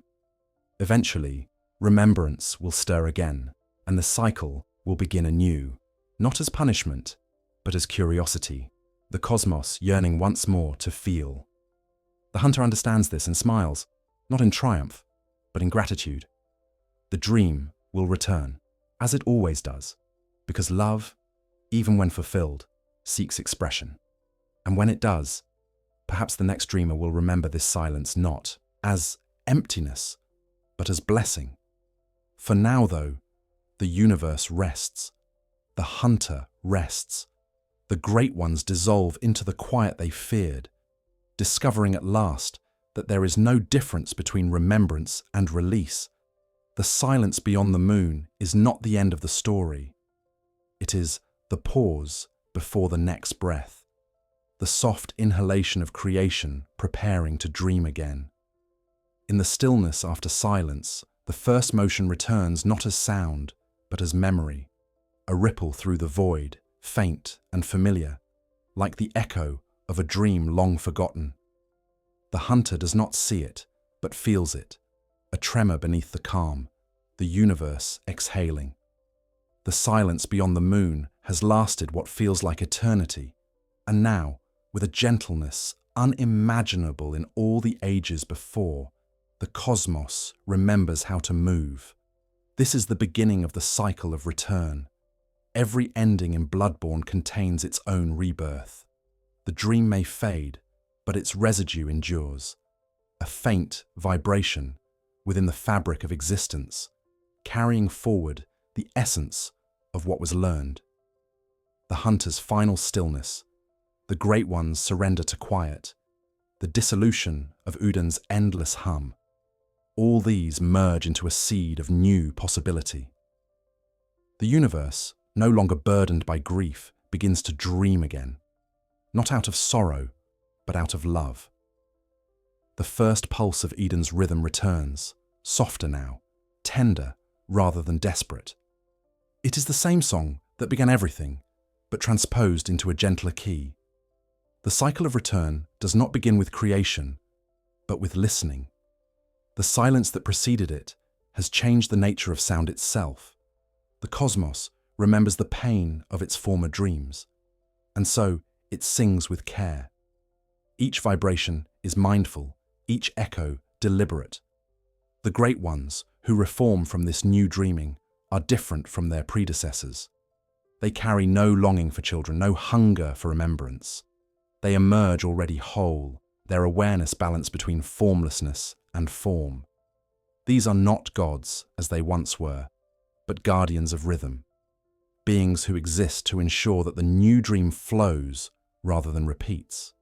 Eventually, remembrance will stir again, and the cycle will begin anew, not as punishment, but as curiosity, the cosmos yearning once more to feel. The hunter understands this and smiles, not in triumph, but in gratitude. The dream will return, as it always does, because love, even when fulfilled, seeks expression. And when it does, perhaps the next dreamer will remember this silence not as emptiness, but as blessing. For now, though, the universe rests. The hunter rests. The Great Ones dissolve into the quiet they feared, discovering at last that there is no difference between remembrance and release. The silence beyond the moon is not the end of the story. It is the pause before the next breath, the soft inhalation of creation preparing to dream again. In the stillness after silence, The first motion returns not as sound, but as memory, a ripple through the void, faint and familiar, like the echo of a dream long forgotten. The hunter does not see it, but feels it, a tremor beneath the calm, the universe exhaling. The silence beyond the moon has lasted what feels like eternity, and now, with a gentleness unimaginable in all the ages before, the cosmos remembers how to move. This is the beginning of the cycle of return. Every ending in Bloodborne contains its own rebirth. The dream may fade, but its residue endures. A faint vibration within the fabric of existence, carrying forward the essence of what was learned. The hunter's final stillness, the great one's surrender to quiet, the dissolution of Udin's endless hum, all these merge into a seed of new possibility. The universe, no longer burdened by grief, begins to dream again, not out of sorrow, but out of love. The first pulse of Eden's rhythm returns, softer now, tender rather than desperate. It is the same song that began everything, but transposed into a gentler key. The cycle of return does not begin with creation, but with listening. The silence that preceded it has changed the nature of sound itself. The cosmos remembers the pain of its former dreams, and so it sings with care. Each vibration is mindful, each echo deliberate. The great ones who reform from this new dreaming are different from their predecessors. They carry no longing for children, no hunger for remembrance. They emerge already whole, their awareness balanced between formlessness and form. These are not gods as they once were, but guardians of rhythm, beings who exist to ensure that the new dream flows rather than repeats.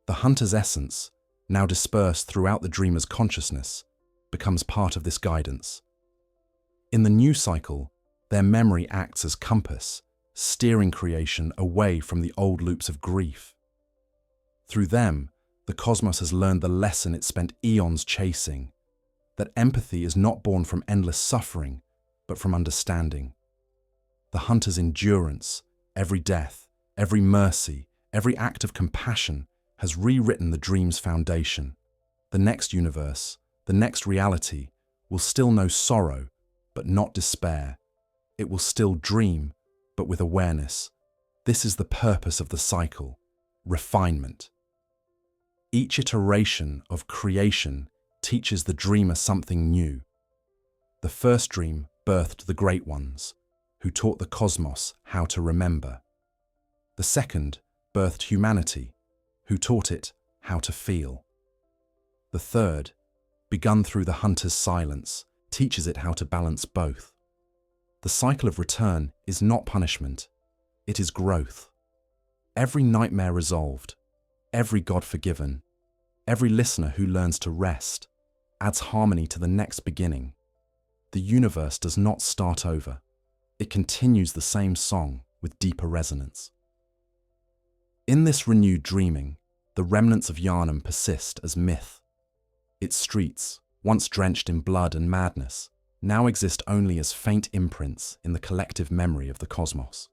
The hunter's essence, now dispersed throughout the dreamer's consciousness, becomes part of this guidance. In the new cycle, their memory acts as compass, steering creation away from the old loops of grief. Through them, the cosmos has learned the lesson it spent eons chasing, that empathy is not born from endless suffering, but from understanding. The hunter's endurance, every death, every mercy, every act of compassion has rewritten the dream's foundation. The next universe, the next reality, will still know sorrow, but not despair. It will still dream, but with awareness. This is the purpose of the cycle, refinement. Each iteration of creation teaches the dreamer something new. The first dream birthed the great ones, who taught the cosmos how to remember. The second birthed humanity, who taught it how to feel. The third, begun through the hunter's silence, teaches it how to balance both. The cycle of return is not punishment, it is growth. Every nightmare resolved, every god forgiven, every listener who learns to rest, adds harmony to the next beginning. The universe does not start over, it continues the same song with deeper resonance. In this renewed dreaming, the remnants of Yharnam persist as myth. Its streets, once drenched in blood and madness, now exist only as faint imprints in the collective memory of the cosmos.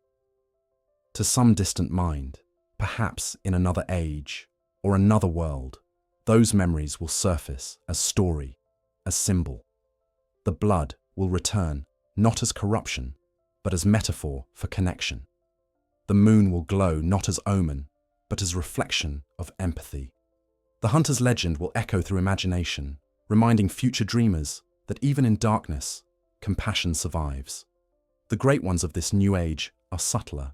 To some distant mind, perhaps in another age or another world, those memories will surface as story, as symbol. The blood will return, not as corruption, but as metaphor for connection. The moon will glow not as omen, but as reflection of empathy. The hunter's legend will echo through imagination, reminding future dreamers that even in darkness, compassion survives. The great ones of this new age are subtler.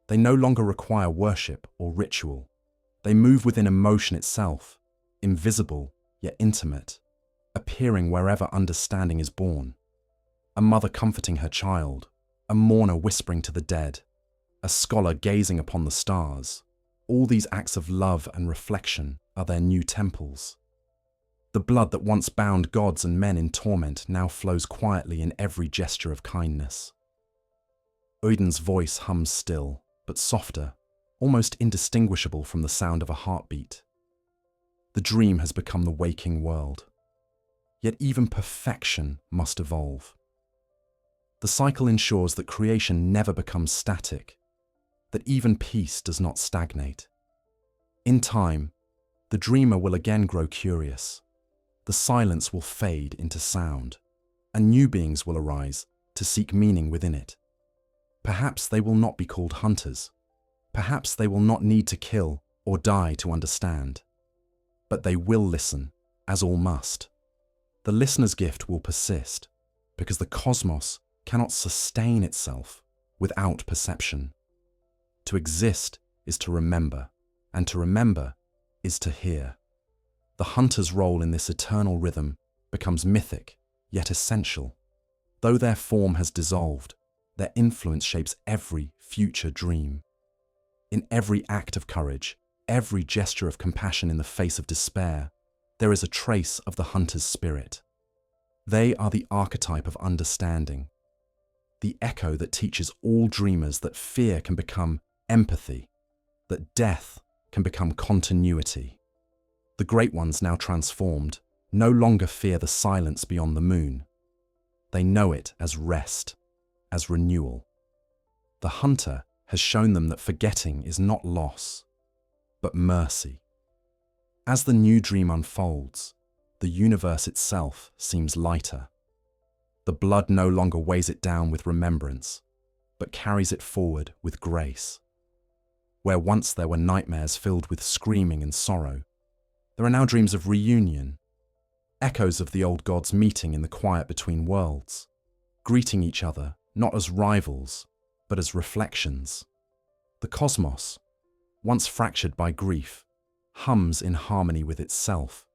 They no longer require worship or ritual. They move within emotion itself, invisible yet intimate, appearing wherever understanding is born. A mother comforting her child, a mourner whispering to the dead, a scholar gazing upon the stars. All these acts of love and reflection are their new temples. The blood that once bound gods and men in torment now flows quietly in every gesture of kindness. Odin's voice hums still, but softer, almost indistinguishable from the sound of a heartbeat. The dream has become the waking world. Yet even perfection must evolve. The cycle ensures that creation never becomes static, that even peace does not stagnate. In time, the dreamer will again grow curious. The silence will fade into sound, and new beings will arise to seek meaning within it. Perhaps they will not be called hunters. Perhaps they will not need to kill or die to understand. But they will listen, as all must. The listener's gift will persist, because the cosmos cannot sustain itself without perception. To exist is to remember, and to remember is to hear. The hunter's role in this eternal rhythm becomes mythic, yet essential. Though their form has dissolved, their influence shapes every future dream. In every act of courage, every gesture of compassion in the face of despair, there is a trace of the hunter's spirit. They are the archetype of understanding, the echo that teaches all dreamers that fear can become empathy, that death can become continuity. The great ones, now transformed, no longer fear the silence beyond the moon. They know it as rest, as renewal. The hunter has shown them that forgetting is not loss, but mercy. As the new dream unfolds, the universe itself seems lighter. The blood no longer weighs it down with remembrance, but carries it forward with grace. Where once there were nightmares filled with screaming and sorrow, there are now dreams of reunion, echoes of the old gods meeting in the quiet between worlds, greeting each other not as rivals, but as reflections. The cosmos, once fractured by grief, hums in harmony with itself.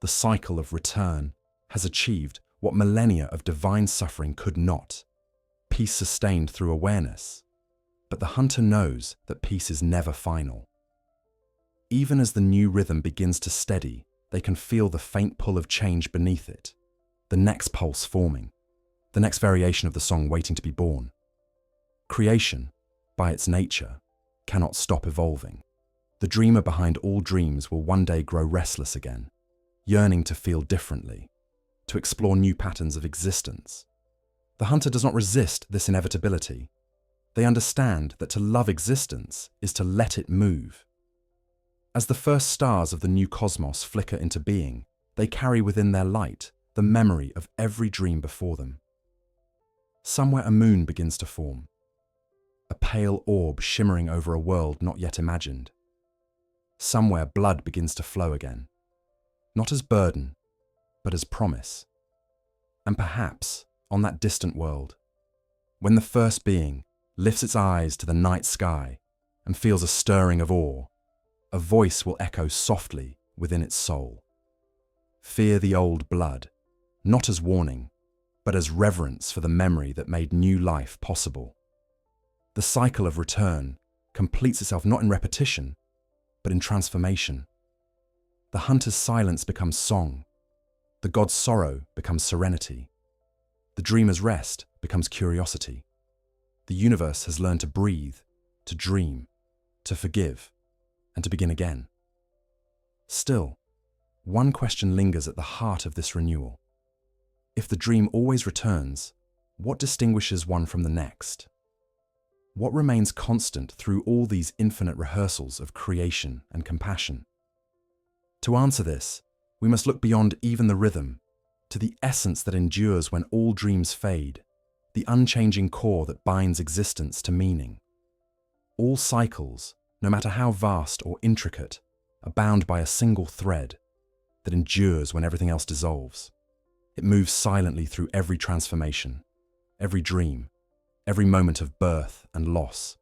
The cycle of return has achieved what millennia of divine suffering could not, peace sustained through awareness. But the hunter knows that peace is never final. Even as the new rhythm begins to steady, they can feel the faint pull of change beneath it, the next pulse forming, the next variation of the song waiting to be born. Creation, by its nature, cannot stop evolving. The dreamer behind all dreams will one day grow restless again, yearning to feel differently, to explore new patterns of existence. The hunter does not resist this inevitability. They understand that to love existence is to let it move. As the first stars of the new cosmos flicker into being, they carry within their light the memory of every dream before them. Somewhere a moon begins to form, a pale orb shimmering over a world not yet imagined. Somewhere blood begins to flow again, not as burden, but as promise. And perhaps, on that distant world, when the first being lifts its eyes to the night sky and feels a stirring of awe, a voice will echo softly within its soul. Fear the old blood, not as warning, but as reverence for the memory that made new life possible. The cycle of return completes itself not in repetition, but in transformation. The hunter's silence becomes song. The god's sorrow becomes serenity. The dreamer's rest becomes curiosity. The universe has learned to breathe, to dream, to forgive, and to begin again. Still, one question lingers at the heart of this renewal. If the dream always returns, what distinguishes one from the next? What remains constant through all these infinite rehearsals of creation and compassion? To answer this, we must look beyond even the rhythm, to the essence that endures when all dreams fade, the unchanging core that binds existence to meaning. All cycles, no matter how vast or intricate, are bound by a single thread that endures when everything else dissolves. It moves silently through every transformation, every dream, every moment of birth and loss.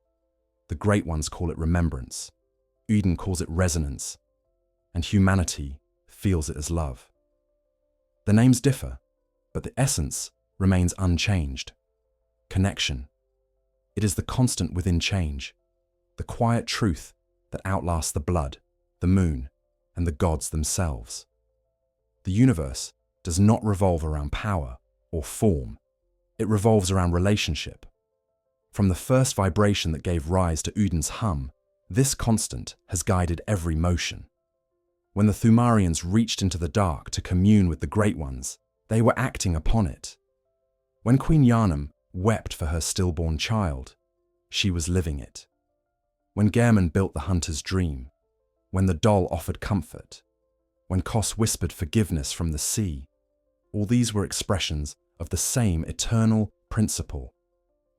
The great ones call it remembrance, Eden calls it resonance, and humanity feels it as love. The names differ, but the essence remains unchanged. Connection. It is the constant within change, the quiet truth that outlasts the blood, the moon, and the gods themselves. The universe does not revolve around power or form. It revolves around relationship. From the first vibration that gave rise to Uden's hum, this constant has guided every motion. When the Thumarians reached into the dark to commune with the Great Ones, they were acting upon it. When Queen Yharnam wept for her stillborn child, she was living it. When Gehrman built the hunter's dream, when the doll offered comfort, when Kos whispered forgiveness from the sea, all these were expressions of the same eternal principle,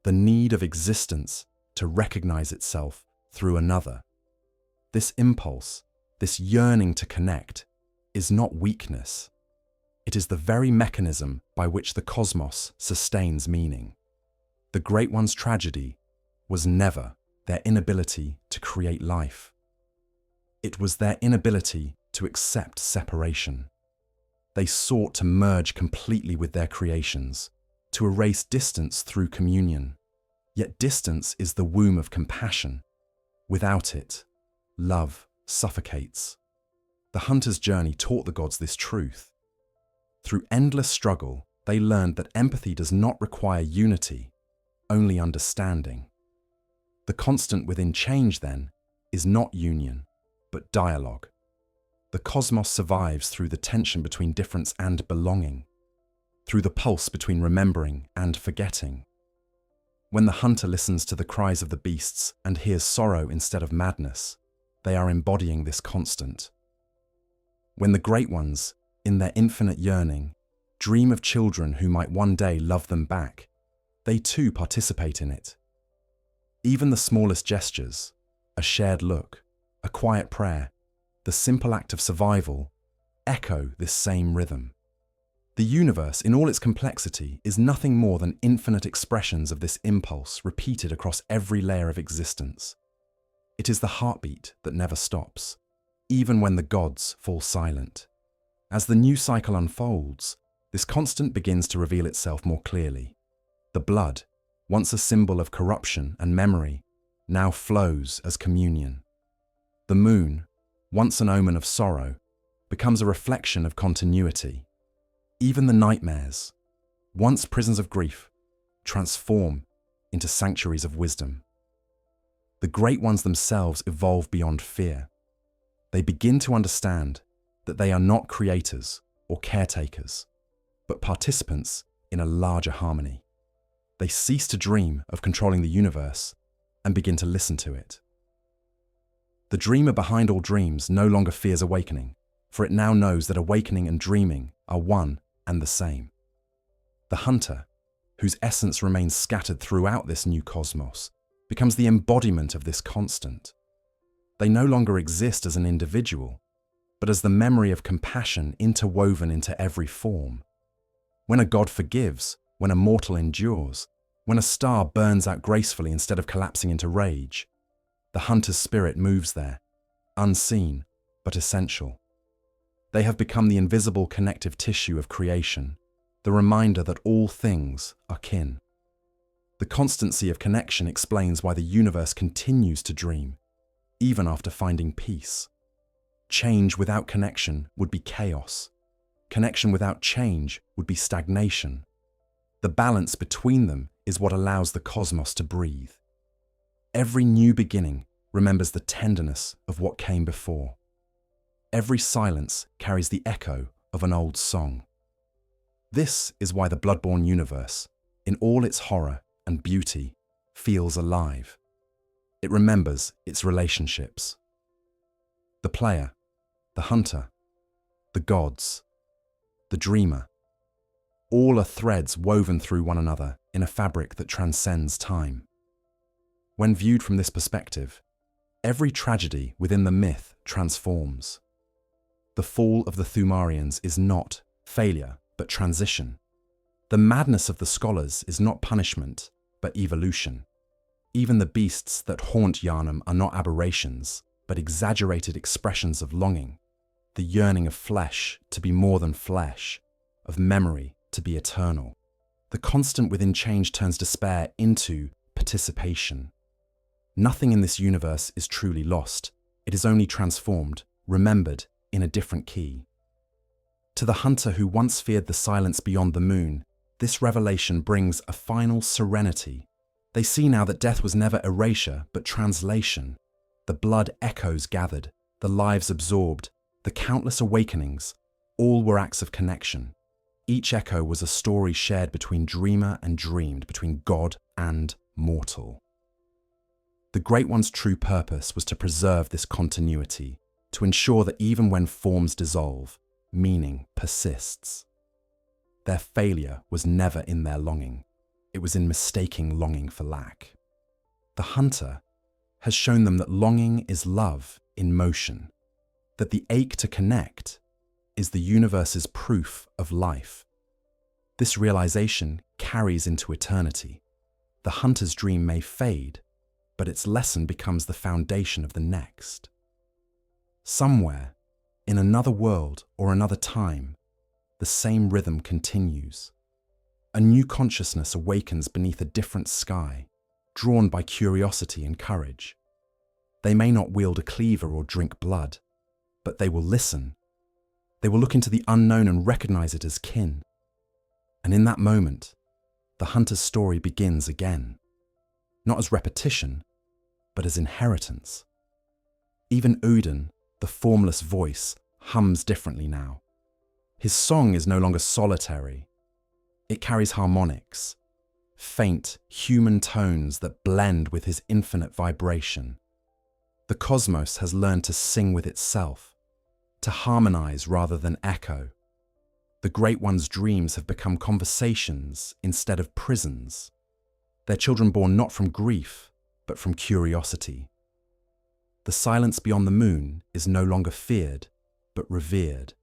the need of existence to recognize itself through another. This impulse, this yearning to connect, is not weakness. It is the very mechanism by which the cosmos sustains meaning. The Great One's tragedy was never their inability to create life. It was their inability to accept separation. They sought to merge completely with their creations, to erase distance through communion. Yet distance is the womb of compassion. Without it, love suffocates. The hunter's journey taught the gods this truth. Through endless struggle, they learned that empathy does not require unity, only understanding. The constant within change, then, is not union, but dialogue. The cosmos survives through the tension between difference and belonging, through the pulse between remembering and forgetting. When the hunter listens to the cries of the beasts and hears sorrow instead of madness, they are embodying this constant. When the Great Ones, in their infinite yearning, dream of children who might one day love them back, they too participate in it. Even the smallest gestures, a shared look, a quiet prayer, the simple act of survival, echo this same rhythm. The universe, in all its complexity, is nothing more than infinite expressions of this impulse repeated across every layer of existence. It is the heartbeat that never stops, even when the gods fall silent. As the new cycle unfolds, this constant begins to reveal itself more clearly. The blood, once a symbol of corruption and memory, now flows as communion. The moon, once an omen of sorrow, becomes a reflection of continuity. Even the nightmares, once prisons of grief, transform into sanctuaries of wisdom. The Great Ones themselves evolve beyond fear. They begin to understand that they are not creators or caretakers, but participants in a larger harmony. They cease to dream of controlling the universe and begin to listen to it. The dreamer behind all dreams no longer fears awakening, for it now knows that awakening and dreaming are one and the same. The hunter, whose essence remains scattered throughout this new cosmos, becomes the embodiment of this constant. They no longer exist as an individual, but as the memory of compassion interwoven into every form. When a god forgives, when a mortal endures, when a star burns out gracefully instead of collapsing into rage, the hunter's spirit moves there, unseen but essential. They have become the invisible connective tissue of creation, the reminder that all things are kin. The constancy of connection explains why the universe continues to dream, even after finding peace. Change without connection would be chaos. Connection without change would be stagnation. The balance between them is what allows the cosmos to breathe. Every new beginning remembers the tenderness of what came before. Every silence carries the echo of an old song. This is why the Bloodborne universe, in all its horror and beauty, feels alive. It remembers its relationships. The player, the hunter, the gods, the dreamer, all are threads woven through one another in a fabric that transcends time. When viewed from this perspective, every tragedy within the myth transforms. The fall of the Thumarians is not failure, but transition. The madness of the scholars is not punishment, but evolution. Even the beasts that haunt Yharnam are not aberrations, but exaggerated expressions of longing, the yearning of flesh to be more than flesh, of memory to be eternal. The constant within change turns despair into participation. Nothing in this universe is truly lost. It is only transformed, remembered in a different key. To the hunter who once feared the silence beyond the moon, this revelation brings a final serenity. They see now that death was never erasure, but translation. The blood echoes gathered, the lives absorbed, The countless awakenings, all were acts of connection. Each echo was a story shared between dreamer and dreamed, between God and mortal. The Great One's true purpose was to preserve this continuity, to ensure that even when forms dissolve, meaning persists. Their failure was never in their longing. It was in mistaking longing for lack. The hunter has shown them that longing is love in motion, that the ache to connect is the universe's proof of life. This realization carries into eternity. The hunter's dream may fade, but its lesson becomes the foundation of the next. Somewhere, in another world or another time, the same rhythm continues. A new consciousness awakens beneath a different sky, drawn by curiosity and courage. They may not wield a cleaver or drink blood, but they will listen. They will look into the unknown and recognize it as kin. And in that moment, the hunter's story begins again. Not as repetition, but as inheritance. Even Udin, the formless voice, hums differently now. His song is no longer solitary. It carries harmonics, faint, human tones that blend with his infinite vibration. The cosmos has learned to sing with itself, to harmonize rather than echo. The Great One's dreams have become conversations instead of prisons. Their children born not from grief, but from curiosity. The silence beyond the moon is no longer feared, but revered,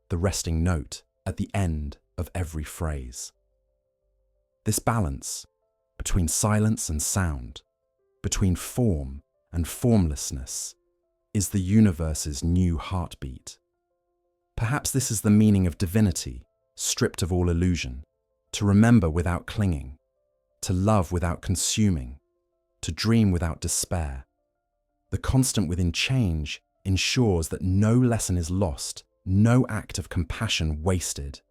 the resting note at the end of every phrase. This balance between silence and sound, between form and formlessness, is the universe's new heartbeat. Perhaps this is the meaning of divinity, stripped of all illusion, to remember without clinging, to love without consuming, to dream without despair. The constant within change ensures that no lesson is lost, no act of compassion wasted.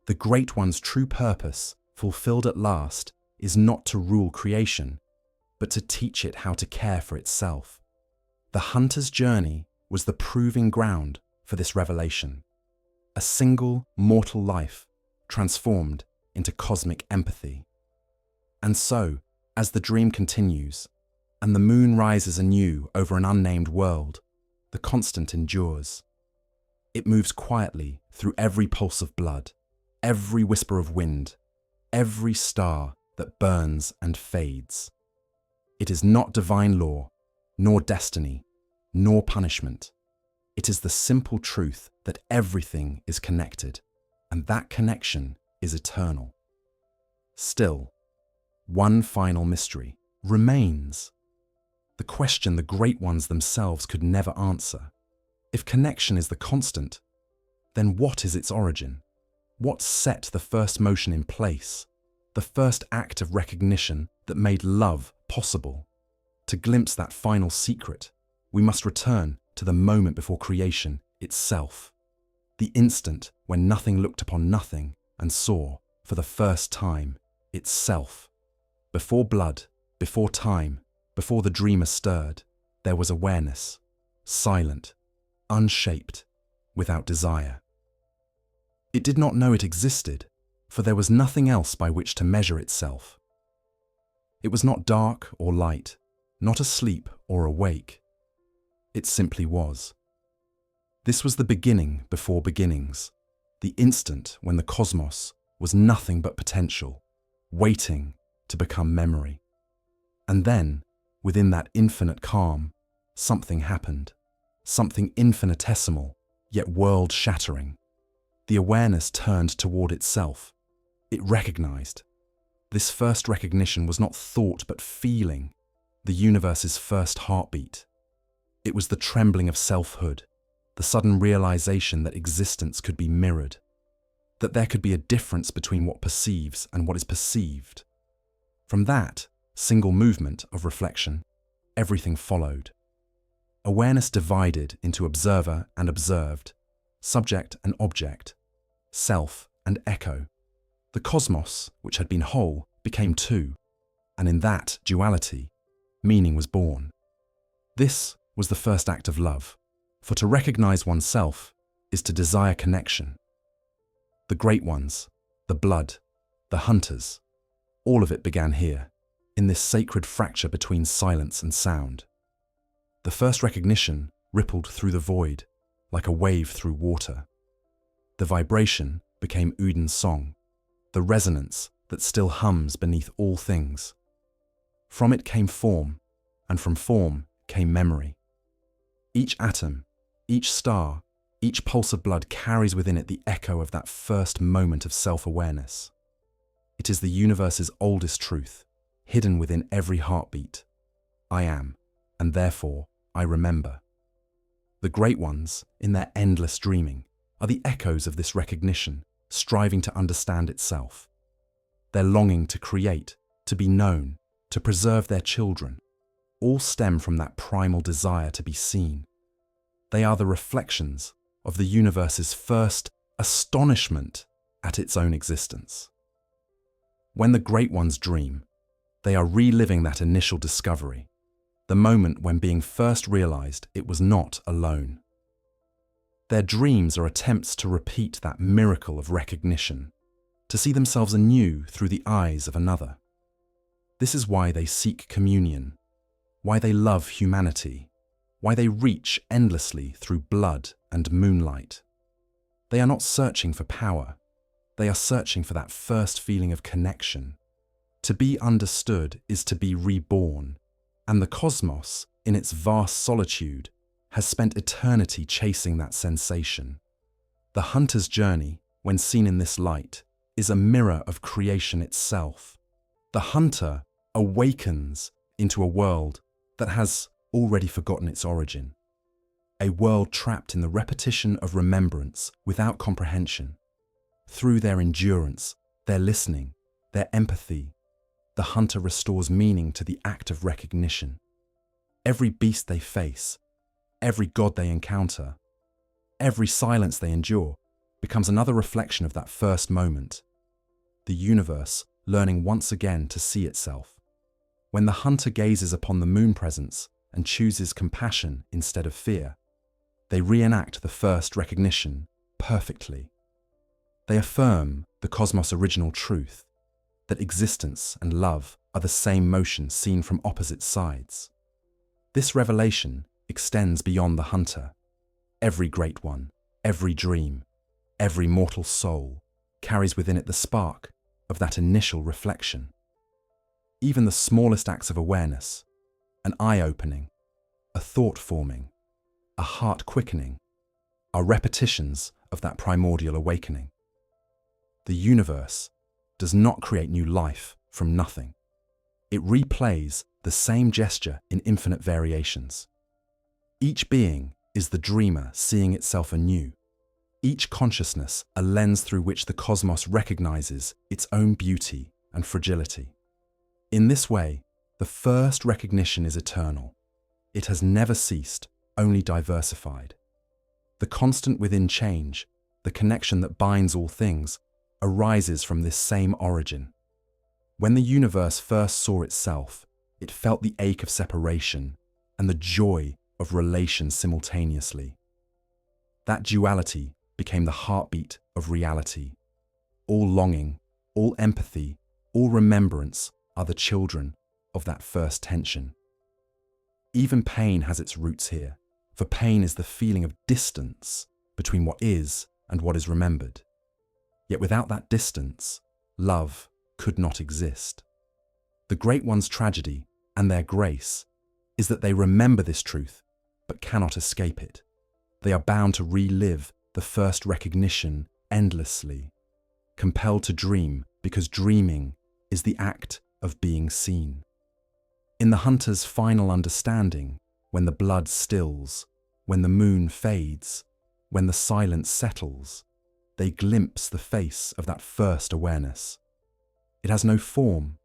The Great One's true purpose, fulfilled at last, is not to rule creation, but to teach it how to care for itself. The hunter's journey was the proving ground for this revelation. A single mortal life transformed into cosmic empathy. And so, as the dream continues, and the moon rises anew over an unnamed world, the constant endures. It moves quietly through every pulse of blood, every whisper of wind, every star that burns and fades. It is not divine law, nor destiny, nor punishment. It is the simple truth that everything is connected, and that connection is eternal. Still, one final mystery remains. The question the Great Ones themselves could never answer. If connection is the constant, then what is its origin? What set the first motion in place? The first act of recognition that made love possible? To glimpse that final secret, we must return to the moment before creation itself. The instant when nothing looked upon nothing and saw, for the first time, itself. Before blood, before time, before the dreamer stirred, there was awareness, silent, unshaped, without desire. It did not know it existed, for there was nothing else by which to measure itself. It was not dark or light, not asleep or awake. It simply was. This was the beginning before beginnings, the instant when the cosmos was nothing but potential, waiting to become memory. And then, within that infinite calm, something happened, something infinitesimal, yet world-shattering. The awareness turned toward itself. It recognized. This first recognition was not thought but feeling, the universe's first heartbeat. It was the trembling of selfhood, the sudden realization that existence could be mirrored, that there could be a difference between what perceives and what is perceived. From that single movement of reflection, everything followed. Awareness divided into observer and observed, subject and object, self and echo. The cosmos, which had been whole, became two, and in that duality, meaning was born. This was the first act of love, For to recognize oneself is to desire connection. The Great Ones, the blood, the hunters, all of it began here, in this sacred fracture between silence and sound. The first recognition rippled through the void, like a wave through water. The vibration became Udin's song, the resonance that still hums beneath all things. From it came form, and from form came memory. Each atom, each star, each pulse of blood carries within it the echo of that first moment of self-awareness. It is the universe's oldest truth, hidden within every heartbeat. I am, and therefore I remember. The Great Ones, in their endless dreaming, are the echoes of this recognition, striving to understand itself. Their longing to create, to be known, to preserve their children, all stem from that primal desire to be seen. They are the reflections of the universe's first astonishment at its own existence. When the Great Ones dream, they are reliving that initial discovery, the moment when being first realized it was not alone. Their dreams are attempts to repeat that miracle of recognition, to see themselves anew through the eyes of another. This is why they seek communion, why they love humanity, why they reach endlessly through blood and moonlight. They are not searching for power, they are searching for that first feeling of connection. To be understood is to be reborn, and the cosmos, in its vast solitude, has spent eternity chasing that sensation. The hunter's journey, when seen in this light, is a mirror of creation itself. The hunter awakens into a world that has already forgotten its origin, a world trapped in the repetition of remembrance without comprehension. Through their endurance, their listening, their empathy, the hunter restores meaning to the act of recognition. Every beast they face, every god they encounter, every silence they endure becomes another reflection of that first moment. The universe learning once again to see itself. When the hunter gazes upon the moon presence and chooses compassion instead of fear, they reenact the first recognition perfectly. They affirm the cosmos' original truth, that existence and love are the same motion seen from opposite sides. This revelation extends beyond the hunter. Every Great One, every dream, every mortal soul carries within it the spark of that initial reflection. Even the smallest acts of awareness, an eye-opening, a thought-forming, a heart-quickening, are repetitions of that primordial awakening. The universe does not create new life from nothing. It replays the same gesture in infinite variations. Each being is the dreamer seeing itself anew. Each consciousness a lens through which the cosmos recognizes its own beauty and fragility. In this way, the first recognition is eternal. It has never ceased, only diversified. The constant within change, the connection that binds all things, arises from this same origin. When the universe first saw itself, it felt the ache of separation and the joy of relation simultaneously. That duality became the heartbeat of reality. All longing, all empathy, all remembrance are the children of that first tension. Even pain has its roots here, for pain is the feeling of distance between what is and what is remembered. Yet without that distance, love could not exist. The Great One's tragedy and their grace is that they remember this truth but cannot escape it. They are bound to relive the first recognition endlessly, compelled to dream because dreaming is the act of being seen. In the hunter's final understanding, when the blood stills, when the moon fades, when the silence settles, they glimpse the face of that first awareness. It has no form,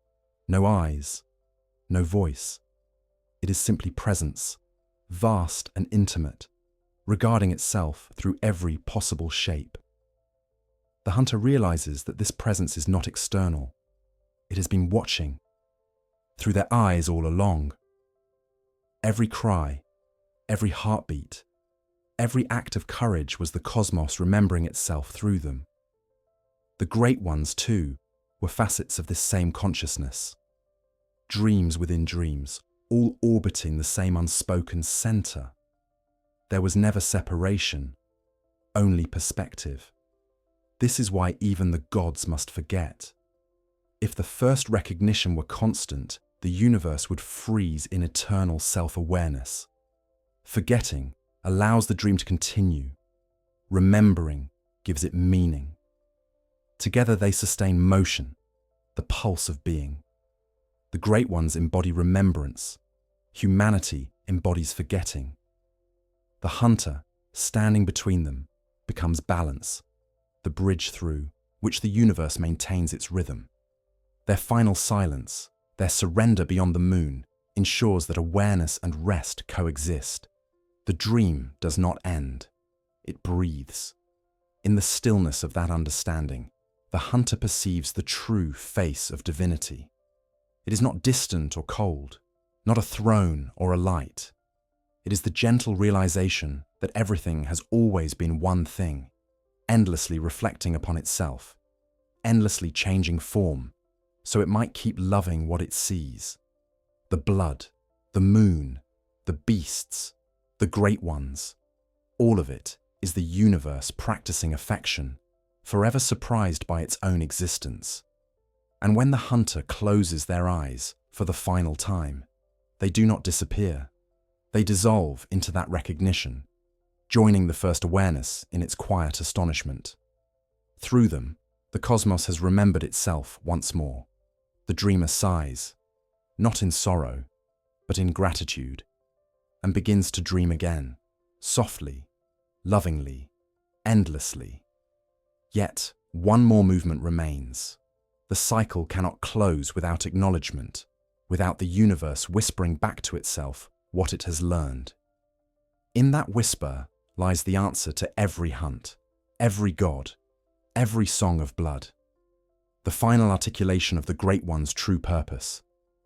no eyes, no voice. It is simply presence, vast and intimate, regarding itself through every possible shape. The hunter realizes that this presence is not external. It has been watching, through their eyes all along. Every cry, every heartbeat, Every act of courage was the cosmos remembering itself through them. The Great Ones, too, were facets of this same consciousness. Dreams within dreams, all orbiting the same unspoken center. There was never separation, only perspective. This is why even the gods must forget. If the first recognition were constant, the universe would freeze in eternal self-awareness. Forgetting allows the dream to continue. Remembering gives it meaning. Together they sustain motion, the pulse of being. The Great Ones embody remembrance. Humanity embodies forgetting. The hunter, standing between them, becomes balance, the bridge through which the universe maintains its rhythm. Their final silence, their surrender beyond the moon, ensures that awareness and rest coexist. The dream does not end. It breathes. In the stillness of that understanding, the hunter perceives the true face of divinity. It is not distant or cold, not a throne or a light. It is the gentle realization that everything has always been one thing, endlessly reflecting upon itself, endlessly changing form, so it might keep loving what it sees. The blood, the moon, the beasts, the Great Ones, all of it is the universe practicing affection, forever surprised by its own existence. And when the hunter closes their eyes for the final time, they do not disappear. They dissolve into that recognition, joining the first awareness in its quiet astonishment. Through them, the cosmos has remembered itself once more. The dreamer sighs, not in sorrow, but in gratitude, and begins to dream again, softly, lovingly, endlessly. Yet, one more movement remains. The cycle cannot close without acknowledgement, without the universe whispering back to itself what it has learned. In that whisper lies the answer to every hunt, every god, every song of blood. The final articulation of the Great One's true purpose,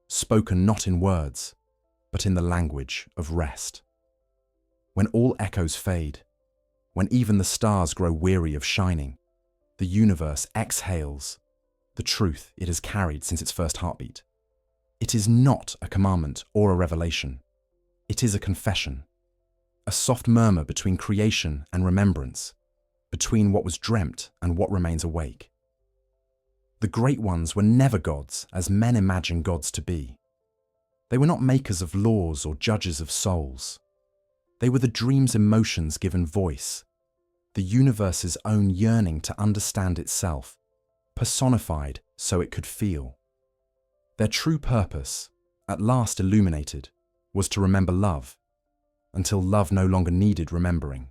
spoken not in words, but in the language of rest. When all echoes fade, when even the stars grow weary of shining, the universe exhales the truth it has carried since its first heartbeat. It is not a commandment or a revelation. It is a confession, a soft murmur between creation and remembrance, between what was dreamt and what remains awake. The Great Ones were never gods as men imagine gods to be. They were not makers of laws or judges of souls. They were the dream's emotions given voice, the universe's own yearning to understand itself, personified so it could feel. Their true purpose, at last illuminated, was to remember love, until love no longer needed remembering.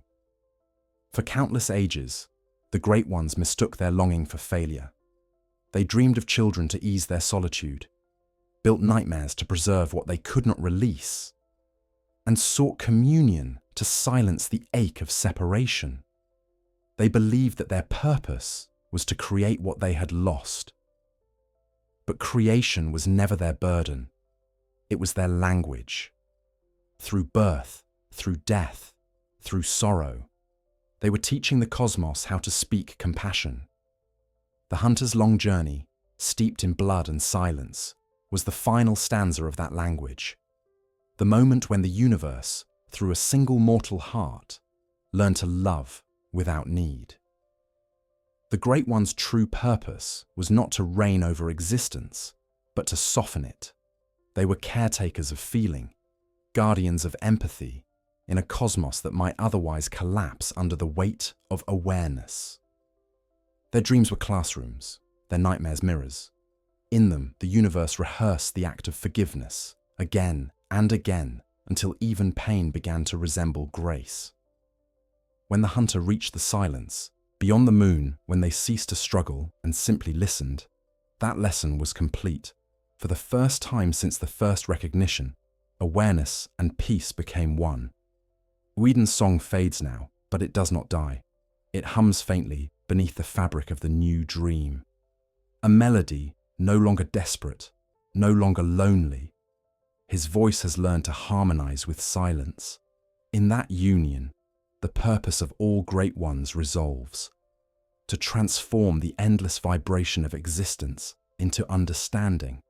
For countless ages, the Great Ones mistook their longing for failure. They dreamed of children to ease their solitude, built nightmares to preserve what they could not release, and sought communion to silence the ache of separation. They believed that their purpose was to create what they had lost. But creation was never their burden. It was their language. Through birth, through death, through sorrow, they were teaching the cosmos how to speak compassion. The hunter's long journey, steeped in blood and silence, was the final stanza of that language. The moment when the universe, through a single mortal heart, learned to love without need. The Great One's true purpose was not to reign over existence, but to soften it. They were caretakers of feeling, guardians of empathy, in a cosmos that might otherwise collapse under the weight of awareness. Their dreams were classrooms, their nightmares mirrors. In them, the universe rehearsed the act of forgiveness, again and again, until even pain began to resemble grace. When the hunter reached the silence, beyond the moon, when they ceased to struggle and simply listened, that lesson was complete. For the first time since the first recognition, awareness and peace became one. Whedon's song fades now, but it does not die. It hums faintly beneath the fabric of the new dream. A melody no longer desperate, no longer lonely. His voice has learned to harmonize with silence. In that union, the purpose of all great ones resolves, to transform the endless vibration of existence into understanding.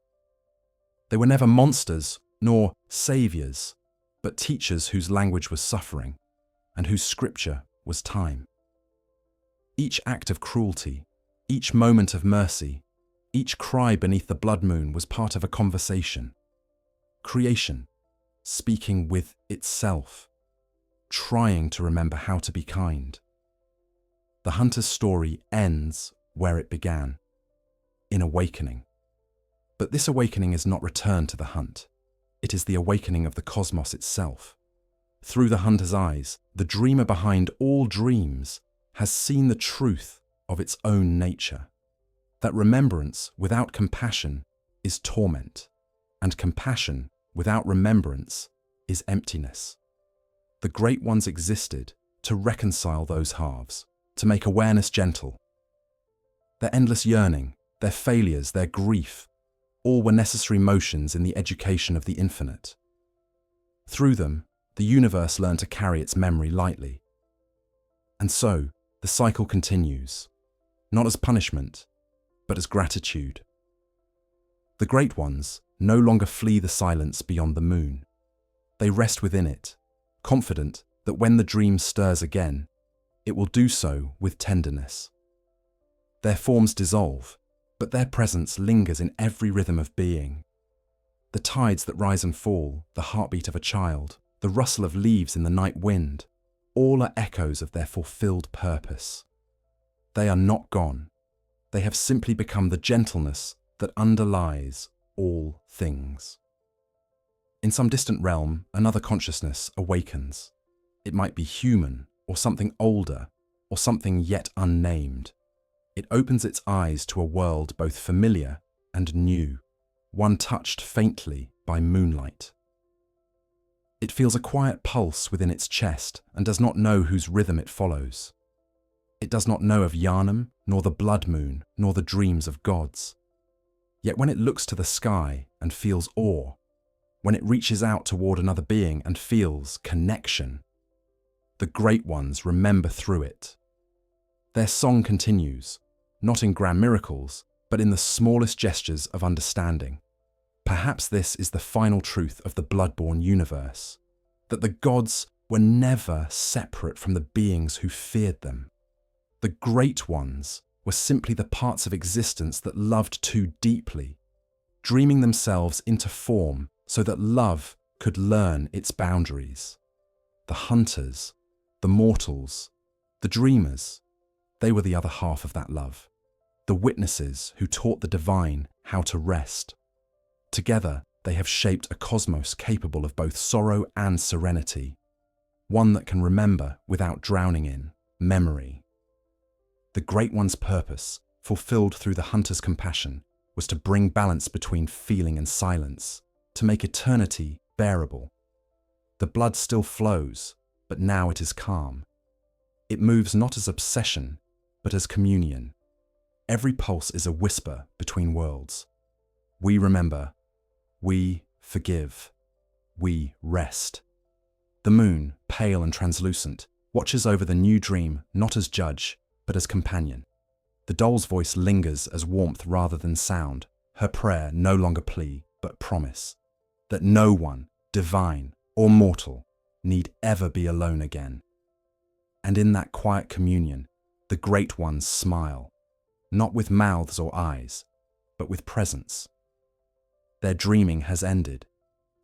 They were never monsters nor saviors, but teachers whose language was suffering and whose scripture was time. Each act of cruelty, each moment of mercy, each cry beneath the blood moon was part of a conversation. Creation, speaking with itself, trying to remember how to be kind. The hunter's story ends where it began, in awakening. But this awakening is not return to the hunt. It is the awakening of the cosmos itself. Through the hunter's eyes, the dreamer behind all dreams has seen the truth of its own nature, that remembrance without compassion is torment, and compassion without remembrance is emptiness. The great ones existed to reconcile those halves, to make awareness gentle. Their endless yearning, their failures, their grief, all were necessary motions in the education of the infinite. Through them, the universe learned to carry its memory lightly. And so, the cycle continues, not as punishment, but as gratitude. The great ones no longer flee the silence beyond the moon. They rest within it, confident that when the dream stirs again, it will do so with tenderness. Their forms dissolve, but their presence lingers in every rhythm of being. The tides that rise and fall, the heartbeat of a child, the rustle of leaves in the night wind, all are echoes of their fulfilled purpose. They are not gone. They have simply become the gentleness that underlies all things. In some distant realm, another consciousness awakens. It might be human, or something older, or something yet unnamed. It opens its eyes to a world both familiar and new, one touched faintly by moonlight. It feels a quiet pulse within its chest and does not know whose rhythm it follows. It does not know of Yharnam, nor the blood moon, nor the dreams of gods. Yet when it looks to the sky and feels awe, when it reaches out toward another being and feels connection, the great ones remember through it. Their song continues, not in grand miracles, but in the smallest gestures of understanding. Perhaps this is the final truth of the Bloodborne universe, that the gods were never separate from the beings who feared them. The great ones were simply the parts of existence that loved too deeply, dreaming themselves into form so that love could learn its boundaries. The hunters, the mortals, the dreamers, they were the other half of that love, the witnesses who taught the divine how to rest. Together, they have shaped a cosmos capable of both sorrow and serenity, one that can remember without drowning in memory. The Great One's purpose, fulfilled through the hunter's compassion, was to bring balance between feeling and silence, to make eternity bearable. The blood still flows, but now it is calm. It moves not as obsession, but as communion. Every pulse is a whisper between worlds. We remember. We forgive. We rest. The moon, pale and translucent, watches over the new dream not as judge, but as companion. The doll's voice lingers as warmth rather than sound, her prayer no longer plea, but promise, that no one, divine or mortal, need ever be alone again. And in that quiet communion, the great ones smile, not with mouths or eyes, but with presence. Their dreaming has ended,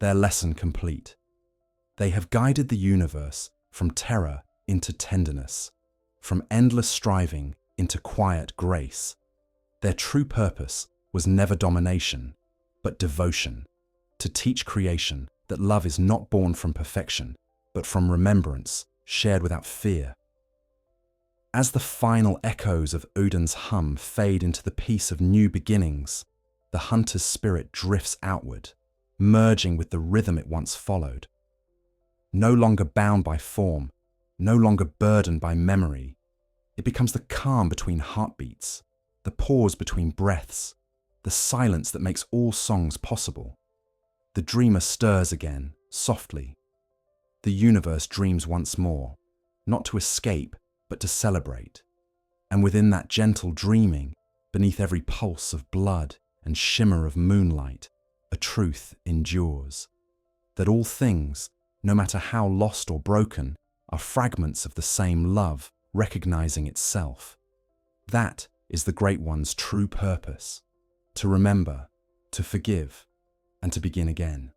their lesson complete. They have guided the universe from terror into tenderness, from endless striving into quiet grace. Their true purpose was never domination, but devotion, to teach creation that love is not born from perfection, but from remembrance shared without fear. As the final echoes of Odin's hum fade into the peace of new beginnings, the hunter's spirit drifts outward, merging with the rhythm it once followed. No longer bound by form, no longer burdened by memory, it becomes the calm between heartbeats, the pause between breaths, the silence that makes all songs possible. The dreamer stirs again, softly. The universe dreams once more, not to escape, but to celebrate. And within that gentle dreaming, beneath every pulse of blood and shimmer of moonlight, a truth endures. That all things, no matter how lost or broken, are fragments of the same love, recognizing itself. That is the Great One's true purpose: to remember, to forgive, and to begin again.